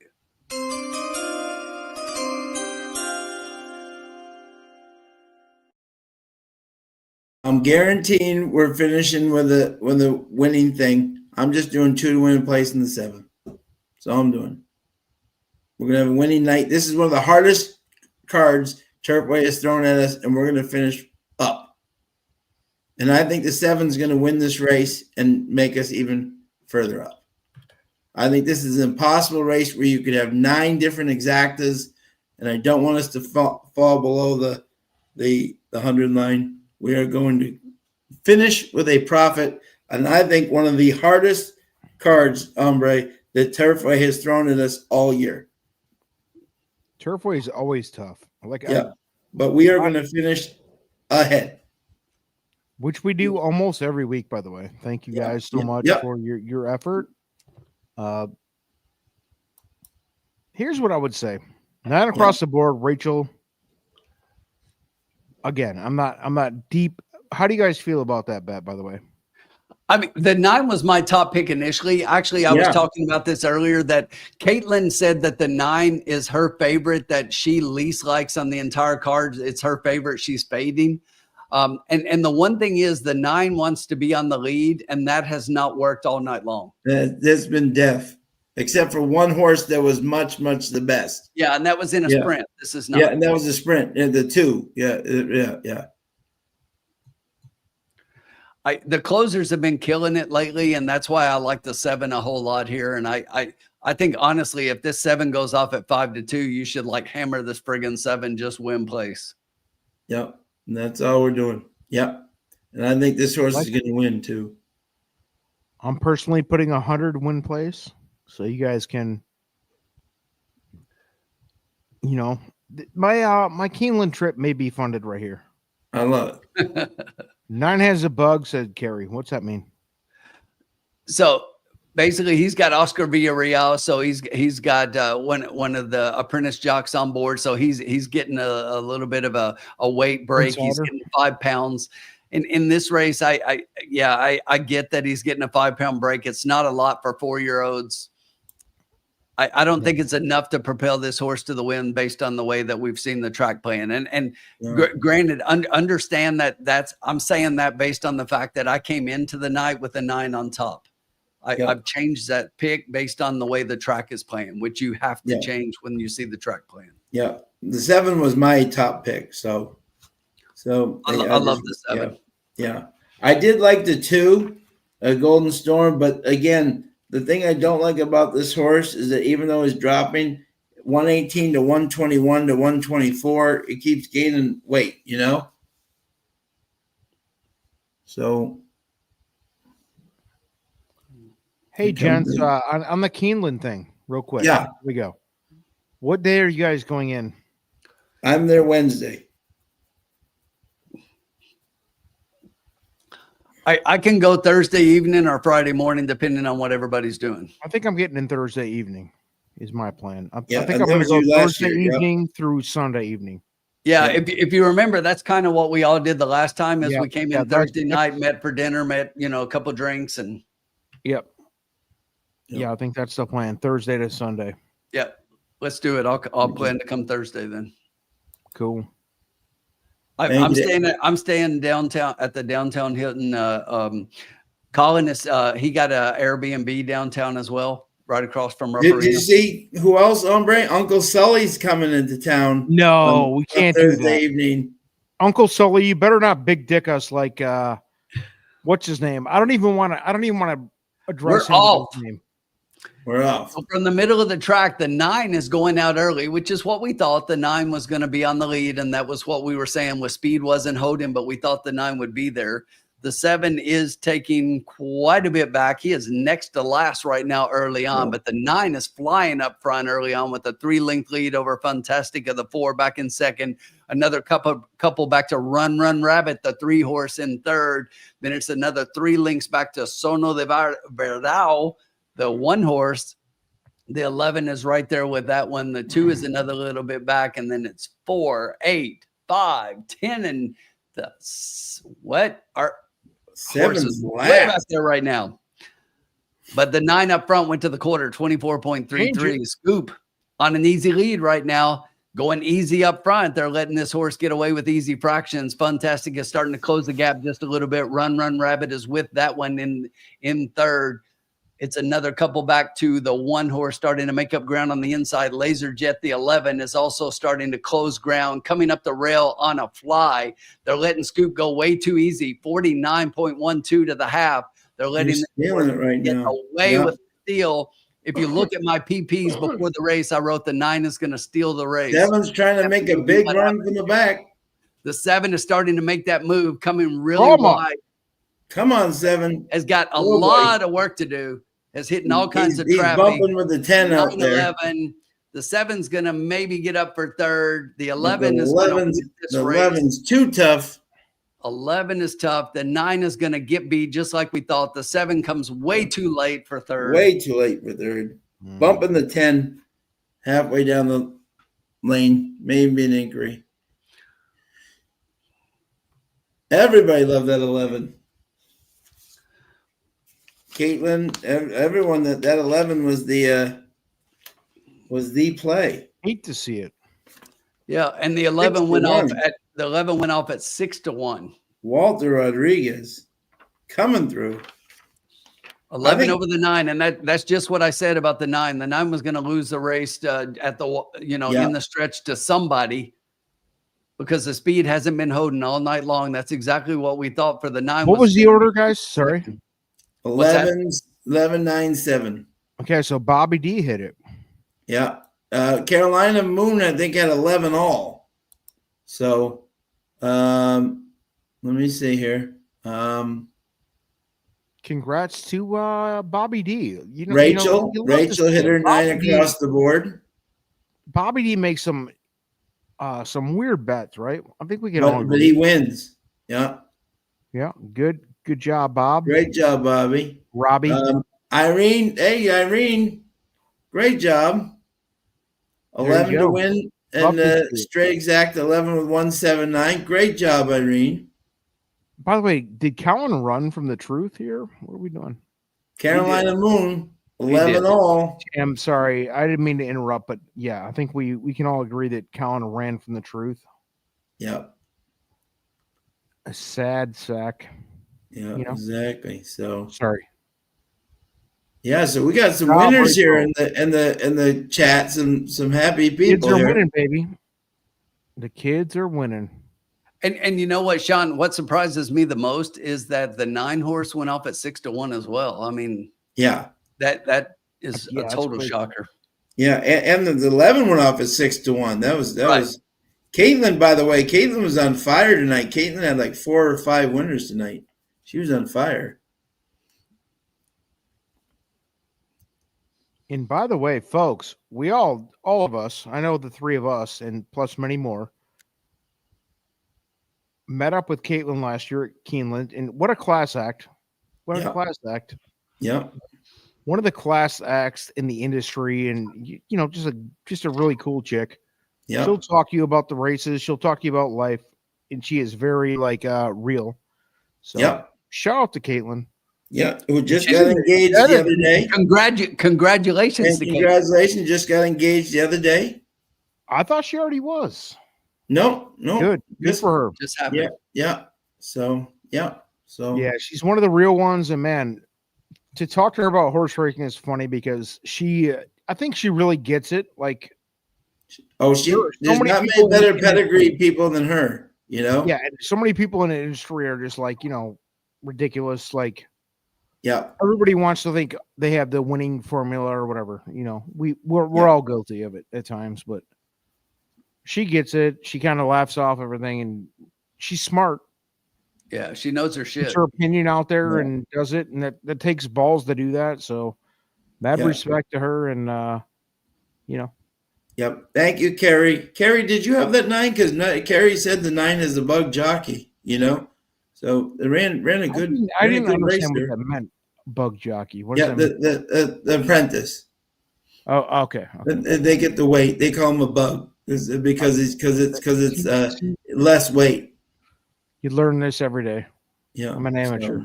Speaker 3: I'm guaranteeing we're finishing with a winning thing. I'm just doing 2 to win a place in the 7. That's all I'm doing. We're going to have a winning night. This is one of the hardest cards Turfway has thrown at us, and we're going to finish up. And I think the 7's going to win this race and make us even further up. I think this is an impossible race where you could have 9 different exactas, and I don't want us to fall below the 100 line. We are going to finish with a profit, and I think one of the hardest cards, Hombre, that Turfway has thrown at us all year.
Speaker 8: Turfway is always tough.
Speaker 3: But we are going to finish ahead,
Speaker 8: which we do almost every week, by the way. Thank you guys so much for your effort. Here's what I would say. 9 across the board, Rachel. Again, I'm not deep. How do you guys feel about that bet, by the way?
Speaker 5: I mean, the 9 was my top pick initially. Actually, I was talking about this earlier, that Caitlin said that the 9 is her favorite, that she least likes on the entire card. It's her favorite. She's fading. And the one thing is, the 9 wants to be on the lead, and that has not worked all night long.
Speaker 3: That's been deaf, except for one horse that was much, much the best.
Speaker 5: Yeah, and that was in a sprint. This is not.
Speaker 3: Yeah, and that was a sprint. The 2. Yeah.
Speaker 5: The closers have been killing it lately, and that's why I like the 7 a whole lot here. And I think, honestly, if this 7 goes off at 5-2, you should hammer this friggin' 7, just win place.
Speaker 3: Yep, and that's all we're doing. Yep, and I think this horse is going to win too.
Speaker 8: I'm personally putting 100 win place, so you guys can, my Keeneland trip may be funded right here.
Speaker 3: I love it.
Speaker 8: 9 has a bug, said Carrie. What's that mean?
Speaker 5: So basically, he's got Oscar Villarreal, so he's got one of the apprentice jocks on board. So he's getting a little bit of a weight break. He's getting 5 pounds. In this race, I get that he's getting a 5-pound break. It's not a lot for 4-year-olds. I don't think it's enough to propel this horse to the win based on the way that we've seen the track playing. Granted, understand that I'm saying that based on the fact that I came into the night with a 9 on top. I've changed that pick based on the way the track is playing, which you have to change when you see the track playing.
Speaker 3: Yeah, the 7 was my top pick. So
Speaker 5: I love the 7.
Speaker 3: Yeah, I did like the 2, Golden Storm, but again, the thing I don't like about this horse is that even though it's dropping 118 to 121 to 124, it keeps gaining weight, So,
Speaker 8: hey, gents, on the Keeneland thing, real quick.
Speaker 3: Yeah.
Speaker 8: Here we go. What day are you guys going in?
Speaker 3: I'm there Wednesday.
Speaker 5: I can go Thursday evening or Friday morning, depending on what everybody's doing.
Speaker 8: I think I'm getting in Thursday evening is my plan. I think
Speaker 3: I'm
Speaker 8: going to go Thursday evening through Sunday evening.
Speaker 5: Yeah, if you remember, that's kind of what we all did the last time is we came in Thursday night, met for dinner, met, a couple drinks. And
Speaker 8: Yep. Yeah, I think that's the plan, Thursday to Sunday.
Speaker 5: Yep. Let's do it. I'll plan to come Thursday then.
Speaker 8: Cool.
Speaker 5: I'm staying downtown at the downtown Hilton. Colin is he got a Airbnb downtown as well, right across from Rupp
Speaker 3: Did you see who else, Hombre? Uncle Sully's coming into town.
Speaker 8: No, we can't do that.
Speaker 3: Evening.
Speaker 8: Uncle Sully, you better not big dick us like what's his name? I don't even want to address his name.
Speaker 3: We're off.
Speaker 5: So from the middle of the track, the 9 is going out early, which is what we thought. The 9 was going to be on the lead, and that was what we were saying with speed wasn't holding, but we thought the 9 would be there. The 7 is taking quite a bit back. He is next to last right now early on, but the 9 is flying up front early on with a 3-length lead over Fantastic of the 4 back in second. Another couple back to Run Rabbit, the 3 horse in third. Then it's another 3 lengths back to Sono de Verdao, the 1 horse. The 11 is right there with that one. The 2 is another little bit back, and then it's 4, 8, 5, 10, and the what are
Speaker 3: 7's
Speaker 5: way back there right now. But the 9 up front went to the quarter, 24.33. Scoop on an easy lead right now, going easy up front. They're letting this horse get away with easy fractions. Fantastic is starting to close the gap just a little bit. Run Rabbit is with that one in third. It's another couple back to the 1 horse starting to make up ground on the inside. Laser Jet, the 11, is also starting to close ground, coming up the rail on a fly. They're letting Scoop go way too easy, 49.12 to the half. They're letting them
Speaker 3: stealing it right
Speaker 5: get
Speaker 3: now.
Speaker 5: away with the steal. If you look at my PPs before the race, I wrote the 9 is going to steal the race.
Speaker 3: 7's trying to make a big run from the back.
Speaker 5: The 7 is starting to make that move, coming really wide.
Speaker 3: Come on, 7.
Speaker 5: Has got a lot of work to do. Has hitting all kinds of traffic.
Speaker 3: He's bumping with the 10 out there.
Speaker 5: 11. The 7's going to maybe get up for third. The 11 is
Speaker 3: 11's too tough.
Speaker 5: 11 is tough. The 9 is going to get beat just like we thought. The 7 comes way too late for third.
Speaker 3: Way too late for third. Bumping the 10 halfway down the lane. Maybe an inquiry. Everybody loved that 11. Caitlin, everyone that 11 was the play.
Speaker 8: Hate to see it.
Speaker 5: Yeah, and the 11 went off at 6-1.
Speaker 3: Walter Rodriguez coming through.
Speaker 5: 11 over the 9, and that's just what I said about the 9. The 9 was going to lose the race at the in the stretch to somebody because the speed hasn't been holding all night long. That's exactly what we thought for the 9.
Speaker 8: What was the order, guys? Sorry.
Speaker 3: 11, 9, 7.
Speaker 8: Okay, so Bobby D hit it.
Speaker 3: Yeah. Carolina Moon, I think, had 11 all. So let me see here.
Speaker 8: Congrats to Bobby D.
Speaker 3: Rachel hit her 9 across the board.
Speaker 8: Bobby D makes some weird bets, right? I think we can all
Speaker 3: but he wins. Yeah.
Speaker 8: Yeah. Good job, Bob.
Speaker 3: Great job, Bobby.
Speaker 8: Robbie.
Speaker 3: Irene. Hey, Irene. Great job. 11 to win and straight exact 11 with 179. Great job, Irene.
Speaker 8: By the way, did Cowan run from the truth here? What are we doing?
Speaker 3: Carolina Moon, 11 all.
Speaker 8: I'm sorry. I didn't mean to interrupt, but yeah, I think we can all agree that Cowan ran from the truth.
Speaker 3: Yep.
Speaker 8: A sad sack.
Speaker 3: Yeah, exactly. So
Speaker 8: sorry.
Speaker 3: Yeah, so we got some winners here in the chat. Some happy people.
Speaker 8: Kids are
Speaker 3: here.
Speaker 8: winning, baby. The kids are winning.
Speaker 5: And you know what, Sean? What surprises me the most is that the 9 horse went off at 6-1 as well. I mean,
Speaker 3: yeah,
Speaker 5: that is a total shocker.
Speaker 3: Yeah, and the 11 went off at 6-1. That was Caitlin. By the way, Caitlin was on fire tonight. Caitlin had like 4 or 5 winners tonight. She was on fire.
Speaker 8: And by the way, folks, we all of us, I know the 3 of us and plus many more, met up with Caitlin last year at Keeneland, and what a class act. What a class act.
Speaker 3: Yeah.
Speaker 8: One of the class acts in the industry, and just a really cool chick.
Speaker 3: Yeah.
Speaker 8: She'll talk to you about the races, she'll talk to you about life, and she is very real. So shout out to Caitlin.
Speaker 3: Yeah, who just got engaged the other day.
Speaker 5: Congratulations to
Speaker 3: congratulations, just got engaged the other day.
Speaker 8: I thought she already was.
Speaker 3: No.
Speaker 8: Good for her.
Speaker 5: Just happened.
Speaker 3: Yeah. So yeah,
Speaker 8: she's one of the real ones. And man, to talk to her about horse racing is funny because I think she really gets it. Like,
Speaker 3: there's not many better pedigree people than her. Yeah,
Speaker 8: and so many people in the industry are just like ridiculous. Like,
Speaker 3: yeah,
Speaker 8: everybody wants to think they have the winning formula or whatever. We're all guilty of it at times, but she gets it. She kind of laughs off everything, and she's smart.
Speaker 5: Yeah, she knows her shit.
Speaker 8: Puts her opinion out there and does it, and that takes balls to do that. So, mad respect to her, and
Speaker 3: Yep. Thank you, Carrie. Carrie, did you have that 9? Because Carrie said the 9 is a bug jockey. So it ran a good.
Speaker 8: I didn't understand what that meant. Bug jockey. What does that mean?
Speaker 3: The apprentice.
Speaker 8: Oh, okay.
Speaker 3: They get the weight. They call him a bug because it's less weight.
Speaker 8: You learn this every day.
Speaker 3: Yeah,
Speaker 8: I'm an amateur.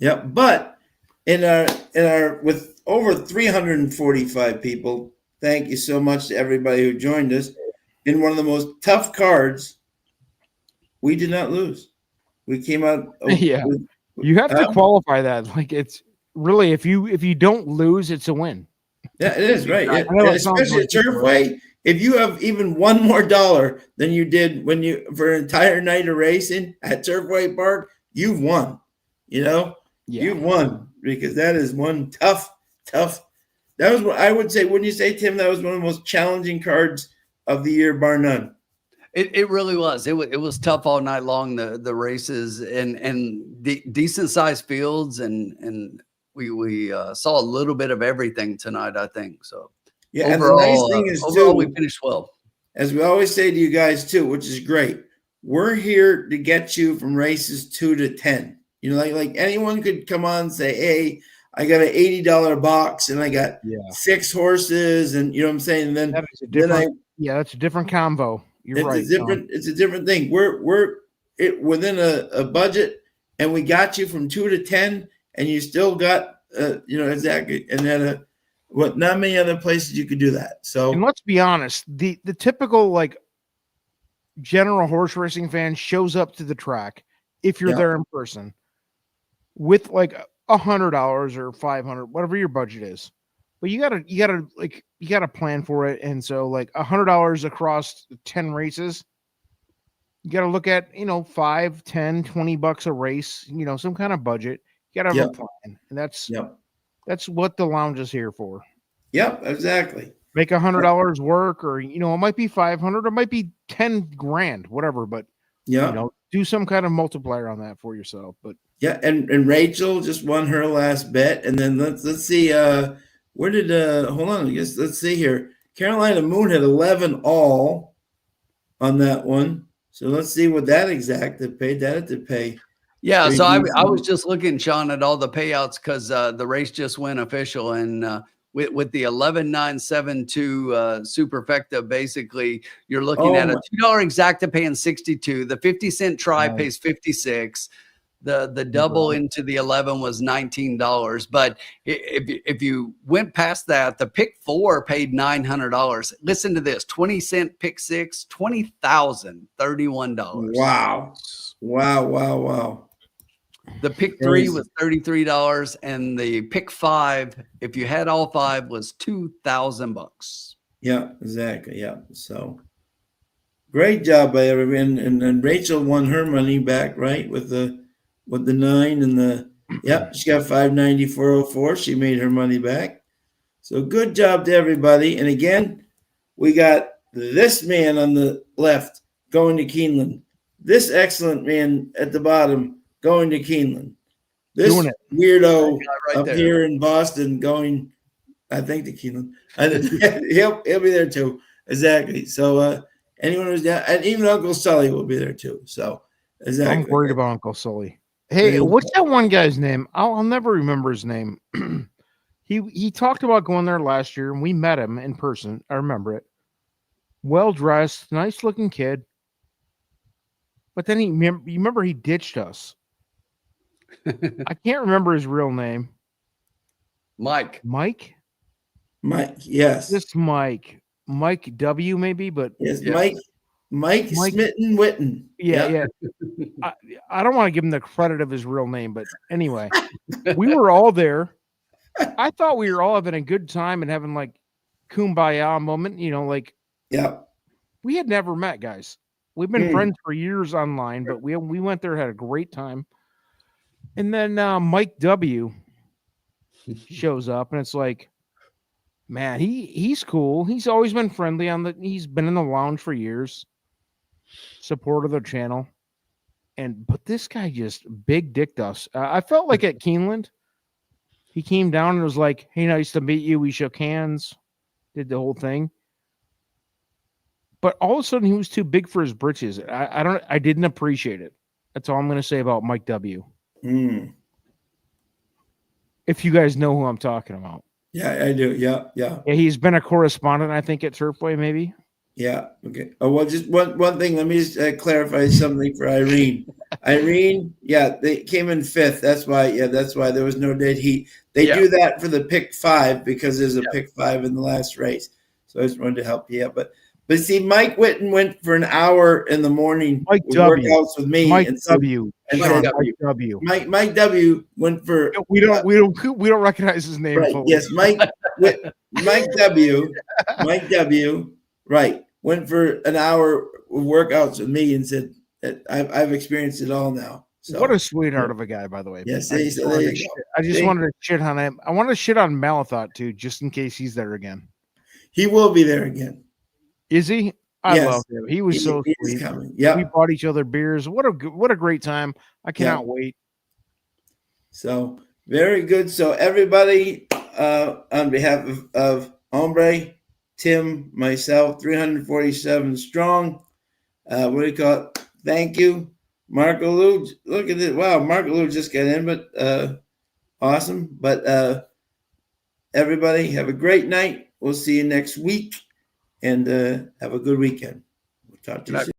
Speaker 3: But in our with over 345 people, thank you so much to everybody who joined us in one of the most tough cards. We did not lose. We came out.
Speaker 8: You have to qualify that. Like, it's really, if you don't lose, it's a win.
Speaker 3: Yeah, it is, right. Especially at Turfway, if you have even $1 more than you did for an entire night of racing at Turfway Park, you've won. You won, because that is one tough. That was what I would say. Wouldn't you say, Tim? That was one of the most challenging cards of the year, bar none.
Speaker 5: It really was. It was tough all night long. The races and decent sized fields, and we saw a little bit of everything tonight, I think. So
Speaker 3: yeah,
Speaker 5: overall,
Speaker 3: and the nice thing is
Speaker 5: overall,
Speaker 3: too,
Speaker 5: we finished well.
Speaker 3: As we always say to you guys too, which is great. We're here to get you from races 2 to 10. You know, like anyone could come on and say, "Hey, I got an $80 box and I got 6 horses," and you know what I'm saying. And then
Speaker 8: that's a different, that's a different combo. You're right.
Speaker 3: It's a different thing. We're within a budget, and we got you from 2 to 10, and you still got exactly, and then not many other places you could do that. So,
Speaker 8: and let's be honest, the typical like general horse racing fan shows up to the track if you're there in person with like $100 or $500, whatever your budget is. But you gotta plan for it. And so like $100 across 10 races, you gotta look at, $5, $10, $20 a race, some kind of budget. You gotta have a plan. And that's what the lounge is here for.
Speaker 3: Yep, exactly.
Speaker 8: Make $100 work, or it might be 500, it might be 10 grand, whatever, but do some kind of multiplier on that for yourself. But
Speaker 3: and Rachel just won her last bet. And then let's see, where did hold on, let's see here. Carolina Moon had 11 all on that one. So let's see what that exacted paid. That had to pay.
Speaker 5: Yeah, so I was just looking, Sean, at all the payouts because the race just went official, and with the 11,972 superfecta, basically you're looking at a $2 exacta paying 62. The 50-cent try pays 56. The double into the 11 was $19. But if you went past that, the pick 4 paid $900. Listen to this: 20-cent pick 6, $20,031.
Speaker 3: Wow.
Speaker 5: The pick 3 was $33, and the pick 5, if you had all 5, was $2,000.
Speaker 3: Yeah, exactly. Yeah. So great job by everyone. And then Rachel won her money back, right? With the 9 and the she got $594.04. She made her money back. So good job to everybody. And again, we got this man on the left going to Keeneland. This excellent man at the bottom going to Keeneland. This weirdo up here in Boston going, I think, to Keeneland. He'll be there too. Exactly. So anyone who's down, and even Uncle Sully will be there too. So exactly.
Speaker 8: I'm worried about Uncle Sully. Hey, what's that one guy's name? I'll never remember his name. He talked about going there last year, and we met him in person. I remember it. Well dressed, nice looking kid. But then you remember he ditched us. I can't remember his real name.
Speaker 5: Mike.
Speaker 3: Yes.
Speaker 8: This Mike W maybe, but
Speaker 3: yes. Mike Smitten Witten.
Speaker 8: Yeah. I don't want to give him the credit of his real name, but anyway, we were all there. I thought we were all having a good time and having like kumbaya moment, we had never met, guys. We've been friends for years online, but we went there, had a great time. And then Mike W shows up, and it's like, man, he's cool. He's always been friendly he's been in the lounge for years, support of the channel. But this guy just big dicked us. I felt like at Keeneland, he came down and was like, "Hey, nice to meet you." We shook hands, did the whole thing. But all of a sudden, he was too big for his britches. I didn't appreciate it. That's all I'm going to say about Mike W. If you guys know who I'm talking about.
Speaker 3: Yeah, I do. Yeah.
Speaker 8: He's been a correspondent, I think, at Turfway, maybe.
Speaker 3: Yeah. Okay. Oh, well, just one thing. Let me just clarify something for Irene. Irene, they came in 5th. That's why there was no dead heat. They do that for the pick 5 because there's a pick 5 in the last race. So I just wanted to help you out. But see, Mike Witten went for an hour in the morning.
Speaker 8: Mike W.
Speaker 3: Workouts with me.
Speaker 8: Mike
Speaker 3: and
Speaker 8: W.
Speaker 3: Mike W. Mike W. went for.
Speaker 8: We don't recognize his name.
Speaker 3: Right. Yes, Mike W. Mike W. Right. Went for an hour of workouts with me and said that I've experienced it all now. So,
Speaker 8: what a sweetheart of a guy, by the way.
Speaker 3: Yes,
Speaker 8: I just wanted to shit on him. I want to shit on Malathot too, just in case he's there again.
Speaker 3: He will be there again.
Speaker 8: Is he? I love him. He was so sweet.
Speaker 3: Yeah,
Speaker 8: we bought each other beers. What a great time! I cannot wait.
Speaker 3: So very good. So everybody, on behalf of Hombre, Tim, myself, 347 strong. What do you call it? Thank you, Marco Lou. Look at it. Wow, Marco Lou just got in, but awesome. But everybody, have a great night. We'll see you next week, and have a good weekend. We'll talk to you soon.